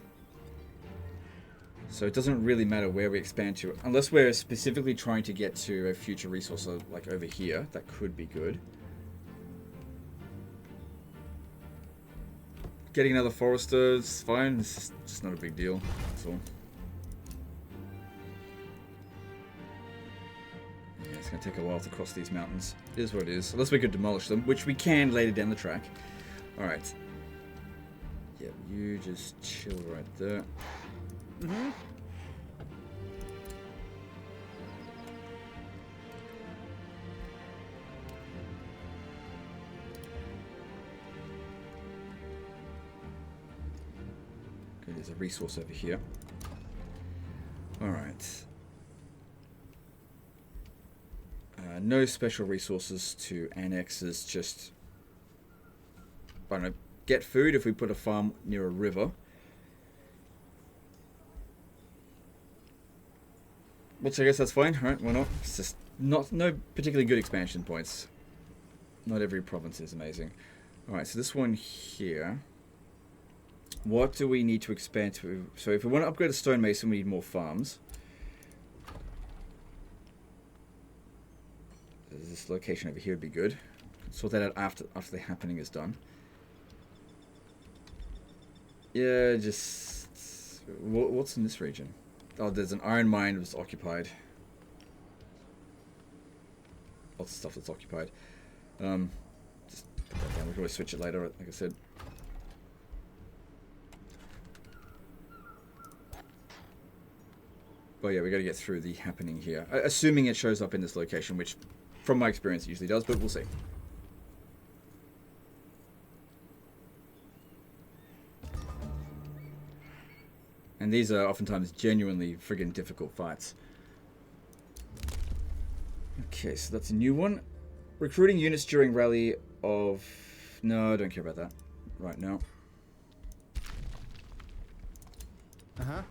So it doesn't really matter where we expand to, unless we're specifically trying to get to a future resource like over here. That could be good. Getting another forester is fine. It's just not a big deal. That's all. Yeah, it's going to take a while to cross these mountains. It is what it is. Unless we could demolish them, which we can later down the track. Alright. Yeah, you just chill right there. Mm-hmm. Okay, there's a resource over here. Alright. No special resources to annexes, just... I don't know, get food if we put a farm near a river. Which I guess that's fine, right? Why not? It's just no particularly good expansion points. Not every province is amazing. Alright, so this one here. What do we need to expand to? So if we want to upgrade a stonemason, we need more farms. This location over here would be good. Sort that out after the happening is done. Yeah, just... What's in this region? Oh, there's an iron mine that's occupied. Lots of stuff that's occupied. Just put that down. We can always switch it later, like I said. But yeah, we got to get through the happening here. Assuming it shows up in this location, which, from my experience, it usually does, but we'll see. And these are oftentimes genuinely friggin' difficult fights. Okay, so that's a new one. Recruiting units during rally of... No, I don't care about that right now. Uh-huh.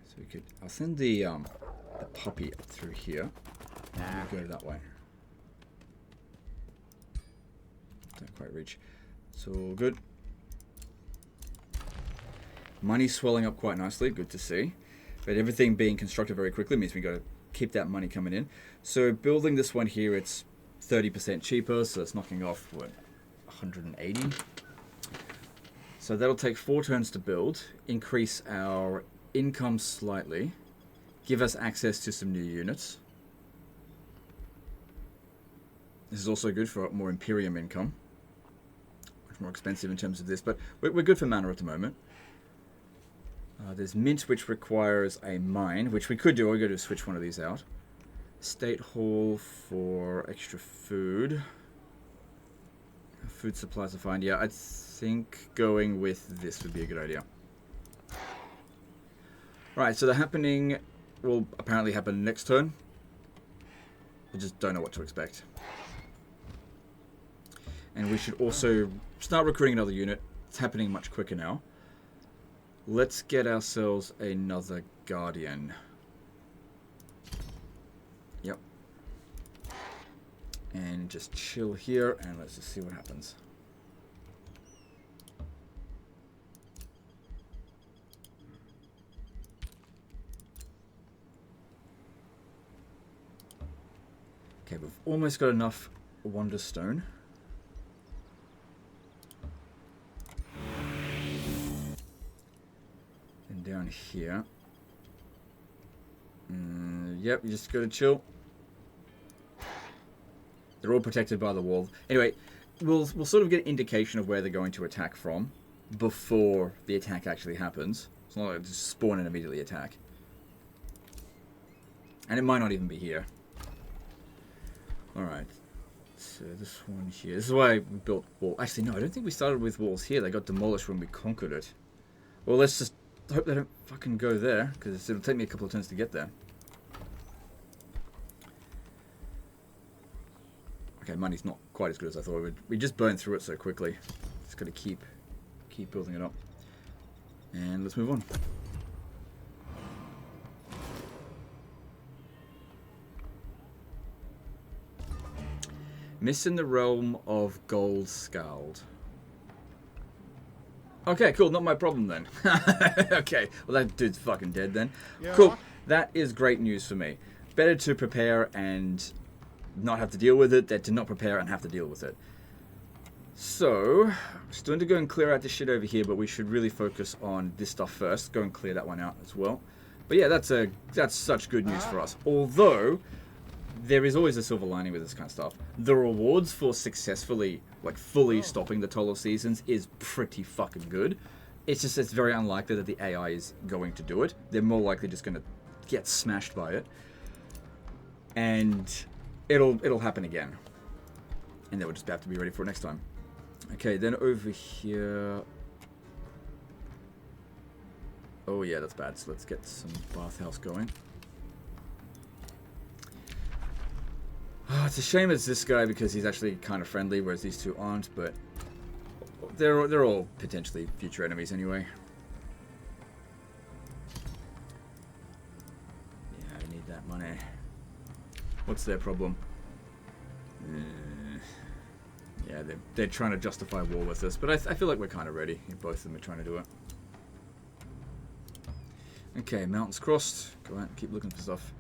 So we could... I'll send the puppy up through here. Nah. We'll go that way. Don't quite reach. So good. Money's swelling up quite nicely, good to see. But everything being constructed very quickly means we got to keep that money coming in. So building this one here, it's 30% cheaper, so it's knocking off, what, 180? So that'll take 4 turns to build, increase our income slightly, give us access to some new units. This is also good for more Imperium income. Much more expensive in terms of this, but we're good for mana at the moment. There's mint, which requires a mine, which we could do. We're going to switch one of these out. State hall for extra food. Food supplies are fine. Yeah, I think going with this would be a good idea. Right, so the happening will apparently happen next turn. We just don't know what to expect. And we should also start recruiting another unit. It's happening much quicker now. Let's get ourselves another Guardian. Yep. And just chill here, and let's just see what happens. Okay, we've almost got enough Wonder Stone. Down here. Yep, you just gotta chill. They're all protected by the wall. Anyway, we'll sort of get an indication of where they're going to attack from before the attack actually happens. It's not like they just spawn and immediately attack. And it might not even be here. Alright. So this one here. This is why we built wall. Actually, no, I don't think we started with walls here. They got demolished when we conquered it. Well, let's just hope they don't fucking go there, because it'll take me a couple of turns to get there. Okay, money's not quite as good as I thought it would. We just burned through it so quickly. Just gotta keep building it up. And let's move on. Miss in the realm of gold scald. Okay, cool. Not my problem then. Okay, well that dude's fucking dead then. Yeah. Cool. That is great news for me. Better to prepare and not have to deal with it than to not prepare and have to deal with it. So, just going to go and clear out this shit over here, but we should really focus on this stuff first. Go and clear that one out as well. But yeah, that's such good news for us. Although, there is always a silver lining with this kind of stuff. The rewards for successfully, like fully stopping the Toll of Seasons is pretty fucking good. It's just, it's very unlikely that the AI is going to do it. They're more likely just going to get smashed by it. And it'll happen again. And then we'll just have to be ready for it next time. Okay, then over here... Oh yeah, that's bad. So let's get some bathhouse going. Oh, it's a shame it's this guy because he's actually kind of friendly, whereas these two aren't, but they're all potentially future enemies anyway. Yeah, I need that money. What's their problem? Yeah, they're trying to justify war with us, but I feel like we're kind of ready. Both of them are trying to do it. Okay, mountains crossed. Go out and keep looking for stuff.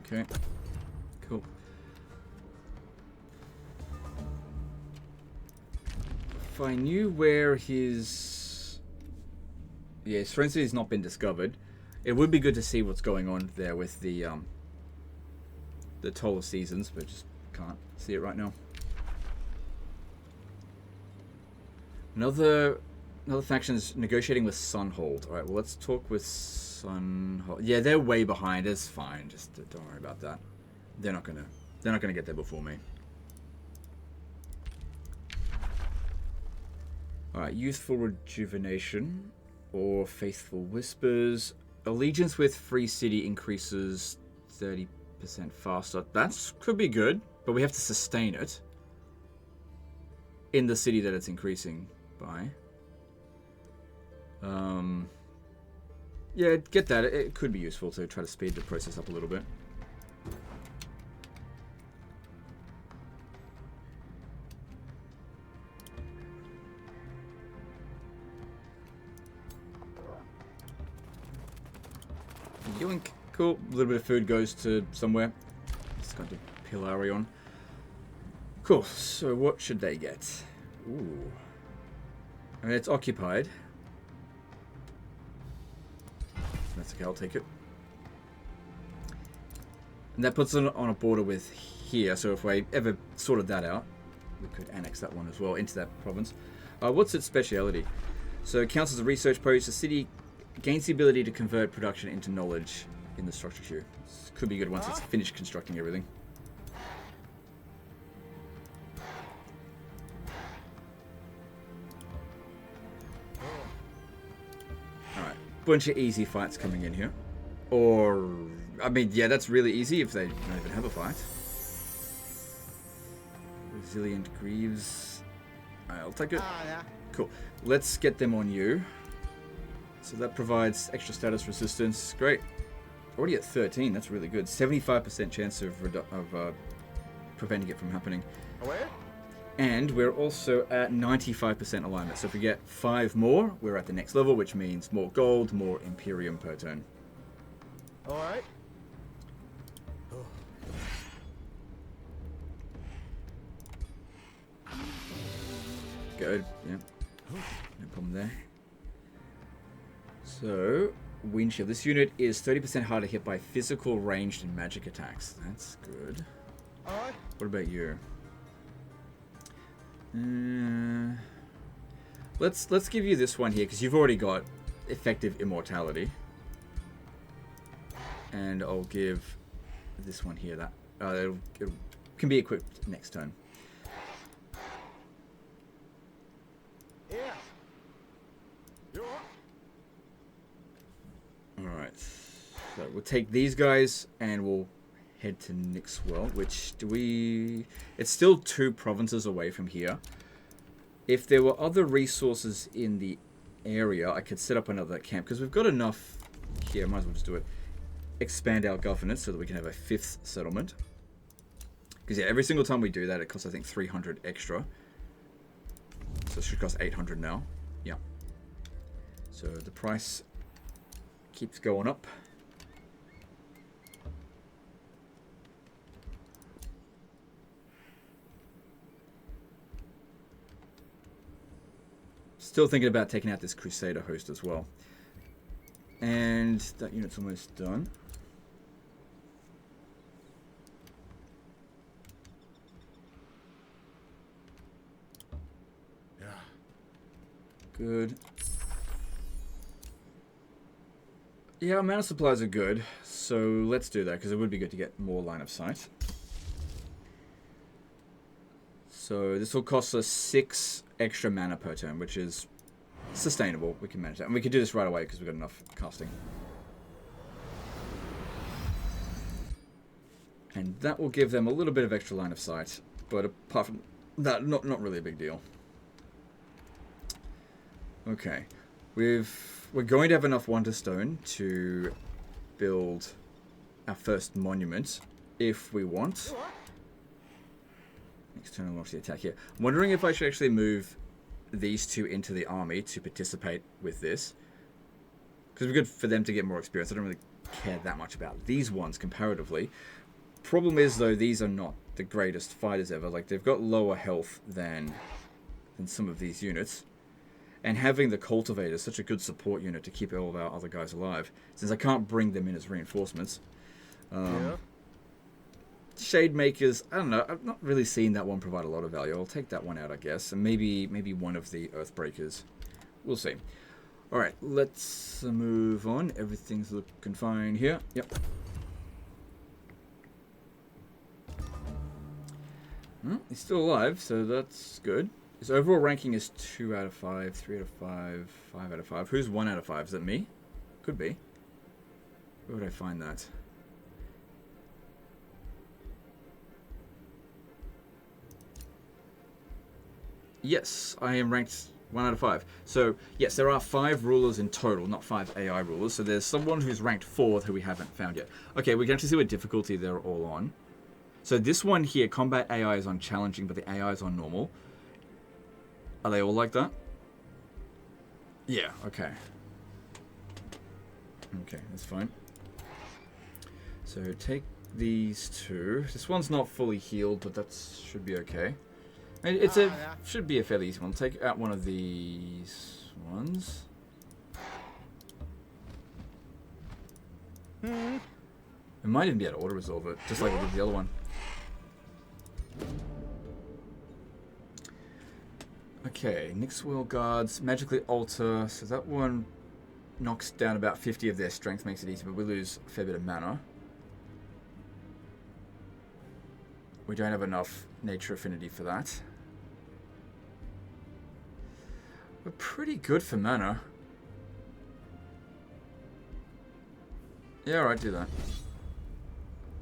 Okay, cool. If I knew where his... Yeah, his friend has not been discovered. It would be good to see what's going on there with the Toll of Seasons, but just can't see it right now. Another faction is negotiating with Sunhold. Alright, well let's talk with Sunhold. Yeah, they're way behind. It's fine. Just don't worry about that. They're not gonna get there before me. Alright, Youthful Rejuvenation or Faithful Whispers. Allegiance with Free City increases 30% faster. That could be good, but we have to sustain it in the city that it's increasing by. Yeah, get that. It could be useful to try to speed the process up a little bit. Yoink. Cool. A little bit of food goes to somewhere. It's going to Pilarion. Cool. So what should they get? Ooh. I mean, it's occupied. That's okay, I'll take it. And that puts it on a border with here, so if we ever sorted that out, we could annex that one as well into that province. What's its speciality? So it counts as a research post. The city gains the ability to convert production into knowledge in the structure queue. This could be good once it's finished constructing everything. Alright, bunch of easy fights coming in here. Or, I mean, yeah, that's really easy if they don't even have a fight. Resilient Greaves. I'll take it. Cool. Let's get them on you. So that provides extra status resistance. Great. Already at 13. That's really good. 75% chance of preventing it from happening. Where? And we're also at 95% alignment. So if we get 5 more, we're at the next level, which means more gold, more Imperium per turn. Alright. Good. Yeah. No problem there. So, Windshield. This unit is 30% harder hit by physical, ranged, and magic attacks. That's good. Alright. What about you? Let's give you this one here because you've already got effective immortality, and I'll give this one here that it can be equipped next turn. Yeah. take these guys and we'll head to Nixwell, which it's still 2 provinces away from here. If there were other resources in the area, I could set up another camp, because we've got enough here. Might as well just do it. Expand our governance so that we can have a 5th settlement. Because yeah, every single time we do that, it costs, I think, 300 extra. So it should cost 800 now. Yeah. So the price keeps going up. Still thinking about taking out this Crusader host as well. And that unit's almost done. Yeah. Good. Yeah, mana supplies are good, so let's do that, because it would be good to get more line of sight. So this will cost us 6 extra mana per turn, which is sustainable. We can manage that. And we can do this right away because we've got enough casting. And that will give them a little bit of extra line of sight. But apart from that, not really a big deal. Okay. We're going to have enough Wonderstone to build our first monument if we want. External launch the attack here. I'm wondering if I should actually move these 2 into the army to participate with this. Because it's good for them to get more experience. I don't really care that much about these ones comparatively. Problem is, though, these are not the greatest fighters ever. Like, they've got lower health than some of these units. And having the Cultivator is such a good support unit to keep all of our other guys alive. Since I can't bring them in as reinforcements. Yeah. Shade Makers, I don't know. I've not really seen that one provide a lot of value. I'll take that one out, I guess. And maybe one of the Earthbreakers. We'll see. Alright, let's move on. Everything's looking fine here. Yep. He's still alive, so that's good. His overall ranking is 2 out of 5, 3 out of 5, 5 out of 5. Who's 1 out of 5? Is that me? Could be. Where would I find that? Yes, I am ranked 1 out of 5. So, yes, there are 5 rulers in total, not 5 AI rulers. So there's someone who's ranked 4th who we haven't found yet. Okay, we can actually see what difficulty they're all on. So this one here, combat AI is on challenging, but the AI is on normal. Are they all like that? Yeah, okay. Okay, that's fine. So take these 2. This one's not fully healed, but that should be okay. It's should be a fairly easy one. Take out one of these ones. It might even be able to auto-resolve it, just like we did the other one. Okay, Nixwell guards magically alter, so that one knocks down about 50 of their strength, makes it easy, but we lose a fair bit of mana. We don't have enough nature affinity for that. We're pretty good for mana. Yeah, alright, do that.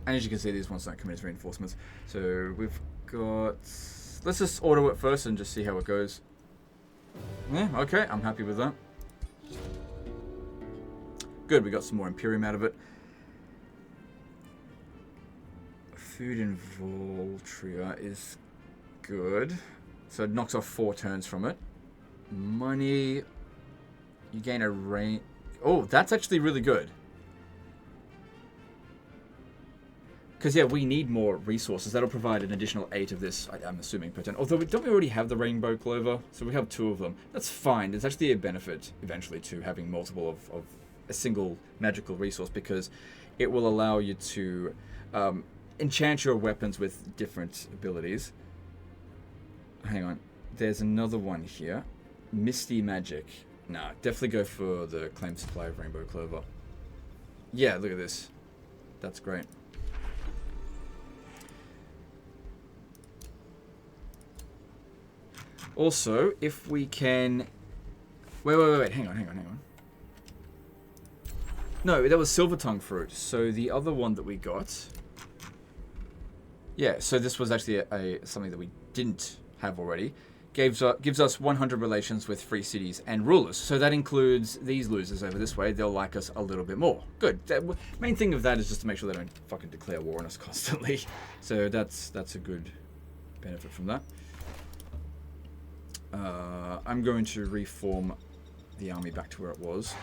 And as you can see, these ones don't come in as reinforcements. So we've got... Let's just auto it first and just see how it goes. Yeah, okay, I'm happy with that. Good, we got some more Imperium out of it. Food in Voltria is good. So it knocks off 4 turns from it. Money, you gain a range. Oh, that's actually really good. Because, yeah, we need more resources. That'll provide an additional 8 of this, I'm assuming, per turn. Although, don't we already have the Rainbow Clover? So we have 2 of them. That's fine. There's actually a benefit, eventually, to having multiple of a single magical resource, because it will allow you to enchant your weapons with different abilities. Hang on. There's another one here. Misty Magic. Nah, definitely go for the claim supply of Rainbow Clover. Yeah, look at this. That's great. Also, if we can... Wait, hang on. No, that was Silver Tongue Fruit. So the other one that we got... Yeah, so this was actually something that we didn't have already. Gives us 100 relations with free cities and rulers. So that includes these losers over this way. They'll like us a little bit more. Good. Main thing of that is just to make sure they don't fucking declare war on us constantly. So that's a good benefit from that. I'm going to reform the army back to where it was.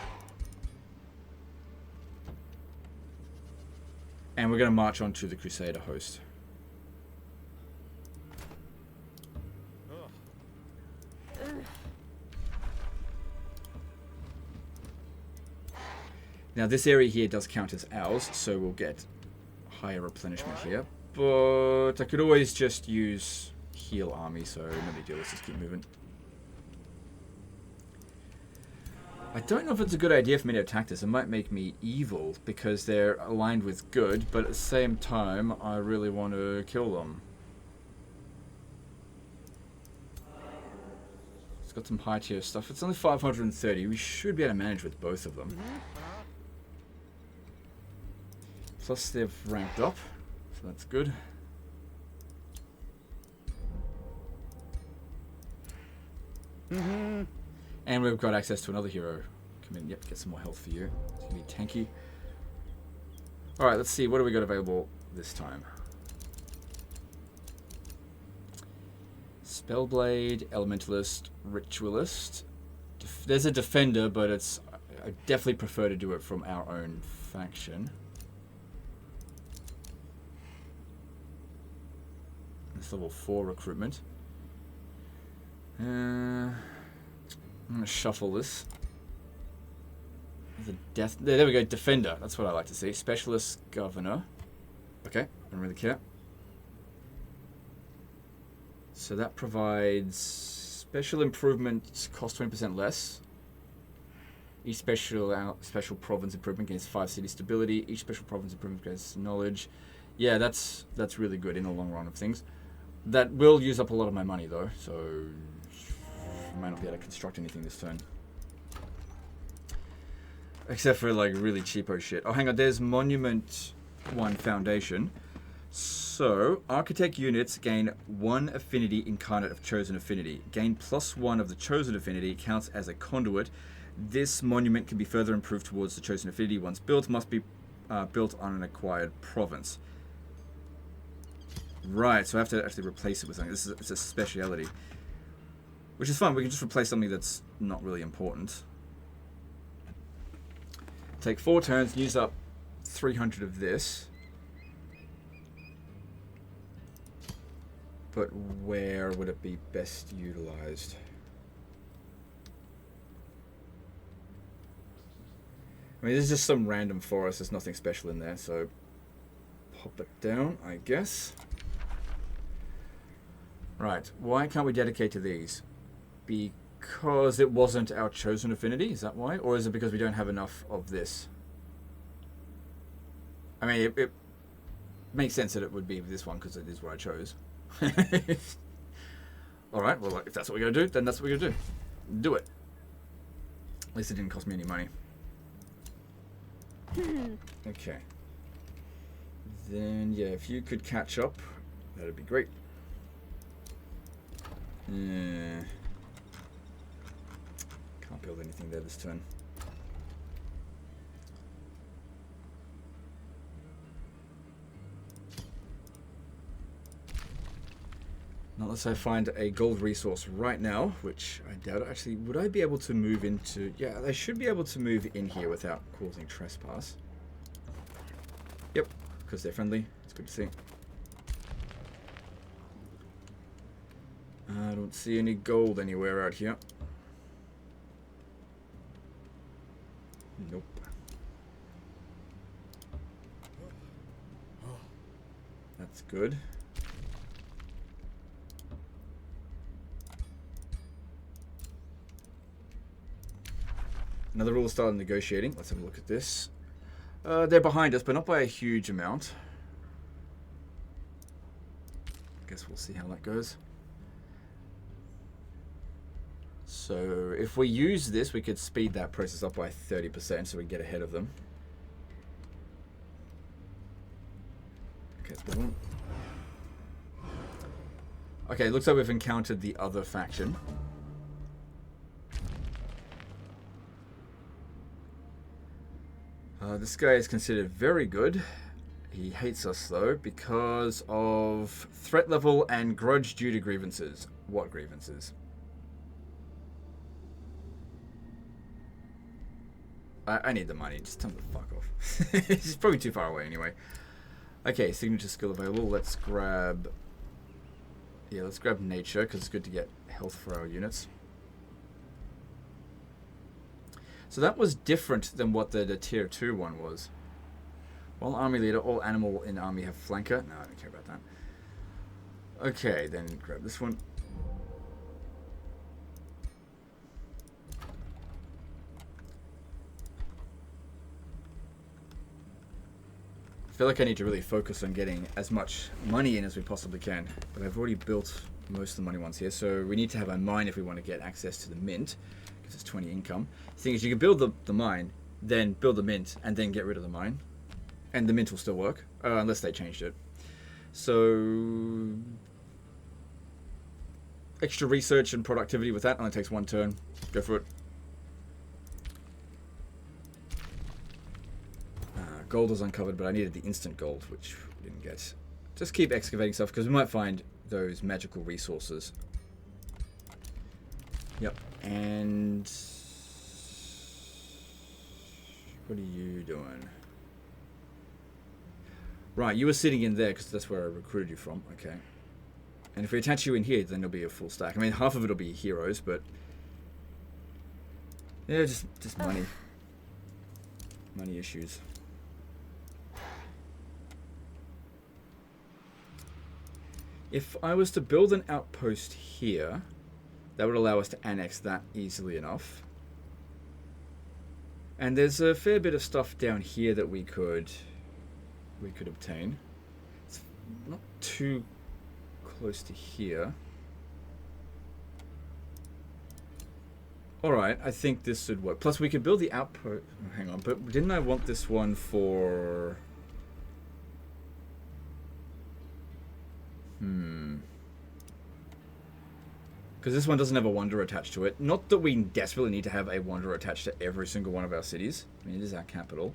And we're going to march on to the Crusader host. Now this area here does count as ours, so we'll get higher replenishment here. But I could always just use heal army, so no big deal, let's just keep moving. I don't know if it's a good idea for me to attack this. It might make me evil because they're aligned with good, but at the same time, I really want to kill them. It's got some high tier stuff. It's only 530. We should be able to manage with both of them. Plus they've ranked up, so that's good. And we've got access to another hero. Come in, yep, get some more health for you. It's gonna be tanky. Alright, let's see, what do we got available this time? Spellblade, Elementalist, Ritualist. There's a Defender, but I definitely prefer to do it from our own faction. It's level 4 recruitment. I'm going to shuffle this. There we go, Defender. That's what I like to see. Specialist Governor. Okay, I don't really care. So that provides special improvements cost 20% less. Each special province improvement gains 5 city stability. Each special province improvement gains knowledge. Yeah, that's really good in the long run of things. That will use up a lot of my money though, so I might not be able to construct anything this turn. Except for like really cheapo shit. Oh, hang on, there's Monument 1 Foundation. So, Architect units gain 1 affinity incarnate of chosen affinity. Gain +1 of the chosen affinity, counts as a conduit. This monument can be further improved towards the chosen affinity. Once built, must be built on an acquired province. Right, so I have to actually replace it with something. It's a speciality. Which is fine, we can just replace something that's not really important. Take 4 turns, use up 300 of this. But where would it be best utilized? I mean, this is just some random forest. There's nothing special in there, so pop it down, I guess. Right, why can't we dedicate to these? Because it wasn't our chosen affinity, is that why? Or is it because we don't have enough of this? I mean, it makes sense that it would be this one because it is what I chose. Alright, well, if that's what we're going to do, then that's what we're going to do. Do it. At least it didn't cost me any money. Okay. Then, yeah, if you could catch up, that'd be great. Yeah. Can't build anything there this turn. Not unless I find a gold resource right now, which I doubt. Actually, would I be able to move into... Yeah, I should be able to move in here without causing trespass. Yep, because they're friendly. It's good to see. I don't see any gold anywhere out here. Nope. That's good. Another rule started negotiating. Let's have a look at this. They're behind us, but not by a huge amount. Guess we'll see how that goes. So if we use this, we could speed that process up by 30% so we get ahead of them. Okay, it's one. Okay, looks like we've encountered the other faction. This guy is considered very good. He hates us, though, because of threat level and grudge due to grievances. What grievances? I need the money. Just tell him to fuck off. He's probably too far away anyway. Okay, signature skill available. Let's grab... Yeah, let's grab nature, because it's good to get health for our units. So that was different than what the tier 2 one was. While army leader, all animal in army have flanker. No, I don't care about that. Okay, then grab this one. I feel like I need to really focus on getting as much money in as we possibly can. But I've already built most of the money ones here, so we need to have a mine if we want to get access to the mint. Because it's 20 income. The thing is, you can build the mine, then build the mint, and then get rid of the mine. And the mint will still work, unless they changed it. So... extra research and productivity with that only takes 1 turn. Go for it. Gold was uncovered, but I needed the instant gold, which we didn't get. Just keep excavating stuff, because we might find those magical resources. Yep. And... what are you doing? Right, you were sitting in there, because that's where I recruited you from. Okay. And if we attach you in here, then it'll be a full stack. I mean, half of it will be heroes, but... yeah, just money. Money issues. If I was to build an outpost here, that would allow us to annex that easily enough. And there's a fair bit of stuff down here that we could obtain. It's not too close to here. Alright, I think this should work. Plus we could build the outpost. Oh, hang on, but didn't I want this one for... because this one doesn't have a wanderer attached to it. Not that we desperately need to have a wanderer attached to every single one of our cities. I mean, it is our capital.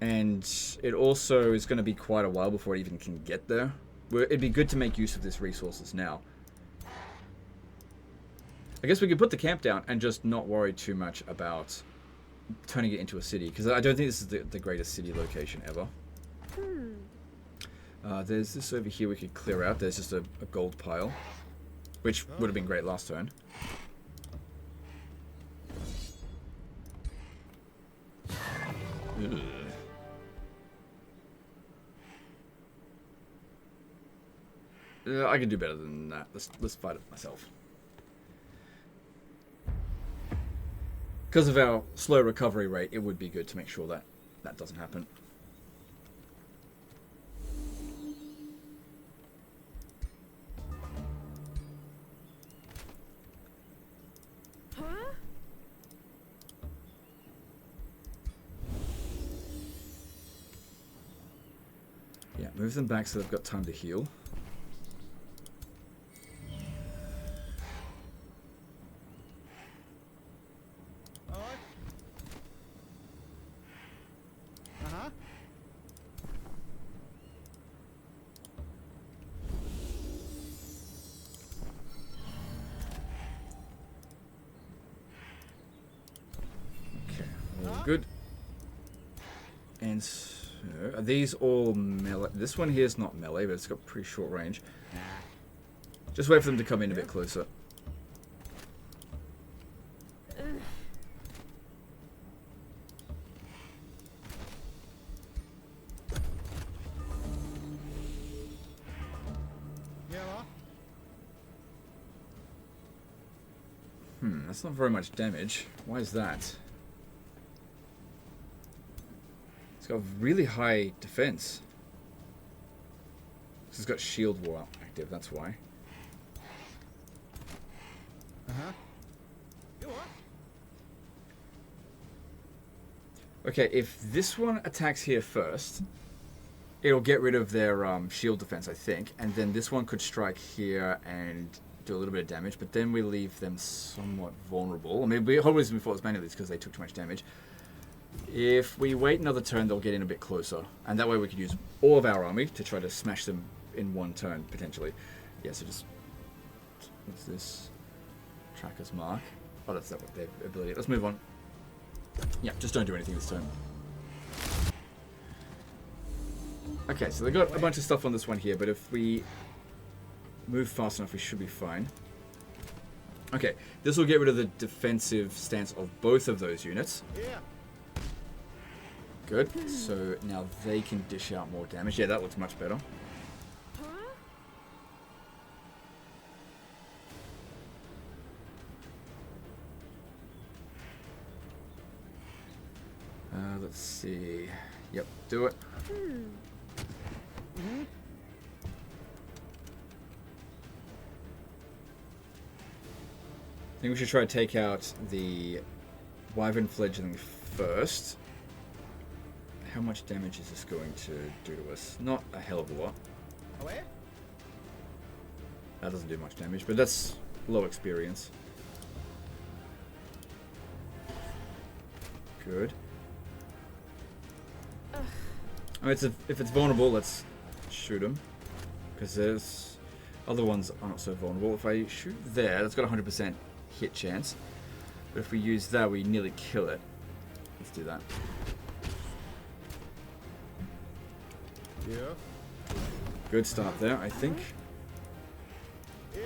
And it also is going to be quite a while before it even can get there. It'd be good to make use of this resources now. I guess we could put the camp down and just not worry too much about turning it into a city. Because I don't think this is the greatest city location ever. There's this over here we could clear out. There's just a gold pile, which would have been great last turn. Ugh. I can do better than that. Let's fight it myself. Because of our slow recovery rate, it would be good to make sure that that doesn't happen. Yeah, move them back so they've got time to heal. Good. And so, are these all melee? This one here is not melee, but it's got pretty short range. Just wait for them to come in a bit closer. That's not very much damage. Why is that? It's got really high defense. It's got shield wall active, that's why. Okay, if this one attacks here first, it'll get rid of their shield defense, I think. And then this one could strike here and do a little bit of damage. But then we leave them somewhat vulnerable. I mean, the whole reason we fought this manually is because they took too much damage. If we wait another turn, they'll get in a bit closer. And that way we could use all of our army to try to smash them in one turn, potentially. Yeah, so just... What's this? Tracker's mark. Oh, that's that their ability. Let's move on. Yeah, just don't do anything this turn. Okay, so they got a bunch of stuff on this one here, but if we move fast enough, we should be fine. Okay, this will get rid of the defensive stance of both of those units. Yeah. Good. So now they can dish out more damage. Yeah, that looks much better. Let's see. Yep, do it. I think we should try to take out the Wyvern Fledgling first. How much damage is this going to do to us? Not a hell of a lot. Away? That doesn't do much damage, but that's low experience. Good. I mean, if it's vulnerable, let's shoot him. Because there's other ones aren't so vulnerable. If I shoot there, that's got a 100% hit chance. But if we use that, we nearly kill it. Let's do that. Yeah. Good start there, I think. Yeah.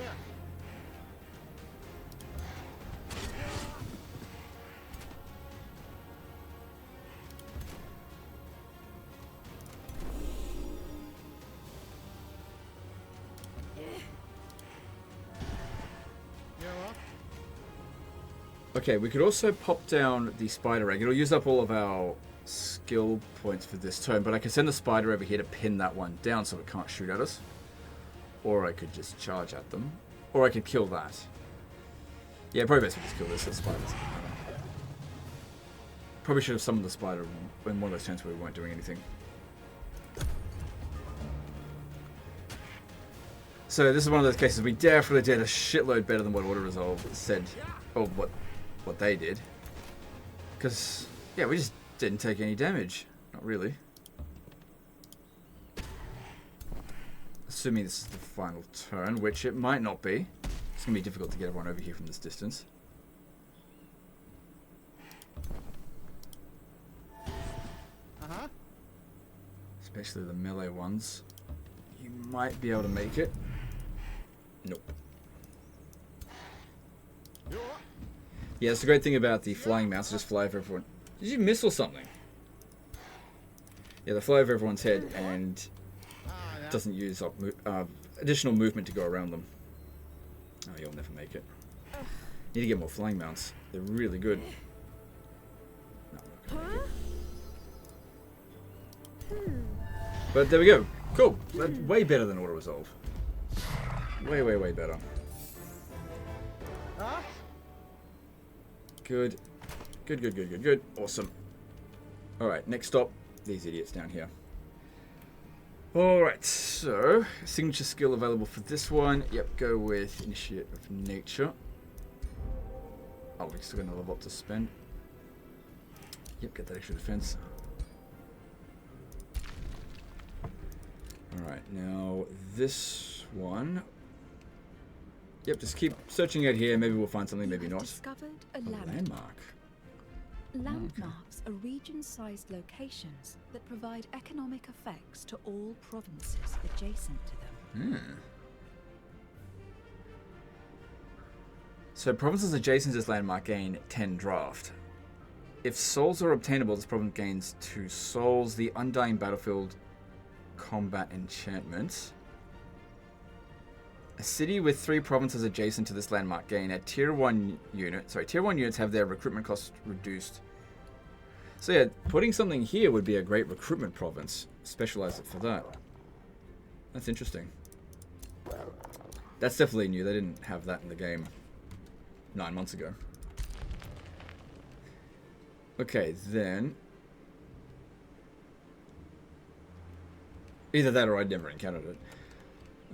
Okay, we could also pop down the spider egg. It'll use up all of our skill points for this turn, but I could send the spider over here to pin that one down so it can't shoot at us. Or I could just charge at them. Or I could kill that. Yeah, probably best we just kill this. The spiders. Probably should have summoned the spider in one of those turns where we weren't doing anything. So this is one of those cases we definitely did a shitload better than what Auto Resolve said, or what they did. Because, yeah, we just didn't take any damage. Not really. Assuming this is the final turn, which it might not be. It's going to be difficult to get everyone over here from this distance. Uh-huh. Especially the melee ones. You might be able to make it. Nope. Yeah, that's the great thing about the flying mouse. Just fly over everyone. Did you miss or something? Yeah, they fly over everyone's head and doesn't use up additional movement to go around them. Oh, you'll never make it. Need to get more flying mounts. They're really good. No, I'm not gonna make it. But there we go. Cool. That's way better than Auto Resolve. Way, way, way better. Good. Good, good, good, good, good. Awesome. Alright, next stop. These idiots down here. Alright, so signature skill available for this one. Yep, go with Initiate of Nature. Oh, we're still got another level up to spend. Yep, get that extra defense. Alright, now this one. Yep, just keep searching out here. Maybe we'll find something, maybe not. Discovered a A landmark. Landmarks are region-sized locations that provide economic effects to all provinces adjacent to them. So provinces adjacent to this landmark gain 10 draft. If souls are obtainable, this province gains 2 souls. The Undying Battlefield combat enchantment. A city with 3 provinces adjacent to this landmark gain a tier 1 unit. Sorry, tier 1 units have their recruitment costs reduced. So yeah, putting something here would be a great recruitment province. Specialize it for that. That's interesting. That's definitely new. They didn't have that in the game 9 months ago. Okay, then Either that or I'd never encountered it.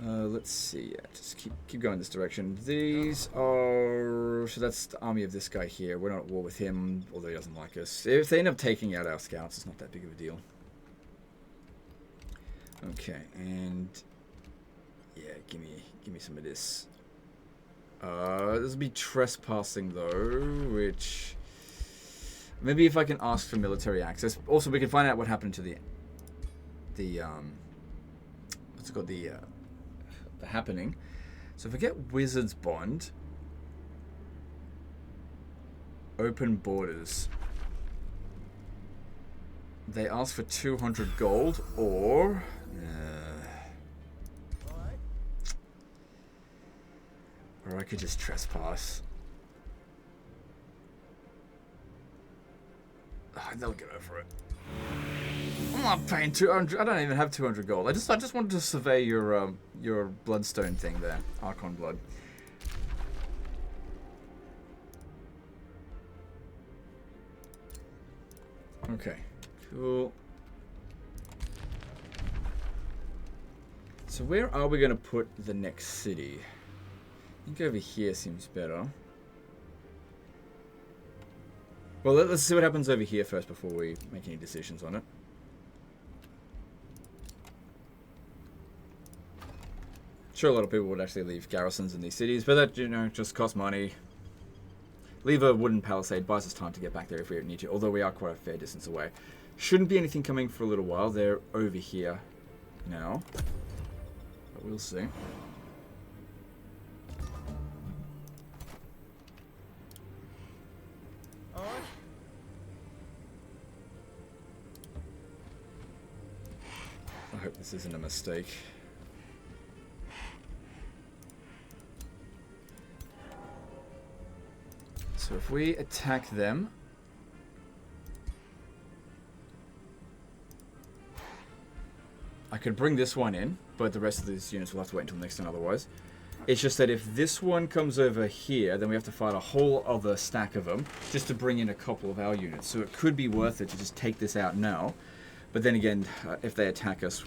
Let's see. Yeah, just keep going this direction. These are... So that's the army of this guy here. We're not at war with him, although he doesn't like us. If they end up taking out our scouts, it's not that big of a deal. Okay, and... Yeah, give me some of this. This will be trespassing, though, which... Maybe if I can ask for military access. Also, we can find out what happened to the what's it called, the happening. So if I get Wizard's Bond, open borders, they ask for 200 gold, or I could just trespass. Oh, they'll get over it. I'm not paying 200. I don't even have 200 gold. I just wanted to survey your bloodstone thing there, Archon blood. Okay, cool. So where are we going to put the next city? I think over here seems better. Well, let's see what happens over here first before we make any decisions on it. Sure, a lot of people would actually leave garrisons in these cities, but that, you know, just costs money. Leave a wooden palisade, buys us time to get back there if we need to, although we are quite a fair distance away. Shouldn't be anything coming for a little while. They're over here now, but we'll see. I hope this isn't a mistake. So if we attack them, I could bring this one in, but the rest of these units will have to wait until next turn otherwise. It's just that if this one comes over here, then we have to fight a whole other stack of them just to bring in a couple of our units. So it could be worth it to just take this out now. But then again, if they attack us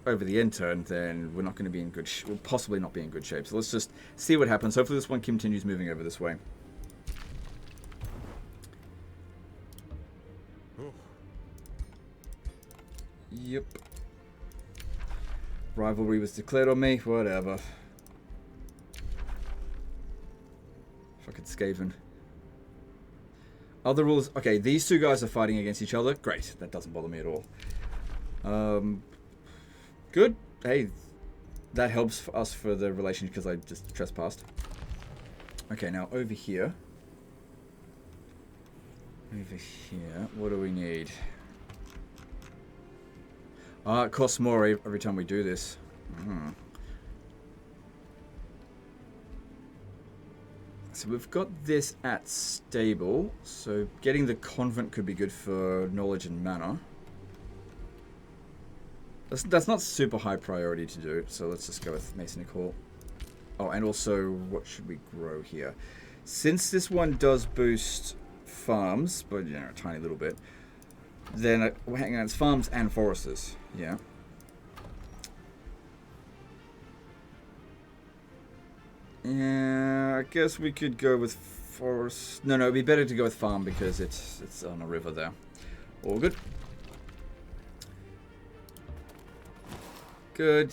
over the end turn, then we're not going to be in good we'll possibly not be in good shape. So let's just see what happens. Hopefully this one continues moving over this way. Yep. Rivalry was declared on me. Whatever. Fucking Skaven. Other rules. Okay, these two guys are fighting against each other. Great. That doesn't bother me at all. Good. Hey, that helps us for the relation because I just trespassed. Okay, now over here. Over here. What do we need? It costs more every time we do this. So we've got this at stable. So getting the convent could be good for knowledge and mana. That's not super high priority to do. So let's just go with Masonic Hall. Oh, and also, what should we grow here? Since this one does boost farms, but you know, a tiny little bit, then hang on, it's farms and foresters. Yeah. Yeah, I guess we could go with forest. No, it'd be better to go with farm because it's on a river there. All good. Good.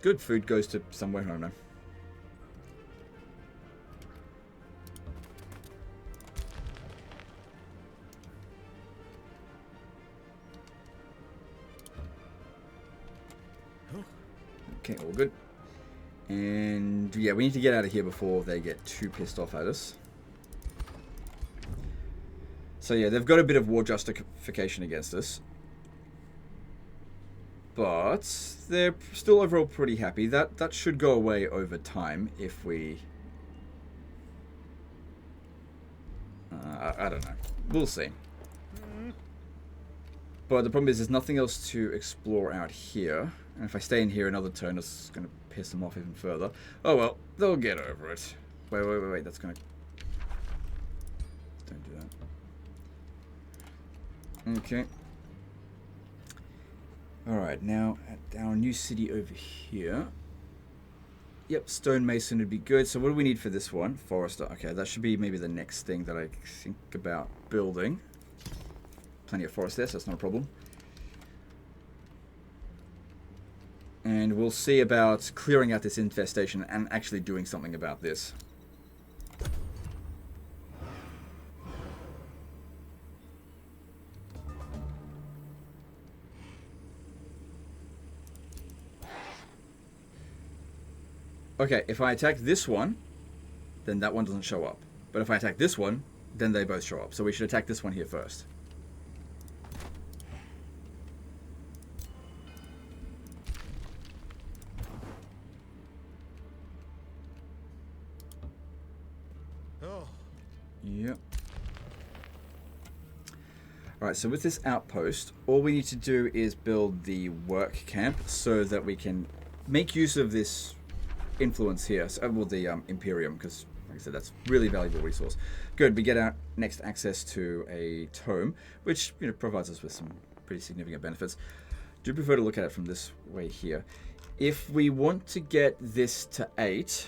Good food goes to somewhere. I don't know. Okay, all good. And yeah, we need to get out of here before they get too pissed off at us. So yeah, they've got a bit of war justification against us. But they're still overall pretty happy. That should go away over time if we... I don't know. We'll see. But the problem is there's nothing else to explore out here. And if I stay in here another turn, it's going to piss them off even further. Oh well, they'll get over it. Wait, that's going to... Don't do that. Okay. Alright, now at our new city over here. Yep, stonemason would be good. So what do we need for this one? Forester. Okay, that should be maybe the next thing that I think about building. Plenty of forest there, so that's not a problem. And we'll see about clearing out this infestation and actually doing something about this. Okay, if I attack this one, then that one doesn't show up. But if I attack this one, then they both show up. So we should attack this one here first. Oh. Yep. Alright, so with this outpost, all we need to do is build the work camp so that we can make use of this influence here. So, well, the Imperium, because, like I said, that's really valuable resource. Good, we get our next access to a tome, which, you know, provides us with some pretty significant benefits. Do prefer to look at it from this way here. If we want to get this to 8,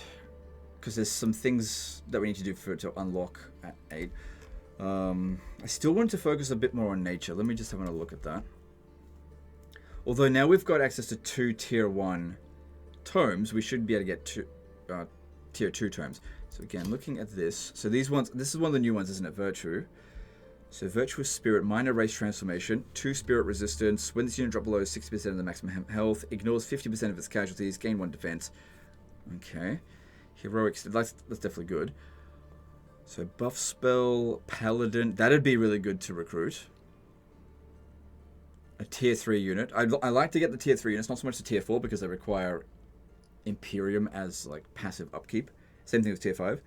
because there's some things that we need to do for it to unlock at 8. I still want to focus a bit more on nature. Let me just have a look at that. Although now we've got access to 2 tier 1 tomes, we should be able to get tier 2 tomes. So again, looking at this. So these ones, this is one of the new ones, isn't it? Virtue. So Virtuous Spirit, minor race transformation, 2 spirit resistance, when this unit drop below 60% of the maximum health, ignores 50% of its casualties, gain 1 defense. Okay. Heroic, that's definitely good. So buff spell, paladin, that'd be really good to recruit. A tier 3 unit. I like to get the tier 3 units, not so much the tier 4 because they require Imperium as like passive upkeep. Same thing with tier 5.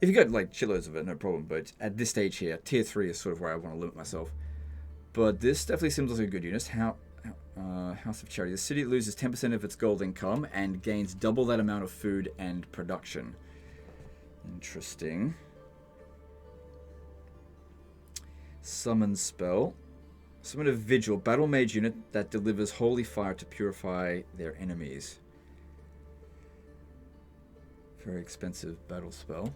If you got like shitloads of it, no problem, but at this stage here, tier 3 is sort of where I want to limit myself. But this definitely seems like a good unit. House of Charity. The city loses 10% of its gold income and gains double that amount of food and production. Interesting. Summon spell. Summon a Vigil, battle mage unit that delivers holy fire to purify their enemies. Very expensive battle spell.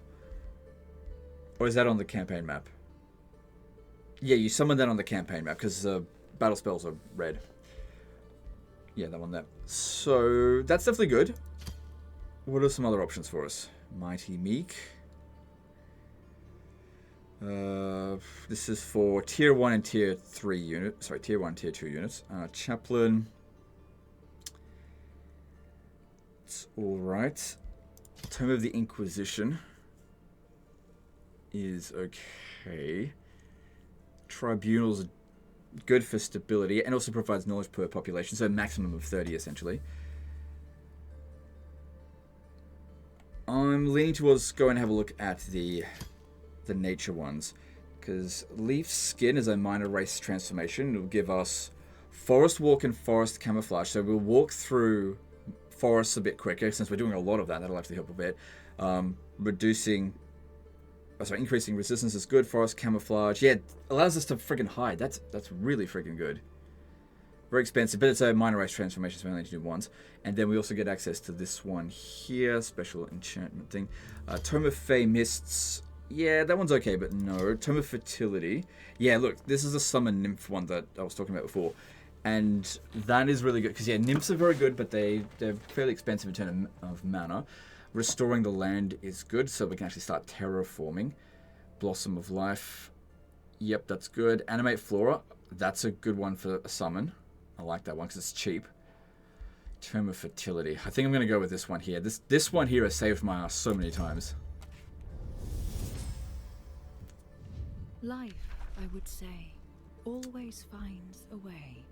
Or is that on the campaign map? Yeah, you summon that on the campaign map because battle spells are red. Yeah, that one there. So that's definitely good. What are some other options for us? Mighty Meek. This is for tier 1 and tier 3 units. Sorry, tier 1, tier 2 units. Chaplain. It's alright. Tome of the Inquisition is okay. Tribunals are good for stability and also provides knowledge per population, so a maximum of 30 essentially. I'm leaning towards go and have a look at the nature ones, because Leaf Skin is a minor race transformation. It'll give us forest walk and forest camouflage, so we'll walk through forests a bit quicker. Since we're doing a lot of that, that'll actually help a bit. Increasing resistance is good. Forest camouflage, yeah, allows us to friggin' hide. That's really friggin' good. Very expensive, but it's a minor race transformation, so we only need to do once. And then we also get access to this one here, special enchantment thing. Tome of Fey Mists. Yeah, that one's okay, but no. Tome of Fertility. Yeah, look, this is a summon nymph one that I was talking about before. And that is really good, because yeah, nymphs are very good, but they're fairly expensive in terms of mana. Restoring the land is good, so we can actually start terraforming. Blossom of Life. Yep, that's good. Animate Flora. That's a good one for a summon. I like that one because it's cheap. Tome of Fertility. I think I'm going to go with this one here. This one here has saved my ass so many times. Life, I would say, always finds a way.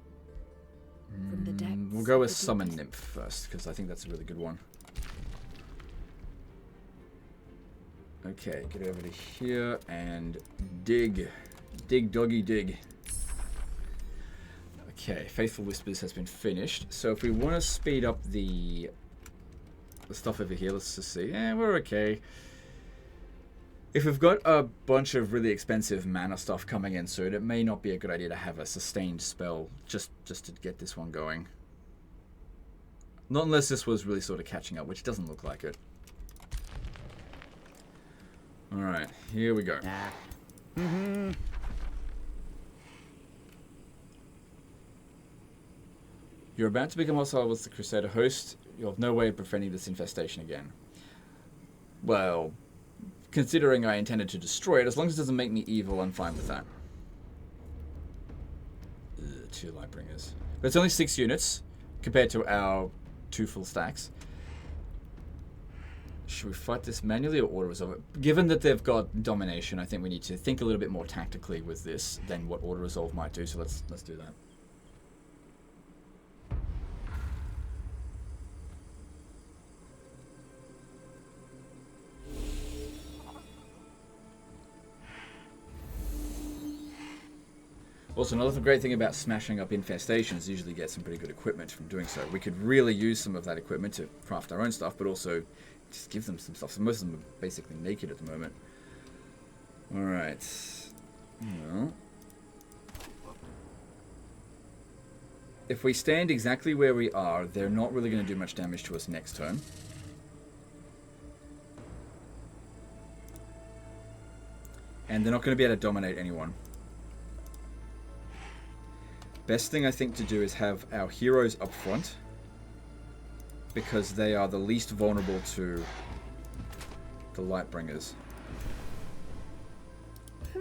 From the depths We'll go with of the Summon deepest- Nymph first, because I think that's a really good one. Okay, get over to here and dig. Dig, doggy, dig. Okay, Faithful Whispers has been finished. So if we want to speed up the stuff over here, let's just see. We're okay. If we've got a bunch of really expensive mana stuff coming in soon, it may not be a good idea to have a sustained spell just to get this one going. Not unless this was really sort of catching up, which doesn't look like it. Alright, here we go. You're about to become hostile with the Crusader host. You'll have no way of befriending this infestation again. Well, considering I intended to destroy it, as long as it doesn't make me evil, I'm fine with that. Ugh, 2 Lightbringers. But it's only 6 units compared to our 2 full stacks. Should we fight this manually or auto resolve it? Given that they've got domination, I think we need to think a little bit more tactically with this than what auto resolve might do. So let's do that. Also, another great thing about smashing up infestations is usually get some pretty good equipment from doing so. We could really use some of that equipment to craft our own stuff, but also just give them some stuff. So most of them are basically naked at the moment. Alright. Well, if we stand exactly where we are, they're not really going to do much damage to us next turn. And they're not going to be able to dominate anyone. Best thing I think to do is have our heroes up front, because they are the least vulnerable to the Lightbringers. I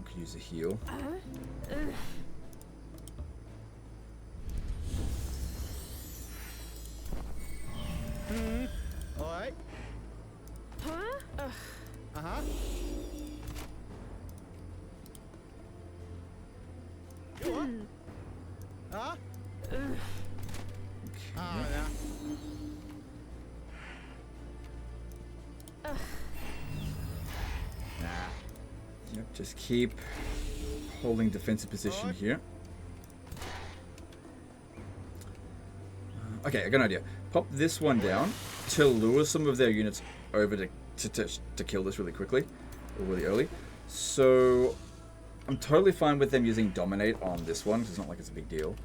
could use a heal. Alright. Uh-huh. You what? Huh? Oh, yeah. Yep, just keep holding defensive position here. Okay, I got an idea. Pop this one down to lure some of their units over to kill this really quickly, or really early. So I'm totally fine with them using Dominate on this one, because it's not like it's a big deal.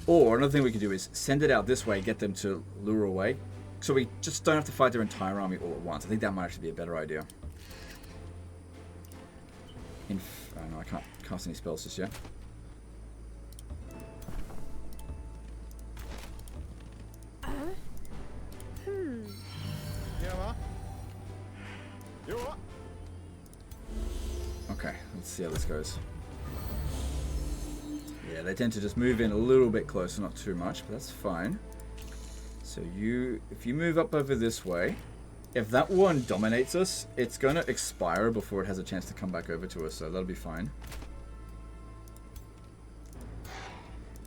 Or another thing we could do is send it out this way, get them to lure away, so we just don't have to fight their entire army all at once. I think that might actually be a better idea. I don't know, I can't cast any spells just yet. Okay, let's see how this goes. Yeah, they tend to just move in a little bit closer, not too much, but that's fine. So if you move up over this way, if that one dominates us, it's going to expire before it has a chance to come back over to us, so that'll be fine.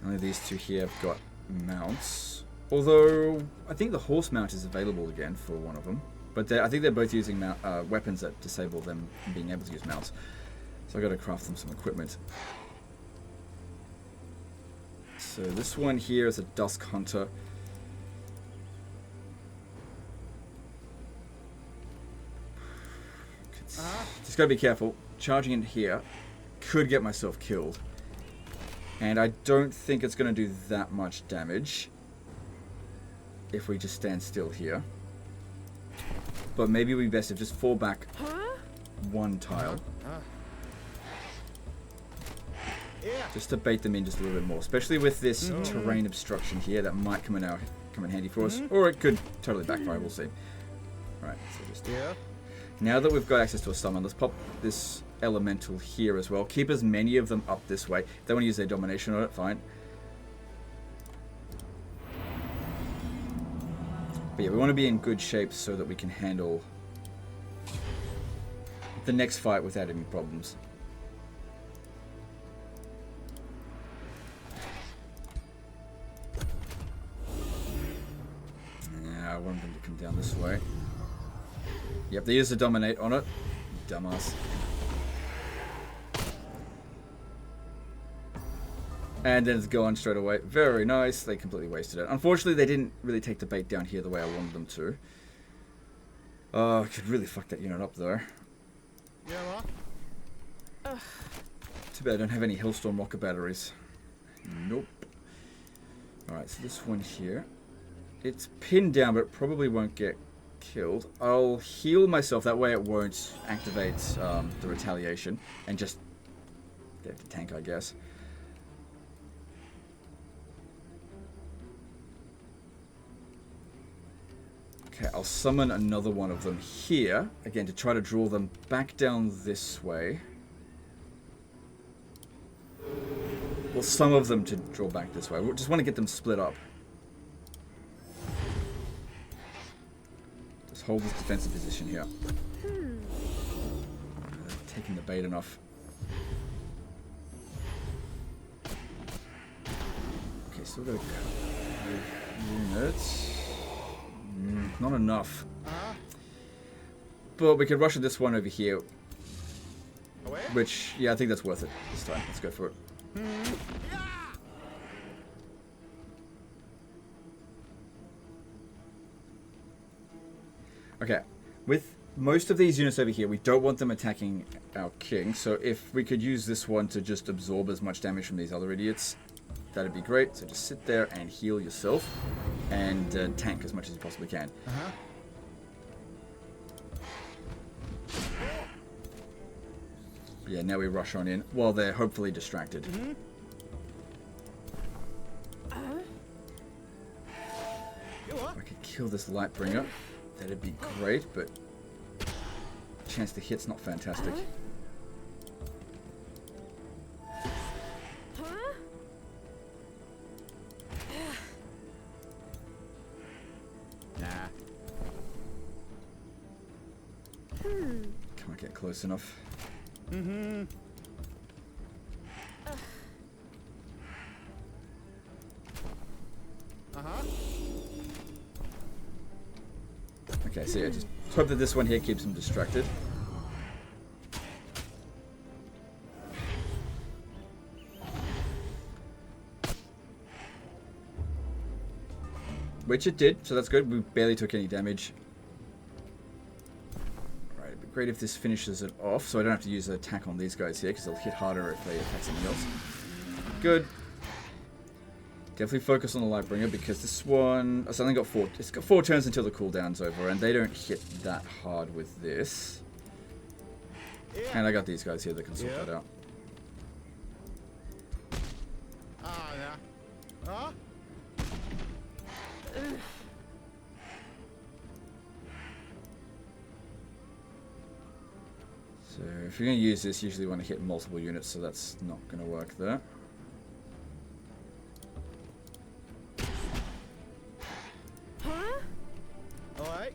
Only these two here have got mounts. Although, I think the horse mount is available again for one of them. But I think they're both using weapons that disable them from being able to use mounts. So I've got to craft them some equipment. So this one here is a Dusk Hunter. Just got to be careful. Charging in here could get myself killed. And I don't think it's going to do that much damage if we just stand still here. But maybe we best to just fall back one tile. Just to bait them in just a little bit more. Especially with this terrain obstruction here, that might come in handy for us. Or it could totally backfire, we'll see. Right, so just now that we've got access to a summon, let's pop this elemental here as well. Keep as many of them up this way. If they want to use their domination on it, fine. But yeah, we want to be in good shape so that we can handle the next fight without any problems. Yeah, I want them to come down this way. Yep, they used to dominate on it. Dumbass. And then it's gone straight away. Very nice. They completely wasted it. Unfortunately, they didn't really take the bait down here the way I wanted them to. Oh, I could really fuck that unit up, though. Yeah, what? Too bad I don't have any Hellstorm rocket batteries. Nope. Alright, so this one here. It's pinned down, but it probably won't get killed. I'll heal myself. That way it won't activate the retaliation. And just get the tank, I guess. Okay, I'll summon another one of them here. Again, to try to draw them back down this way. Well, some of them to draw back this way. We just want to get them split up. Just hold this defensive position here. Taking the bait enough. Okay, still got a couple of units. Not enough. But we could rush at this one over here. Away? Which, yeah, I think that's worth it this time. Let's go for it. Okay, with most of these units over here, we don't want them attacking our king, so if we could use this one to just absorb as much damage from these other idiots, that'd be great. So just sit there and heal yourself, and tank as much as you possibly can. Yeah, now we rush on in, while they're hopefully distracted. I could kill this Lightbringer. That'd be great, but chance to hit's not fantastic. Nah. Can't get close enough. Okay, so yeah, just hope that this one here keeps him distracted. Which it did, so that's good. We barely took any damage. Alright, it'd be great if this finishes it off, so I don't have to use an attack on these guys here, because they'll hit harder if they attack something else. Good. Definitely focus on the Lightbringer, because this one... Oh, so it's got 4 turns until the cooldown's over, and they don't hit that hard with this. And I got these guys here that can sort that out. So if you're going to use this, you usually want to hit multiple units, so that's not going to work there. Alright.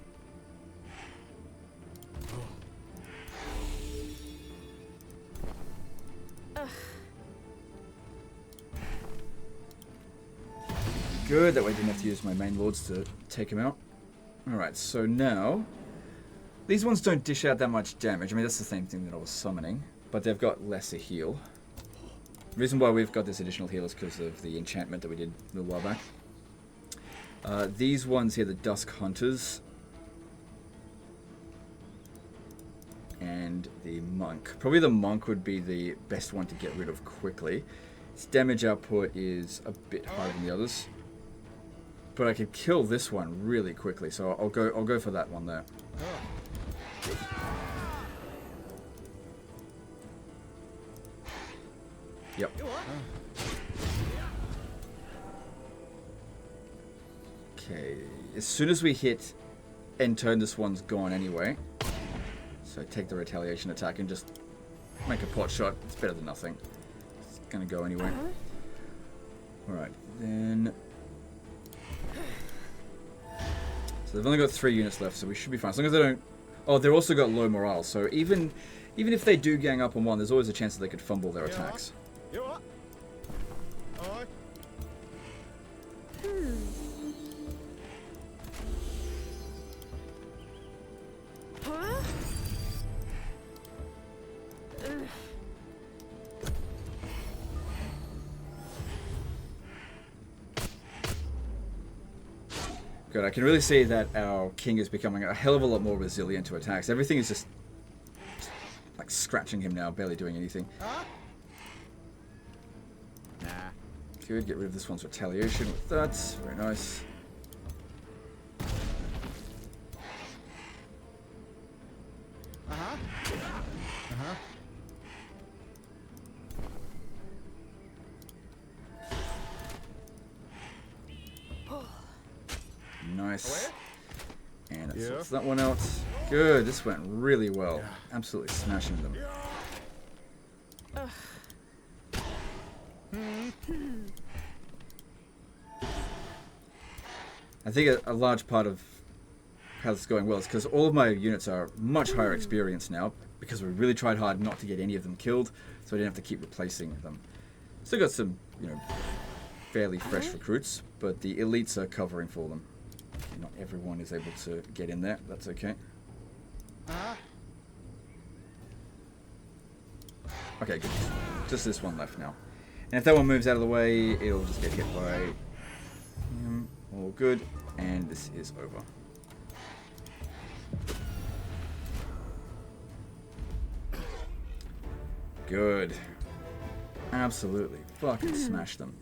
Good, that way I didn't have to use my main lords to take him out. Alright, so now... These ones don't dish out that much damage. I mean, that's the same thing that I was summoning. But they've got lesser heal. The reason why we've got this additional heal is because of the enchantment that we did a little while back. These ones here, the Dusk Hunters. And the Monk. Probably the Monk would be the best one to get rid of quickly. Its damage output is a bit higher than the others. But I could kill this one really quickly, so I'll go for that one there. Yep. Okay, as soon as we hit end turn, this one's gone anyway. So take the retaliation attack and just make a pot shot. It's better than nothing. It's gonna go anyway. Alright, then... So they've only got 3 units left, so we should be fine. As long as they don't... Oh, they've also got low morale, so even if they do gang up on one, there's always a chance that they could fumble their attacks. You what? Alright. Good. I can really see that our king is becoming a hell of a lot more resilient to attacks. Everything is just like scratching him now, barely doing anything. Huh? Nah. Good. Get rid of this one's retaliation with that. Very nice. Uh-huh. Uh-huh. Nice. Away? And that Yeah. sorts that one out. Good. This went really well. Absolutely smashing them. I think a large part of how this is going well is because all of my units are much higher experience now because we really tried hard not to get any of them killed, so I didn't have to keep replacing them. Still got some, you know, fairly fresh recruits, but the elites are covering for them. Not everyone is able to get in there. That's okay. Uh-huh. Okay, good. Just this one left now. And if that one moves out of the way, it'll just get hit by him. All good. And this is over. Good. Absolutely. Fucking smash them.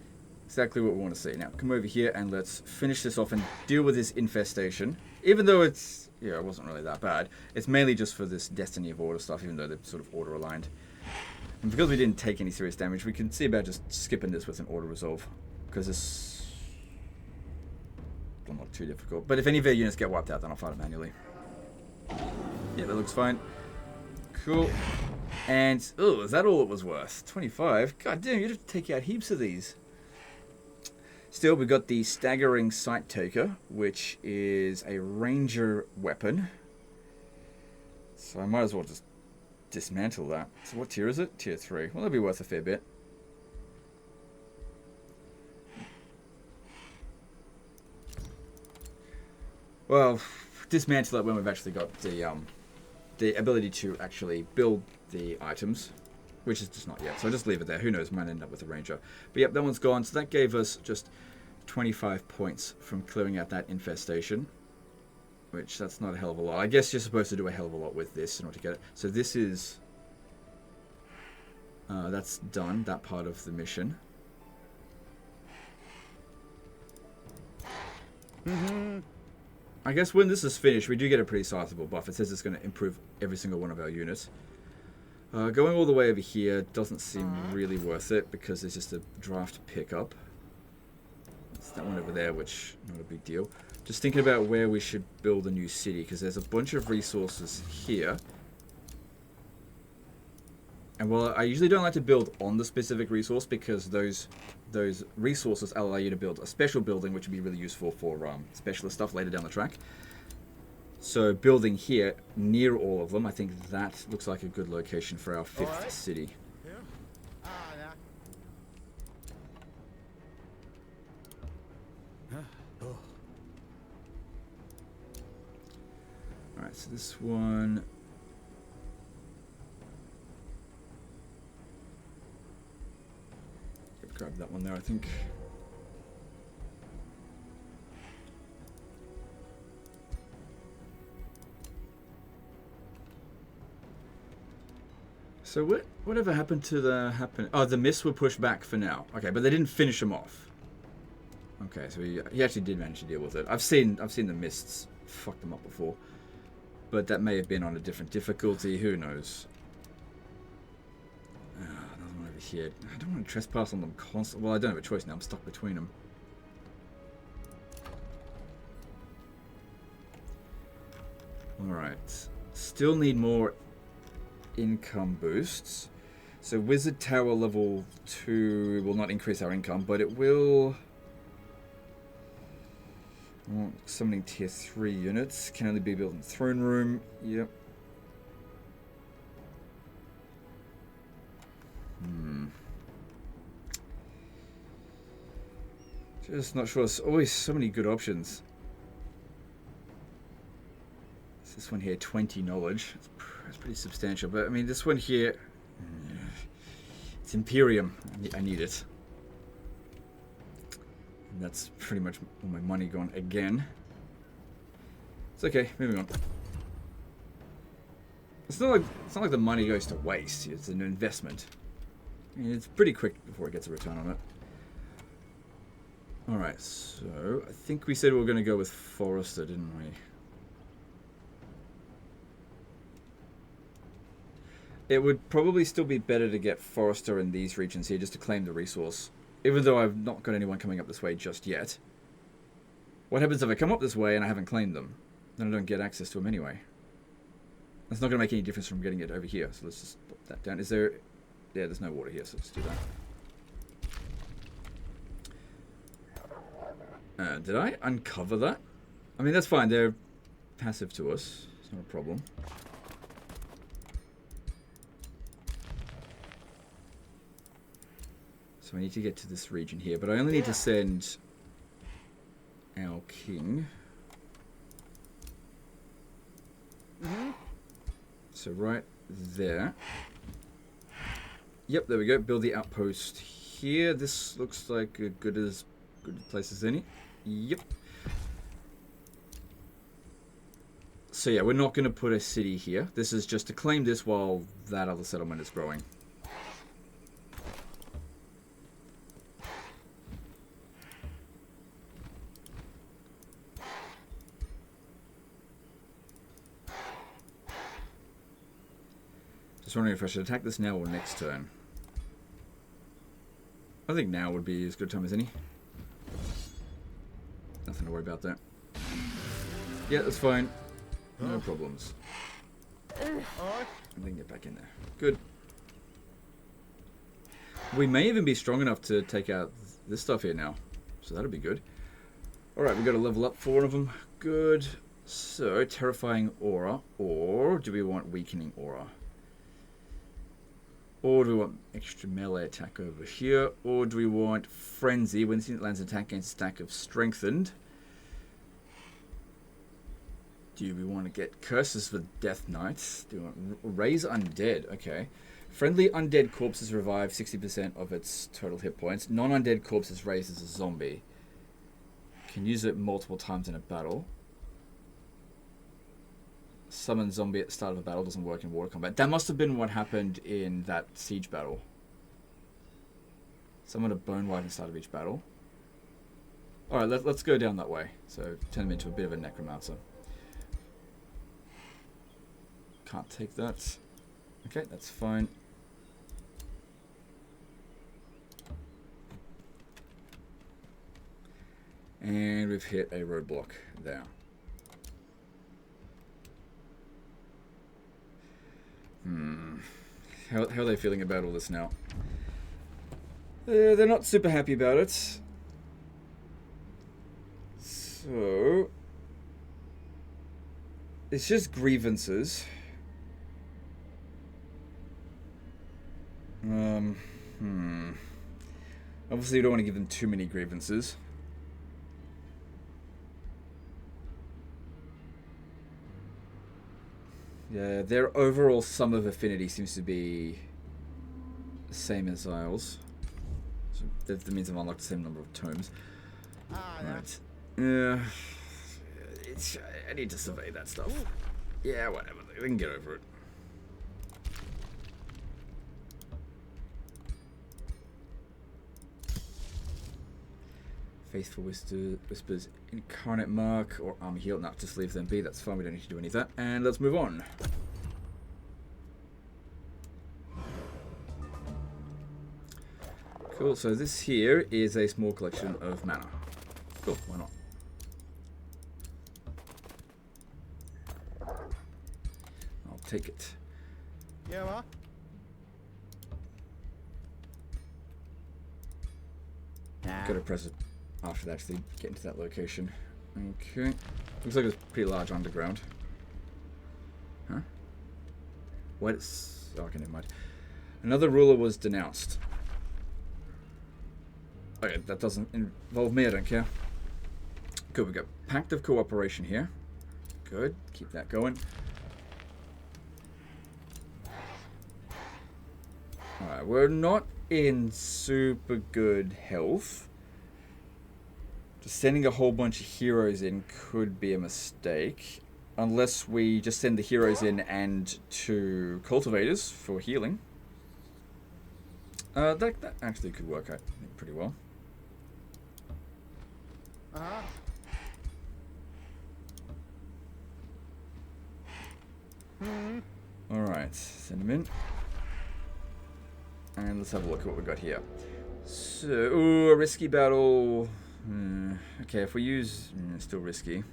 Exactly what we want to see. Now, come over here and let's finish this off and deal with this infestation. Even though it's, yeah, it wasn't really that bad. It's mainly just for this Destiny of Order stuff, even though they're sort of order aligned. And because we didn't take any serious damage, we can see about just skipping this with an auto resolve. Because it's not too difficult. But if any of our units get wiped out, then I'll fight it manually. Yeah, that looks fine. Cool. And, oh, is that all it was worth? 25? God damn, you'd have to take out heaps of these. Still, we got the Staggering Sight Taker, which is a ranger weapon. So I might as well just dismantle that. So what tier is it? Tier 3. Well, that'll be worth a fair bit. Well, dismantle it when we've actually got the ability to actually build the items, which is just not yet. So I'll just leave it there. Who knows, might end up with a ranger. But yep, that one's gone. So that gave us just 25 points from clearing out that infestation, which that's not a hell of a lot. I guess you're supposed to do a hell of a lot with this in order to get it. So this is that's done, that part of the mission. I guess when this is finished, we do get a pretty sizable buff. It says it's going to improve every single one of our units. Going all the way over here doesn't seem really worth it because there's just a draft pickup. It's that one over there, which not a big deal. Just thinking about where we should build a new city because there's a bunch of resources here. And well, I usually don't like to build on the specific resource because those resources allow you to build a special building, which would be really useful for specialist stuff later down the track. So building here near all of them, I think that looks like a good location for our 5th city. Yeah. Ah, nah. Oh. Alright, so this one... Grab that one there, I think. So whatever happened to the Oh, the mists were pushed back for now. Okay, but they didn't finish them off. Okay, so he actually did manage to deal with it. I've seen the mists fuck them up before, but that may have been on a different difficulty. Who knows? Another one over here. I don't want to trespass on them constantly. Well, I don't have a choice now. I'm stuck between them. Alright. Still need more income boosts. So Wizard Tower level 2 will not increase our income, but it will... Summoning tier 3 units. Can only be built in Throne Room. Yep. Just not sure. There's always so many good options. This one here, 20 knowledge. It's pretty substantial. But I mean, this one here, it's Imperium. I need it. And that's pretty much all my money gone again. It's okay. Moving on. It's not like the money goes to waste. It's an investment. I mean, it's pretty quick before it gets a return on it. Alright, so I think we said we were going to go with Forester, didn't we? It would probably still be better to get Forester in these regions here just to claim the resource. Even though I've not got anyone coming up this way just yet. What happens if I come up this way and I haven't claimed them? Then I don't get access to them anyway. That's not going to make any difference from getting it over here. So let's just put that down. Is there... Yeah, there's no water here, so let's do that. Did I uncover that? I mean, that's fine. They're passive to us. It's not a problem. So I need to get to this region here, but I only need to send our king. So right there. Yep, there we go. Build the outpost here. This looks like a good place as any. Yep. So yeah, we're not going to put a city here. This is just to claim this while that other settlement is growing. Just wondering if I should attack this now or next turn. I think now would be as good a time as any. Nothing to worry about there. Yeah, that's fine. No problems. And then get back in there. Good. We may even be strong enough to take out this stuff here now. So that'll be good. Alright, we've got to level up for one of them. Good. So, Terrifying Aura. Or do we want Weakening Aura? Or do we want extra melee attack over here? Or do we want Frenzy? When it lands an attack against a stack of Strengthened. Do we want to get Curses for Death Knights? Do we want Raise Undead? Okay. Friendly Undead Corpses revive 60% of its total hit points. Non-Undead Corpses raised as a zombie. Can use it multiple times in a battle. Summon zombie at the start of a battle doesn't work in water combat. That must have been what happened in that siege battle. Summon a bone wipe at the start of each battle. Alright, let's go down that way. So turn him into a bit of a necromancer. Can't take that. Okay, that's fine. And we've hit a roadblock there. How are they feeling about all this now? They're not super happy about it. So... it's just grievances. Obviously, you don't want to give them too many grievances. Yeah, their overall sum of affinity seems to be the same as Isles. So that means I've unlocked the same number of tomes. Right. Yeah. I need to survey that stuff. Yeah, whatever. They can get over it. Faithful Whispers, Incarnate Mark, or Armor Heal. No, just leave them be. That's fine. We don't need to do any of that. And let's move on. Cool. So this here is a small collection of mana. Cool. Why not? I'll take it. Yeah, what? Gotta press it after that, actually get into that location. Okay. Looks like it's pretty large underground. Huh? What? Oh, okay, never mind. Another ruler was denounced. Okay, that doesn't involve me, I don't care. Good, we got Pact of Cooperation here. Good, keep that going. Alright, we're not in super good health. Just sending a whole bunch of heroes in could be a mistake. Unless we just send the heroes in and to cultivators for healing. That actually could work, I think, pretty well. Alright, send them in. And let's have a look at what we've got here. So, ooh, a risky battle. Okay, if we use... still risky.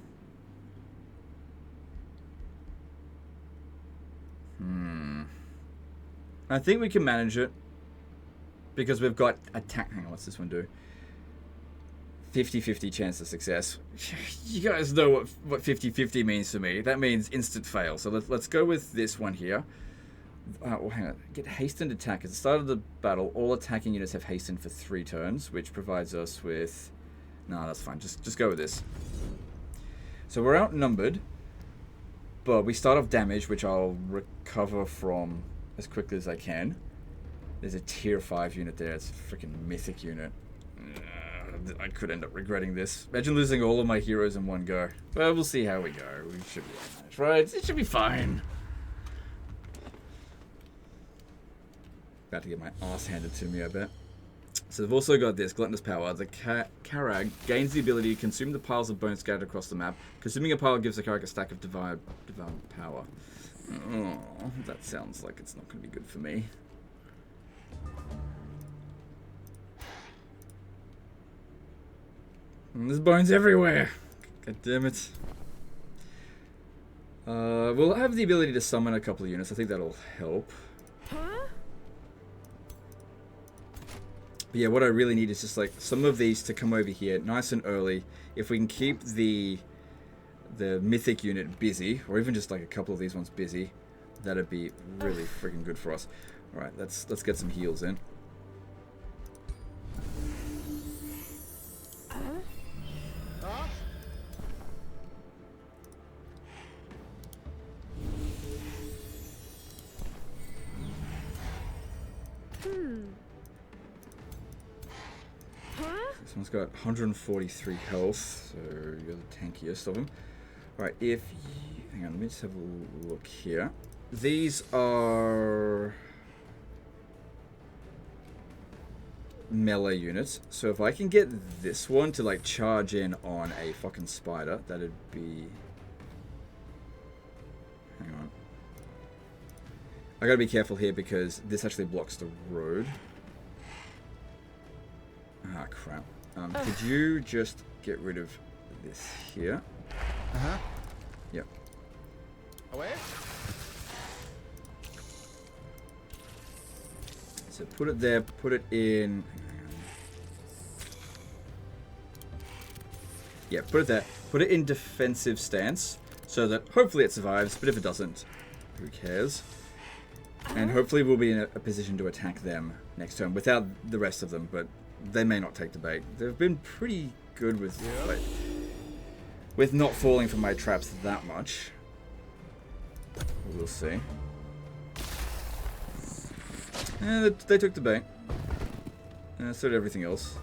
I think we can manage it. Because we've got attack... Hang on, what's this one do? 50-50 chance of success. You guys know what 50-50 means to me. That means instant fail. So let's go with this one here. Well, hang on. Get hastened attack. At the start of the battle, all attacking units have hastened for 3 turns, which provides us with... No, that's fine. Just go with this. So we're outnumbered, but we start off damage, which I'll recover from as quickly as I can. There's a tier 5 unit there. It's a freaking mythic unit. I could end up regretting this. Imagine losing all of my heroes in one go. Well, we'll see how we go. We should be managed, right? It should be fine. About to get my ass handed to me, I bet. So they've also got this, Gluttonous Power. The Karag gains the ability to consume the piles of bones scattered across the map. Consuming a pile gives the Karag a stack of divine power. Oh, that sounds like it's not going to be good for me. And there's bones everywhere. God damn it. We'll have the ability to summon a couple of units. I think that'll help. But yeah, what I really need is just like some of these to come over here nice and early. If we can keep the mythic unit busy, or even just like a couple of these ones busy, that'd be really freaking good for us. Alright, let's get some heals in. This one's got 143 health, so you're the tankiest of them. Alright, if you... Hang on, let me just have a look here. These are... melee units. So if I can get this one to like charge in on a fucking spider, that'd be... Hang on. I gotta be careful here because this actually blocks the road. Ah, crap. Could you just get rid of this here? Yep. Away? So put it there, put it in... Yeah, put it there. Put it in defensive stance so that hopefully it survives, but if it doesn't, who cares? And hopefully we'll be in a position to attack them next turn without the rest of them, but they may not take the bait. They've been pretty good with like, with not falling for my traps that much. We'll see. And they took the bait. So did everything else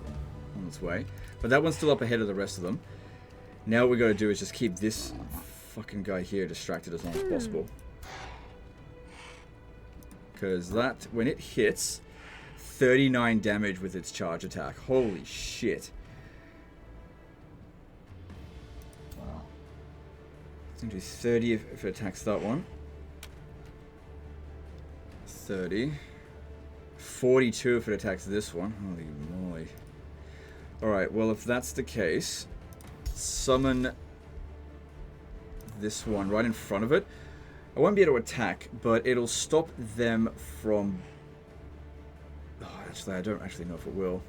on its way. But that one's still up ahead of the rest of them. Now what we got to do is just keep this fucking guy here distracted as long as possible. Because that, when it hits, 39 damage with its charge attack. Holy shit. Wow. It's going to do 30 if it attacks that one. 30. 42 if it attacks this one. Holy moly. Alright, well if that's the case, summon this one right in front of it. I won't be able to attack, but it'll stop them from... Oh, actually, I don't actually know if it will.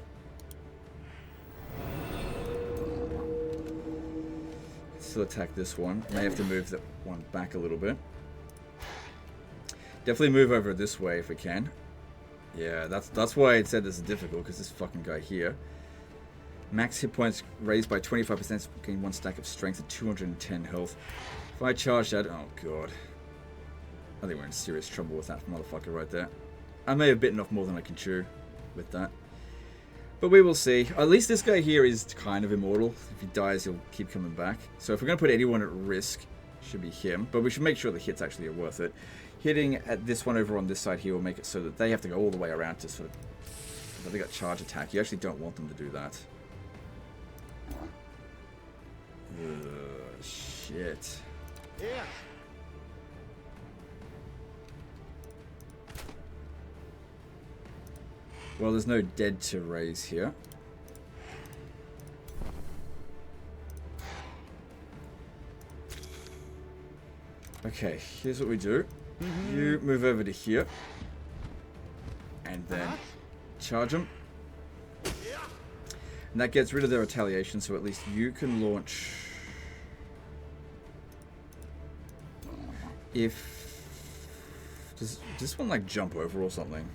Still attack this one. May have to move that one back a little bit. Definitely move over this way if we can. Yeah, that's why it said this is difficult, because this fucking guy here. Max hit points raised by 25%, gain 1 stack of strength and 210 health. If I charge that... Oh, God. I think we're in serious trouble with that motherfucker right there. I may have bitten off more than I can chew with that. But we will see. At least this guy here is kind of immortal. If he dies, he'll keep coming back. So if we're going to put anyone at risk, should be him. But we should make sure the hits actually are worth it. Hitting at this one over on this side here will make it so that they have to go all the way around to sort of... But they got charge attack. You actually don't want them to do that. Shit. Yeah. Well, there's no dead to raise here. Okay, here's what we do. You move over to here. And then charge them. And that gets rid of their retaliation, so at least you can launch... If... Does this one, like, jump over or something?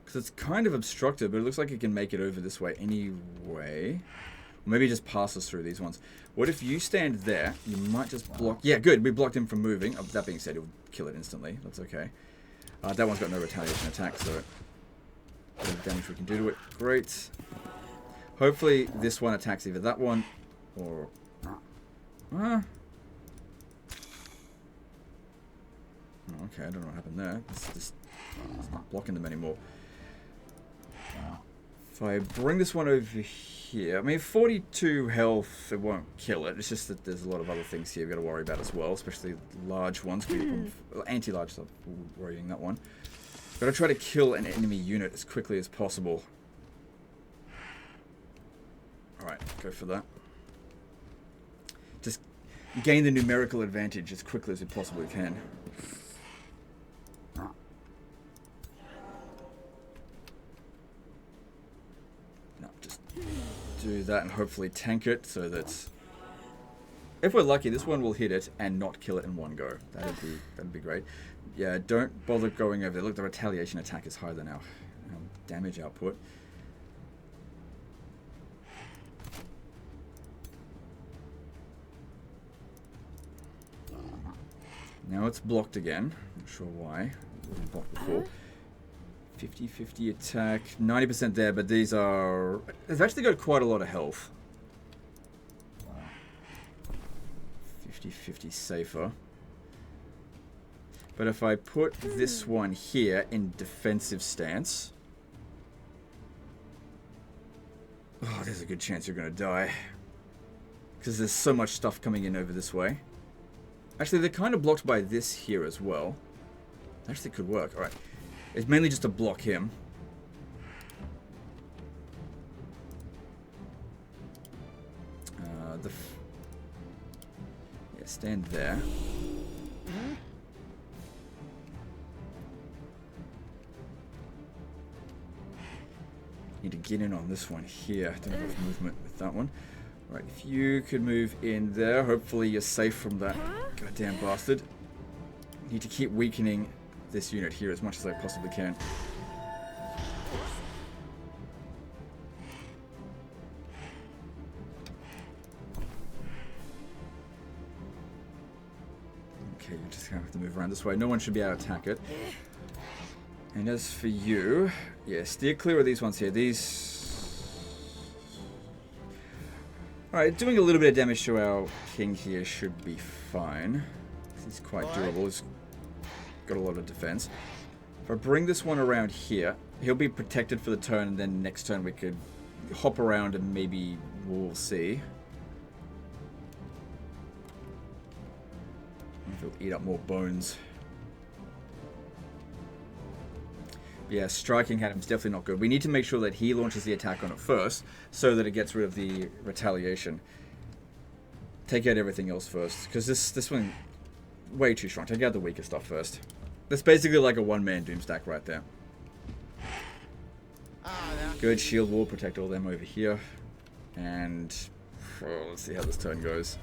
Because it's kind of obstructed, but it looks like it can make it over this way anyway. Or maybe it just passes through these ones. What if you stand there? You might just block... Yeah, good. We blocked him from moving. That being said, it would kill it instantly. That's okay. That one's got no retaliation attack, so... Whatever damage we can do to it. Great. Hopefully this one attacks either that one or... Oh, okay, I don't know what happened there. It's not blocking them anymore. If I bring this one over here... I mean, 42 health, it won't kill it. It's just that there's a lot of other things here we've got to worry about as well, especially large ones. Anti-large stuff, worrying that one. Gotta try to kill an enemy unit as quickly as possible. Alright, go for that. Just gain the numerical advantage as quickly as we possibly can. No, just do that and hopefully tank it so that... If we're lucky, this one will hit it and not kill it in one go. That'd be great. Yeah, don't bother going over there. Look, the retaliation attack is higher than our damage output. Now it's blocked again. Not sure why. It wasn't blocked before. 50-50 attack. 90% there, but these are... They've actually got quite a lot of health. 50-50 safer. But if I put this one here in defensive stance... Oh, there's a good chance you're going to die. Because there's so much stuff coming in over this way. Actually, they're kind of blocked by this here as well. Actually, could work. Alright. It's mainly just to block him. Yeah, stand there. Need to get in on this one here. Don't have enough movement with that one. Right, if you could move in there, hopefully you're safe from that goddamn bastard. Need to keep weakening this unit here as much as I possibly can. Okay, you're just gonna have to move around this way. No one should be able to attack it. And as for you, yeah, steer clear of these ones here. These... Alright, doing a little bit of damage to our king here should be fine. He's quite durable. He's got a lot of defense. If I bring this one around here, he'll be protected for the turn, and then next turn we could hop around and maybe we'll see. If he'll eat up more bones. Yeah, striking at him is definitely not good. We need to make sure that he launches the attack on it first, so that it gets rid of the retaliation. Take out everything else first, because this one, way too strong. Take out the weaker stuff first. That's basically like a one-man doom stack right there. Good shield wall, protect all them over here. And, oh, let's see how this turn goes.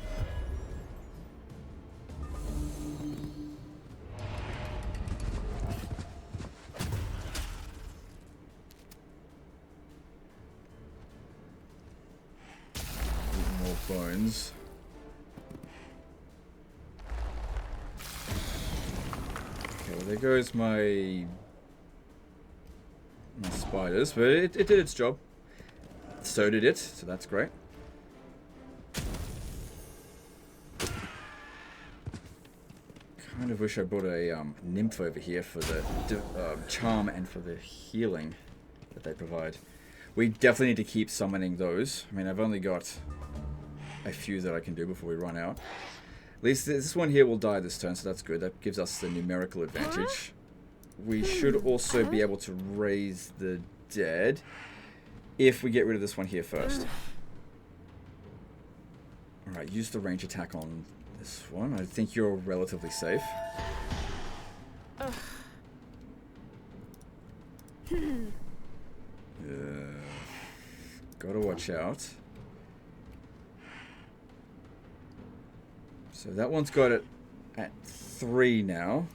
Bones. Okay, well there goes my spiders, but it did its job. So did it, so that's great. Kind of wish I brought a nymph over here for the charm and for the healing that they provide. We definitely need to keep summoning those. I mean, I've only got a few that I can do before we run out. At least this one here will die this turn, so that's good. That gives us the numerical advantage. We should also be able to raise the dead if we get rid of this one here first. Alright, use the range attack on this one. I think you're relatively safe. Gotta watch out. So that one's got it at 3 now.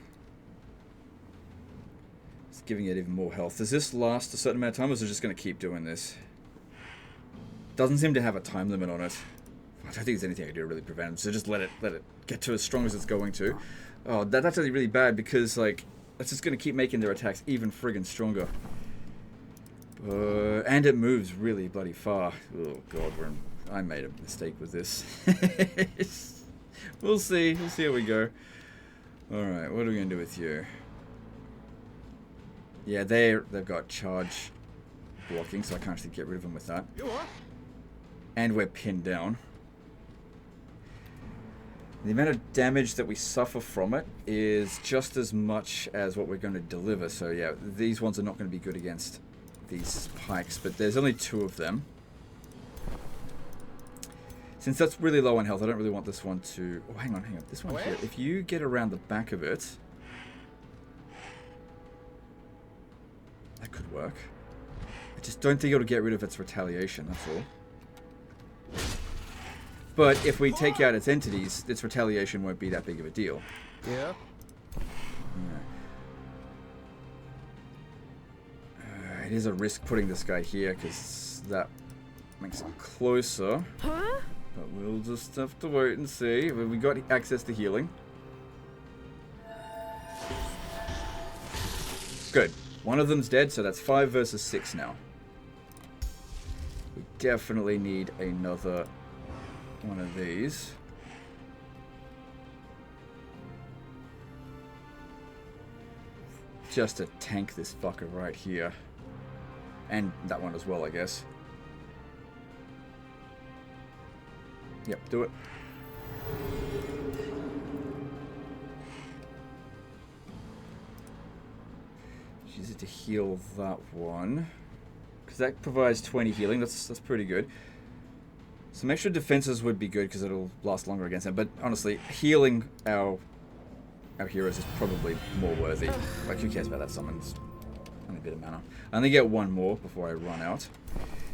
It's giving it even more health. Does this last a certain amount of time, or is it just going to keep doing this? Doesn't seem to have a time limit on it. I don't think there's anything I can do to really prevent it, so just let it get to as strong as it's going to. Oh, that's actually really bad, because like that's just going to keep making their attacks even friggin' stronger. And it moves really bloody far. Oh god, I made a mistake with this. We'll see. We'll see how we go. Alright, what are we going to do with you? Yeah, they've got charge blocking, so I can't actually get rid of them with that. And we're pinned down. The amount of damage that we suffer from it is just as much as what we're going to deliver. So yeah, these ones are not going to be good against these pikes, but there's only 2 of them. Since that's really low on health, I don't really want this one to... Oh, hang on. This one here. If you get around the back of it... That could work. I just don't think it'll get rid of its retaliation, that's all. But if we take out its entities, its retaliation won't be that big of a deal. Yeah. It is a risk putting this guy here, because that makes it closer. Huh? But we'll just have to wait and see. We got access to healing. Good. One of them's dead, so that's 5 versus 6 now. We definitely need another one of these. Just to tank this fucker right here. And that one as well, I guess. Yep, do it. Use it to heal that one. Because that provides 20 healing. That's pretty good. Some extra defenses would be good because it'll last longer against them. But honestly, healing our heroes is probably more worthy. Like, who cares about that summon? It's only a bit of mana. I only get 1 more before I run out.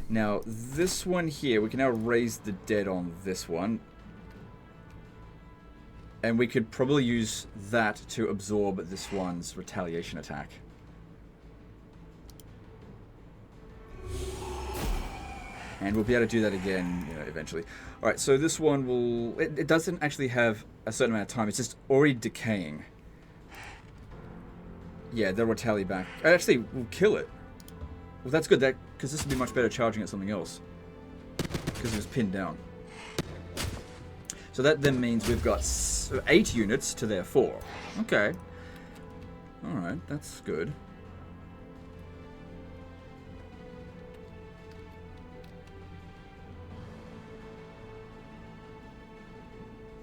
Now, this one here, we can now raise the dead on this one. And we could probably use that to absorb this one's retaliation attack. And we'll be able to do that again, eventually. Alright, so this one will... It doesn't actually have a certain amount of time. It's just already decaying. Yeah, they'll retaliate back. Actually, we'll kill it. Well, that's good, because this would be much better charging at something else. Because it was pinned down. So that then means we've got 8 units to their 4. Okay. Alright, that's good.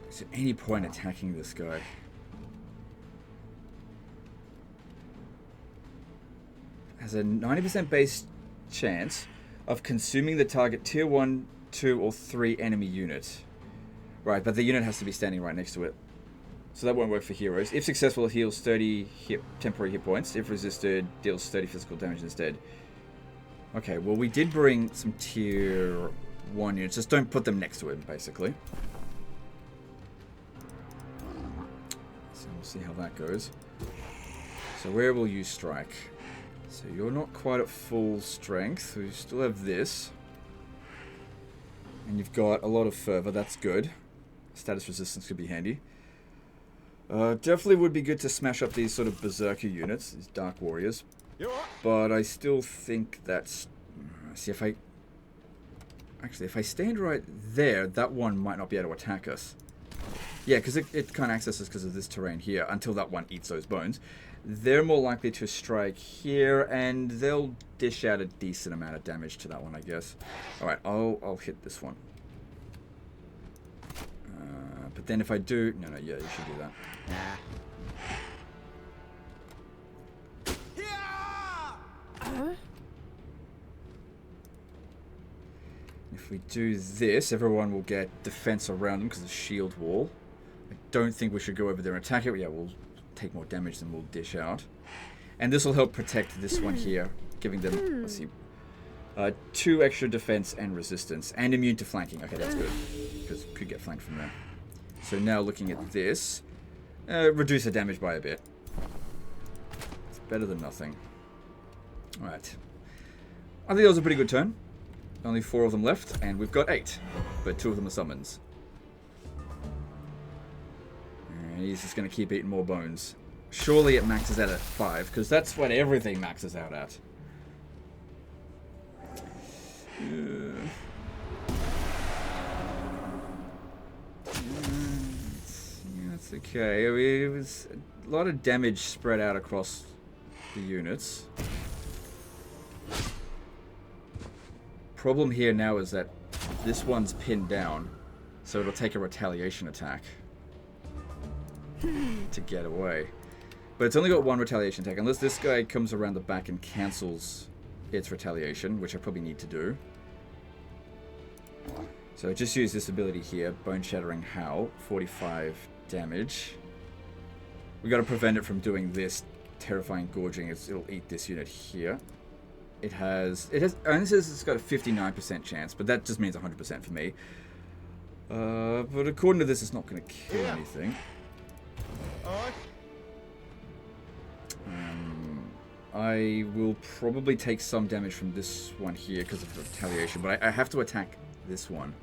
Is there any point attacking this guy? Has a 90% base chance of consuming the target tier 1, 2, or 3 enemy unit. Right, but the unit has to be standing right next to it. So that won't work for heroes. If successful, it heals 30 temporary hit points. If resisted, deals 30 physical damage instead. Okay, well we did bring some tier 1 units. Just don't put them next to it, basically. So we'll see how that goes. So where will you strike? So you're not quite at full strength. We still have this. And you've got a lot of fervor. That's good. Status resistance could be handy. Definitely would be good to smash up these sort of berserker units, these dark warriors. But I still think that's... See, if I... Actually, if I stand right there, that one might not be able to attack us. Yeah, because it can't access us because of this terrain here until that one eats those bones. They're more likely to strike here, and they'll dish out a decent amount of damage to that one, I guess. Alright, I'll hit this one. But then if I do... No, yeah, you should do that. If we do this, everyone will get defense around them because of the shield wall. I don't think we should go over there and attack it. Yeah, we'll take more damage than we'll dish out. And this will help protect this one here, giving them, let's see, 2 extra defense and resistance. And immune to flanking. Okay, that's good. Because could get flanked from there. So now looking at this, reduce the damage by a bit. It's better than nothing. Alright. I think that was a pretty good turn. Only 4 of them left, and we've got 8. But 2 of them are summons. And he's just going to keep eating more bones. Surely it maxes out at 5, because that's what everything maxes out at. That's okay. I mean, it was a lot of damage spread out across the units. Problem here now is that this one's pinned down, so it'll take a retaliation attack to get away. But it's only got 1 retaliation attack, unless this guy comes around the back and cancels its retaliation, which I probably need to do. So just use this ability here, Bone Shattering Howl, 45 damage. We got to prevent it from doing this terrifying gorging. It'll eat this unit here. It has, and it says it's got a 59% chance, but that just means 100% for me. But according to this, it's not going to kill anything. I will probably take some damage from this one here because of the retaliation, but I have to attack this one.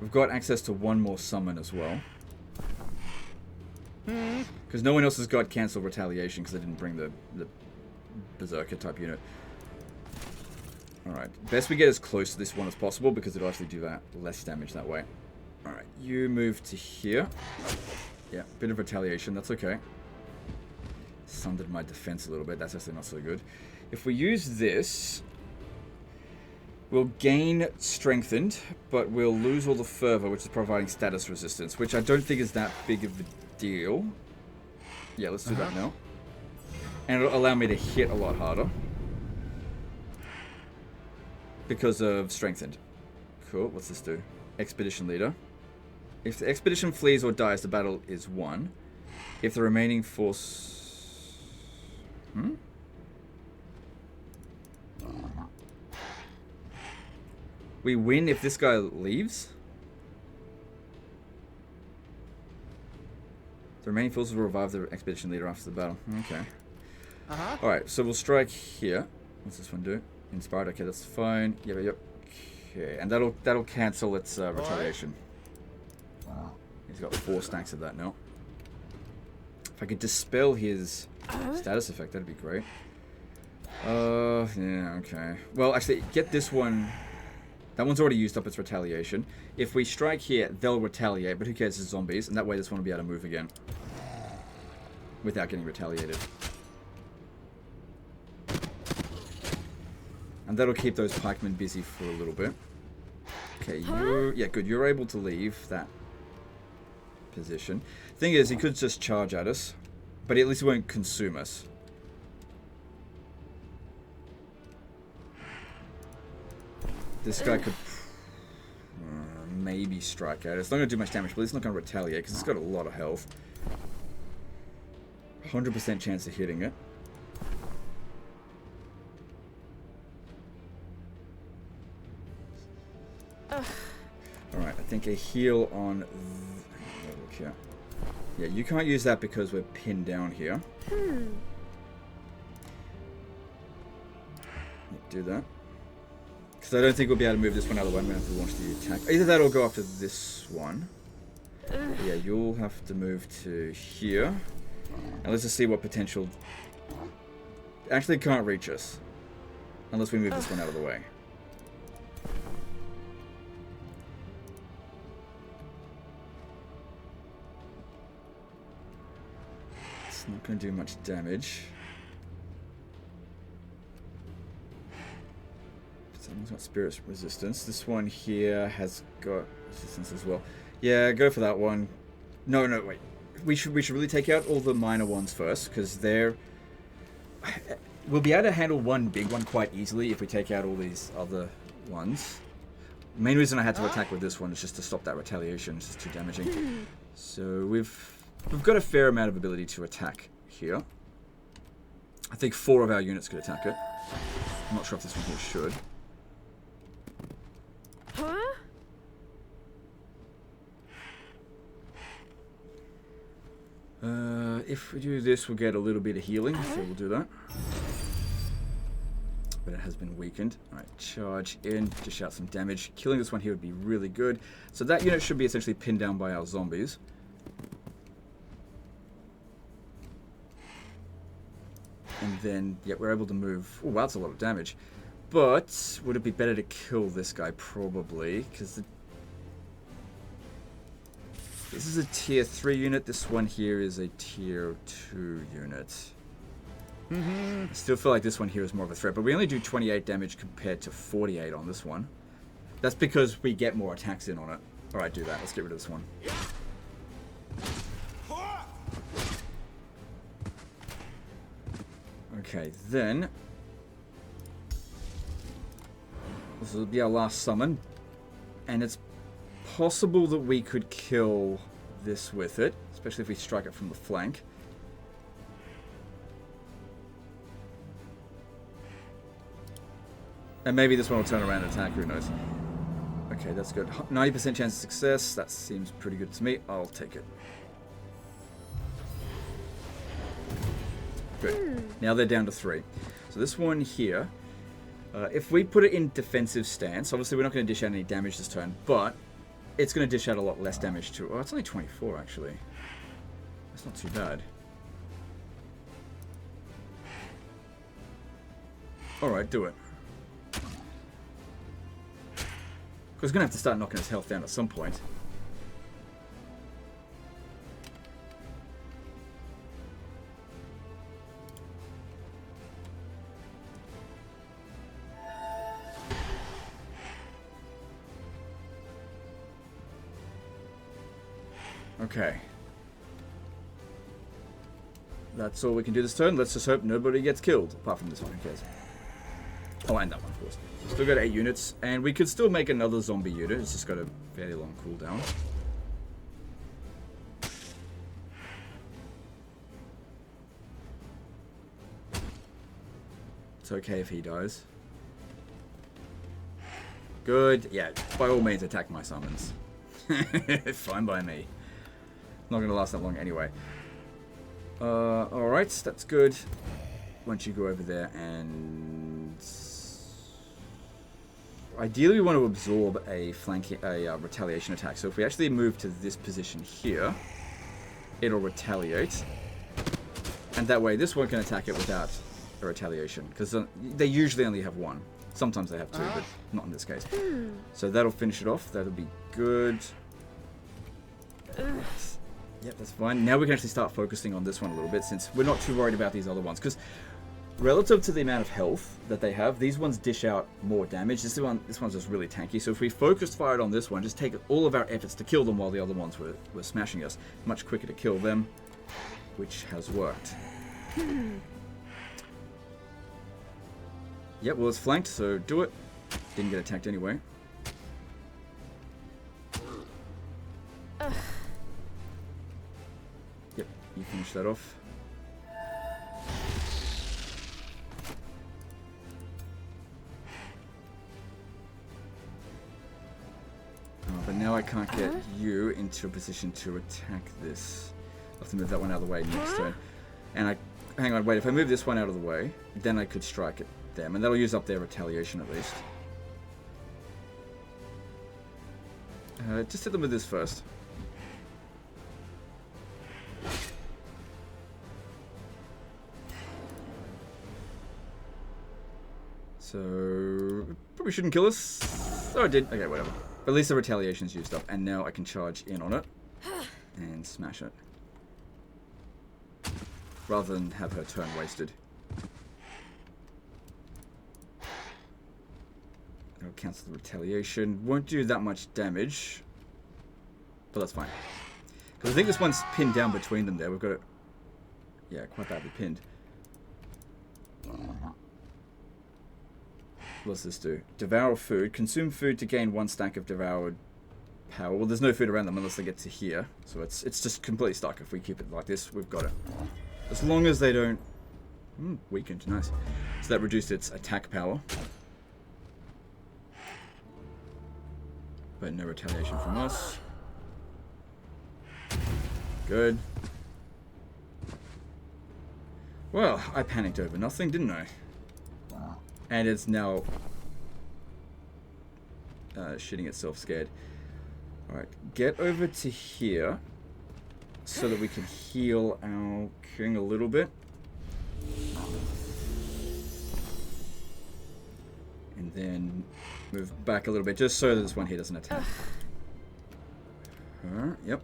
We've got access to 1 more summon as well. Because no one else has got cancel retaliation because they didn't bring the berserker type unit. Alright, best we get as close to this one as possible because it'll actually do that less damage that way. Alright, you move to here. Yeah, bit of retaliation, that's okay. Sundered my defense a little bit, that's actually not so good. If we use this, we'll gain strengthened, but we'll lose all the fervor, which is providing status resistance, which I don't think is that big of a deal. Yeah, let's do that now. And it'll allow me to hit a lot harder. Because of strengthened. Cool, what's this do? Expedition leader. If the expedition flees or dies, the battle is won. If the remaining force... We win if this guy leaves? The remaining forces will revive the expedition leader after the battle. Okay. Alright, so we'll strike here. What's this one do? Inspired, okay, that's fine. Yep. Okay, and that'll cancel its retaliation. He's got 4 stacks of that now. If I could dispel his status effect, that'd be great. Yeah, okay. Well, actually, get this one. That one's already used up its retaliation. If we strike here, they'll retaliate, but who cares, it's zombies. And that way this one will be able to move again. Without getting retaliated. And that'll keep those pikemen busy for a little bit. Okay, yeah, good. You're able to leave that position. Thing is, he could just charge at us, but at least he won't consume us. This guy could maybe strike at us. It's not going to do much damage, but it's not going to retaliate because it's got a lot of health. 100% chance of hitting it. Alright, I think a heal on... Okay. Yeah, you can't use that because we're pinned down here. Do that. Because I don't think we'll be able to move this one out of the way. I'm going to have to launch the attack. Either that or go after this one. Yeah, you'll have to move to here. And let's just see what potential... Actually can't reach us. Unless we move this one out of the way. It's not going to do much damage. Someone's got spirit resistance. This one here has got resistance as well. Yeah, go for that one. No, wait. We should really take out all the minor ones first, because we'll be able to handle one big one quite easily if we take out all these other ones. The main reason I had to attack with this one is just to stop that retaliation. It's just too damaging. So we've got a fair amount of ability to attack here. I think 4 of our units could attack it. I'm not sure if this one here should. If we do this, we'll get a little bit of healing, so we'll do that. But it has been weakened. Alright, charge in, dish out some damage. Killing this one here would be really good. So that unit should be essentially pinned down by our zombies. And then, yeah, we're able to move. Oh, wow, that's a lot of damage. But would it be better to kill this guy? Probably, because this is a tier 3 unit. This one here is a tier 2 unit. I still feel like this one here is more of a threat, but we only do 28 damage compared to 48 on this one. That's because we get more attacks in on it. Alright, do that. Let's get rid of this one. Okay, then this will be our last summon, and it's possible that we could kill this with it, especially if we strike it from the flank. And maybe this one will turn around and attack, who knows. Okay, that's good. 90% chance of success, that seems pretty good to me. I'll take it. Good. Now they're down to 3. So this one here, if we put it in defensive stance, obviously we're not going to dish out any damage this turn, but it's going to dish out a lot less damage too. Oh, it's only 24 actually. That's not too bad. Alright, do it. Because we're going to have to start knocking his health down at some point. Okay. That's all we can do this turn. Let's just hope nobody gets killed. Apart from this one, who cares? Oh, and that one, of course. Still got 8 units. And we could still make another zombie unit. It's just got a fairly long cooldown. It's okay if he dies. Good. Yeah, by all means, attack my summons. Fine by me. Not going to last that long anyway. Alright, that's good. Once you go over there and... Ideally we want to absorb a retaliation attack. So if we actually move to this position here, it'll retaliate. And that way this one can attack it without a retaliation. Because they usually only have 1. Sometimes they have 2, but not in this case. So that'll finish it off. That'll be good. Yep, that's fine. Now we can actually start focusing on this one a little bit, since we're not too worried about these other ones. Because relative to the amount of health that they have, these ones dish out more damage. This one's just really tanky. So if we focused fired on this one, just take all of our efforts to kill them while the other ones were smashing us. Much quicker to kill them, which has worked. Yep, well it's flanked, so do it. Didn't get attacked anyway. Yep, you finish that off. But now I can't get you into a position to attack this. I'll have to move that one out of the way next turn. And hang on, wait, if I move this one out of the way, then I could strike at them, and that'll use up their retaliation at least. Just hit them with this first. So, probably shouldn't kill us. Oh, it did. Okay, whatever. At least the retaliation's used up, and now I can charge in on it and smash it. rather than have her turn wasted. I'll cancel the retaliation. Won't do that much damage, but that's fine. Because I think this one's pinned down between them there. We've got it, yeah, quite badly pinned. What's this do? Devour food. Consume food to gain 1 stack of devoured power. Well, there's no food around them unless they get to here. So it's just completely stuck. If we keep it like this, we've got it. As long as they don't... weakened. Nice. So that reduced its attack power. But no retaliation from us. Good. Well, I panicked over nothing, didn't I? And it's now shitting itself scared. Alright, get over to here so that we can heal our king a little bit. And then move back a little bit just so that this one here doesn't attack. Yep.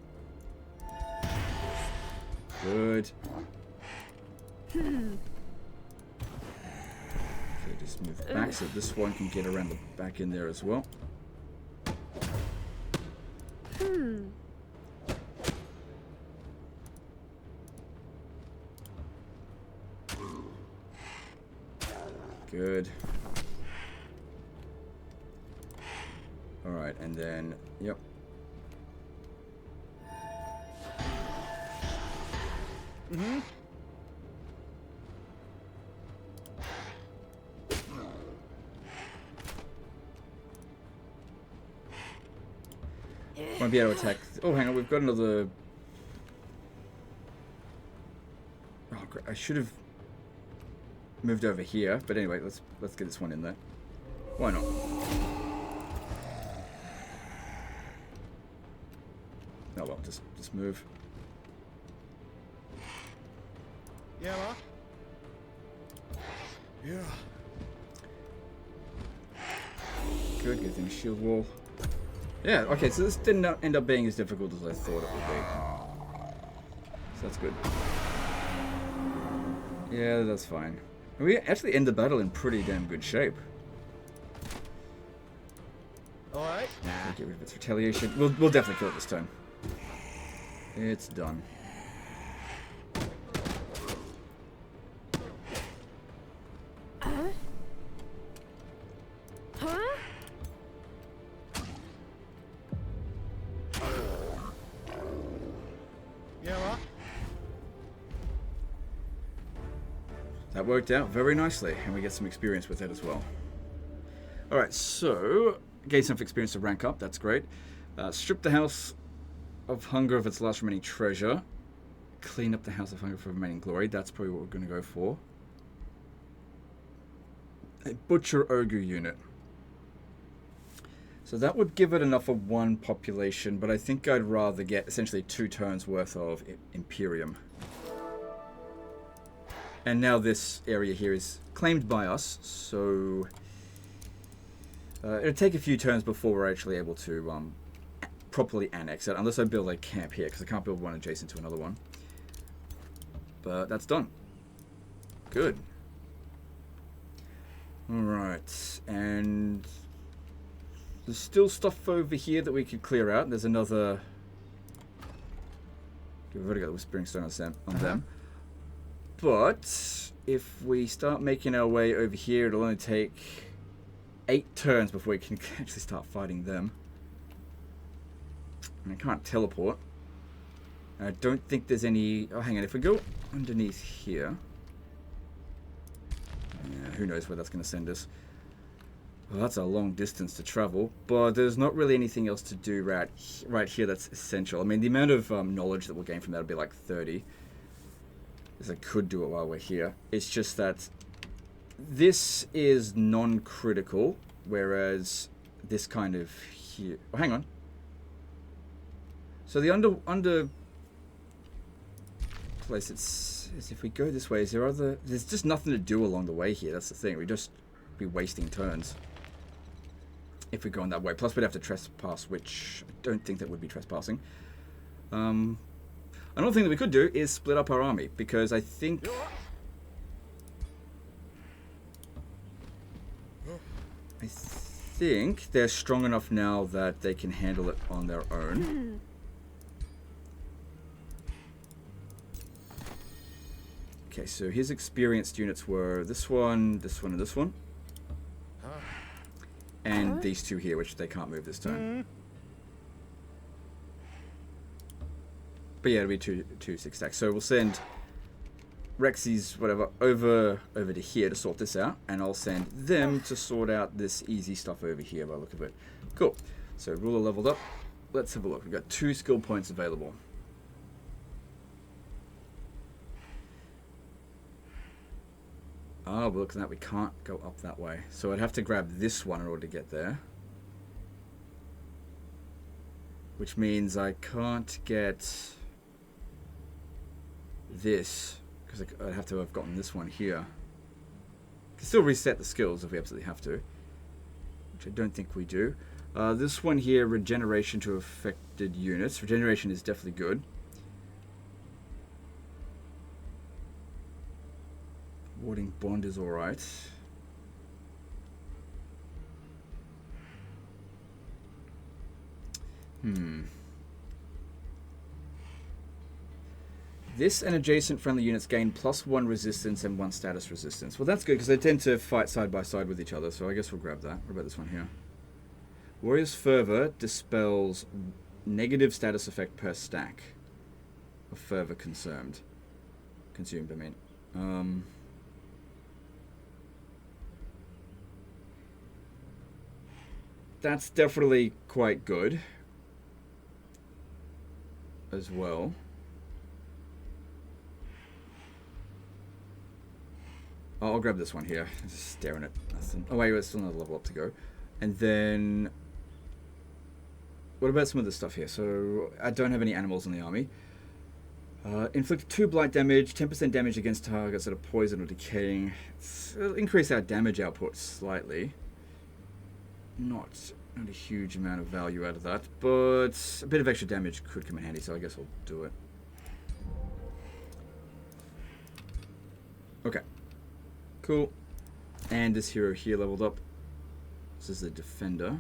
Good. Okay, just move back so this one can get around the back in there as well. Good. Alright, and then, yep. Won't be able to attack. Oh, hang on, we've got another. Oh, great. I should have moved over here, but anyway, let's get this one in there. Why not? Oh well, just move. Yeah. Yeah. Good, good thing. Shield wall. Yeah, okay, so this didn't end up being as difficult as I thought it would be. So that's good. Yeah, that's fine. We actually end the battle in pretty damn good shape. Alright. Get rid of its retaliation. We'll definitely kill it this time. It's done. That worked out very nicely, and we get some experience with it as well. Alright, so, gain some experience to rank up, that's great. Strip the House of Hunger of its last remaining treasure. Clean up the House of Hunger for remaining glory, that's probably what we're going to go for. A Butcher Ogre unit. So that would give it enough of 1 population, but I think I'd rather get essentially 2 turns worth of Imperium. And now this area here is claimed by us, so it'll take a few turns before we're actually able to properly annex it, unless I build a camp here, because I can't build one adjacent to another one. But that's done. Good. Alright, and there's still stuff over here that we could clear out. There's another... We've already got the Whispering Stone on them. But if we start making our way over here, it'll only take 8 turns before we can actually start fighting them. And I can't teleport. I don't think there's any... Oh, hang on. If we go underneath here... Yeah, who knows where that's going to send us. Well, that's a long distance to travel. But there's not really anything else to do right here that's essential. I mean, the amount of knowledge that we'll gain from that will be like 30. I could do it while we're here. It's just that this is non-critical, whereas this kind of here... Oh, hang on. So the under place, it's if we go this way, is there other... There's just nothing to do along the way here. That's the thing. We'd just be wasting turns if we're going that way. Plus, we'd have to trespass, which I don't think that would be trespassing. Another thing that we could do is split up our army, because I think... they're strong enough now that they can handle it on their own. Okay, so his experienced units were this one, this one, and this one. And these two here, which they can't move this turn. But yeah, it'll be two 6 stacks. So we'll send Rexy's whatever over to here to sort this out, and I'll send them to sort out this easy stuff over here by the look of it. Cool. So ruler leveled up. Let's have a look. We've got 2 skill points available. Oh, but look at that. We can't go up that way. So I'd have to grab this one in order to get there. Which means I can't get this, because I'd have to have gotten this one here. Can still reset the skills if we absolutely have to, which I don't think we do. This one here, regeneration to affected units. Regeneration is definitely good. Warding bond is alright. This and adjacent friendly units gain +1 resistance and 1 status resistance. Well, that's good, because they tend to fight side by side with each other, so I guess we'll grab that. What about this one here? Warrior's Fervor dispels negative status effect per stack of fervor consumed, I mean. That's definitely quite good as well. I'll grab this one here. Just staring at nothing. Oh wait, there's still another level up to go. And then, what about some of this stuff here? So I don't have any animals in the army. Inflict 2 blight damage, 10% damage against targets that are poisoned or decaying. It'll increase our damage output slightly. Not a huge amount of value out of that, but a bit of extra damage could come in handy, so I guess I'll do it. Okay. Cool. And this hero here leveled up. This is the defender.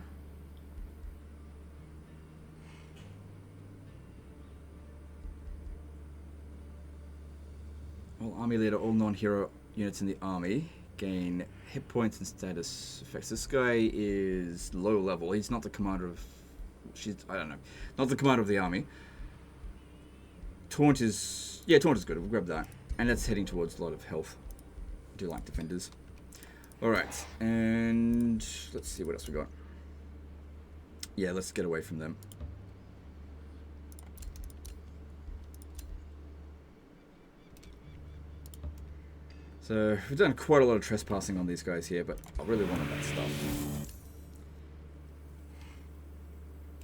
All army leader, all non-hero units in the army gain hit points and status effects. This guy is low level. He's not the commander of... I don't know. Not the commander of the army. Taunt is... Yeah, Taunt is good. We'll grab that. And that's heading towards a lot of health. I do like defenders. Alright. And let's see what else we got. Yeah, let's get away from them. So, we've done quite a lot of trespassing on these guys here, but I really wanted that stuff.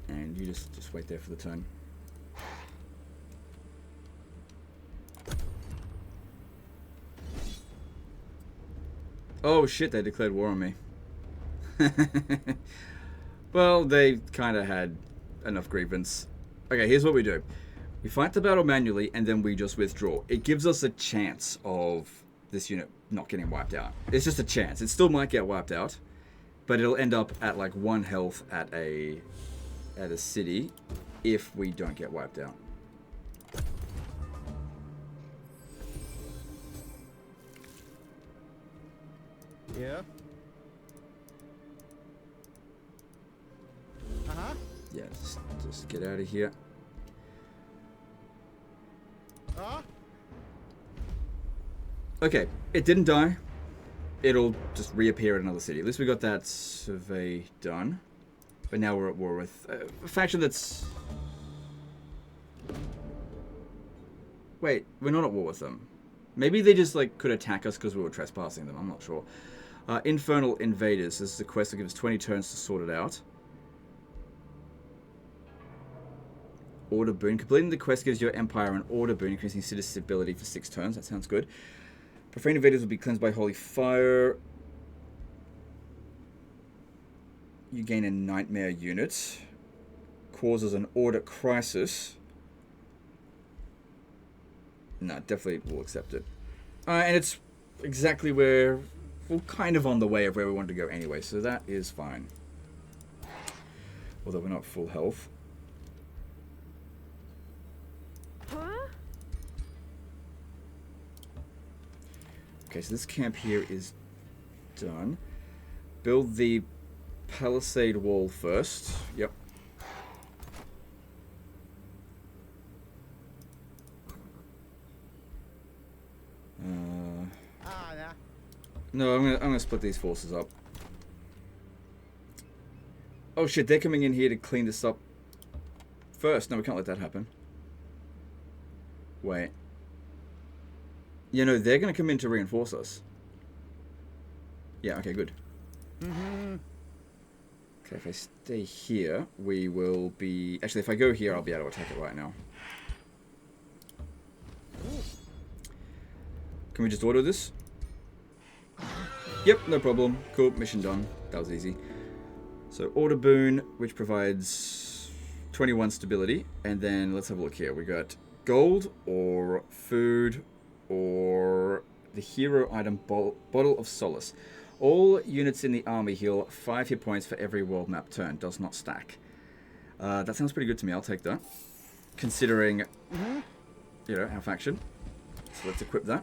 And you just wait there for the turn. Oh shit, they declared war on me. Well, they kind of had enough grievance. Okay, here's what we do. We fight the battle manually, and then we just withdraw. It gives us a chance of this unit not getting wiped out. It's just a chance. It still might get wiped out, but it'll end up at like 1 health at a city if we don't get wiped out. Yeah. Uh-huh. Yeah, just get out of here. Huh? Okay, it didn't die. It'll just reappear at another city. At least we got that survey done. But now we're at war with a faction that's... Wait, we're not at war with them. Maybe they just like could attack us because we were trespassing them. I'm not sure. Infernal Invaders. This is a quest that gives 20 turns to sort it out. Order boon. Completing the quest gives your empire an order boon, increasing city stability for 6 turns. That sounds good. Profane invaders will be cleansed by holy fire. You gain a nightmare unit. Causes an order crisis. No, definitely we'll accept it. And it's exactly where... Well, kind of on the way of where we want to go anyway, so that is fine. Although we're not full health. Huh? Okay, so this camp here is done. Build the palisade wall first. Yep. Yeah. No, I'm gonna split these forces up. Oh shit, they're coming in here to clean this up first. No, we can't let that happen. Wait. Yeah, no, they're gonna come in to reinforce us. Yeah, okay, good. Okay, if I stay here, we will be... Actually, if I go here, I'll be able to attack it right now. Can we just order this? Yep, no problem. Cool, mission done. That was easy. So, order boon, which provides 21 stability. And then, let's have a look here. We got gold, or food, or the hero item bottle of solace. All units in the army heal 5 hit points for every world map turn. Does not stack. That sounds pretty good to me. I'll take that. Considering, you know, our faction. So let's equip that.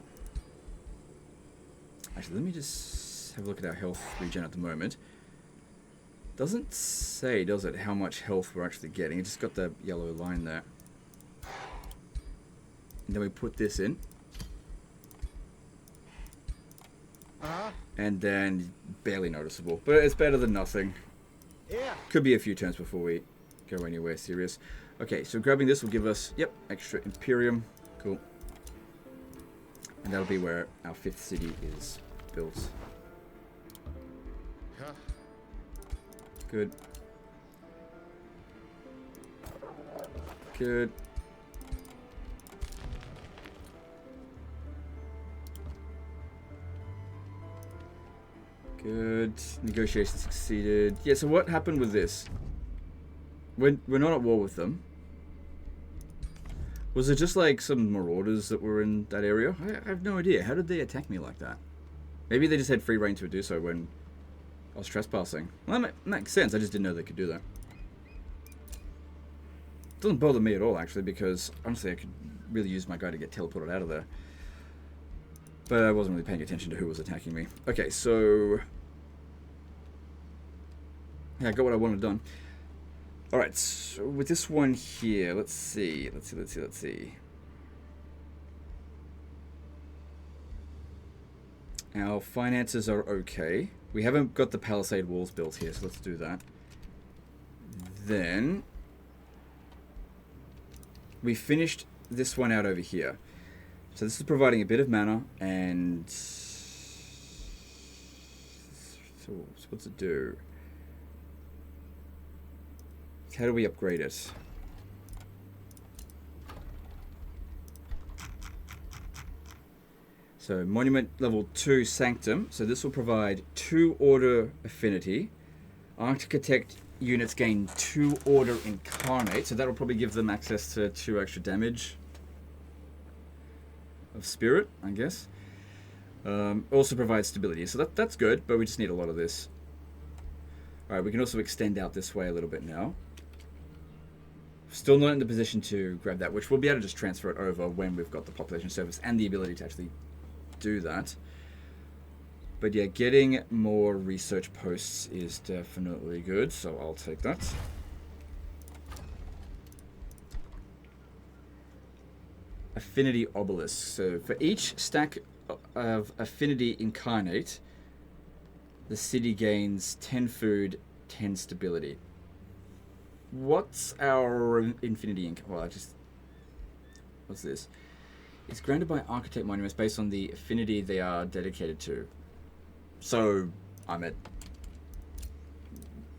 Actually, let me just have a look at our health regen at the moment. Doesn't say, does it, how much health we're actually getting. It just got the yellow line there. And then we put this in. And then barely noticeable. But it's better than nothing. Yeah. Could be a few turns before we go anywhere serious. Okay, so grabbing this will give us, yep, extra Imperium. Cool. And that'll be where our 5th city is built. Huh. Good. Good. Good. Negotiation succeeded. Yeah, so what happened with this? We're not at war with them. Was it just like some marauders that were in that area? I have no idea. How did they attack me like that? Maybe they just had free reign to do so when I was trespassing. Well, that makes sense. I just didn't know they could do that. Doesn't bother me at all, actually, because honestly, I could really use my guy to get teleported out of there. But I wasn't really paying attention to who was attacking me. Okay, so... yeah, I got what I wanted done. Alright, so with this one here, let's see. Our finances are okay. We haven't got the palisade walls built here, so let's do that. Then... we finished this one out over here. So this is providing a bit of mana, and... so what's it do? How do we upgrade it? So Monument level 2 Sanctum. So this will provide 2 Order Affinity. Architect units gain 2 Order Incarnate. So that will probably give them access to 2 extra damage of Spirit, I guess. Also provides stability. So that's good, but we just need a lot of this. Alright, we can also extend out this way a little bit now. Still not in the position to grab that, which we'll be able to just transfer it over when we've got the population service and the ability to actually do that. But yeah, getting more research posts is definitely good, so I'll take that. Affinity Obelisk. So for each stack of Affinity Incarnate, the city gains 10 food, 10 stability. What's our Infinity Inc? Well, what's this? It's granted by Architect Monuments based on the affinity they are dedicated to. So, I'm at...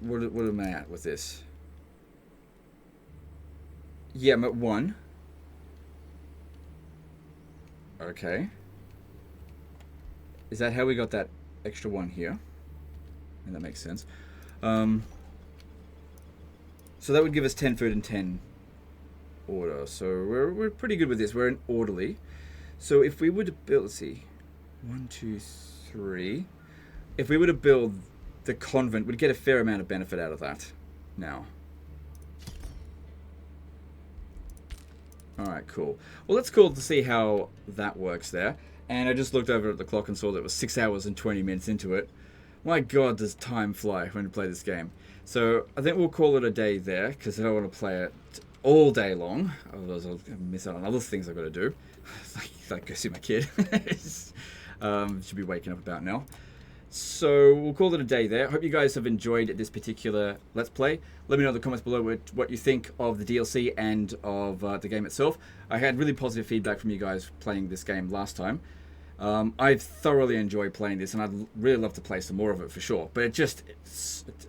What am I at with this? Yeah, I'm at 1. Okay. Is that how we got that extra 1 here? And that makes sense. So that would give us 10 food and 10 order. So we're pretty good with this. We're an orderly. So if we were to build, let's see, 1, 2, 3. If we were to build the convent, we'd get a fair amount of benefit out of that now. Alright, cool. Well, that's cool to see how that works there. And I just looked over at the clock and saw that it was 6 hours and 20 minutes into it. My god, does time fly when you play this game. So I think we'll call it a day there, because I don't want to play it all day long. Otherwise I'll miss out on other things I've got to do. like go see my kid. Should be waking up about now. So we'll call it a day there. Hope you guys have enjoyed this particular Let's Play. Let me know in the comments below what you think of the DLC and of the game itself. I had really positive feedback from you guys playing this game last time. I've thoroughly enjoyed playing this, and I'd really love to play some more of it for sure. But it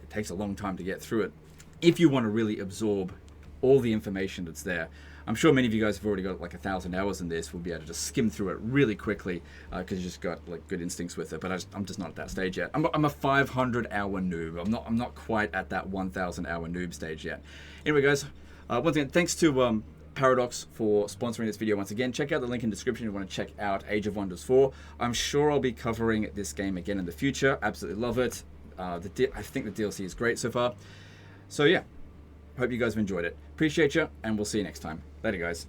takes a long time to get through it if you want to really absorb all the information that's there. I'm sure many of you guys have already got like 1,000 hours in this. We'll be able to just skim through it really quickly because you just got like good instincts with it. But I'm just not at that stage yet. I'm a 500-hour noob. I'm not quite at that 1,000-hour noob stage yet. Anyway, guys, once again, thanks to Paradox for sponsoring this video once again. Check out the link in the description if you want to check out Age of Wonders 4. I'm sure I'll be covering this game again in the future. Absolutely love it. I think the DLC is great so far. So yeah, hope you guys have enjoyed it. Appreciate you, and we'll see you next time. Later, guys.